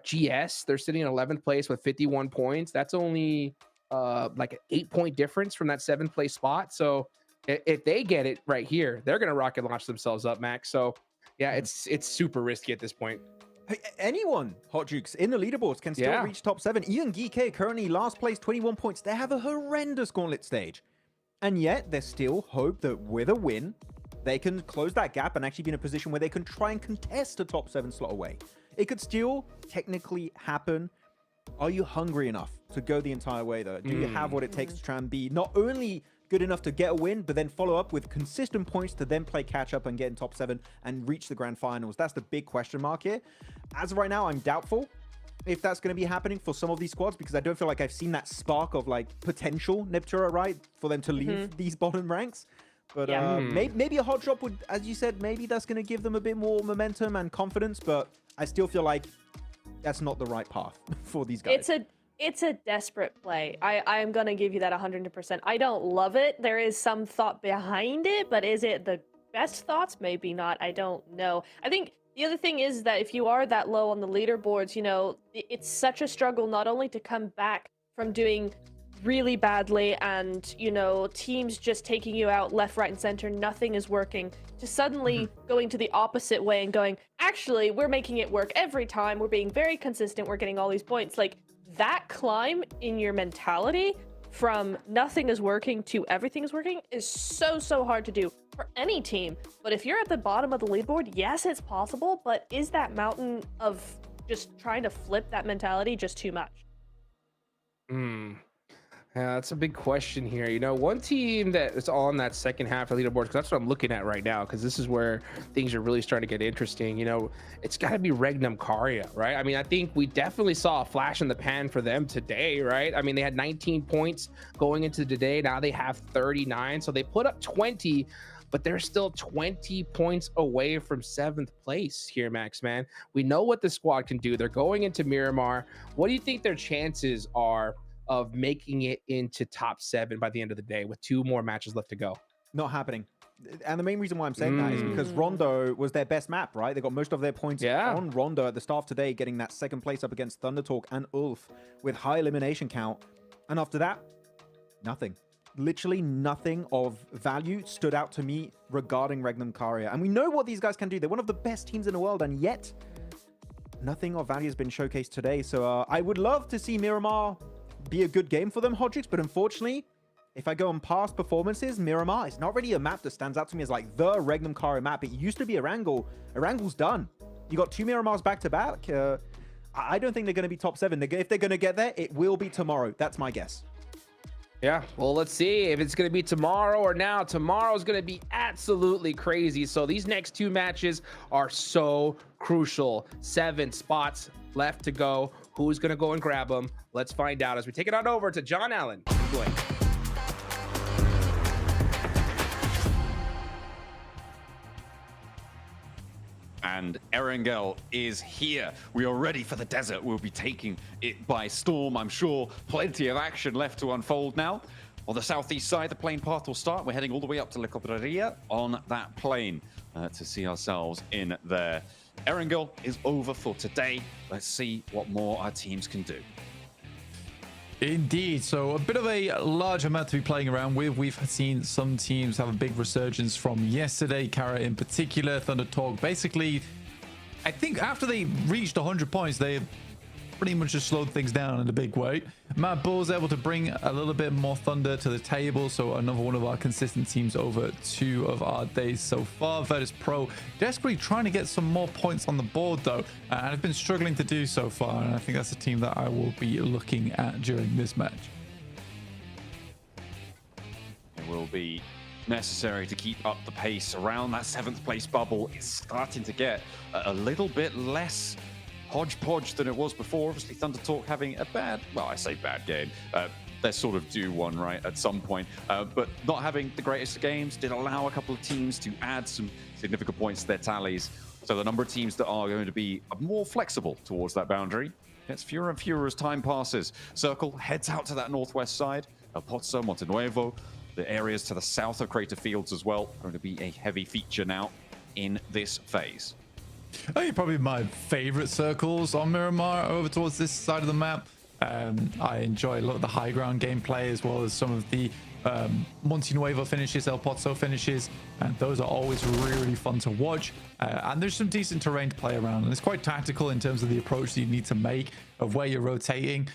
GS, they're sitting in 11th place with 51 points. That's only like an 8-point difference from that 7th place spot. So if they get it right here, they're going to rocket launch themselves up, Max. So yeah, it's super risky at this point. Hey, anyone, Hot Jukes, in the leaderboards can still reach top 7. Ian Geek currently last place, 21 points. They have a horrendous Gauntlet stage. And yet, there's still hope that with a win, they can close that gap and actually be in a position where they can try and contest a top 7 slot away. It could still technically happen. Are you hungry enough to go the entire way, though? Do you have what it takes to try and be not only good enough to get a win, but then follow up with consistent points to then play catch up and get in top 7 and reach the grand finals? That's the big question mark here. As of right now, I'm doubtful if that's going to be happening for some of these squads, because I don't feel like I've seen that spark of like potential Neptura, right, for them to leave these bottom ranks. But maybe a hot drop would, as you said, maybe that's going to give them a bit more momentum and confidence, but I still feel like that's not the right path for these guys. It's a desperate play. I'm going to give you that 100%. I don't love it. There is some thought behind it, but is it the best thoughts? Maybe not. I don't know. I think the other thing is that if you are that low on the leaderboards, you know, it's such a struggle not only to come back from doing really badly and, you know, teams just taking you out left, right, and center, nothing is working, to suddenly going to the opposite way and going, actually, we're making it work every time. We're being very consistent. We're getting all these points. Like, that climb in your mentality from nothing is working to everything is working is so hard to do for any team. But if you're at the bottom of the leaderboard, yes, it's possible, but is that mountain of just trying to flip that mentality just too much? Yeah, that's a big question here. You know, one team that is on that second half of the leaderboard, because that's what I'm looking at right now, because this is where things are really starting to get interesting. You know, it's got to be Regnum Caria, right? I mean, I think we definitely saw a flash in the pan for them today, right? I mean, they had 19 points going into today. Now they have 39. So they put up 20, but they're still 20 points away from 7th place here, Max, man. We know what the squad can do. They're going into Miramar. What do you think their chances are of making it into top 7 by the end of the day with 2 more matches left to go? Not happening. And the main reason why I'm saying that is because Rondo was their best map, right? They got most of their points on Rondo at the start of today, getting that 2nd place up against Thundertalk and Ulf with high elimination count. And after that, nothing. Literally nothing of value stood out to me regarding Regnum Caria. And we know what these guys can do. They're one of the best teams in the world, and yet nothing of value has been showcased today. So I would love to see Miramar be a good game for them, Hodgix, but unfortunately, if I go on past performances, Miramar is not really a map that stands out to me as like the Regnum Caria map. It used to be Erangel. Erangle's done. You got 2 Miramars back to back. I don't think they're going to be top 7. If they're going to get there, it will be tomorrow. That's my guess. Yeah, well, let's see if it's going to be tomorrow or now. Tomorrow's going to be absolutely crazy. So these next 2 matches are so crucial. 7 spots left to go. Who's going to go and grab them? Let's find out as we take it on over to John Allen. Enjoy. And Erangel is here. We are ready for the desert. We'll be taking it by storm, I'm sure. Plenty of action left to unfold now. On the southeast side, the plane path will start. We're heading all the way up to La Cobreria on that plane to see ourselves in there. Erangel is over for today. Let's see what more our teams can do. Indeed. So a bit of a larger map to be playing around with. We've seen some teams have a big resurgence from yesterday. Kara in particular, Thunder Talk. Basically, I think after they reached 100 points, they pretty much just slowed things down in a big way. Matt Bull's able to bring a little bit more thunder to the table. So another one of our consistent teams over 2 of our days so far. Virtus Pro desperately trying to get some more points on the board though, and have been struggling to do so far. And I think that's a team that I will be looking at during this match. It will be necessary to keep up the pace around that 7th place bubble. It's starting to get a little bit less hodgepodge than it was before. Obviously, Thunder Talk having a bad, well, I say bad game. They're sort of due one, right, at some point. But not having the greatest games did allow a couple of teams to add some significant points to their tallies. So the number of teams that are going to be more flexible towards that boundary gets fewer and fewer as time passes. Circle heads out to that northwest side. El Pozo, Montenuevo, the areas to the south of Crater Fields as well, are going to be a heavy feature now in this phase. I think probably my favorite circles on Miramar over towards this side of the map. I enjoy a lot of the high ground gameplay as well as some of the Monte Nuevo finishes, El Pozo finishes, and those are always really fun to watch. And there's some decent terrain to play around, and it's quite tactical in terms of the approach that you need to make of where you're rotating,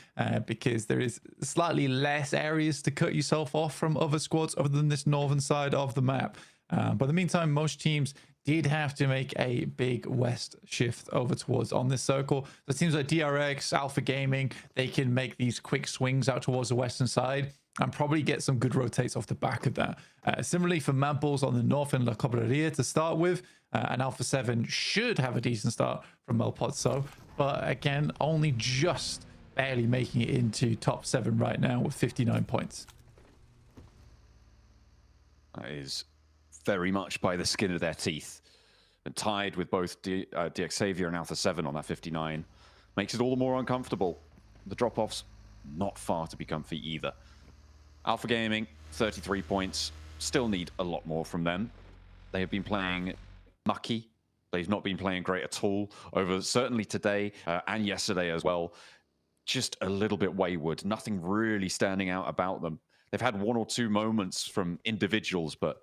because there is slightly less areas to cut yourself off from other squads other than this northern side of the map. But in the meantime, most teams did have to make a big west shift over towards on this circle. So it seems like DRX, Alpha Gaming, they can make these quick swings out towards the western side and probably get some good rotates off the back of that. Similarly for Mamples on the north in La Cobreria to start with, and Alpha 7 should have a decent start from El Pozo, but again, only just barely making it into top 7 right now with 59 points. That is very much by the skin of their teeth. And tied with both DX Xavier and Alpha 7 on that 59. Makes it all the more uncomfortable. The drop-offs, not far to be comfy either. Alpha Gaming, 33 points. Still need a lot more from them. They have been playing mucky. They've not been playing great at all over certainly today and yesterday as well. Just a little bit wayward. Nothing really standing out about them. They've had one or two moments from individuals, but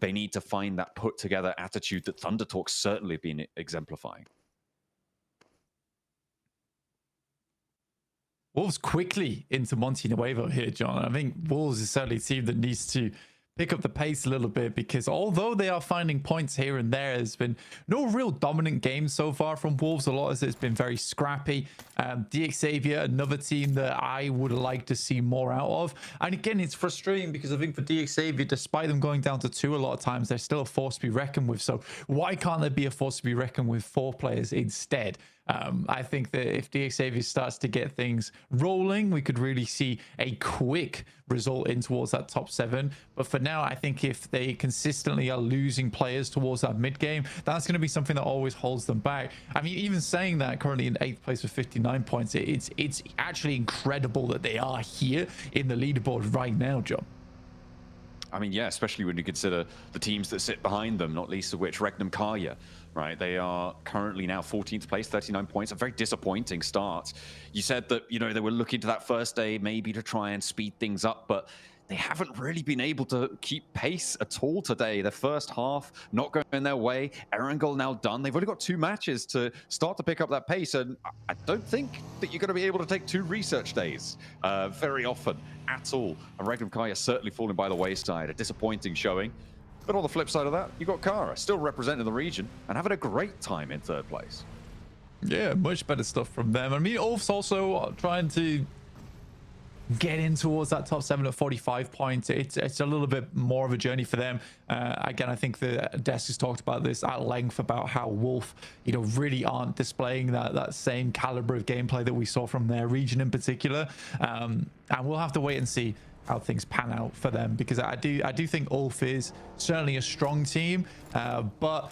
they need to find that put-together attitude that Thunder Talk's certainly been exemplifying. Wolves quickly into Monte Nuevo here, John. I think Wolves is certainly a team that needs to pick up the pace a little bit, because although they are finding points here and there's been no real dominant games so far from Wolves. A lot of it's been very scrappy. DX Xavier, another team that I would like to see more out of. And again, it's frustrating because I think for DX Xavier, despite them going down to 2 a lot of times, they're still a force to be reckoned with. So why can't there be a force to be reckoned with 4 players instead? I think that if DX Xavier starts to get things rolling, we could really see a quick result in towards that top 7. But for now, I think if they consistently are losing players towards that mid game, that's going to be something that always holds them back. I mean, even saying that, currently in 8th place with 59 points, it's actually incredible that they are here in the leaderboard right now, John. I mean, yeah, especially when you consider the teams that sit behind them, not least of which Regnum Karya, right? They are currently now 14th place, 39 points, a very disappointing start. You said that, you know, they were looking to that first day maybe to try and speed things up, but they haven't really been able to keep pace at all today. The first half not going their way. Erangel now done. They've only got 2 matches to start to pick up that pace, and I don't think that you're going to be able to take 2 research days very often at all. And Regnum Karya certainly falling by the wayside. A disappointing showing. But on the flip side of that, you've got Kara still representing the region and having a great time in 3rd place. Yeah, much better stuff from them. I mean, Ulf's also trying to get in towards that top 7 at 45 points. It's a little bit more of a journey for them. Again, I think the desk has talked about this at length about how Wolf, you know, really aren't displaying that same caliber of gameplay that we saw from their region in particular. And we'll have to wait and see how things pan out for them, because I do think Ulf is certainly a strong team, but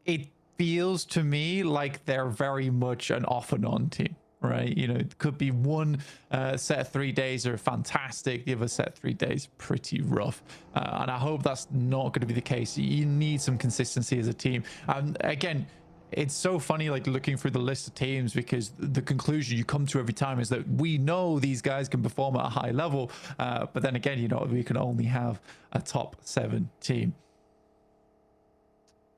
it feels to me like they're very much an off and on team. Right, you know, it could be one set of 3 days are fantastic, the other set of 3 days pretty rough, and I hope that's not going to be the case. You need some consistency as a team. And again, it's so funny, like looking through the list of teams, because the conclusion you come to every time is that we know these guys can perform at a high level, but then again, you know, we can only have a top 7 team.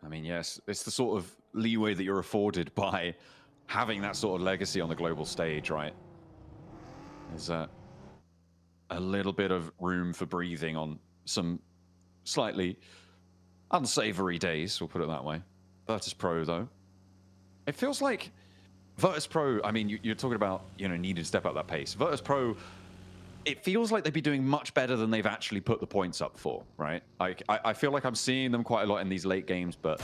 I mean, yes, it's the sort of leeway that you're afforded by having that sort of legacy on the global stage, right? There's a little bit of room for breathing on some slightly unsavory days, we'll put it that way. Virtus Pro, though. It feels like Virtus Pro, I mean, you're talking about, you know, needing to step up that pace. Virtus Pro, it feels like they'd be doing much better than they've actually put the points up for, right? Like, I feel like I'm seeing them quite a lot in these late games, but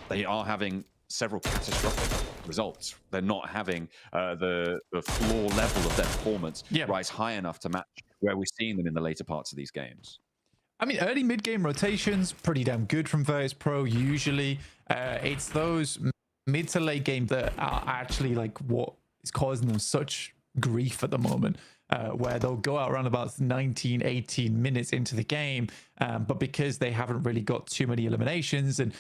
they are having several catastrophic results. They're not having the floor level of their performance rise high enough to match where we're seeing them in the later parts of these games. I mean, early mid-game rotations, pretty damn good from Virtus Pro usually. It's those mid to late game that are actually like what is causing them such grief at the moment, where they'll go out around about 19, 18 minutes into the game, but because they haven't really got too many eliminations and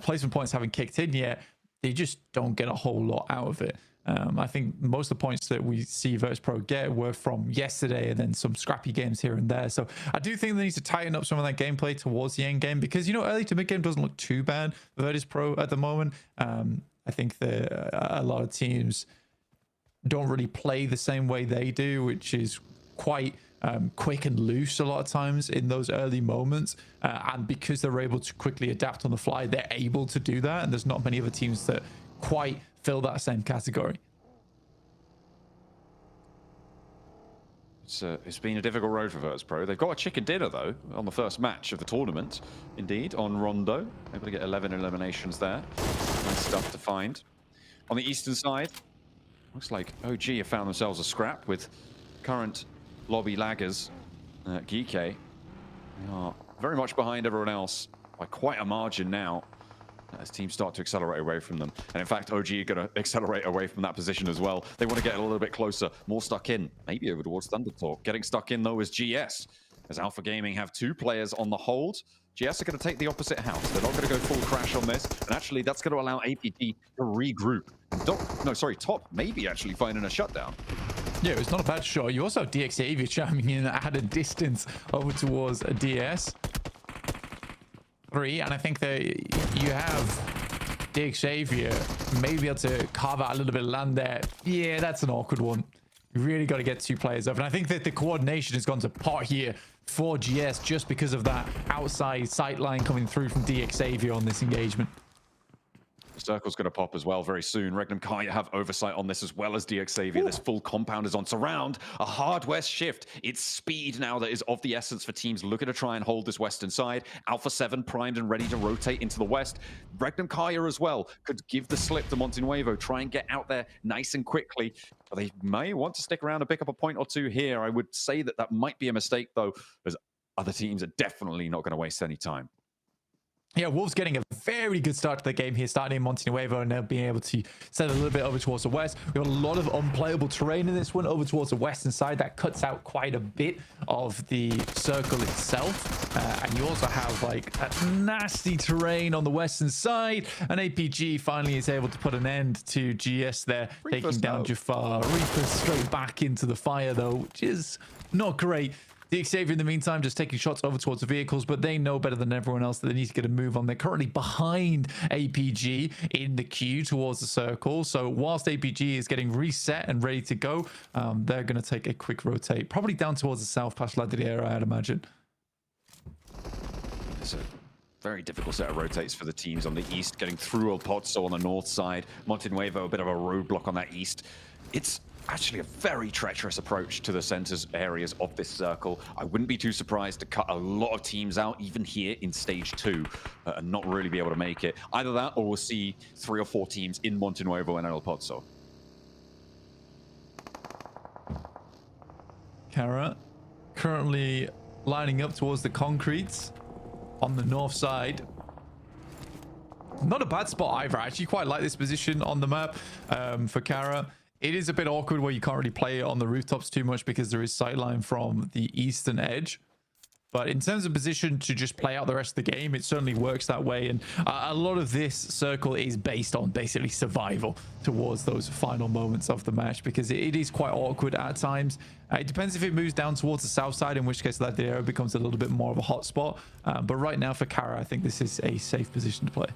placement points haven't kicked in yet, they just don't get a whole lot out of it. I think most of the points that we see Virtus.pro get were from yesterday and then some scrappy games here and there. So I do think they need to tighten up some of that gameplay towards the end game, because, you know, early to mid game doesn't look too bad for Virtus.pro at the moment. I think a lot of teams don't really play the same way they do, which is quite quick and loose a lot of times in those early moments. And because they're able to quickly adapt on the fly, they're able to do that. And there's not many other teams that quite fill that same category. It's been a difficult road for Virtus.pro. They've got a chicken dinner, though, on the first match of the tournament. Indeed, on Rondo. Able to get 11 eliminations there. Nice stuff to find. On the eastern side, looks like OG have found themselves a scrap with current lobby laggers. Geeke. They are very much behind everyone else by quite a margin now, as teams start to accelerate away from them. And in fact, OG are going to accelerate away from that position as well. They want to get a little bit closer, more stuck in, maybe over towards Thundertalk. Getting stuck in, though, is GS, as Alpha Gaming have 2 players on the hold. GS are going to take the opposite house. They're not going to go full crash on this. And actually, that's going to allow APG to regroup. Top maybe actually finding a shutdown. Yeah, it's not a bad shot. You also have DXavier chiming in at a distance over towards a DS. 3, and I think that you have DXavier maybe able to carve out a little bit of land there. Yeah, that's an awkward one. You really got to get 2 players up, and I think that the coordination has gone to pot here for GS just because of that outside sight line coming through from DXavier on this engagement. Circle's going to pop as well very soon. Regnum Kai have oversight on this as well as DXavier. This full compound is on surround. A hard west shift. It's speed now that is of the essence for teams looking to try and hold this western side. Alpha 7 primed and ready to rotate into the west. Regnum Kai as well could give the slip to Montenuevo, try and get out there nice and quickly. But they may want to stick around and pick up a point or 2 here. I would say that that might be a mistake, though, as other teams are definitely not going to waste any time. Yeah, Wolves getting a very good start to the game here, starting in Montenuevo, and they'll be able to set a little bit over towards the west. We've got a lot of unplayable terrain in this one over towards the western side. That cuts out quite a bit of the circle itself. And you also have like that nasty terrain on the western side. And APG finally is able to put an end to GS there, taking down Jafar. Reaper straight back into the fire, though, which is not great. DXavier, in the meantime, just taking shots over towards the vehicles, but they know better than everyone else that they need to get a move on. They're currently behind APG in the queue towards the circle. So whilst APG is getting reset and ready to go, they're going to take a quick rotate, probably down towards the south past Ladriera, I'd imagine. It's a very difficult set of rotates for the teams on the east, getting through El Pozo on the north side. Montenuevo, a bit of a roadblock on that east. It's actually a very treacherous approach to the centers areas of this circle. I wouldn't be too surprised to cut a lot of teams out, even here in stage 2, and not really be able to make it. Either that, or we'll see 3 or 4 teams in Montenuevo and El Pozo. Kara currently lining up towards the concretes on the north side. Not a bad spot either. I actually quite like this position on the map for Kara. It is a bit awkward where you can't really play it on the rooftops too much because there is sightline from the eastern edge. But in terms of position to just play out the rest of the game, it certainly works that way. And a lot of this circle is based on basically survival towards those final moments of the match, because it is quite awkward at times. It depends if it moves down towards the south side, in which case that area becomes a little bit more of a hot spot. But right now for Kara, I think this is a safe position to play.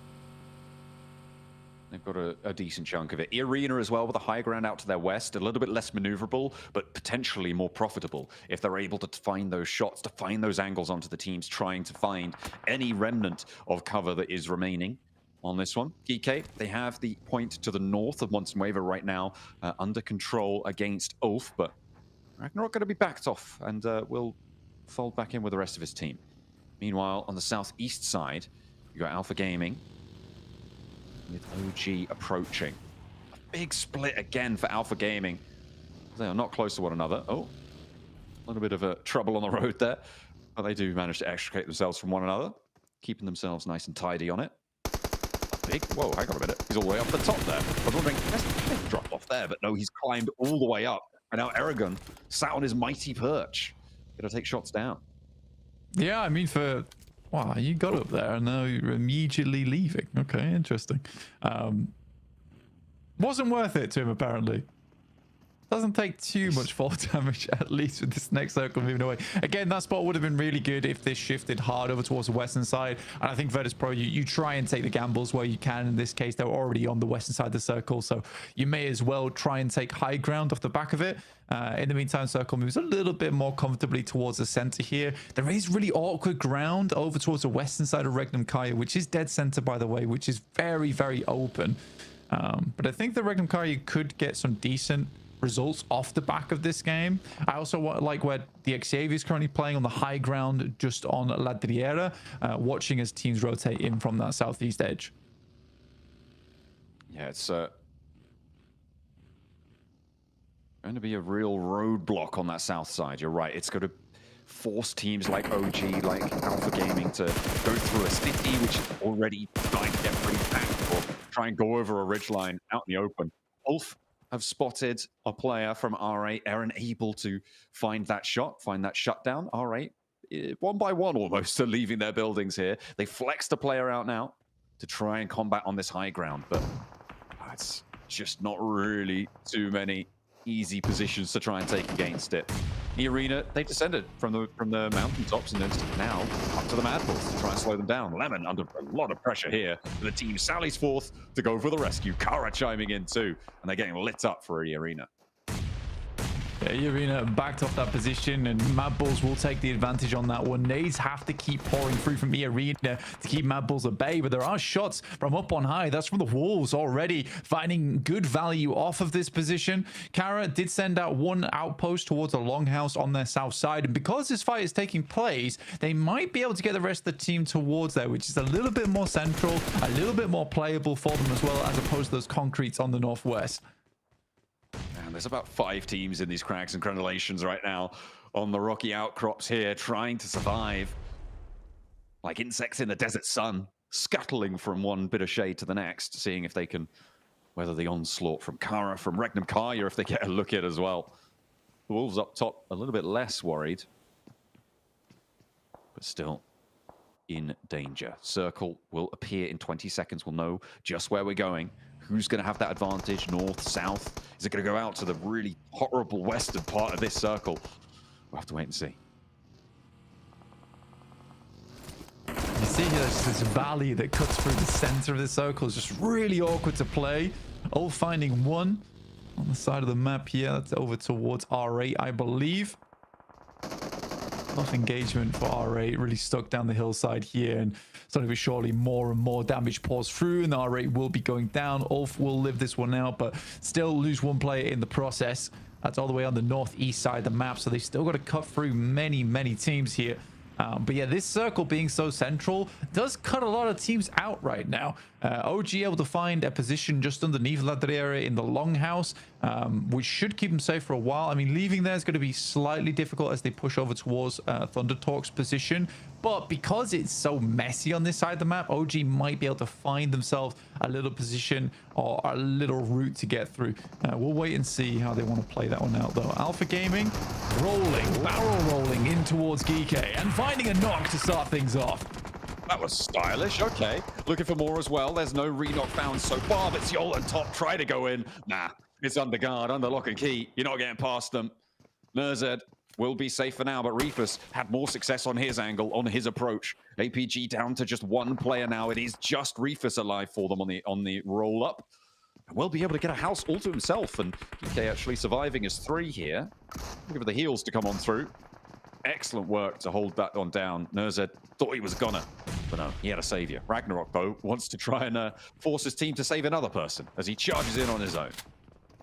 They've got a decent chunk of it. Arena as well, with a high ground out to their west, a little bit less maneuverable, but potentially more profitable if they're able to find those shots, to find those angles onto the teams, trying to find any remnant of cover that is remaining on this one. Geeke, they have the point to the north of Montenuevo right now, under control against Ulf, but Ragnarok going to be backed off and will fold back in with the rest of his team. Meanwhile, on the southeast side, you got Alpha Gaming, with OG approaching. A big split again for Alpha Gaming. They are not close to one another. Oh, a little bit of a trouble on the road there. But they do manage to extricate themselves from one another, keeping themselves nice and tidy on it. A big, whoa, hang on a minute. He's all the way up the top there. I was wondering, let's drop off there, but no, he's climbed all the way up. And now Aragon sat on his mighty perch. Gonna take shots down. Yeah, I mean, wow, you got up there and now you're immediately leaving. Okay, interesting. Wasn't worth it to him, apparently. Doesn't take too much fall damage, at least with this next circle moving away. Again, that spot would have been really good if this shifted hard over towards the western side. And I think Virtus Pro, you try and take the gambles where you can. In this case, they're already on the western side of the circle, so you may as well try and take high ground off the back of it. In the meantime, circle moves a little bit more comfortably towards the center here. There is really awkward ground over towards the western side of Regnum Kaya, which is dead center, by the way, which is very, very open. But I think the Regnum Kaya could get some decent results off the back of this game. I also like where the Xavier is currently playing on the high ground just on La Driera, watching as teams rotate in from that southeast edge. Yeah, it's going to be a real roadblock on that south side. You're right. It's going to force teams like OG, like Alpha Gaming to go through a city, which is already starting to get pretty packed, or try and go over a ridgeline out in the open. Ulf have spotted a player from R8. Aaron able to find that shot, find that shutdown. R8, one by one almost, are leaving their buildings here. They flexed a player out now to try and combat on this high ground, but it's just not really too many easy positions to try and take against it. The arena, they descended from the mountaintops and then now up to the Mad Bulls to try and slow them down. Lemon under a lot of pressure here. The team sallies forth to go for the rescue. Kara chiming in too, and they're getting lit up for the arena. Yeah, Arena backed off that position, and Mad Bulls will take the advantage on that one. Nades have to keep pouring through from Arena to keep Mad Bulls at bay, but there are shots from up on high. That's from the Wolves already finding good value off of this position. Kara did send out one outpost towards a longhouse on their south side, and because this fight is taking place, they might be able to get the rest of the team towards there, which is a little bit more central, a little bit more playable for them as well, as opposed to those concretes on the northwest. And there's about 5 teams in these cracks and crenellations right now on the rocky outcrops here, trying to survive like insects in the desert sun, scuttling from one bit of shade to the next, seeing if they can weather the onslaught from Kara, from Regnum Kaya, if they get a look at as well. The Wolves up top a little bit less worried, but still in danger. Circle will appear in 20 seconds. We'll know just where we're going. Who's going to have that advantage? North, south? Is it going to go out to the really horrible western part of this circle? We'll have to wait and see. You see here, there's this valley that cuts through the center of the circle. It's just really awkward to play. All finding one on the side of the map here. That's over towards R8, I believe. Enough engagement for R8, really stuck down the hillside here, and slowly but surely more and more damage pours through, and R8 will be going down. Ulf will live this one out, but still lose one player in the process. That's all the way on the northeast side of the map, so they still got to cut through many teams here. But yeah, this circle being so central does cut a lot of teams out right now. OG able to find a position just underneath La Driera in the longhouse, which should keep them safe for a while. I mean, leaving there is going to be slightly difficult as they push over towards Thunder Talk's position. But because it's so messy on this side of the map, OG might be able to find themselves a little position or a little route to get through. We'll wait and see how they want to play that one out, though. Alpha Gaming rolling, barrel rolling in towards Geeke and finding a knock to start things off. That was stylish. Okay. Looking for more as well. There's no re-knock found so far, but Yol and Top try to go in. Nah, it's under guard, under lock and key. You're not getting past them. Nurzed will be safe for now, but Reefus had more success on his angle, on his approach. APG down to just one player now. It is just Reefus alive for them on the roll-up. And will be able to get a house all to himself, and PK actually surviving as 3 here. Looking for the heals to come on through. Excellent work to hold that one down. Nurzed thought he was gonna, but no, he had a savior. Ragnarok, though, wants to try and force his team to save another person as he charges in on his own.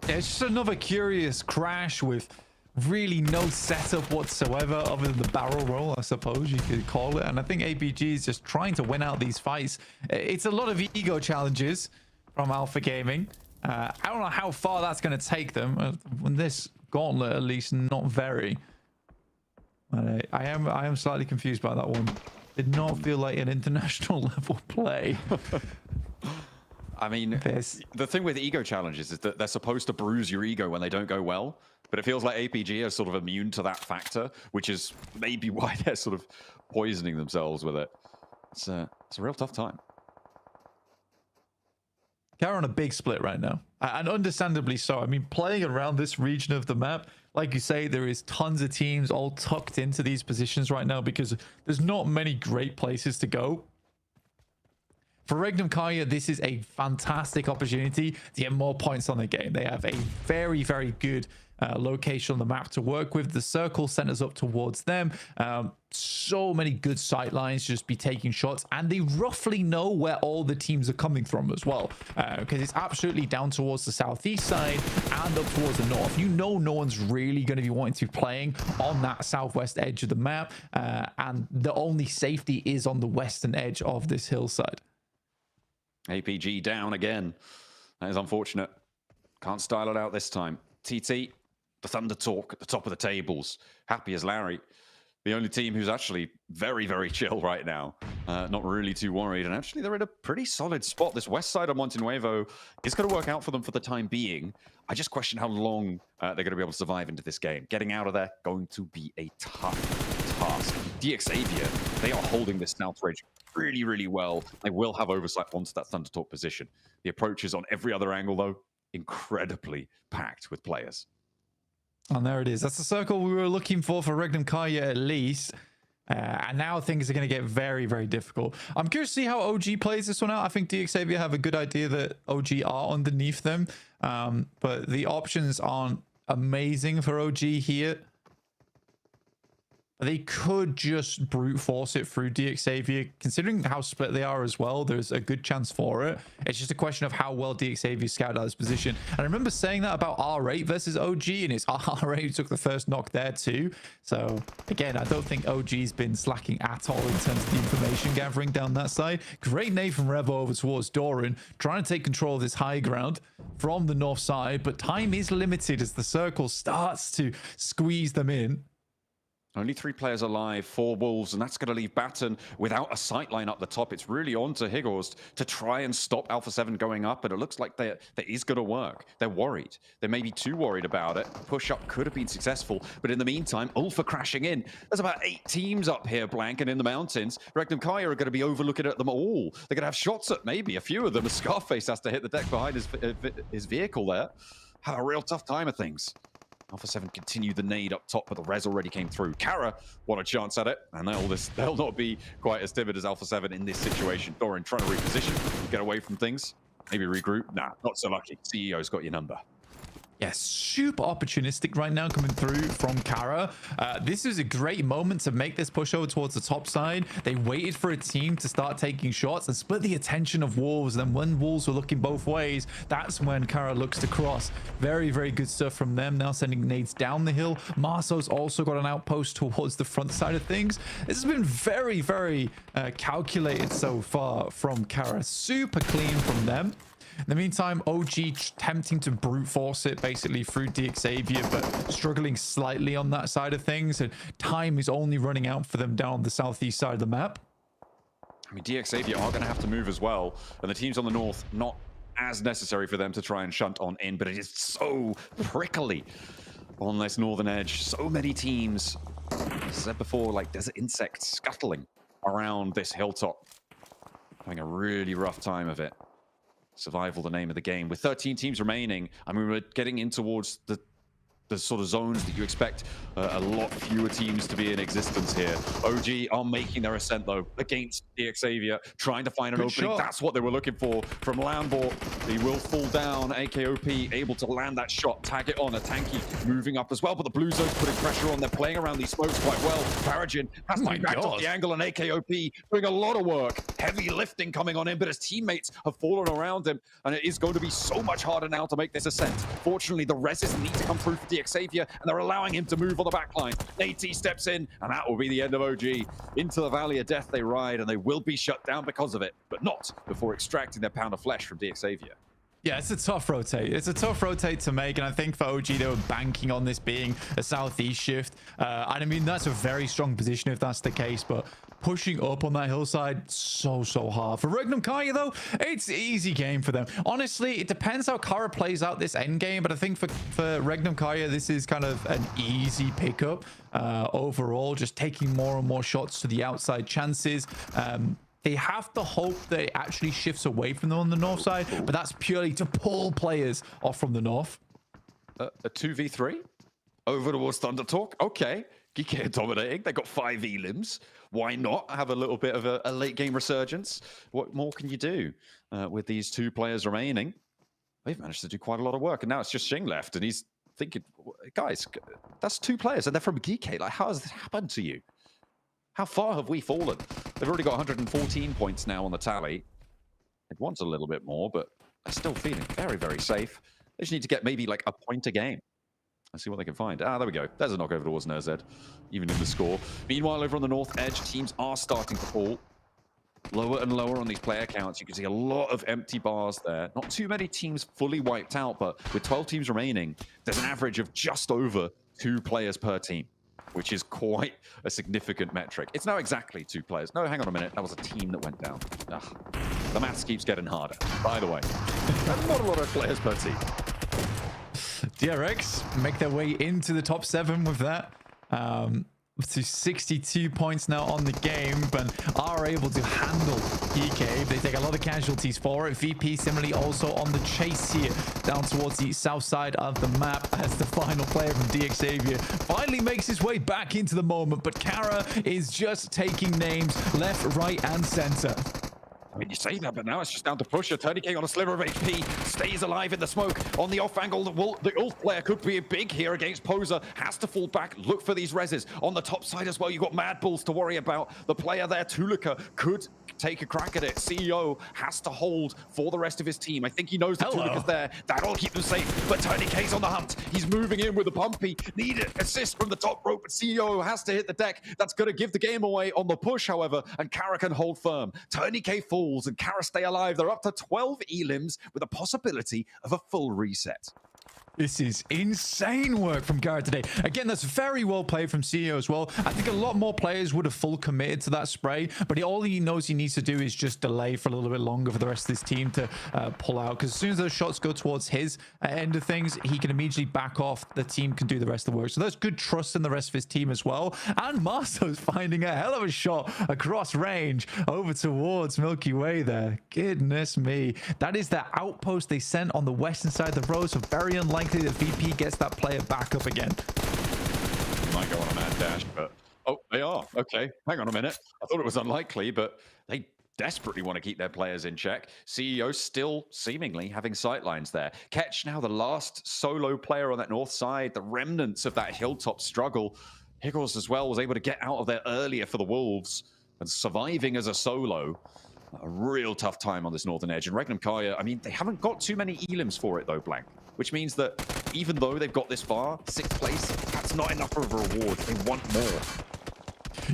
Yeah, it's just another curious crash with really no setup whatsoever other than the barrel roll, I suppose you could call it. And I think APG is just trying to win out these fights. It's a lot of ego challenges from Alpha Gaming. I don't know how far that's going to take them. In this gauntlet, at least, not very. But I am slightly confused by that one. Did not feel like an international level play. I mean, the thing with ego challenges is that they're supposed to bruise your ego when they don't go well, but it feels like APG are sort of immune to that factor, which is maybe why they're sort of poisoning themselves with it. It's a real tough time. They're on a big split right now, and understandably so. I mean, playing around this region of the map, like you say, there is tons of teams all tucked into these positions right now because there's not many great places to go. For Regnum Karya, this is a fantastic opportunity to get more points on the game. They have a very, very good location on the map to work with. The circle centers up towards them. So many good sight lines, just be taking shots, and they roughly know where all the teams are coming from as well, because it's absolutely down towards the southeast side and up towards the north. You know, no one's really going to be wanting to be playing on that southwest edge of the map, and the only safety is on the western edge of this hillside. APG down again. That is unfortunate. Can't style it out this time. TT, the Thunder Talk at the top of the tables. Happy as Larry. The only team who's actually very, very chill right now. Not really too worried. And actually, they're in a pretty solid spot. This west side of Monte Nuevo is going to work out for them for the time being. I just question how long they're going to be able to survive into this game. Getting out of there, going to be a tough task. DXavier, they are holding this South Ridge really, really well. They will have oversight onto that Thunder Talk position. The approach is on every other angle, though, incredibly packed with players. And there it is. That's the circle we were looking for Regnum Karya at least. And now things are going to get very, very difficult. I'm curious to see how OG plays this one out. I think DXavier have a good idea that OG are underneath them. But the options aren't amazing for OG here. They could just brute force it through DXavier. Considering how split they are as well, there's a good chance for it. It's just a question of how well DXavier scouted out his position. And I remember saying that about R8 versus OG, and it's R8 who took the first knock there too. So again, I don't think OG's been slacking at all in terms of the information gathering down that side. Great nade from Revo over towards Doran, trying to take control of this high ground from the north side, but time is limited as the circle starts to squeeze them in. Only 3 players alive, 4 Wolves, and that's going to leave Batten without a sight line up the top. It's really on to Highorst to try and stop Alpha 7 going up, and it looks like that is going to work. They're worried. They may be too worried about it. Push-up could have been successful, but in the meantime, Ulfa crashing in. There's about 8 teams up here blanking in the mountains. Regnum Karya are going to be overlooking at them all. They're going to have shots at maybe a few of them. Scarface has to hit the deck behind his vehicle there. Have a real tough time of things. Alpha 7 continued the nade up top, but the res already came through. Kara want a chance at it, and they'll not be quite as timid as Alpha 7 in this situation. Doran trying to reposition, get away from things, maybe regroup. Nah, not so lucky. CEO's got your number. Yes, super opportunistic right now coming through from Kara. This is a great moment to make this push over towards the top side. They waited for a team to start taking shots and split the attention of Wolves. Then when Wolves were looking both ways, that's when Kara looks to cross. Very, very good stuff from them. Now sending nades down the hill. Marso's also got an outpost towards the front side of things. This has been very, very calculated so far from Kara. Super clean from them. In the meantime, OG attempting to brute force it basically through DXavier, but struggling slightly on that side of things. And time is only running out for them down the southeast side of the map. I mean, DXavier are going to have to move as well. And the teams on the north, not as necessary for them to try and shunt on in, but it is so prickly on this northern edge. So many teams, as I said before, like desert insects scuttling around this hilltop. Having a really rough time of it. Survival, the name of the game. With 13 teams remaining, I mean, we're getting in towards the sort of zones that you expect a lot fewer teams to be in existence here. OG are making their ascent, though, against DXavier, trying to find an opening. Shot. That's what they were looking for from Lambor. He will fall down. AKOP able to land that shot, tag it on. A Tanky moving up as well, but the blue zone's putting pressure on. They're playing around these smokes quite well. Farajin has to be backed off the angle, and AKOP doing a lot of work. Heavy lifting coming on in, but his teammates have fallen around him, and it is going to be so much harder now to make this ascent. Fortunately, the reses need to come through for DXavier, and they're allowing him to move on the back line. AT steps in, and that will be the end of OG. Into the Valley of Death they ride, and they will be shut down because of it, but not before extracting their pound of flesh from DXavier. Yeah, it's a tough rotate. It's a tough rotate to make, and I think for OG, they were banking on this being a southeast shift. And I mean, that's a very strong position if that's the case, but pushing up on that hillside, so hard. For Regnum Karya, though, it's an easy game for them. Honestly, it depends how Kara plays out this end game, but I think for Regnum Karya, this is kind of an easy pickup overall, just taking more and more shots to the outside chances. They have to hope that it actually shifts away from them on the north side, but that's purely to pull players off from the north. A 2v3 over towards Thunder Talk. Okay, GK are dominating. They got 5 elims. Why not have a little bit of a late game resurgence? What more can you do with these 2 players remaining? They've managed to do quite a lot of work, and now it's just Shing left, and he's thinking, guys, that's 2 players, and they're from GK. Like, how has this happened to you? How far have we fallen? They've already got 114 points now on the tally. It wants a little bit more, but they're still feeling very, very safe. They just need to get maybe like a point a game. Let's see what they can find. Ah, there we go. There's a knock over towards NZ, even in the score. Meanwhile, over on the north edge, teams are starting to fall lower and lower on these player counts. You can see a lot of empty bars there. Not too many teams fully wiped out, but with 12 teams remaining, there's an average of just over 2 players per team, which is quite a significant metric. It's now exactly 2 players. No, hang on a minute. That was a team that went down. Ugh. The maths keeps getting harder, by the way. That's not a lot of players per team. DRX make their way into the top 7 with that. To 62 points now on the game, but are able to handle EK. They take a lot of casualties for it. VP similarly also on the chase here, down towards the south side of the map, as the final player from DX Xavier finally makes his way back into the moment. But Kara is just taking names left, right, and center. I mean, you say that, but now it's just down to Pusher. TurneyK on a sliver of HP, stays alive in the smoke. On the off angle, the Ulf player could be big here against Poser. Has to fall back, look for these reses. On the top side as well, you've got Mad Bulls to worry about. The player there, Tulika, could take a crack at it. CEO has to hold for the rest of his team. I think he knows that Tulika's there. That'll keep them safe, but TurneyK's on the hunt. He's moving in with a pumpy. Need an assist from the top rope, but CEO has to hit the deck. That's going to give the game away on the push, however, and Kara can hold firm. TurneyK falls and Kara stay alive. They're up to 12 elims with a possibility of a full reset. This is insane work from Kara today. Again, that's very well played from CEO as well. I think a lot more players would have full committed to that spray, but all he knows he needs to do is just delay for a little bit longer for the rest of his team to pull out, because as soon as those shots go towards his end of things, he can immediately back off. The team can do the rest of the work. So there's good trust in the rest of his team as well. And Marso's finding a hell of a shot across range over towards Milky Way there. Goodness me. That is the outpost they sent on the western side of the road, so very unlikely that VP gets that player back up again. Might go on a mad dash, but oh, they are. Okay, hang on a minute. I thought it was unlikely, but they desperately want to keep their players in check. CEO still seemingly having sightlines there. Ketch now the last solo player on that north side, the remnants of that hilltop struggle. Higgles as well was able to get out of there earlier for the Wolves and surviving as a solo. A real tough time on this northern edge. And Regnum Kaya, I mean, they haven't got too many elims for it though, Blank. Which means that even though they've got this far, 6th place, that's not enough of a reward. They want more.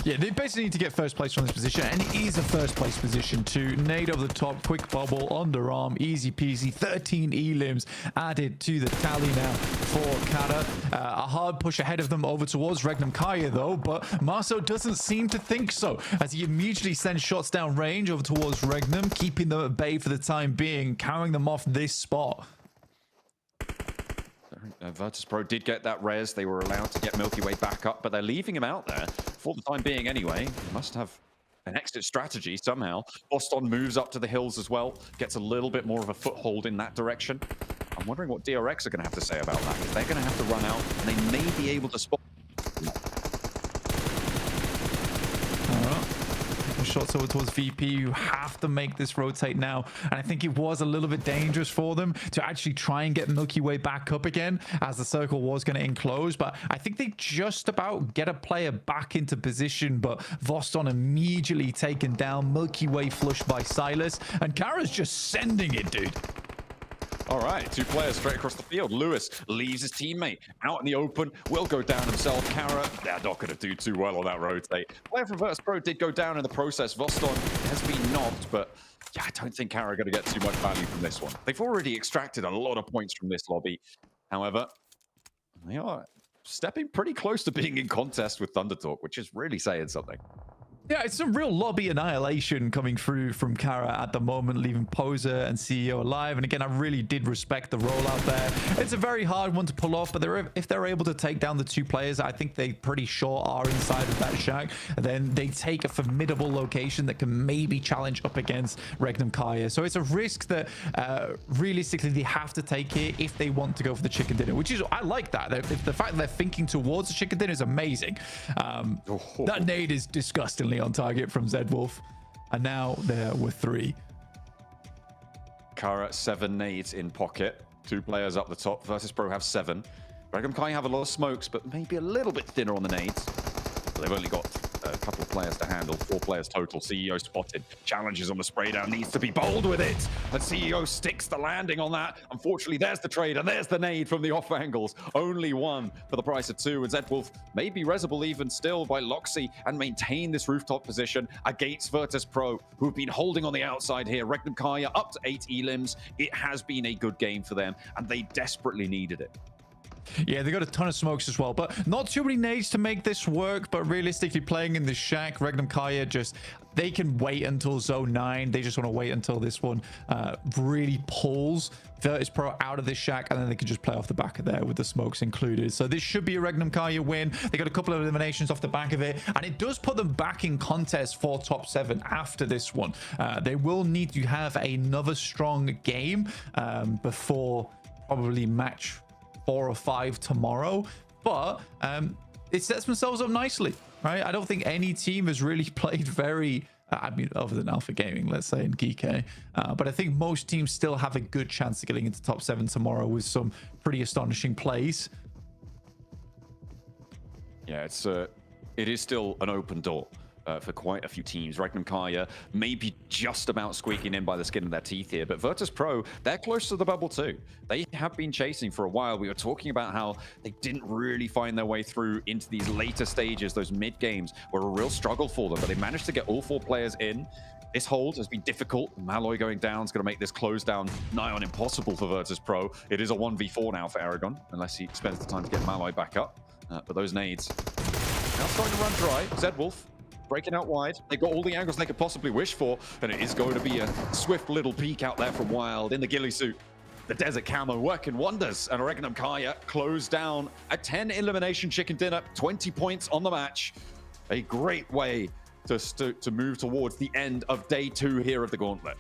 Yeah, they basically need to get first place from this position, and it is a first place position too. Nade over the top, quick bubble, underarm, easy peasy. 13 elims added to the tally now for Kara. A hard push ahead of them over towards Regnum Kaya though, but Marso doesn't seem to think so, as he immediately sends shots down range over towards Regnum, keeping them at bay for the time being, carrying them off this spot. Virtus Pro did get that res. They were allowed to get Milky Way back up, but they're leaving him out there for the time being anyway. They must have an exit strategy somehow. Boston moves up to the hills as well, gets a little bit more of a foothold in that direction. I'm wondering what DRX are going to have to say about that, because they're going to have to run out, and they may be able to spot. Shots over towards VP. You have to make this rotate now, and I think it was a little bit dangerous for them to actually try and get Milky Way back up again, as the circle was going to enclose. But I think they just about get a player back into position, but Voston immediately taken down. Milky Way flushed by Silas, and Kara's just sending it, dude. All right, 2 players straight across the field. Lewis leaves his teammate out in the open, will go down himself. Kara, they're not going to do too well on that rotate. Player from Virtus Pro did go down in the process. Voston has been knocked, but yeah, I don't think Kara are going to get too much value from this one. They've already extracted a lot of points from this lobby. However, they are stepping pretty close to being in contest with Thunder Talk, which is really saying something. Yeah, it's some real lobby annihilation coming through from Kara at the moment, leaving Poser and CEO alive. And again, I really did respect the rollout there. It's a very hard one to pull off, but if they're able to take down the two players, I think they pretty sure are inside of that shack. And then they take a formidable location that can maybe challenge up against Regnum Kaya. So it's a risk that realistically they have to take here if they want to go for the chicken dinner, which is, I like that. The fact that they're thinking towards the chicken dinner is amazing. That nade is disgustingly on target from Zedwolf, and now there were 3. Kara 7 nades in pocket. 2 players up the top. Virtus Pro have 7. Regnum Kai have a lot of smokes, but maybe a little bit thinner on the nades. But they've only got a couple of players to handle. 4 players total. CEO spotted. Challenges on the spray down. Needs to be bold with it. And CEO sticks the landing on that. Unfortunately, there's the trade, and there's the nade from the off angles. Only 1 for the price of 2. And Zedwolf may be resable even still by Loxy and maintain this rooftop position against Virtus Pro, who've been holding on the outside here. Regnum Kaya up to 8 elims. It has been a good game for them, and they desperately needed it. Yeah, they got a ton of smokes as well, but not too many nades to make this work. But realistically, playing in the shack, Regnum Kaya they can wait until zone 9. They just want to wait until this one really pulls Virtus Pro out of this shack, and then they can just play off the back of there with the smokes included. So this should be a Regnum Kaya win. They got a couple of eliminations off the back of it, and it does put them back in contest for top 7 after this one. They will need to have another strong game before probably match 4 or 5 tomorrow, but it sets themselves up nicely, right? I don't think any team has really played very, I mean, other than Alpha Gaming, let's say, in Geek, but I think most teams still have a good chance of getting into top 7 tomorrow with some pretty astonishing plays. Yeah, it is still an open door for quite a few teams. Regnum Kaya maybe just about squeaking in by the skin of their teeth here, but Virtus Pro, they're close to the bubble too. They have been chasing for a while. We were talking about how they didn't really find their way through into these later stages. Those mid games were a real struggle for them, but they managed to get all 4 players in. This hold has been difficult. Malloy going down is going to make this close down nigh on impossible for Virtus Pro. It is a 1v4 now for Aragon, unless he spends the time to get Malloy back up. But those nades now starting to run dry. Zedwolf breaking out wide. They got all the angles they could possibly wish for, and it is going to be a swift little peek out there from Wild in the ghillie suit. The desert camo working wonders, and Regnum Kaya closed down a 10 elimination chicken dinner, 20 points on the match. A great way to move towards the end of day 2 here of the Gauntlet.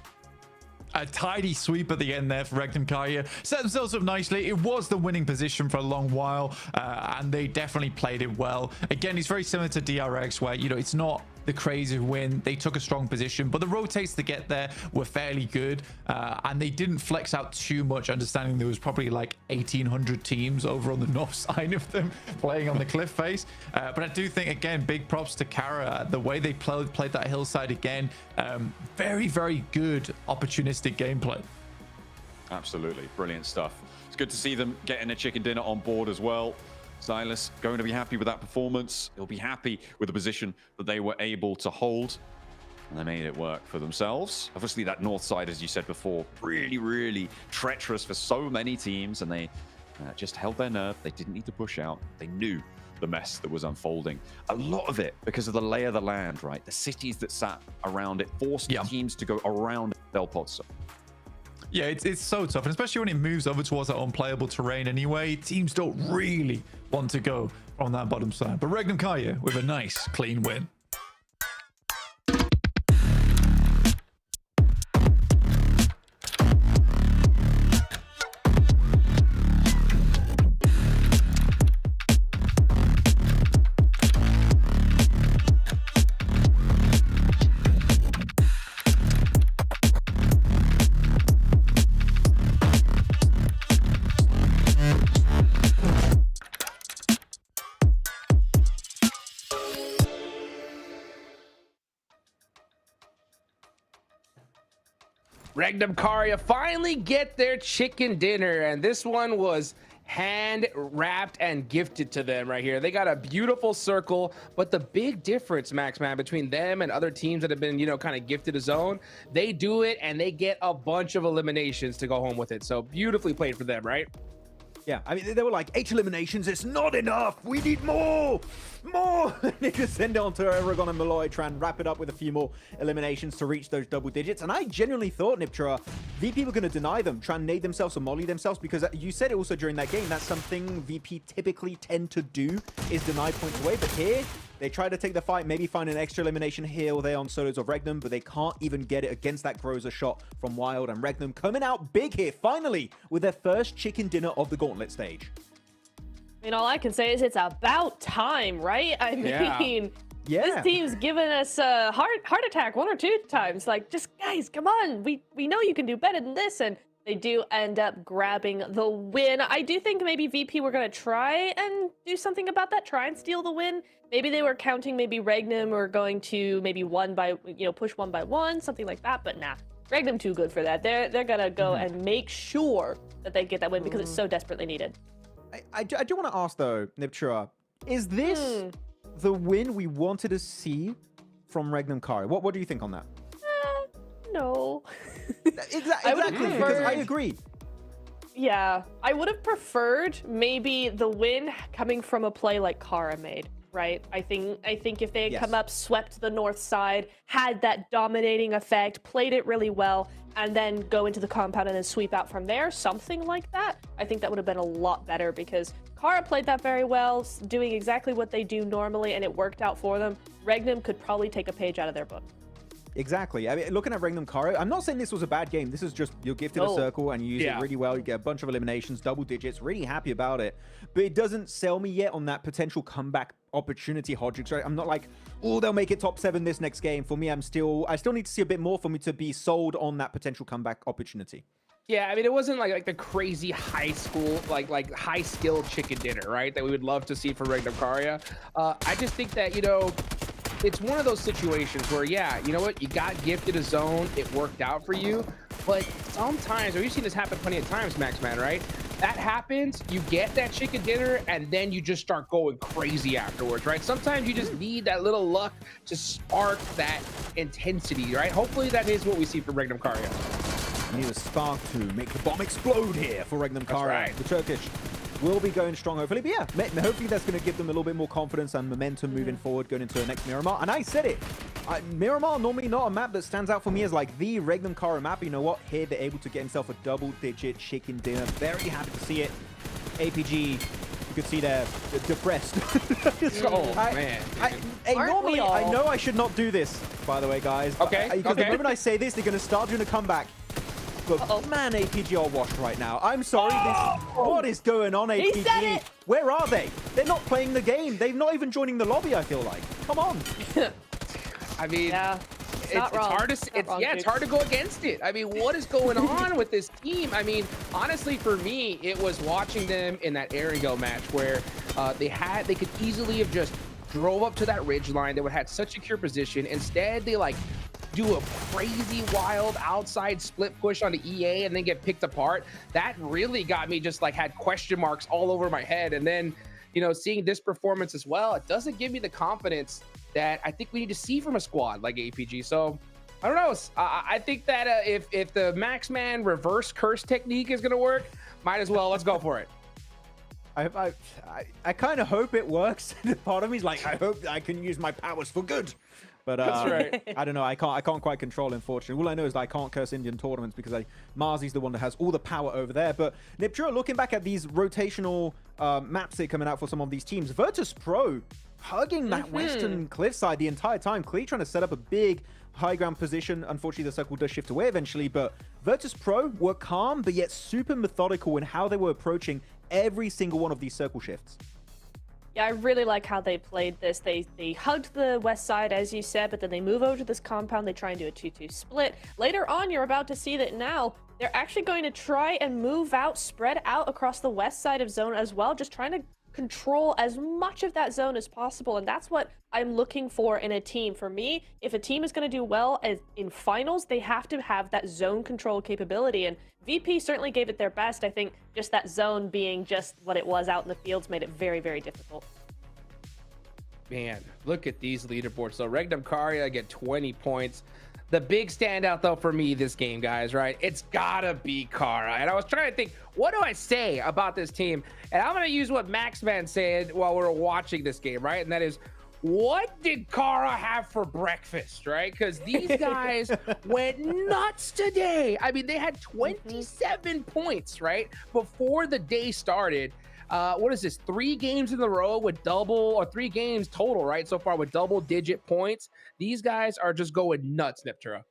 A tidy sweep at the end there for Regnum Kaya. Set themselves up nicely. It was the winning position for a long while, and they definitely played it well. Again, it's very similar to DRX, where, you know, it's not the crazy win. They took a strong position, but the rotates to get there were fairly good, and they didn't flex out too much, understanding there was probably like 1,800 teams over on the north side of them playing on the cliff face. But I do think, again, big props to Kara. The way they played that hillside again, very, very good opportunistic gameplay. Absolutely. Brilliant stuff. It's good to see them getting a chicken dinner on board as well. Silas going to be happy with that performance. He'll be happy with the position that they were able to hold. And they made it work for themselves. Obviously, that north side, as you said before, really, really treacherous for so many teams. And they just held their nerve. They didn't need to push out. They knew the mess that was unfolding. A lot of it because of the lay of the land, right? The cities that sat around it forced teams to go around El Pozo. Yeah, it's so tough, and especially when it moves over towards that unplayable terrain anyway, teams don't really want to go on that bottom side. But Regnum Kaya with a nice, clean win. Regnum Kaya finally get their chicken dinner, and this one was hand wrapped and gifted to them right here. They got a beautiful circle, but the big difference, Max, man, between them and other teams that have been, you know, kind of gifted a zone, they do it and they get a bunch of eliminations to go home with it. So beautifully played for them, right? Yeah, I mean, they were like, 8 eliminations, it's not enough. We need more. More. They could send it on to Aragon and Malloy, try and wrap it up with a few more eliminations to reach those double digits. And I genuinely thought, Niptra, VP were going to deny them, try and nade themselves or molly themselves, because you said it also during that game. That's something VP typically tend to do, is deny points away. But here, they try to take the fight, maybe find an extra elimination here or there on solos of Regnum, but they can't even get it against that Groza shot from Wild. And Regnum coming out big here, finally, with their first chicken dinner of the Gauntlet stage. I mean, all I can say is it's about time, right? I mean, this team's given us a heart attack 1 or 2 times. Like, just guys, come on. We know you can do better than this. And they do end up grabbing the win. I do think maybe VP were going to try and do something about that, try and steal the win. Maybe they were counting maybe Regnum or going to maybe push 1 by 1, something like that. But nah, Regnum too good for that. They're going to go and make sure that they get that win because it's so desperately needed. I do want to ask though, Niptra, is this the win we wanted to see from Regnum Kari? What do you think on that? No. Exactly, because I agree. Yeah, I would have preferred maybe the win coming from a play like Kara made, right? I think if they had come up, swept the north side, had that dominating effect, played it really well, and then go into the compound and then sweep out from there, something like that, I think that would have been a lot better because Kara played that very well, doing exactly what they do normally, and it worked out for them. Regnum could probably take a page out of their book. Exactly. I mean, looking at Regnum Kari, I'm not saying this was a bad game. This is just, you're gifted a circle and you use it really well. You get a bunch of eliminations, double digits, really happy about it. But it doesn't sell me yet on that potential comeback opportunity, Hodgix, right? I'm not like, oh, they'll make it top 7 this next game. For me, I still need to see a bit more for me to be sold on that potential comeback opportunity. Yeah, I mean, it wasn't like the crazy high school, like high skill chicken dinner, right? That we would love to see for Regnum Kari. I just think that, it's one of those situations where, yeah, you know what? You got gifted a zone. It worked out for you. But sometimes, or you've seen this happen plenty of times, Maxman, right? That happens, you get that chicken dinner, and then you just start going crazy afterwards, right? Sometimes you just need that little luck to spark that intensity, right? Hopefully that is what we see from Regnum Kari. Need a spark to make the bomb explode here for Regnum Kari. Right. The Turkish will be going strong, hopefully. But yeah, hopefully that's going to give them a little bit more confidence and momentum moving forward, going into the next Miramar. And I said it, Miramar normally not a map that stands out for me as like the Regnum Kari map. You know what? Here they're able to get himself a double-digit chicken dinner. Very happy to see it. APG, you could see they're depressed. Man. Normally, I know I should not do this, by the way, guys. Okay. Because the moment I say this, they're going to start doing a comeback. But man, APG are washed right now. I'm sorry. What is going on, APG? He said it. Where are they? They're not playing the game. They're not even joining the lobby, I feel like. Come on. I mean, it's hard to go against it. I mean, what is going on with this team? I mean, honestly, for me, it was watching them in that Arigo match where they could easily have just drove up to that ridge line. They would have had such secure position. Instead, they do a crazy wild outside split push onto EA and then get picked apart. That really got me just had question marks all over my head. And then, seeing this performance as well, it doesn't give me the confidence that I think we need to see from a squad like APG. So I don't know. I think that if the Maxman reverse curse technique is going to work, might as well. Let's go for it. I kind of hope it works. Part of me is like, I hope I can use my powers for good. But that's right. I don't know. I can't quite control, unfortunately. All I know is that I can't curse Indian tournaments because Marzi's the one that has all the power over there. But Niptra, looking back at these rotational maps that are coming out for some of these teams, Virtus Pro hugging that western cliffside the entire time. Clearly trying to set up a big high ground position. Unfortunately, the circle does shift away eventually. But Virtus Pro were calm, but yet super methodical in how they were approaching every single one of these circle shifts. Yeah, I really like how they played this. They hugged the west side, as you said, but then they move over to this compound. They try and do a 2-2 split. Later on, you're about to see that now they're actually going to try and move out, spread out across the west side of zone as well, just trying to control as much of that zone as possible. And that's what I'm looking for in a team. For me, if a team is going to do well in finals, they have to have that zone control capability. And VP certainly gave it their best. I think just that zone being just what it was out in the fields made it very, very difficult. Man, look at these leaderboards. So Regnum Kari get 20 points. The big standout though for me this game, guys, right? It's gotta be Kara. And I was trying to think, what do I say about this team? And I'm gonna use what Maxman said while we were watching this game, right? And that is, what did Kara have for breakfast, right? Because these guys went nuts today. I mean, they had 27 points, right? Before the day started. What is this? 3 games in a row with double, or 3 games total, right? So far with double-digit points. These guys are just going nuts, Niptura.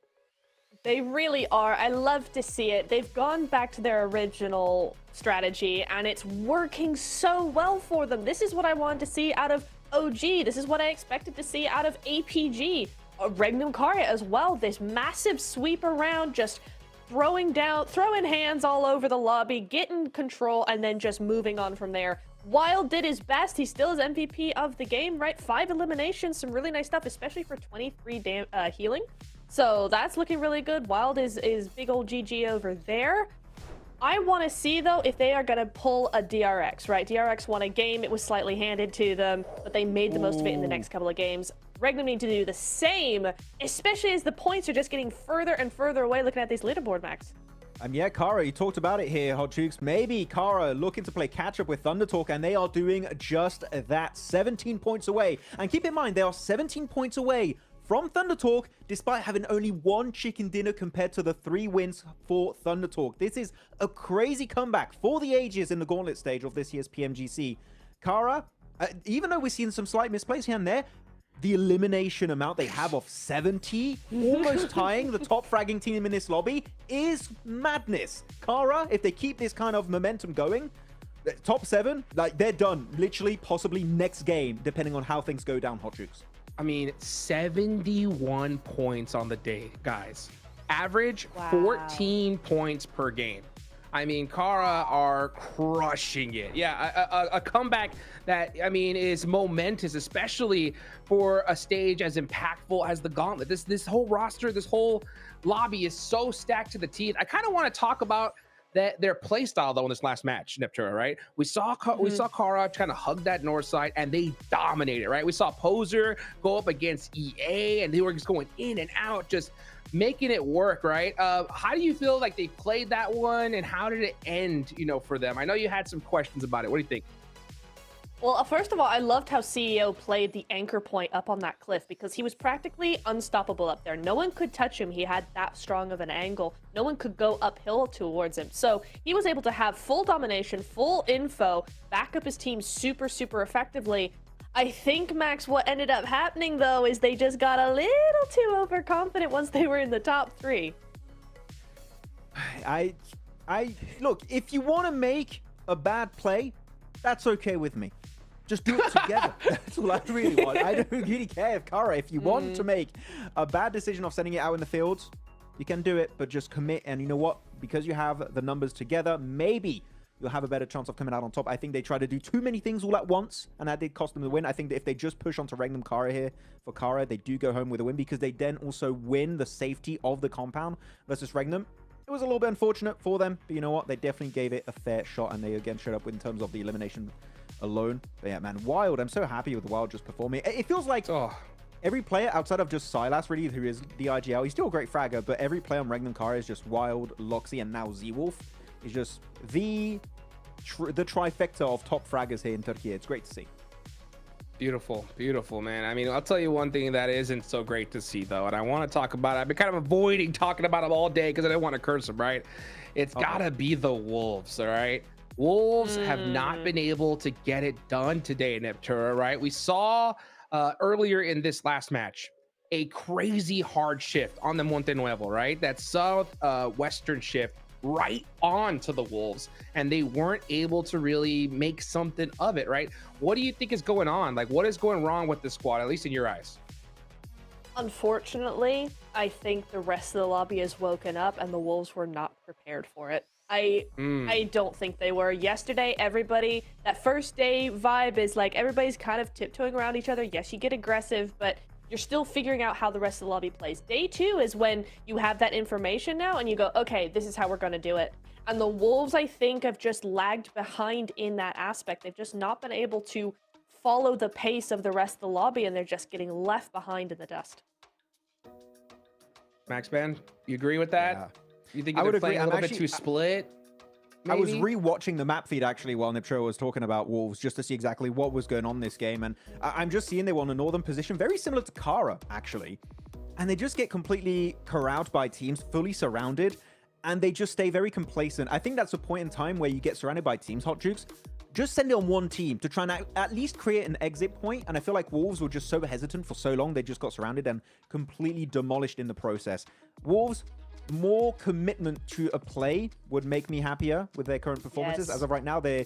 They really are. I love to see it. They've gone back to their original strategy, and it's working so well for them. This is what I wanted to see out of OG. This is what I expected to see out of APG. Regnum Karya as well. This massive sweep around, just throwing hands all over the lobby, getting control, and then just moving on from there. Wild did his best. He still is MVP of the game, right? 5 eliminations, some really nice stuff, especially for 23 healing. So that's looking really good. Wild is big old GG over there. I want to see, though, if they are going to pull a DRX, right? DRX won a game. It was slightly handed to them, but they made the most of it in the next couple of games. Regnum need to do the same, especially as the points are just getting further and further away looking at this leaderboard, Max. Yeah, Kara, you talked about it here, Hot Jukes. Maybe Kara looking to play catch-up with Thunder Talk, and they are doing just that. 17 points away. And keep in mind, they are 17 points away from Thunder Talk, despite having only 1 chicken dinner compared to the 3 wins for Thunder Talk. This is a crazy comeback for the ages in the Gauntlet stage of this year's PMGC. Kara, even though we're seeing some slight misplays here and there, the elimination amount they have of 70, almost tying the top fragging team in this lobby, is madness. Kara, if they keep this kind of momentum going, top 7, like, they're done. Literally, possibly next game, depending on how things go down, Hot Jukes. I mean, 71 points on the day, guys. Average 14 points per game. I mean, Kara are crushing it. Yeah, a comeback that, I mean, is momentous, especially for a stage as impactful as the Gauntlet. This whole roster, this whole lobby is so stacked to the teeth. I kind of want to talk about their play style, though, in this last match, Niptura, right? We saw Kara kind of hug that north side, and they dominated, right? We saw Poser go up against EA, and they were just going in and out, just making it work, right? How do you feel like they played that one, and how did it end, for them? I know you had some questions about it. What do you think? Well, first of all, I loved how CEO played the anchor point up on that cliff, because he was practically unstoppable up there. No one could touch him. He had that strong of an angle. No one could go uphill towards him. So he was able to have full domination, full info, back up his team super, super effectively. I think, Max, what ended up happening, though, is they just got a little too overconfident once they were in the top 3. Look, if you want to make a bad play, that's okay with me. Just do it together. That's all I really want. I don't really care if Kara, if you want to make a bad decision of sending it out in the fields, you can do it, but just commit. And you know what? Because you have the numbers together, maybe you'll have a better chance of coming out on top. I think they try to do too many things all at once, and that did cost them the win. I think that if they just push onto Regnum Kara here for Kara, they do go home with a win, because they then also win the safety of the compound versus Regnum. It was a little bit unfortunate for them, but you know what? They definitely gave it a fair shot, and they again showed up in terms of the elimination alone. But yeah, man, Wild, I'm so happy with Wild just performing. It feels like every player outside of just Silas, really, who is the IGL, he's still a great fragger, but every player on Regnum Kara is just Wild, Loxy, and now Z-Wolf is just the trifecta of top fraggers here in Turkey. It's great to see. Beautiful, beautiful, man. I mean, I'll tell you one thing that isn't so great to see, though, and I want to talk about it. I've been kind of avoiding talking about them all day because I didn't want to curse them, right? It's gotta be the Wolves, all right? Wolves have not been able to get it done today, Niptura, right? We saw earlier in this last match a crazy hard shift on the Monte Nuevo, right? That southwestern shift right on to the Wolves, and they weren't able to really make something of it, right? What do you think is going on? Like, what is going wrong with this squad, at least in your eyes? Unfortunately, I think the rest of the lobby has woken up, and the Wolves were not prepared for it. I don't think they were. Yesterday, everybody, that first day vibe is like everybody's kind of tiptoeing around each other. Yes, you get aggressive, but you're still figuring out how the rest of the lobby plays. Day 2 is when you have that information now and you go, okay, this is how we're going to do it. And the Wolves, I think, have just lagged behind in that aspect. They've just not been able to follow the pace of the rest of the lobby, and they're just getting left behind in the dust. Max Ben, you agree with that? Yeah. You think I would they're agree. playing a I'm little bit actually- too split? I was maybe? re-watching the map feed actually while Niptro was talking about Wolves just to see exactly what was going on this game, and I'm just seeing they were on a northern position, very similar to Kara actually, and they just get completely corralled by teams, fully surrounded, and they just stay very complacent. I think that's a point in time where you get surrounded by teams, Hot Jukes. Just send it on one team to try and at least create an exit point, and I feel like Wolves were just so hesitant for so long, they just got surrounded and completely demolished in the process. Wolves, more commitment to a play would make me happier with their current performances. Yes. As of right now, they're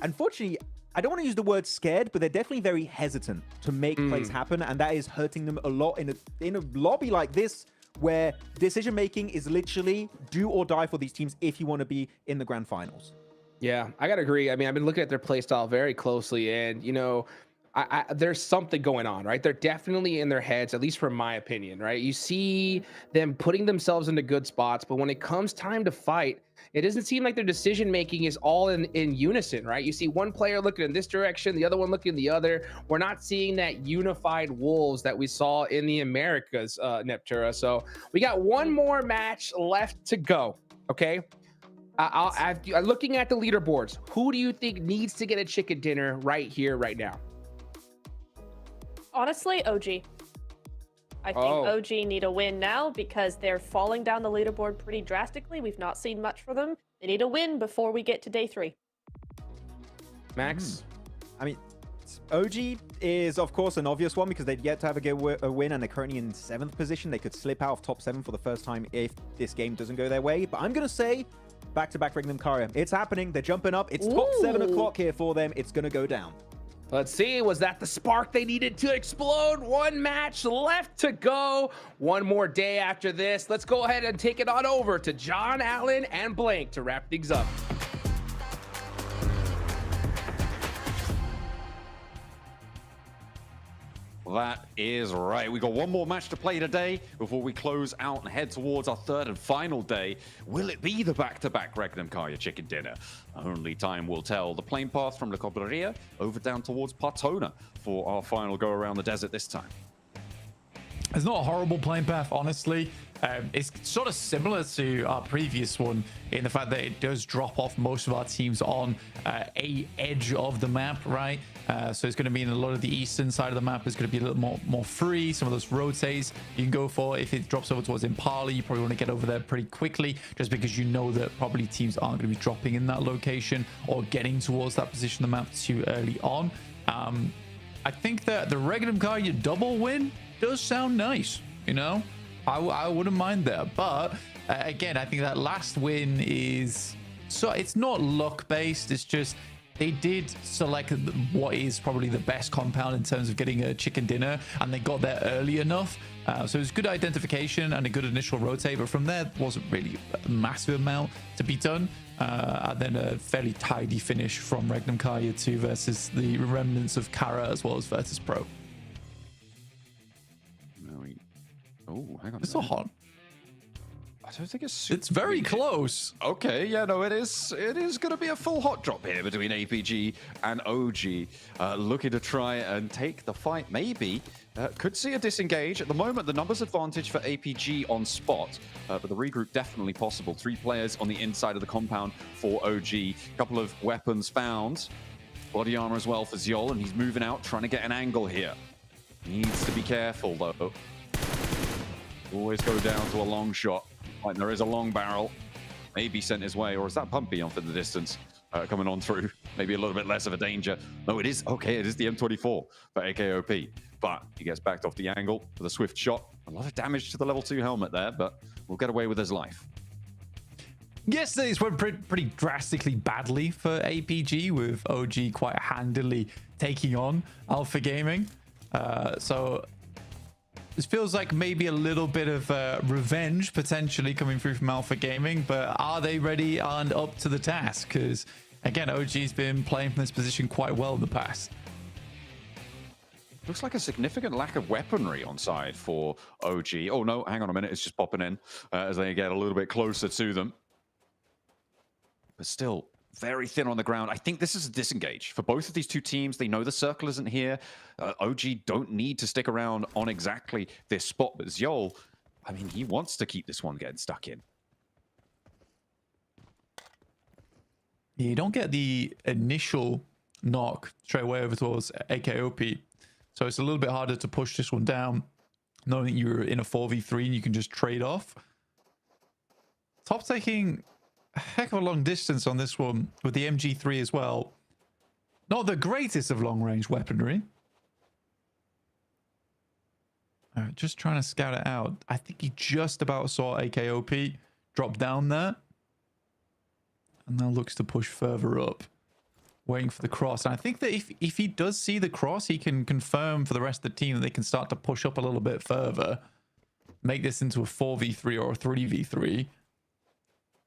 unfortunately, I don't want to use the word scared, but they're definitely very hesitant to make plays happen, and that is hurting them a lot in a lobby like this, where decision making is literally do or die for these teams if you want to be in the grand finals. Yeah, I gotta agree. I mean, I've been looking at their play style very closely, and you know, there's something going on, right? They're definitely in their heads, at least from my opinion, right? You see them putting themselves into good spots, but when it comes time to fight, it doesn't seem like their decision making is all in unison, right? You see one player looking in this direction, the other one looking in the other. We're not seeing that unified Wolves that we saw in the Americas, Neptura. So we got one more match left to go, okay? Looking at the leaderboards, who do you think needs to get a chicken dinner right here, right now? Honestly, OG. I think OG need a win now because they're falling down the leaderboard pretty drastically. We've not seen much for them. They need a win before we get to day 3. Max? I mean, OG is, of course, an obvious one because they'd yet to have a win, and they're currently in 7th position. They could slip out of top 7 for the first time if this game doesn't go their way. But I'm going to say back-to-back Regnum Karia. It's happening. They're jumping up. It's top 7 o'clock here for them. It's going to go down. Let's see, was that the spark they needed to explode? One match left to go. One more day after this. Let's go ahead and take it on over to John Allen and Blank to wrap things up. That is right. We got one more match to play today before we close out and head towards our third and final day. Will it be the back-to-back Regnum Karia chicken dinner? Only time will tell. The plane path from La Cobreria over down towards Partona for our final go around the desert this time. It's not a horrible plane path, honestly. It's sort of similar to our previous one in the fact that it does drop off most of our teams on a edge of the map, right? So it's going to be in a lot of the eastern side of the map. It's going to be a little more free. Some of those rotates you can go for. If it drops over towards Impala, you probably want to get over there pretty quickly, just because you know that probably teams aren't going to be dropping in that location or getting towards that position of the map too early on. I think that the Regnum Karia double win does sound nice, you know? I wouldn't mind that, but again, I think that last win is so it's not luck based. It's just they did select what is probably the best compound in terms of getting a chicken dinner, and they got there early enough. So it was good identification and a good initial rotate, but from there wasn't really a massive amount to be done. And then a fairly tidy finish from Regnum Karia 2 versus the remnants of Kara as well as Virtus Pro. Oh, hang on. It's not hot. I don't think it's. It's very close. Okay, yeah, no, it is. It is going to be a full hot drop here between APG and OG, looking to try and take the fight. Maybe could see a disengage at the moment. The numbers advantage for APG on spot, but the regroup definitely possible. 3 players on the inside of the compound for OG. A couple of weapons found. Body armor as well for Zyol, and he's moving out, trying to get an angle here. Needs to be careful though. Always go down to a long shot. Like there is a long barrel. Maybe sent his way, or is that Pumpy off in the distance coming on through? Maybe a little bit less of a danger. No, it is. Okay, it is the M24 for AKOP. But he gets backed off the angle with a swift shot. A lot of damage to the level 2 helmet there, but we'll get away with his life. Yesterday's went pretty drastically badly for APG, with OG quite handily taking on Alpha Gaming. So this feels like maybe a little bit of revenge potentially coming through from Alpha Gaming, but are they ready and up to the task? Because again, OG's been playing from this position quite well in the past. Looks like a significant lack of weaponry on side for OG. Oh no, hang on a minute, it's just popping in as they get a little bit closer to them. But still, very thin on the ground. I think this is a disengage for both of these two teams. They know the circle isn't here. OG don't need to stick around on exactly this spot, but Zyol, I mean, he wants to keep this one getting stuck in. You don't get the initial knock straight away over towards AKOP. So it's a little bit harder to push this one down, knowing that you're in a 4v3 and you can just trade off. Top taking a heck of a long distance on this one with the MG3 as well. Not the greatest of long-range weaponry. All right, just trying to scout it out. I think he just about saw AKOP drop down there. And now looks to push further up, waiting for the cross. And I think that if he does see the cross, he can confirm for the rest of the team that they can start to push up a little bit further. Make this into a 4v3 or a 3v3.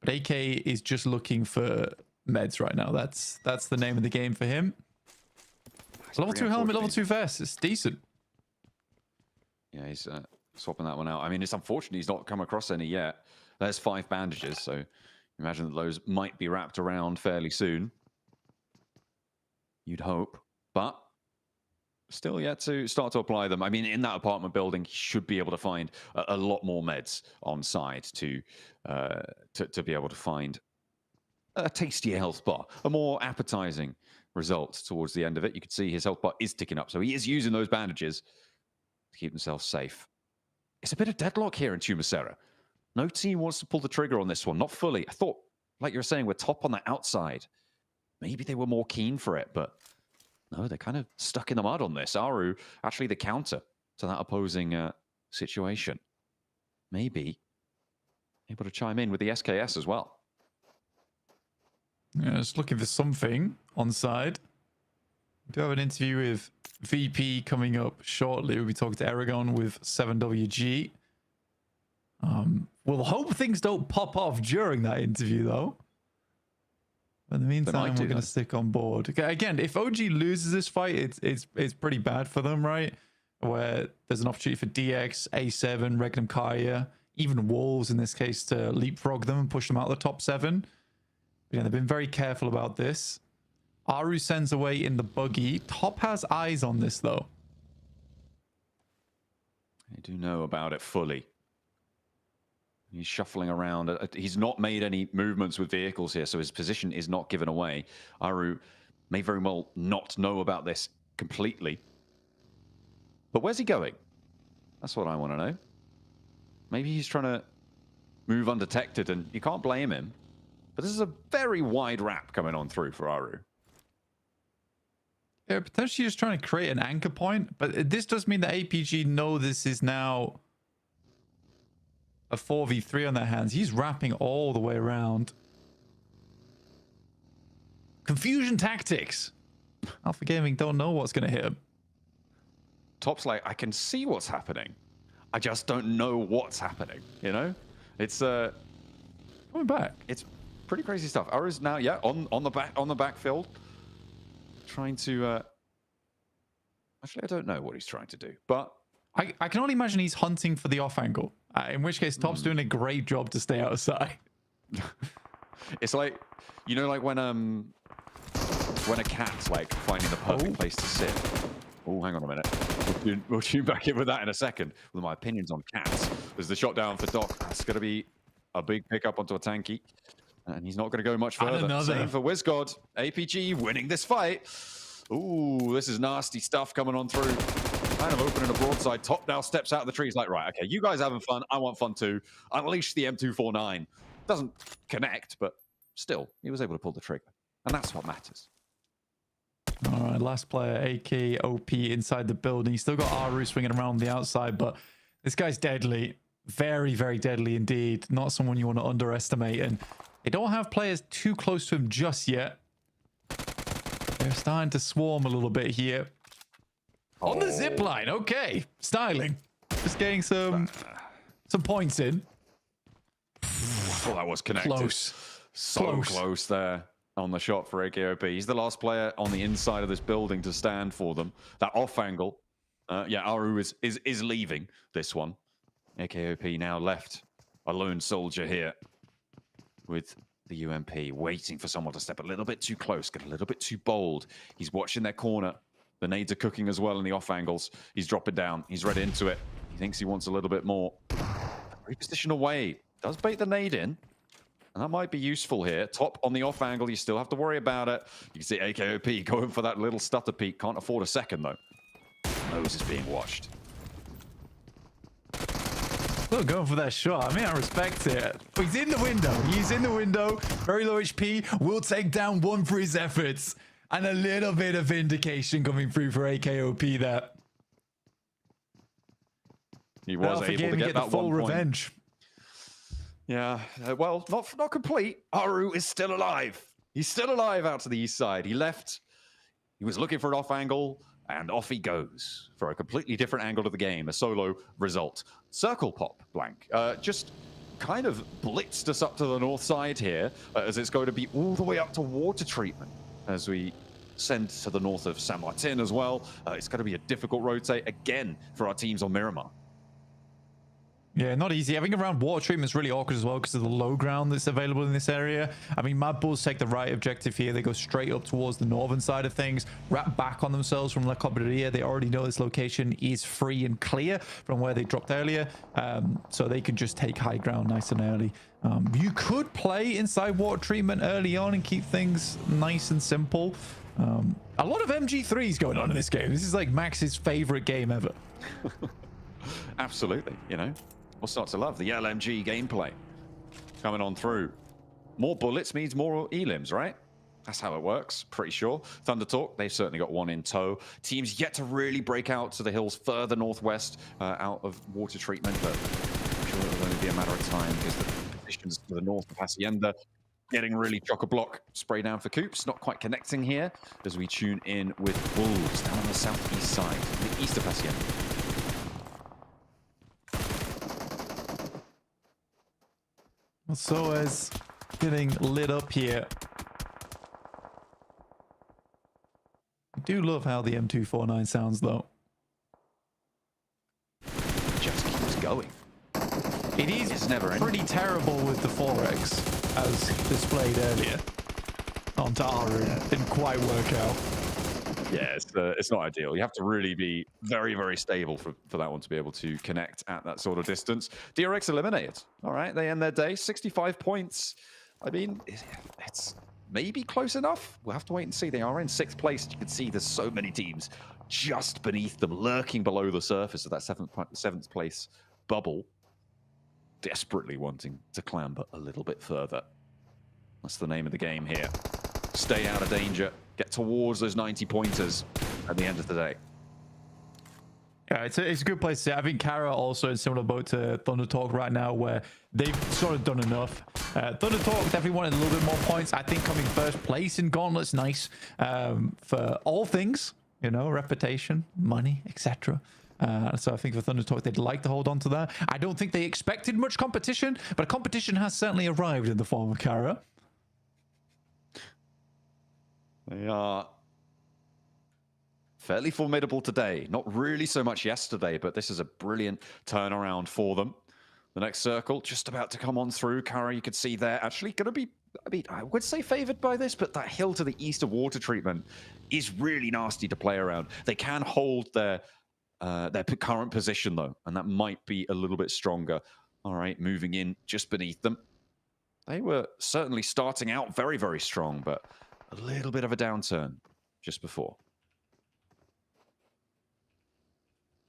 But AK is just looking for meds right now. That's the name of the game for him. Level 2 helmet, level 2 vest. It's decent. Yeah, he's swapping that one out. I mean, it's unfortunate he's not come across any yet. There's 5 bandages, so imagine that those might be wrapped around fairly soon. You'd hope. But still yet to start to apply them. I mean, in that apartment building, he should be able to find a lot more meds on site to be able to find a tastier health bar, a more appetizing result towards the end of it. You can see his health bar is ticking up, so he is using those bandages to keep himself safe. It's a bit of deadlock here in Tumasera. No team wants to pull the trigger on this one, not fully. I thought, like you were saying, we're top on the outside. Maybe they were more keen for it, but no, they're kind of stuck in the mud on this. Aru, actually the counter to that opposing situation. Maybe able to chime in with the SKS as well. Yeah, just looking for something on side. We do have an interview with VP coming up shortly. We'll be talking to Aragon with 7WG. We'll hope things don't pop off during that interview, though. But in the meantime, we're going to stick on board. Okay, again, if OG loses this fight, it's pretty bad for them, right? Where there's an opportunity for DX, A7, Regnum Kaya, even Wolves in this case to leapfrog them and push them out of the top 7. Yeah, they've been very careful about this. Aru sends away in the buggy. Top has eyes on this, though. I do know about it fully. He's shuffling around. He's not made any movements with vehicles here, so his position is not given away. Aru may very well not know about this completely. But where's he going? That's what I want to know. Maybe he's trying to move undetected, and you can't blame him. But this is a very wide wrap coming on through for Aru. Yeah, potentially just trying to create an anchor point. But this does mean that APG know this is now a 4v3 on their hands. He's wrapping all the way around. Confusion tactics. Alpha Gaming don't know what's going to hit him. Top's like, I can see what's happening. I just don't know what's happening, you know? It's coming back. It's pretty crazy stuff. Aru's now, yeah, on the backfield. Trying to actually I don't know what he's trying to do, but I can only imagine he's hunting for the off angle. In which case Top's doing a great job to stay outside. It's like, you know, like when a cat's like finding the perfect place to sit. Oh, hang on a minute. We'll tune back in with that in a second. With my opinions on cats. There's the shot down for Doc. That's going to be a big pickup onto a tanky. And he's not going to go much further. Same for WizGod. APG winning this fight. Ooh, this is nasty stuff coming on through. Kind of opening a broadside. Top now steps out of the tree. He's like, right, okay, you guys having fun. I want fun too. Unleash the M249. Doesn't connect, but still, he was able to pull the trigger. And that's what matters. All right, last player, AK, OP inside the building. He's still got Aru swinging around the outside, but this guy's deadly. Very, very deadly indeed. Not someone you want to underestimate. And they don't have players too close to him just yet. They're starting to swarm a little bit here. On the zip line, okay. Styling. Just getting some points in. Well, that was connected. Close. So close there on the shot for AKOP. He's the last player on the inside of this building to stand for them. That off angle. Yeah, Aru is leaving this one. AKOP now left a lone soldier here with the UMP, waiting for someone to step a little bit too close, get a little bit too bold. He's watching their corner. The nades are cooking as well in the off angles. He's dropping down. He's read into it. He thinks he wants a little bit more. Reposition away. Does bait the nade in. And that might be useful here. Top on the off angle. You still have to worry about it. You can see AKOP going for that little stutter peek. Can't afford a second, though. Nose is being watched. Still going for that shot. I mean, I respect it. He's in the window. He's in the window. Very low HP. Will take down one for his efforts. And a little bit of vindication coming through for AKOP there. He was able to get that the full 1 point. revenge. Yeah, well, not complete. Aru is still alive. He's still alive out to the east side. He left. He was looking for an off angle, and off he goes for a completely different angle to the game. A solo result. Circle pop, blank. Just kind of blitzed us up to the north side here, as it's going to be all the way up to water treatment as we send to the north of San Martin as well. It's going to be a difficult rotate again for our teams on Miramar. Yeah, not easy. Having around water treatment is really awkward as well because of the low ground that's available in this area. I mean, Mad Bulls take the right objective here. They go straight up towards the northern side of things, wrap back on themselves from La Cobreria. They already know this location is free and clear from where they dropped earlier, so they can just take high ground nice and early. You could play inside water treatment early on and keep things nice and simple. A lot of MG3s going on in this game. This is like Max's favorite game ever. Absolutely, you know. We'll start to love the LMG gameplay coming on through. More bullets means more elims, right? That's how it works, pretty sure. Thunder Talk, they've certainly got one in tow. Teams yet to really break out to the hills further northwest out of water treatment, but I'm sure it'll only be a matter of time because the positions to the north of Hacienda getting really chock-a-block. Spray down for Coops, not quite connecting here as we tune in with Bulls down on the southeast side, the east of Hacienda. So as getting lit up here. I do love how the M249 sounds though. Just keeps going. It is it's never pretty terrible with the 4X as displayed earlier. Onto Aru. Didn't quite work out. Yeah, it's not ideal. You have to really be very, very stable for that one to be able to connect at that sort of distance. DRX eliminated. All right, they end their day. 65 points. I mean, it's maybe close enough. We'll have to wait and see. They are in 6th place. You can see there's so many teams just beneath them, lurking below the surface of that 7th place bubble, desperately wanting to clamber a little bit further. That's the name of the game here. Stay out of danger. Get towards those 90 pointers at the end of the day. Yeah, it's a good place to sit. I think Kara also in similar boat to Thunder Talk right now, where they've sort of done enough. Thunder Talk definitely wanted a little bit more points. I think coming 1st place in Gauntlet's nice for all things, you know, reputation, money, etc. So I think for Thunder Talk, they'd like to hold on to that. I don't think they expected much competition, but competition has certainly arrived in the form of Kara. They are fairly formidable today. Not really so much yesterday, but this is a brilliant turnaround for them. The next circle just about to come on through. Kara, you could see there, actually going to be, I mean, I would say favored by this, but that hill to the east of water treatment is really nasty to play around. They can hold their current position, though, and that might be a little bit stronger. All right, moving in just beneath them. They were certainly starting out very, very strong, but a little bit of a downturn just before.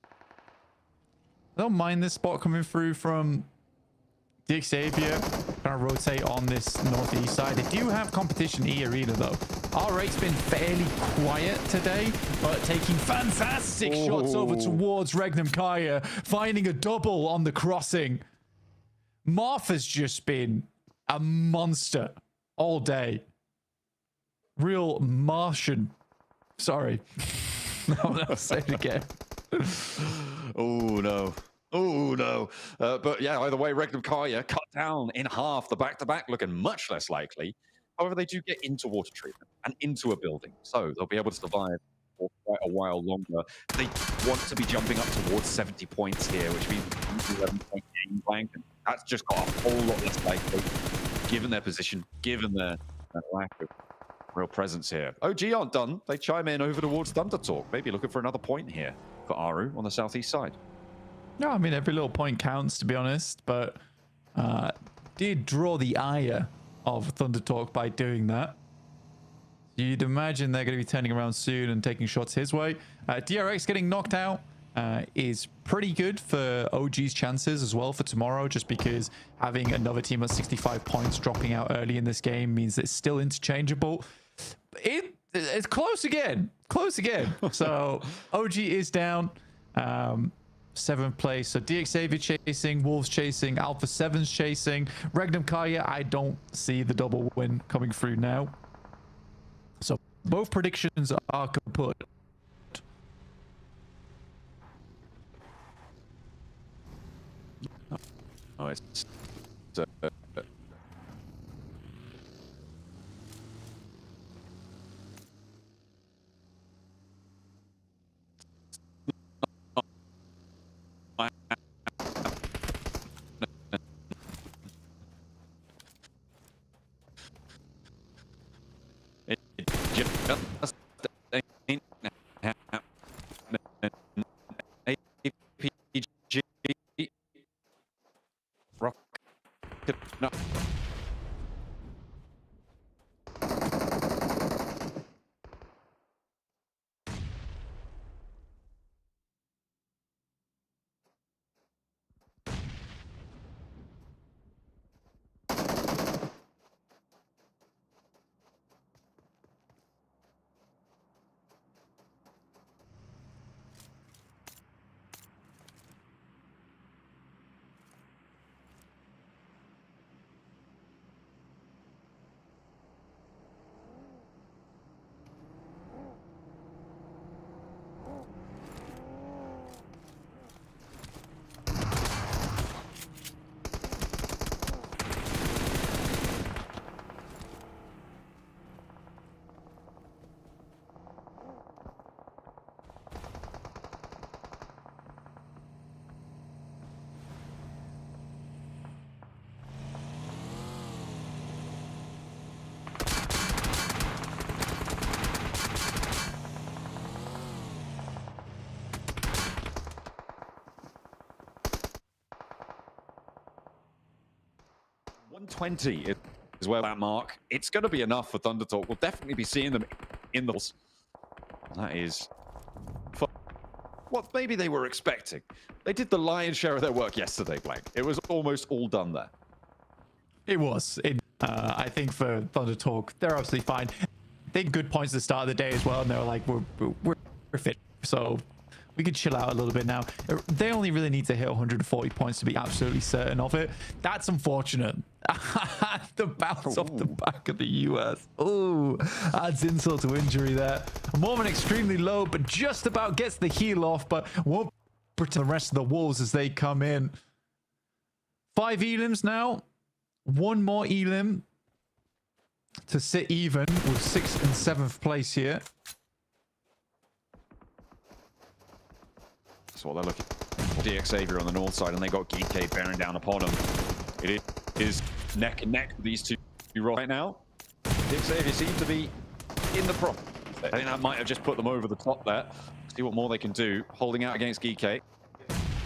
I don't mind this spot coming through from the Xavier. Trying to rotate on this northeast side. They do have competition E-Arena though. Our rate's been fairly quiet today, but taking fantastic shots over towards Regnum Kaya, finding a double on the crossing. Martha's just been a monster all day. Real Martian. Sorry. I'll say it again. Oh, no. Oh, no. But yeah, either way, Regnum Kaya cut down in half. The back-to-back looking much less likely. However, they do get into water treatment and into a building, so they'll be able to survive for quite a while longer. They want to be jumping up towards 70 points here, which means 11-point game blank, and that's just got a whole lot less likely, given their position, given their lack of real presence here. OG aren't done. They chime in over towards Thunder Talk, maybe looking for another point here for Aru on the southeast side. No, I mean, every little point counts, to be honest, but did draw the ire of Thunder Talk by doing that. You'd imagine they're going to be turning around soon and taking shots his way. DRX getting knocked out is pretty good for OG's chances as well for tomorrow, just because having another team at 65 points dropping out early in this game means it's still interchangeable. It's close again. Close again. So OG is down. 7th place. So DXavier chasing, Wolves chasing, Alpha 7's chasing. Regnum Kaya, I don't see the double win coming through now. So both predictions are kaput. Oh, it's no. $120 is where that mark. It's going to be enough for Thunder Talk. We'll definitely be seeing them in the... That is what maybe they were expecting. They did the lion's share of their work yesterday, Blank. It was almost all done there. It was. I think for Thunder Talk, they're absolutely fine. They had good points at the start of the day as well, and they were like, we're fit. So we could chill out a little bit now. They only really need to hit 140 points to be absolutely certain of it. That's unfortunate. The bounce off the back of the US. Oh, adds insult to injury there. Mormon extremely low, but just about gets the heal off, but won't protect the rest of the Wolves as they come in. 5 elims now. 1 more elim to sit even with 6th and 7th place here. That's what they're looking for. DXavier on the north side, and they got Geekade bearing down upon them. It is neck and neck with these two right now. DXavier seem to be in the front. I think that might have just put them over the top there. See what more they can do. Holding out against Geekade.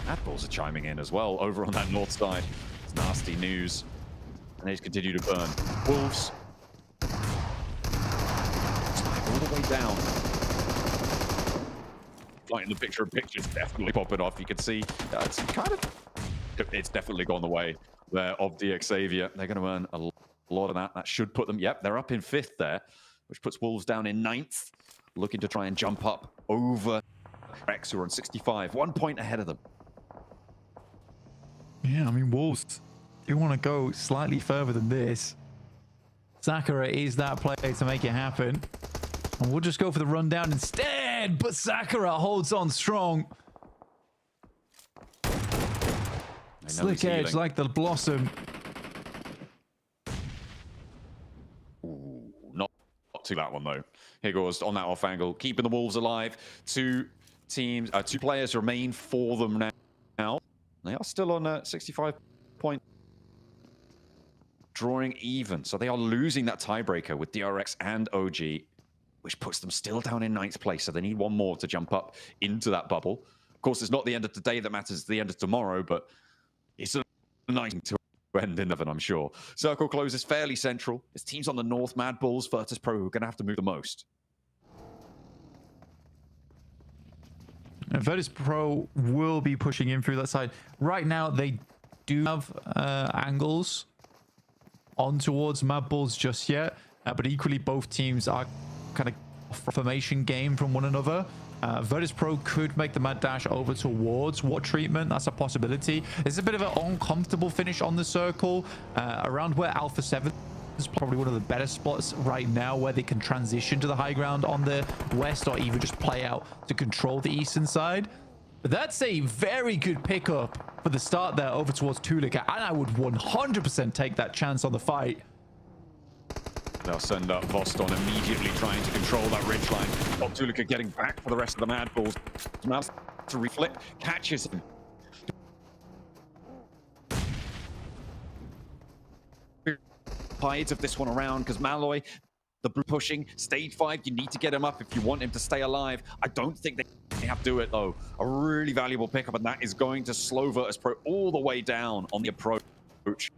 Adballs are chiming in as well over on that north side. It's nasty news. And they just continue to burn. Wolves. All the way down. Like in the picture of pictures, definitely popping off. You can see it's kind of... It's definitely gone the way there of DXavier. They're going to earn a lot of that. That should put them... Yep, they're up in 5th there, which puts Wolves down in 9th. Looking to try and jump up over Rex, who are on 65. 1 point ahead of them. Yeah, I mean, Wolves... You want to go slightly further than this. Sakura is that player to make it happen. And we'll just go for the rundown instead. But Sakura holds on strong. Slick edge like the Blossom. Ooh, not to that one, though. Here goes on that off angle. Keeping the Wolves alive. 2 players remain for them now. They are still on 65 points. Drawing even, so they are losing that tiebreaker with DRX and OG, which puts them still down in 9th place, so they need 1 more to jump up into that bubble. course, it's not the end of today that matters, it's the end of tomorrow, but it's a nice to end in 11, I'm sure. Circle closes fairly central. It's teams on the north, Mad Bulls, Virtus Pro, who are going to have to move the most. And Virtus Pro will be pushing in through that side. Right now, they do have angles on towards Mad Bulls just yet, but equally both teams are kind of formation game from one another. Virtus Pro could make the mad dash over towards What Treatment. That's a possibility. It's a bit of an uncomfortable finish on the circle around where Alpha 7 is probably one of the better spots right now, where they can transition to the high ground on the west, or even just play out to control the eastern side. But that's a very good pickup for the start there over towards Tulika, and I would 100% take that chance on the fight. They'll send up Voston immediately trying to control that ridgeline. Bob Tulika getting back for the rest of the Mad Bulls. Smells to reflect, catches him. Hides of this one around because Malloy, the blue pushing, stage 5, you need to get him up if you want him to stay alive. I don't think they have to do it though. A really valuable pickup, and that is going to slow Virtus Pro all the way down on the approach.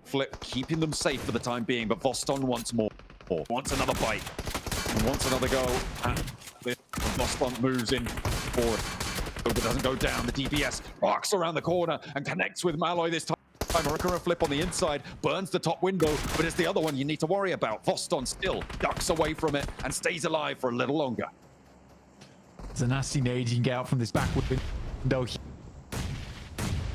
Flip, keeping them safe for the time being, but Voston wants more. Wants another bite. And wants another go. And Voston moves in forward. But doesn't go down. The DPS rocks around the corner and connects with Malloy this time. Marikara Flip on the inside, burns the top window, but it's the other one you need to worry about. Voston still ducks away from it and stays alive for a little longer. There's a nasty nade you can get out from this back window.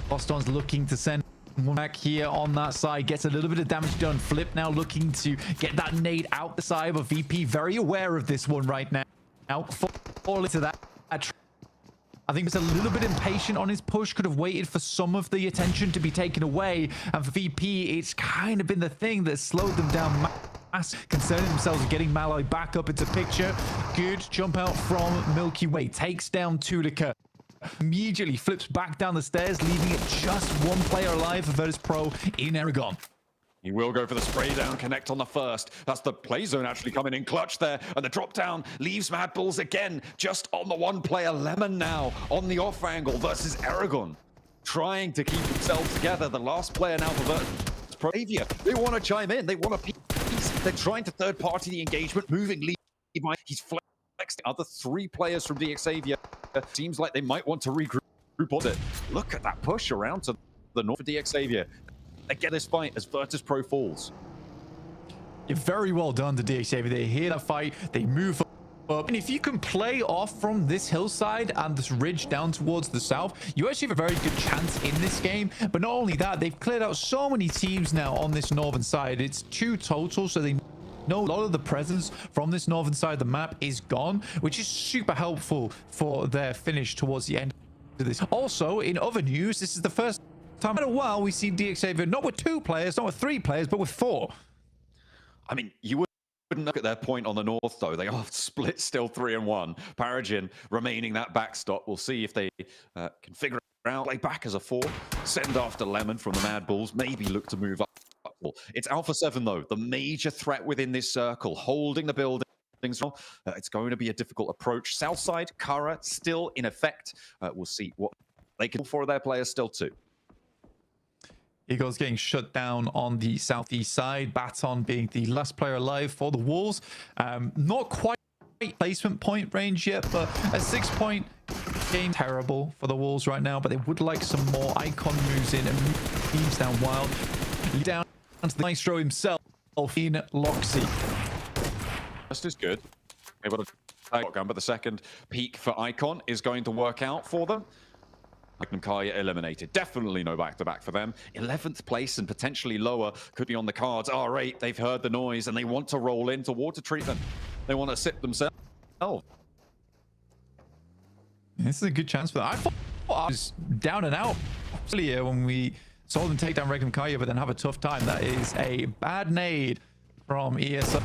Voston's looking to send one back here on that side, gets a little bit of damage done. Flip now looking to get that nade out the side, but VP very aware of this one right now. Fall into that. I think he's a little bit impatient on his push, could have waited for some of the attention to be taken away, and for VP, it's kind of been the thing that slowed them down. Concerning themselves with getting Malloy back up into picture. Good jump out from Milky Way, takes down Tulika. Immediately flips back down the stairs, leaving it just one player alive for Virtus Pro in Aragon. He will go for the spray down, connect on the first. That's the play zone actually coming in clutch there. And the drop down leaves Mad Bulls again, just on the one player. Lemon now on the off angle versus Aragon. Trying to keep themselves together. The last player now for Virtus Pro. They want to chime in. They want a piece. They're trying to third party the engagement, moving Levi. He's flexed the other 3 players from DXavier. Seems like they might want to regroup on it. Look at that push around to the north of DXavier. They get this fight as Virtus Pro falls. Very well done to DXavier. They hear that fight, they move up. And if you can play off from this hillside and this ridge down towards the south, you actually have a very good chance in this game. But not only that, they've cleared out so many teams now on this northern side. It's 2 total, so they know a lot of the presence from this northern side of the map is gone, which is super helpful for their finish towards the end of this. Also, in other news, this is the first time in a while we see DXavier not with 2 players, not with 3 players, but with 4. I mean, you wouldn't look at their point on the north, though. They are split still 3-1. Paragin remaining that backstop. We'll see if they can figure it out. Play back as a 4. Send after Lemon from the Mad Bulls. Maybe look to move up. It's Alpha 7, though, the major threat within this circle, holding the building. It's going to be a difficult approach. Southside, Kara still in effect. We'll see what they can do for their players still, too. Eagles getting shut down on the southeast side. Baton being the last player alive for the Wolves. Not quite placement point range yet, but a 6-point game. Terrible for the Wolves right now, but they would like some more icon moves in and moves down wild. Down to the maestro himself in Loxy. Just as good. Able to shotgun, but the second peak for icon is going to work out for them. Kaya eliminated. Definitely no back-to-back for them. 11th place and potentially lower could be on the cards. R8, they've heard the noise and they want to roll into water treatment. They want to sip themselves. This is a good chance for that. I thought I was down and out earlier when we saw them take down Regnum Kaya, but then have a tough time. That is a bad nade from ESO.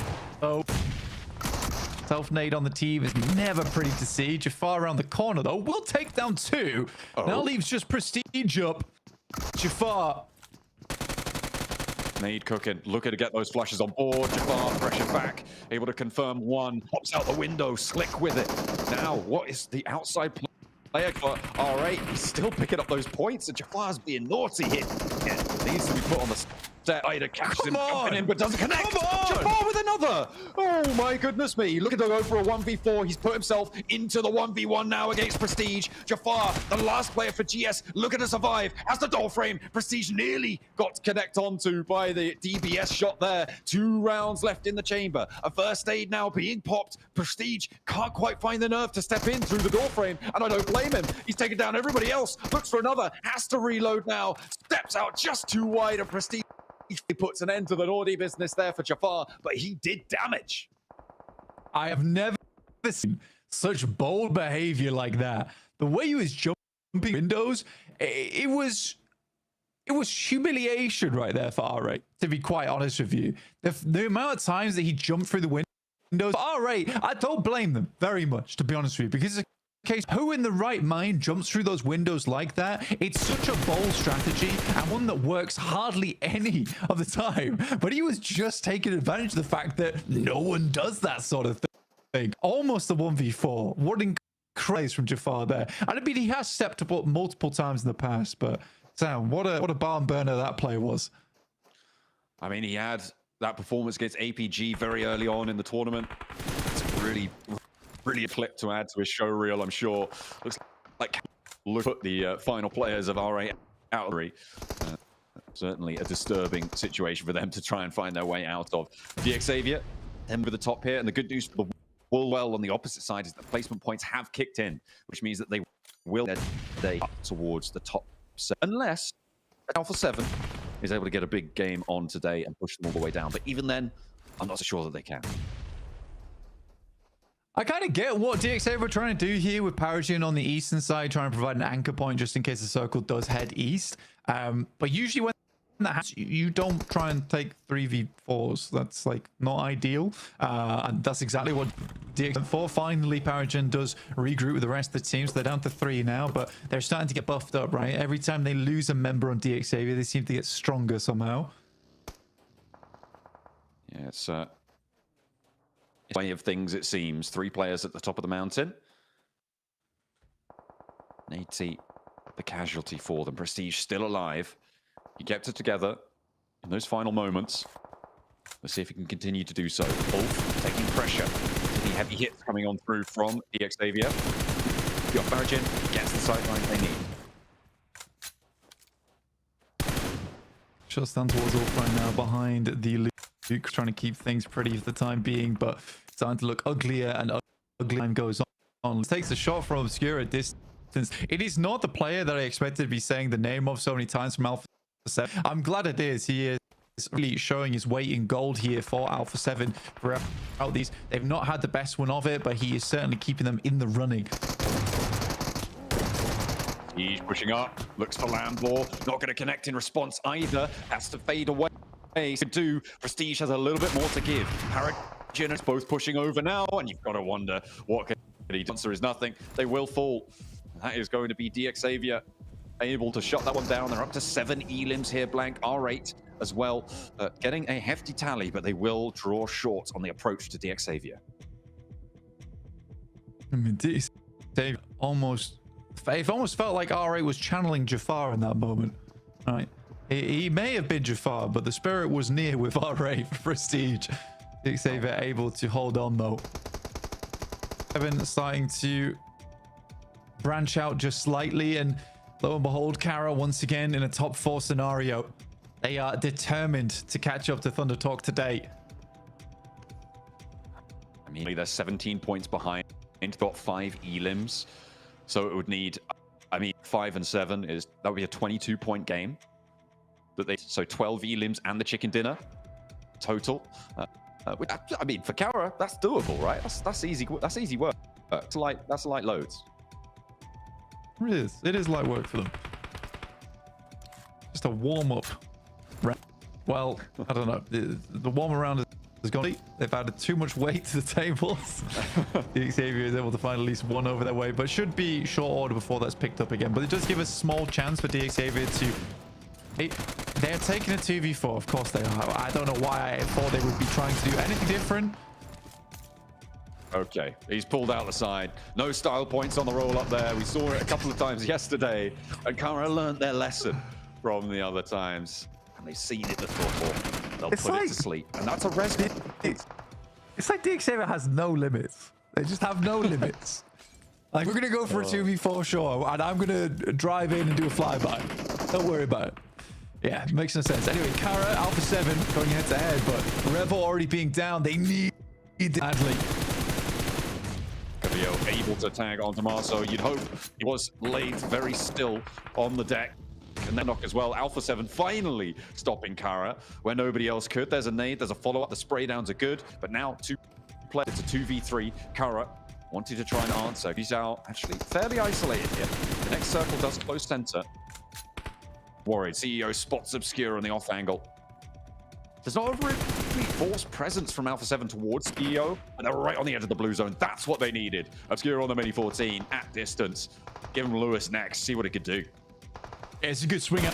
Self-nade on the team is never pretty to see. Jafar around the corner, though, will take down 2. Now leaves just Prestige up. Jafar. Nade cooking. Looking to get those flushes on board. Jafar, pressure back. Able to confirm 1. Pops out the window. Slick with it. Now, what is the outside player got R8. He's still picking up those points, and Jafar's being naughty here. Yeah, needs to be put on the set. Ida catches him jumping in, but doesn't connect. Jafar with another. Oh my goodness me. Looking to go for a 1v4. He's put himself into the 1v1 now against Prestige. Jafar, the last player for GS, looking to survive. Has the door frame. Prestige nearly got connect onto by the DBS shot there. 2 rounds left in the chamber. A first aid now being popped. Prestige can't quite find the nerve to step in through the door frame, and I don't blame him. He's taken down everybody else. Looks for another. Has to reload now. Steps out just too wide, and Prestige puts an end to the naughty business there for Jafar, but he did damage. I have never seen such bold behavior like that. The way he was jumping windows, it was humiliation right there for R8, to be quite honest with you. The amount of times that he jumped through the windows, R8, I don't blame them very much, to be honest with you, because case, who in the right mind jumps through those windows like that? It's such a bold strategy and one that works hardly any of the time. But he was just taking advantage of the fact that no one does that sort of thing. Almost a 1v4. What incredible from Jafar there. And I mean, he has stepped up multiple times in the past, but Sam, what a barn burner that play was. I mean, he had that performance against APG very early on in the tournament. It's really a clip to add to his show reel, I'm sure. Looks like look at the final players of R8 out. Certainly a disturbing situation for them to try and find their way out of. DXavier, them with the top here, and the good news for the Woolwell on the opposite side is that placement points have kicked in, which means that they will day up towards the top 7, unless Alpha 7 is able to get a big game on today and push them all the way down. But even then, I'm not so sure that they can. I kind of get what DXavier were trying to do here with PUBG on the eastern side, trying to provide an anchor point just in case the circle does head east. But usually when that happens, you don't try and take 3v4s. That's like not ideal. And that's exactly what DXavier for. Finally, PUBG does regroup with the rest of the team. So they're down to 3 now, but they're starting to get buffed up, right? Every time they lose a member on DXavier, they seem to get stronger somehow. Yeah, it's way of things, it seems. 3 players at the top of the mountain. Nate, the casualty for them. Prestige still alive. He kept it together in those final moments. Let's see if he can continue to do so. Ulf taking pressure. The heavy hits coming on through from DXavier. Got Barragin, gets the sideline they need. Shots down towards Ulf right now behind the Luke, trying to keep things pretty for the time being, but it's starting to look uglier and uglier. Time goes on. Takes a shot from Obscure at distance. It is not the player that I expected to be saying the name of so many times from Alpha 7. I'm glad it is. He is really showing his weight in gold here for Alpha 7 throughout these. They've not had the best one of it, but he is certainly keeping them in the running. He's pushing up, looks for Landlaw, not going to connect in response either, has to fade away. Prestige has a little bit more to give. Paragin is both pushing over now, and you've got to wonder what can he do. Answer is nothing. They will fall. That is going to be DXavier able to shut that one down. They're up to 7 elims here, Blank. R8 as well, getting a hefty tally, but they will draw short on the approach to DXavier. I mean, DXavier almost felt like R8 was channeling Jafar in that moment. Right. He may have been Jafar, but the spirit was near with R8 for Prestige. DXavier able to hold on though. 7 starting to branch out just slightly, and lo and behold, Kara once again in a top 4 scenario. They are determined to catch up to Thunder Talk today. I mean, they're 17 points behind, got 5 elims. So it would need, I mean, 5 and 7 that would be a 22-point game. So 12 elims and the chicken dinner total. I mean, for Kara, that's doable, right? That's easy. That's easy work. That's light loads. It is. It is light work for them. Just a warm up. Well, I don't know. The warm around has gone. They've added too much weight to the tables. DXavier is able to find at least one over their way, but should be short order before that's picked up again. But it does give a small chance for DXavier to. They're taking a 2v4. Of course they are. I don't know why I thought they would be trying to do anything different. Okay, he's pulled out the side. No style points on the roll up there. We saw it a couple of times yesterday. And Kara learned their lesson from the other times. And they've seen it before. They'll put it to sleep. And that's a res. It's like DXaver has no limits. They just have no limits. Like, we're going to go for a 2v4, sure. And I'm going to drive in and do a flyby. Don't worry about it. Yeah, makes no sense. Anyway, Kara, Alpha 7 going head to head. But Revo already being down. They need badly. Able to tag on Tommaso. You'd hope he was laid very still on the deck. And then knock as well. Alpha 7 finally stopping Kara where nobody else could. There's a nade, there's a follow-up. The spray downs are good. But now two players. It's a 2v3. Kara wanted to try and answer. He's out actually fairly isolated here. The next circle does close center. Worried. CEO spots Obscure on the off angle. There's not a really forced presence from Alpha 7 towards CEO, but they're right on the edge of the blue zone. That's what they needed. Obscure on the Mini 14 at distance. Give him Lewis next, see what he could do. Yeah, it's a good swing up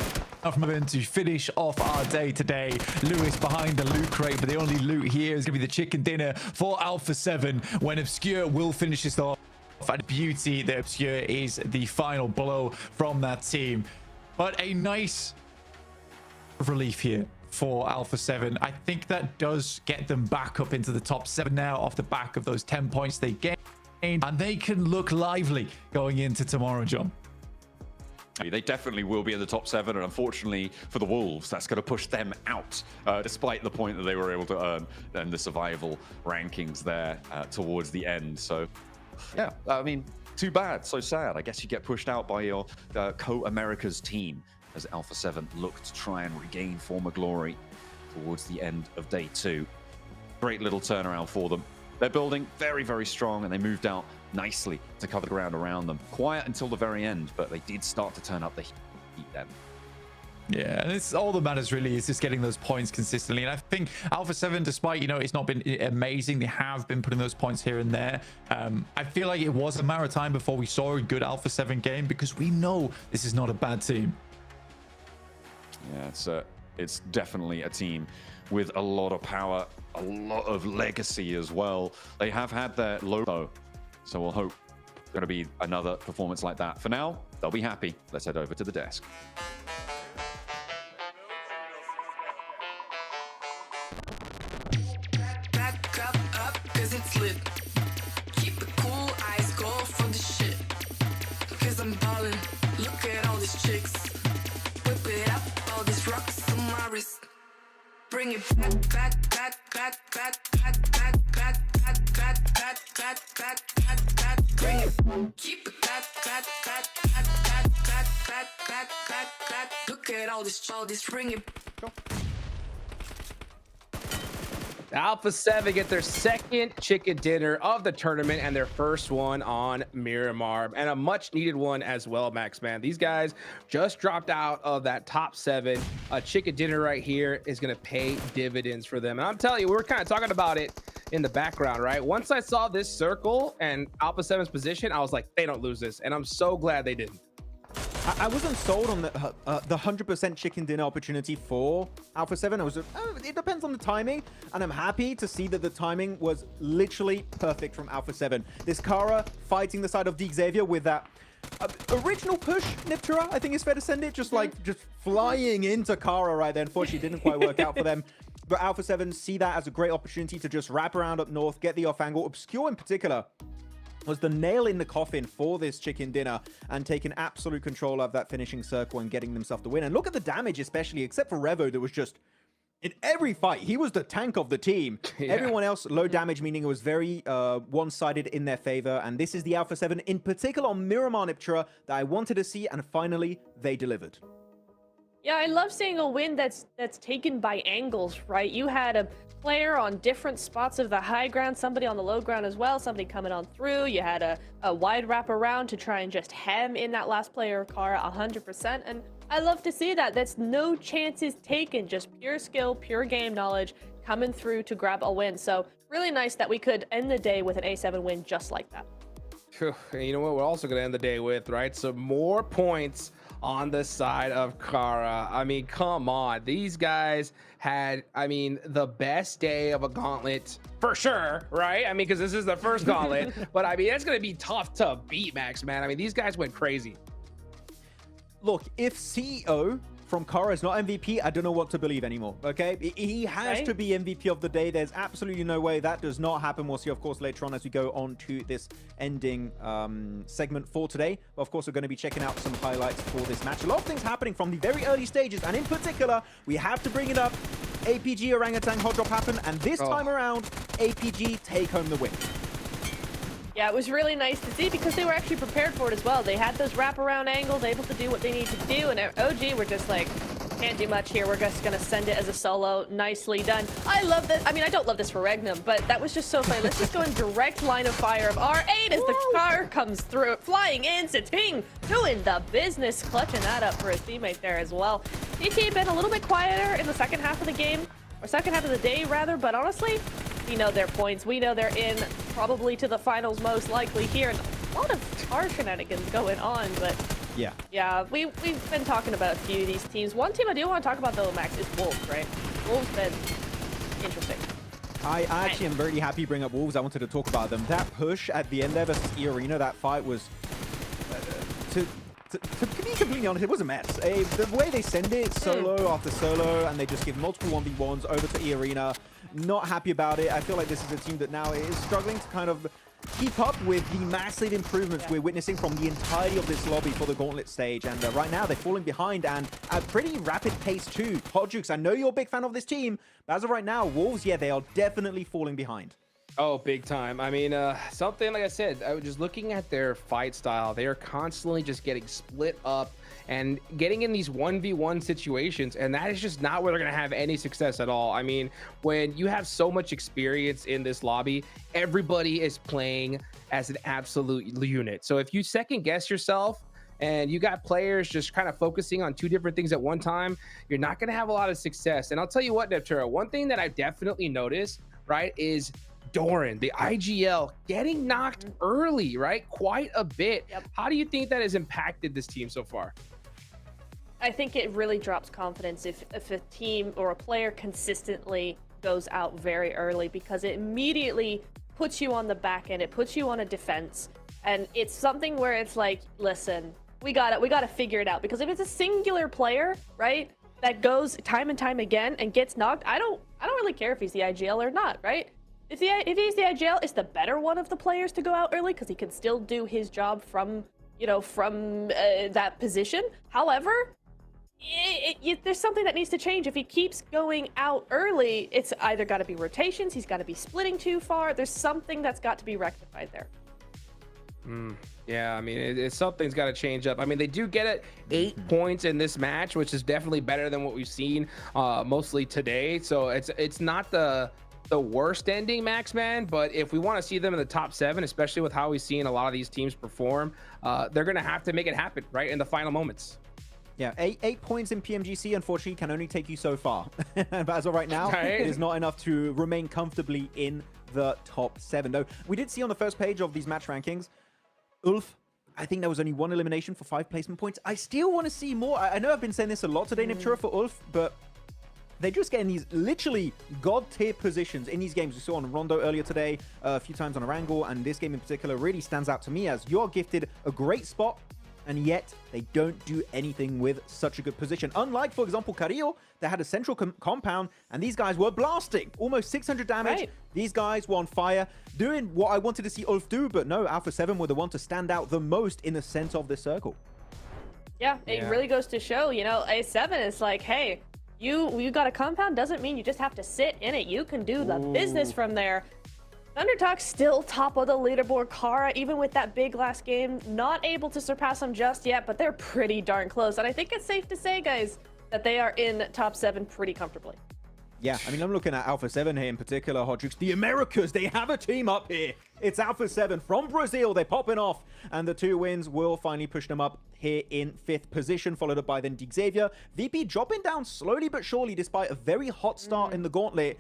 from him to finish off our day today. Lewis behind the loot crate, but the only loot here is going to be the chicken dinner for Alpha 7 when Obscure will finish this off. And beauty that Obscure is the final blow from that team. But a nice relief here for Alpha 7. I think that does get them back up into the top 7 now off the back of those 10 points they gained. And they can look lively going into tomorrow, John. They definitely will be in the top 7, and unfortunately for the Wolves, that's going to push them out, despite the point that they were able to earn in the survival rankings there towards the end. So, yeah, I mean, too bad, so sad. I guess you get pushed out by your Co-America's team as Alpha 7 look to try and regain former glory towards the end of day 2. Great little turnaround for them. They're building very, very strong, and they moved out nicely to cover the ground around them. Quiet until the very end, but they did start to turn up the heat then. Yeah, and it's all that matters really is just getting those points consistently. And I think Alpha 7, despite, you know, it's not been amazing, they have been putting those points here and there. I feel like it was a matter of time before we saw a good Alpha 7 game, because we know this is not a bad team. Yeah, it's definitely a team with a lot of power, a lot of legacy as well. They have had their low, so we'll hope it's going to be another performance like that. For now, they'll be happy. Let's head over to the desk. Back up, 'cause it's lit. Keep it cool, eyes go for the shit. 'Cause I'm ballin', look at all these chicks. Whip it up, all these rocks on my wrist. Bring it back. Bring it. Keep it back. Look at all this, bring it. Alpha 7 get their second chicken dinner of the tournament and their first one on Miramar, and a much needed one as well, Max, man. These guys just dropped out of that top 7. A chicken dinner right here is going to pay dividends for them. And I'm telling you, we were kind of talking about it in the background, right? Once I saw this circle and Alpha 7's position, I was like, they don't lose this. And I'm so glad they didn't. I wasn't sold on the 100% chicken dinner opportunity for Alpha 7. It depends on the timing, and I'm happy to see that the timing was literally perfect from Alpha 7. This Kara fighting the side of Xavier with that original push, Niptura, I think it's fair to send it, just flying into Kara right there. Unfortunately, didn't quite work out for them. But Alpha 7 see that as a great opportunity to just wrap around up north, get the off angle. Obscure in particular was the nail in the coffin for this chicken dinner and taking absolute control of that finishing circle and getting themselves the win. And look at the damage, especially, except for Revo, that was just in every fight. He was the tank of the team. Yeah. Everyone else, low damage, meaning it was very one-sided in their favor. And this is the Alpha 7, in particular on Miramar Niptura, that I wanted to see, and finally they delivered. Yeah, I love seeing a win that's taken by angles, right? You had a player on different spots of the high ground, somebody on the low ground as well, somebody coming on through. You had a wide wrap around to try and just hem in that last player, Kara, 100%. And I love to see that. That's no chances taken, just pure skill, pure game knowledge coming through to grab a win. So really nice that we could end the day with an A7 win just like that. And you know what we're also going to end the day with, right? Some more points on the side of Kara. I mean, come on. These guys had, I mean, the best day of a gauntlet for sure, right? I mean, because this is the first gauntlet, but I mean, it's going to be tough to beat, Max, man. I mean, these guys went crazy. Look, if CEO from Kara is not MVP, I don't know what to believe anymore, okay? He has to be MVP of the day. There's absolutely no way that does not happen. We'll see, of course, later on as we go on to this ending segment for today. But of course, we're going to be checking out some highlights for this match. A lot of things happening from the very early stages, and in particular, we have to bring it up. APG Orangutan hot drop happened, and this time around, APG take home the win. Yeah, it was really nice to see because they were actually prepared for it as well. They had those wraparound angles, able to do what they need to do, and OG were just like, can't do much here. We're just going to send it as a solo. Nicely done. I love this. I mean, I don't love this for Regnum, but that was just so funny. Let's just go in direct line of fire of R8 as the car comes through. Flying in, Siting doing the business, clutching that up for his teammate there as well. DT been a little bit quieter in the second half of the game, or second half of the day rather, but honestly, we know their points. We know they're in probably to the finals most likely here. And a lot of car shenanigans going on, but yeah, we've been talking about a few of these teams. One team I do want to talk about though, Max, is Wolves, right? Wolves been interesting. I actually am very happy you bring up Wolves. I wanted to talk about them. That push at the end there versus E-Arena, that fight was, to be completely honest, it was a mess. The way they send it, solo after solo, and they just give multiple 1v1s over to E-Arena. Not happy about it. I feel like this is a team that now is struggling to kind of keep up with the massive improvements we're witnessing from the entirety of this lobby for the Gauntlet stage. And right now, they're falling behind and at pretty rapid pace too. Hot Jukes, I know you're a big fan of this team, but as of right now, Wolves, yeah, they are definitely falling behind. Oh, big time. I mean, something like I said, I was just looking at their fight style. They are constantly just getting split up and getting in these 1v1 situations, and that is just not where they're going to have any success at all. I mean, when you have so much experience in this lobby, everybody is playing as an absolute unit. So if you second guess yourself and you got players just kind of focusing on two different things at one time, you're not going to have a lot of success. And I'll tell you what, Neptura, one thing that I've definitely noticed, right, is Doran, the IGL, getting knocked early, right? Quite a bit. How do you think that has impacted this team so far? I think it really drops confidence if a team or a player consistently goes out very early, because it immediately puts you on the back end. It puts you on a defense. And it's something where it's like, listen, we gotta figure it out. Because if it's a singular player, right, that goes time and time again and gets knocked, I don't really care if he's the IGL or not, right? If he's the IGL, it's the better one of the players to go out early because he can still do his job from, that position. However, there's something that needs to change. If he keeps going out early, it's either got to be rotations, he's got to be splitting too far. There's something that's got to be rectified there. Yeah, I mean, something's got to change up. I mean, they do get it 8 points in this match, which is definitely better than what we've seen mostly today. So it's not the worst ending, Max, man, but if we want to see them in the top 7, especially with how we've seen a lot of these teams perform, they're going to have to make it happen right in the final moments. Yeah, 8 points in PMGC, unfortunately, can only take you so far. But as of right now, it is not enough to remain comfortably in the top 7. Though we did see on the first page of these match rankings, Ulf, I think there was only 1 elimination for 5 placement points. I still want to see more. I know I've been saying this a lot today, Neptura, for Ulf, but they're just getting these literally god-tier positions in these games. We saw on Rondo earlier today, a few times on Erangel, and this game in particular really stands out to me as you're gifted a great spot, and yet they don't do anything with such a good position. Unlike, for example, Carrillo, that had a central compound, and these guys were blasting. Almost 600 damage. Right. These guys were on fire, doing what I wanted to see Ulf do, but no, Alpha 7 were the one to stand out the most in the center of this circle. Yeah, it really goes to show, A7 is like, hey, you got a compound, doesn't mean you just have to sit in it. You can do the business from there. Thundertalk still top of the leaderboard. Kara, even with that big last game, not able to surpass them just yet, but they're pretty darn close. And I think it's safe to say, guys, that they are in top 7 pretty comfortably. Yeah, I mean, I'm looking at Alpha 7 here in particular, Hot Jukes. The Americas, they have a team up here. It's Alpha 7 from Brazil. They're popping off. And the 2 wins will finally push them up here in 5th position, followed up by then Xavier. VP dropping down slowly but surely despite a very hot start in the Gauntlet.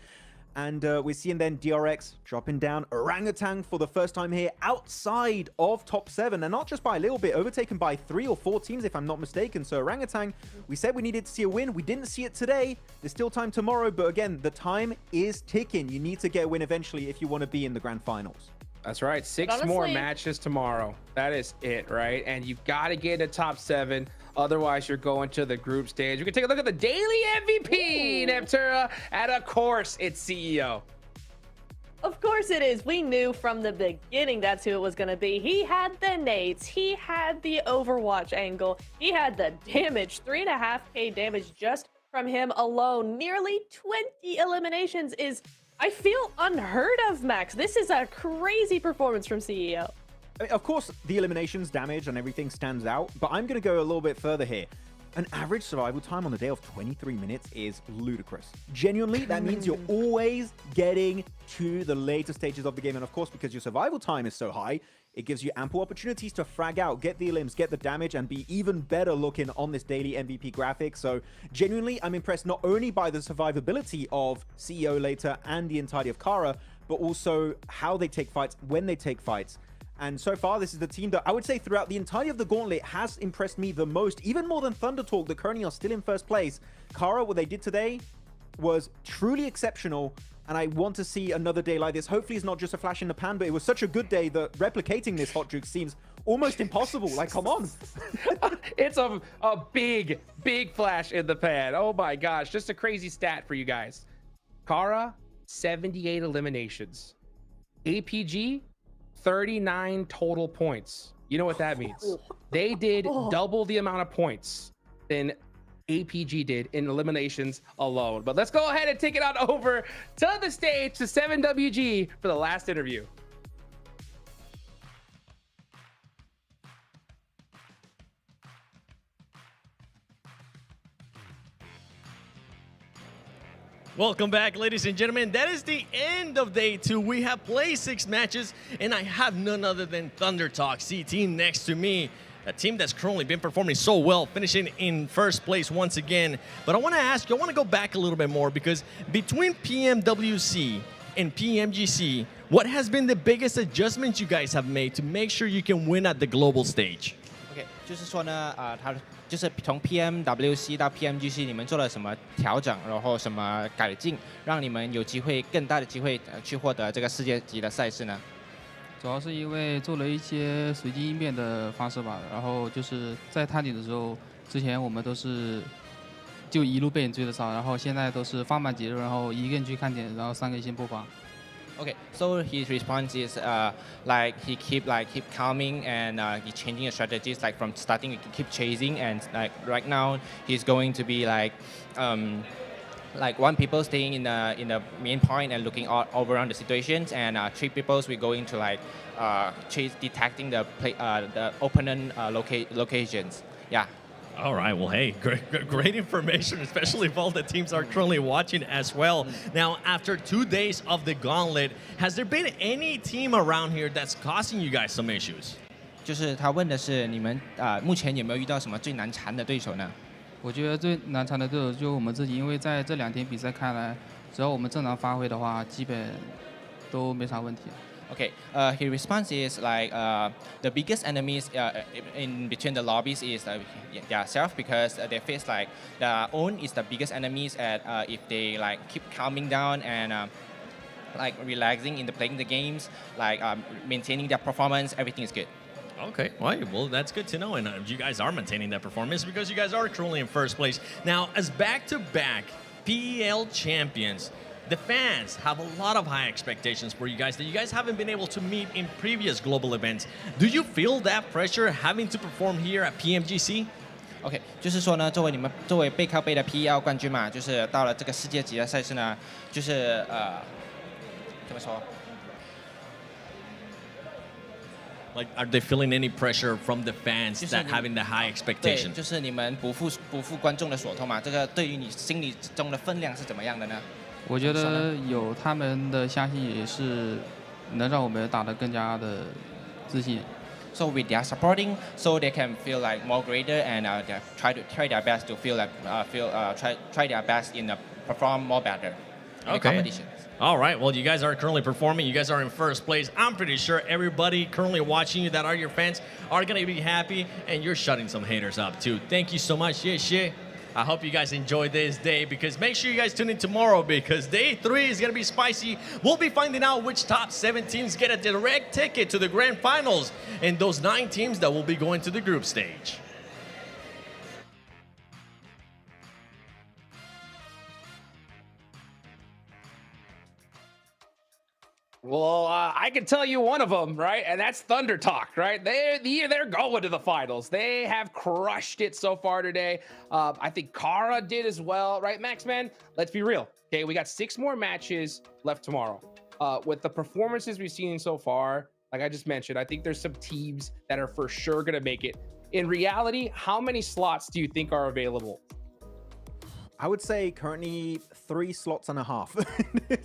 And we're seeing then DRX dropping down Orangutan for the first time here outside of top 7. And not just by a little bit, overtaken by 3 or 4 teams, if I'm not mistaken. So Orangutan, we said we needed to see a win. We didn't see it today. There's still time tomorrow. But again, the time is ticking. You need to get a win eventually if you want to be in the grand finals. That's right. 6 more matches tomorrow. That is it, right? And you've got to get into top 7. Otherwise, you're going to the group stage. We can take a look at the daily MVP, Neptura, and of course, it's CEO. Of course it is. We knew from the beginning that's who it was going to be. He had the nades. He had the Overwatch angle. He had the damage. 3.5k damage just from him alone. Nearly 20 eliminations is, I feel, unheard of, Max. This is a crazy performance from CEO. I mean, of course, the eliminations, damage, and everything stands out, but I'm going to go a little bit further here. An average survival time on the day of 23 minutes is ludicrous. Genuinely, that means you're always getting to the later stages of the game. And of course, because your survival time is so high, it gives you ample opportunities to frag out, get the elims, get the damage, and be even better looking on this daily MVP graphic. So genuinely, I'm impressed not only by the survivability of CEO later and the entirety of Kara, but also how they take fights, when they take fights. And so far, this is the team that I would say throughout the entirety of the Gauntlet has impressed me the most, even more than Thunder Talk, that currently are still in first place. Kara, what they did today was truly exceptional, and I want to see another day like this. Hopefully it's not just a flash in the pan, but it was such a good day that replicating this Hot Juke seems almost impossible. Like, come on. It's a big, big flash in the pan. Oh my gosh, just a crazy stat for you guys. Kara, 78 eliminations. APG, 39 total points. You know what that means? They did double the amount of points than APG did in eliminations alone. But let's go ahead and take it on over to the stage to 7WG for the last interview. Welcome back, ladies and gentlemen. That is the end of day 2. We have played 6 matches, and I have none other than Thunder Talk CT next to me. A team that's currently been performing so well, finishing in first place once again. But I want to ask you, I want to go back a little bit more, because between PMWC and PMGC, what has been the biggest adjustments you guys have made to make sure you can win at the global stage? OK， 就是说呢，他就是从 PMWC 到 PMGC， 你们做了什么调整，然后什么改进，让你们有机会更大的机会去获得这个世界级的赛事呢？主要是因为做了一些随机应变的方式吧，然后就是在探底的时候，之前我们都是就一路被人追着杀，然后现在都是放慢节奏，然后一个人去看点，然后3个先播放。Okay, so his response is like he keep calming and he's changing his strategies, like from starting he keep chasing, and like right now he's going to be like one people staying in the main point and looking all over around the situations, and 3 people we going to like chase detecting the opponent locations. Yeah. All right, well, hey, great information, especially if all the teams are currently watching as well. Now, after 2 days of the Gauntlet, has there been any team around here that's causing you guys some issues? 就是他问的是你们目前有没有遇到什么最难缠的对手呢？我觉得最难缠的对手就我们自己，因为在这2天比赛看来，只要我们正常发挥的话，基本都没啥问题。Okay, his response is like the biggest enemies in between the lobbies is self, because they face like the own is the biggest enemies at if they like keep calming down and like relaxing in the playing the games, like maintaining their performance, everything is good. Okay, well, that's good to know, and you guys are maintaining that performance because you guys are currently in first place. Now, as back-to-back PEL champions, the fans have a lot of high expectations for you guys that you guys haven't been able to meet in previous global events. Do you feel that pressure having to perform here at PMGC? OK， 就是说呢，作为背靠背的 PEL 冠军嘛，就是到了这个世界级的赛事呢，就是怎么说？ Like, are they feeling any pressure from the fans that having the high expectation? 对，就是你们不负观众的所托嘛，这个对于你心里中的分量是怎么样的呢？ 我觉得有他们的相信也是能让我们打得更加的自信。So with their supporting, so they can feel like more greater and try their best to feel like try their best in perform more better. in the competition. All right. Well, you guys are currently performing. You guys are in first place. I'm pretty sure everybody currently watching you that are your fans are going to be happy, and you're shutting some haters up too. Thank you so much. Yeah. I hope you guys enjoyed this day, because make sure you guys tune in tomorrow, because day 3 is going to be spicy. We'll be finding out which top 7 teams get a direct ticket to the grand finals, and those 9 teams that will be going to the group stage. Well, I can tell you one of them, right? And that's Thunder Talk, right? They're going to the finals. They have crushed it so far today. I think Kara did as well, right, Max, man? Let's be real. Okay, we got 6 more matches left tomorrow. With the performances we've seen so far, like I just mentioned, I think there's some teams that are for sure going to make it. In reality, how many slots do you think are available? I would say currently 3 slots and a half.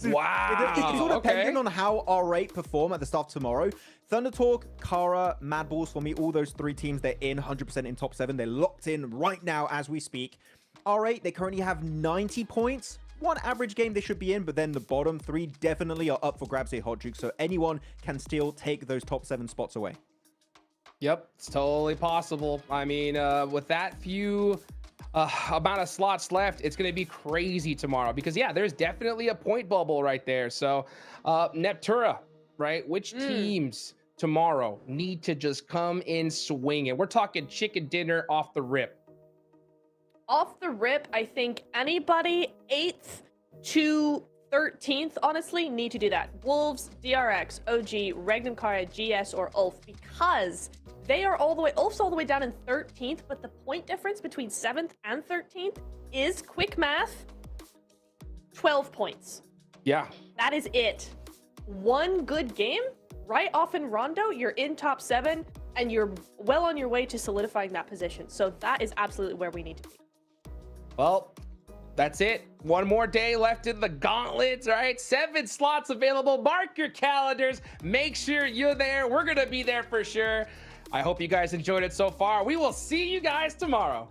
Wow. It's all depending on how R8 perform at the start of tomorrow. Thunder Talk, Kara, Mad Balls, for me, all those 3 teams, they're in 100% in top 7. They're locked in right now as we speak. R8, they currently have 90 points. One average game they should be in, but then the bottom 3 definitely are up for grabs here, Hot Juke. So anyone can still take those top 7 spots away. Yep, it's totally possible. I mean, with that few amount of slots left, it's going to be crazy tomorrow, because yeah, there's definitely a point bubble right there. So Neptura, right? Which teams tomorrow need to just come in swinging? We're talking chicken dinner off the rip. Off the rip, I think anybody 8th to 13th, honestly, need to do that. Wolves, DRX, OG, Regnum Kara, GS, or Ulf, because they are all the way, Ulf's all the way down in 13th, but the point difference between 7th and 13th is, quick math, 12 points. Yeah. That is it. One good game, right off in Rondo, you're in top 7, and you're well on your way to solidifying that position. So that is absolutely where we need to be. Well, that's it. One more day left in the gauntlets, right? 7 slots available. Mark your calendars. Make sure you're there. We're going to be there for sure. I hope you guys enjoyed it so far. We will see you guys tomorrow.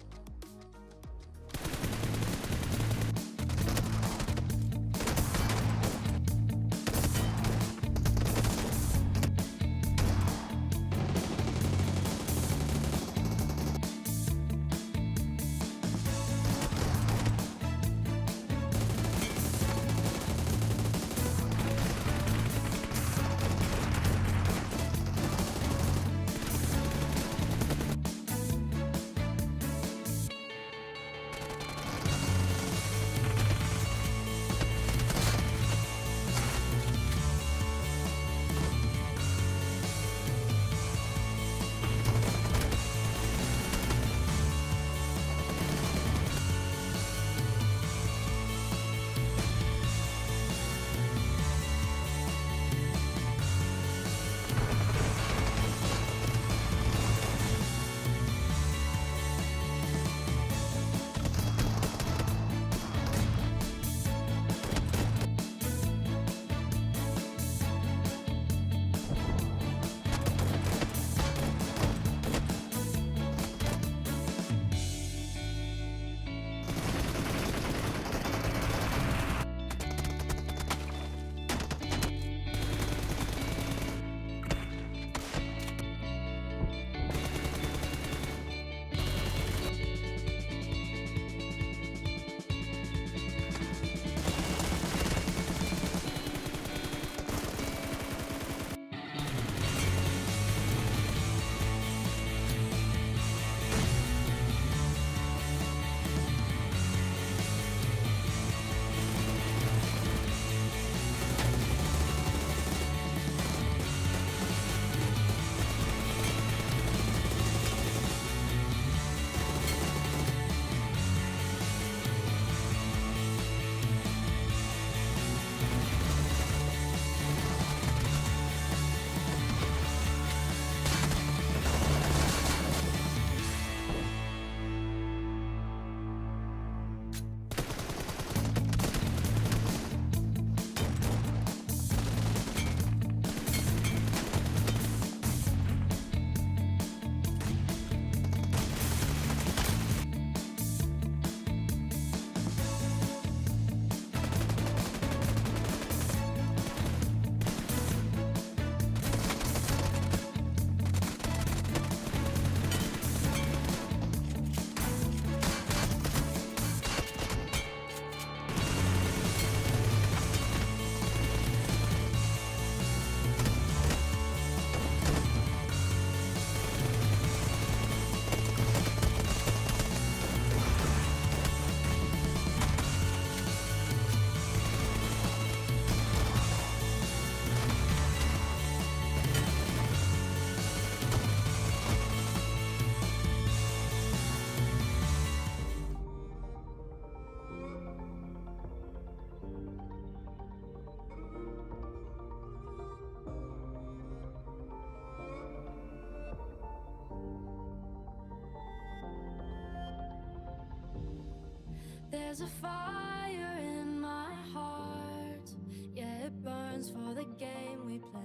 There's a fire in my heart, yeah, it burns for the game we play.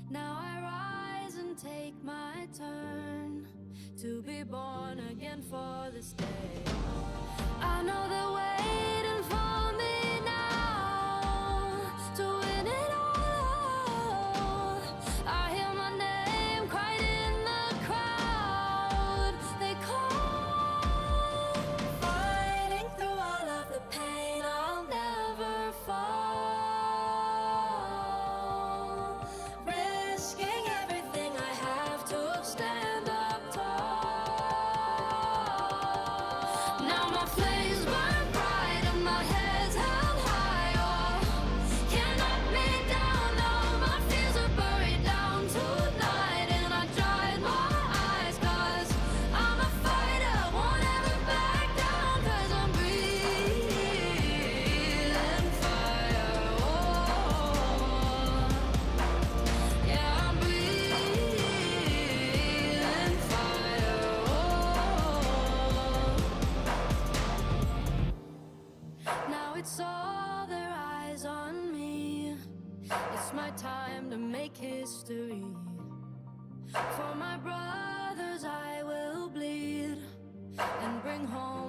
Now I rise and take my turn to be born again for this day. I know they're waiting for me now to win it all. I hear my name cried in the crowd. They call, fighting through all of the pain. I'll never fall, risking everything I have to stand up tall. Now my flames burn bright and my head's held high. Oh, can't knock me down. No, my fears are buried down tonight. And I dried my eyes 'cause I'm a fighter, won't ever back down. 'Cause I'm breathing fire. Oh, yeah, I'm breathing fire. Now it's all their eyes on me. It's my time to make history. For my brothers I will bleed and bring home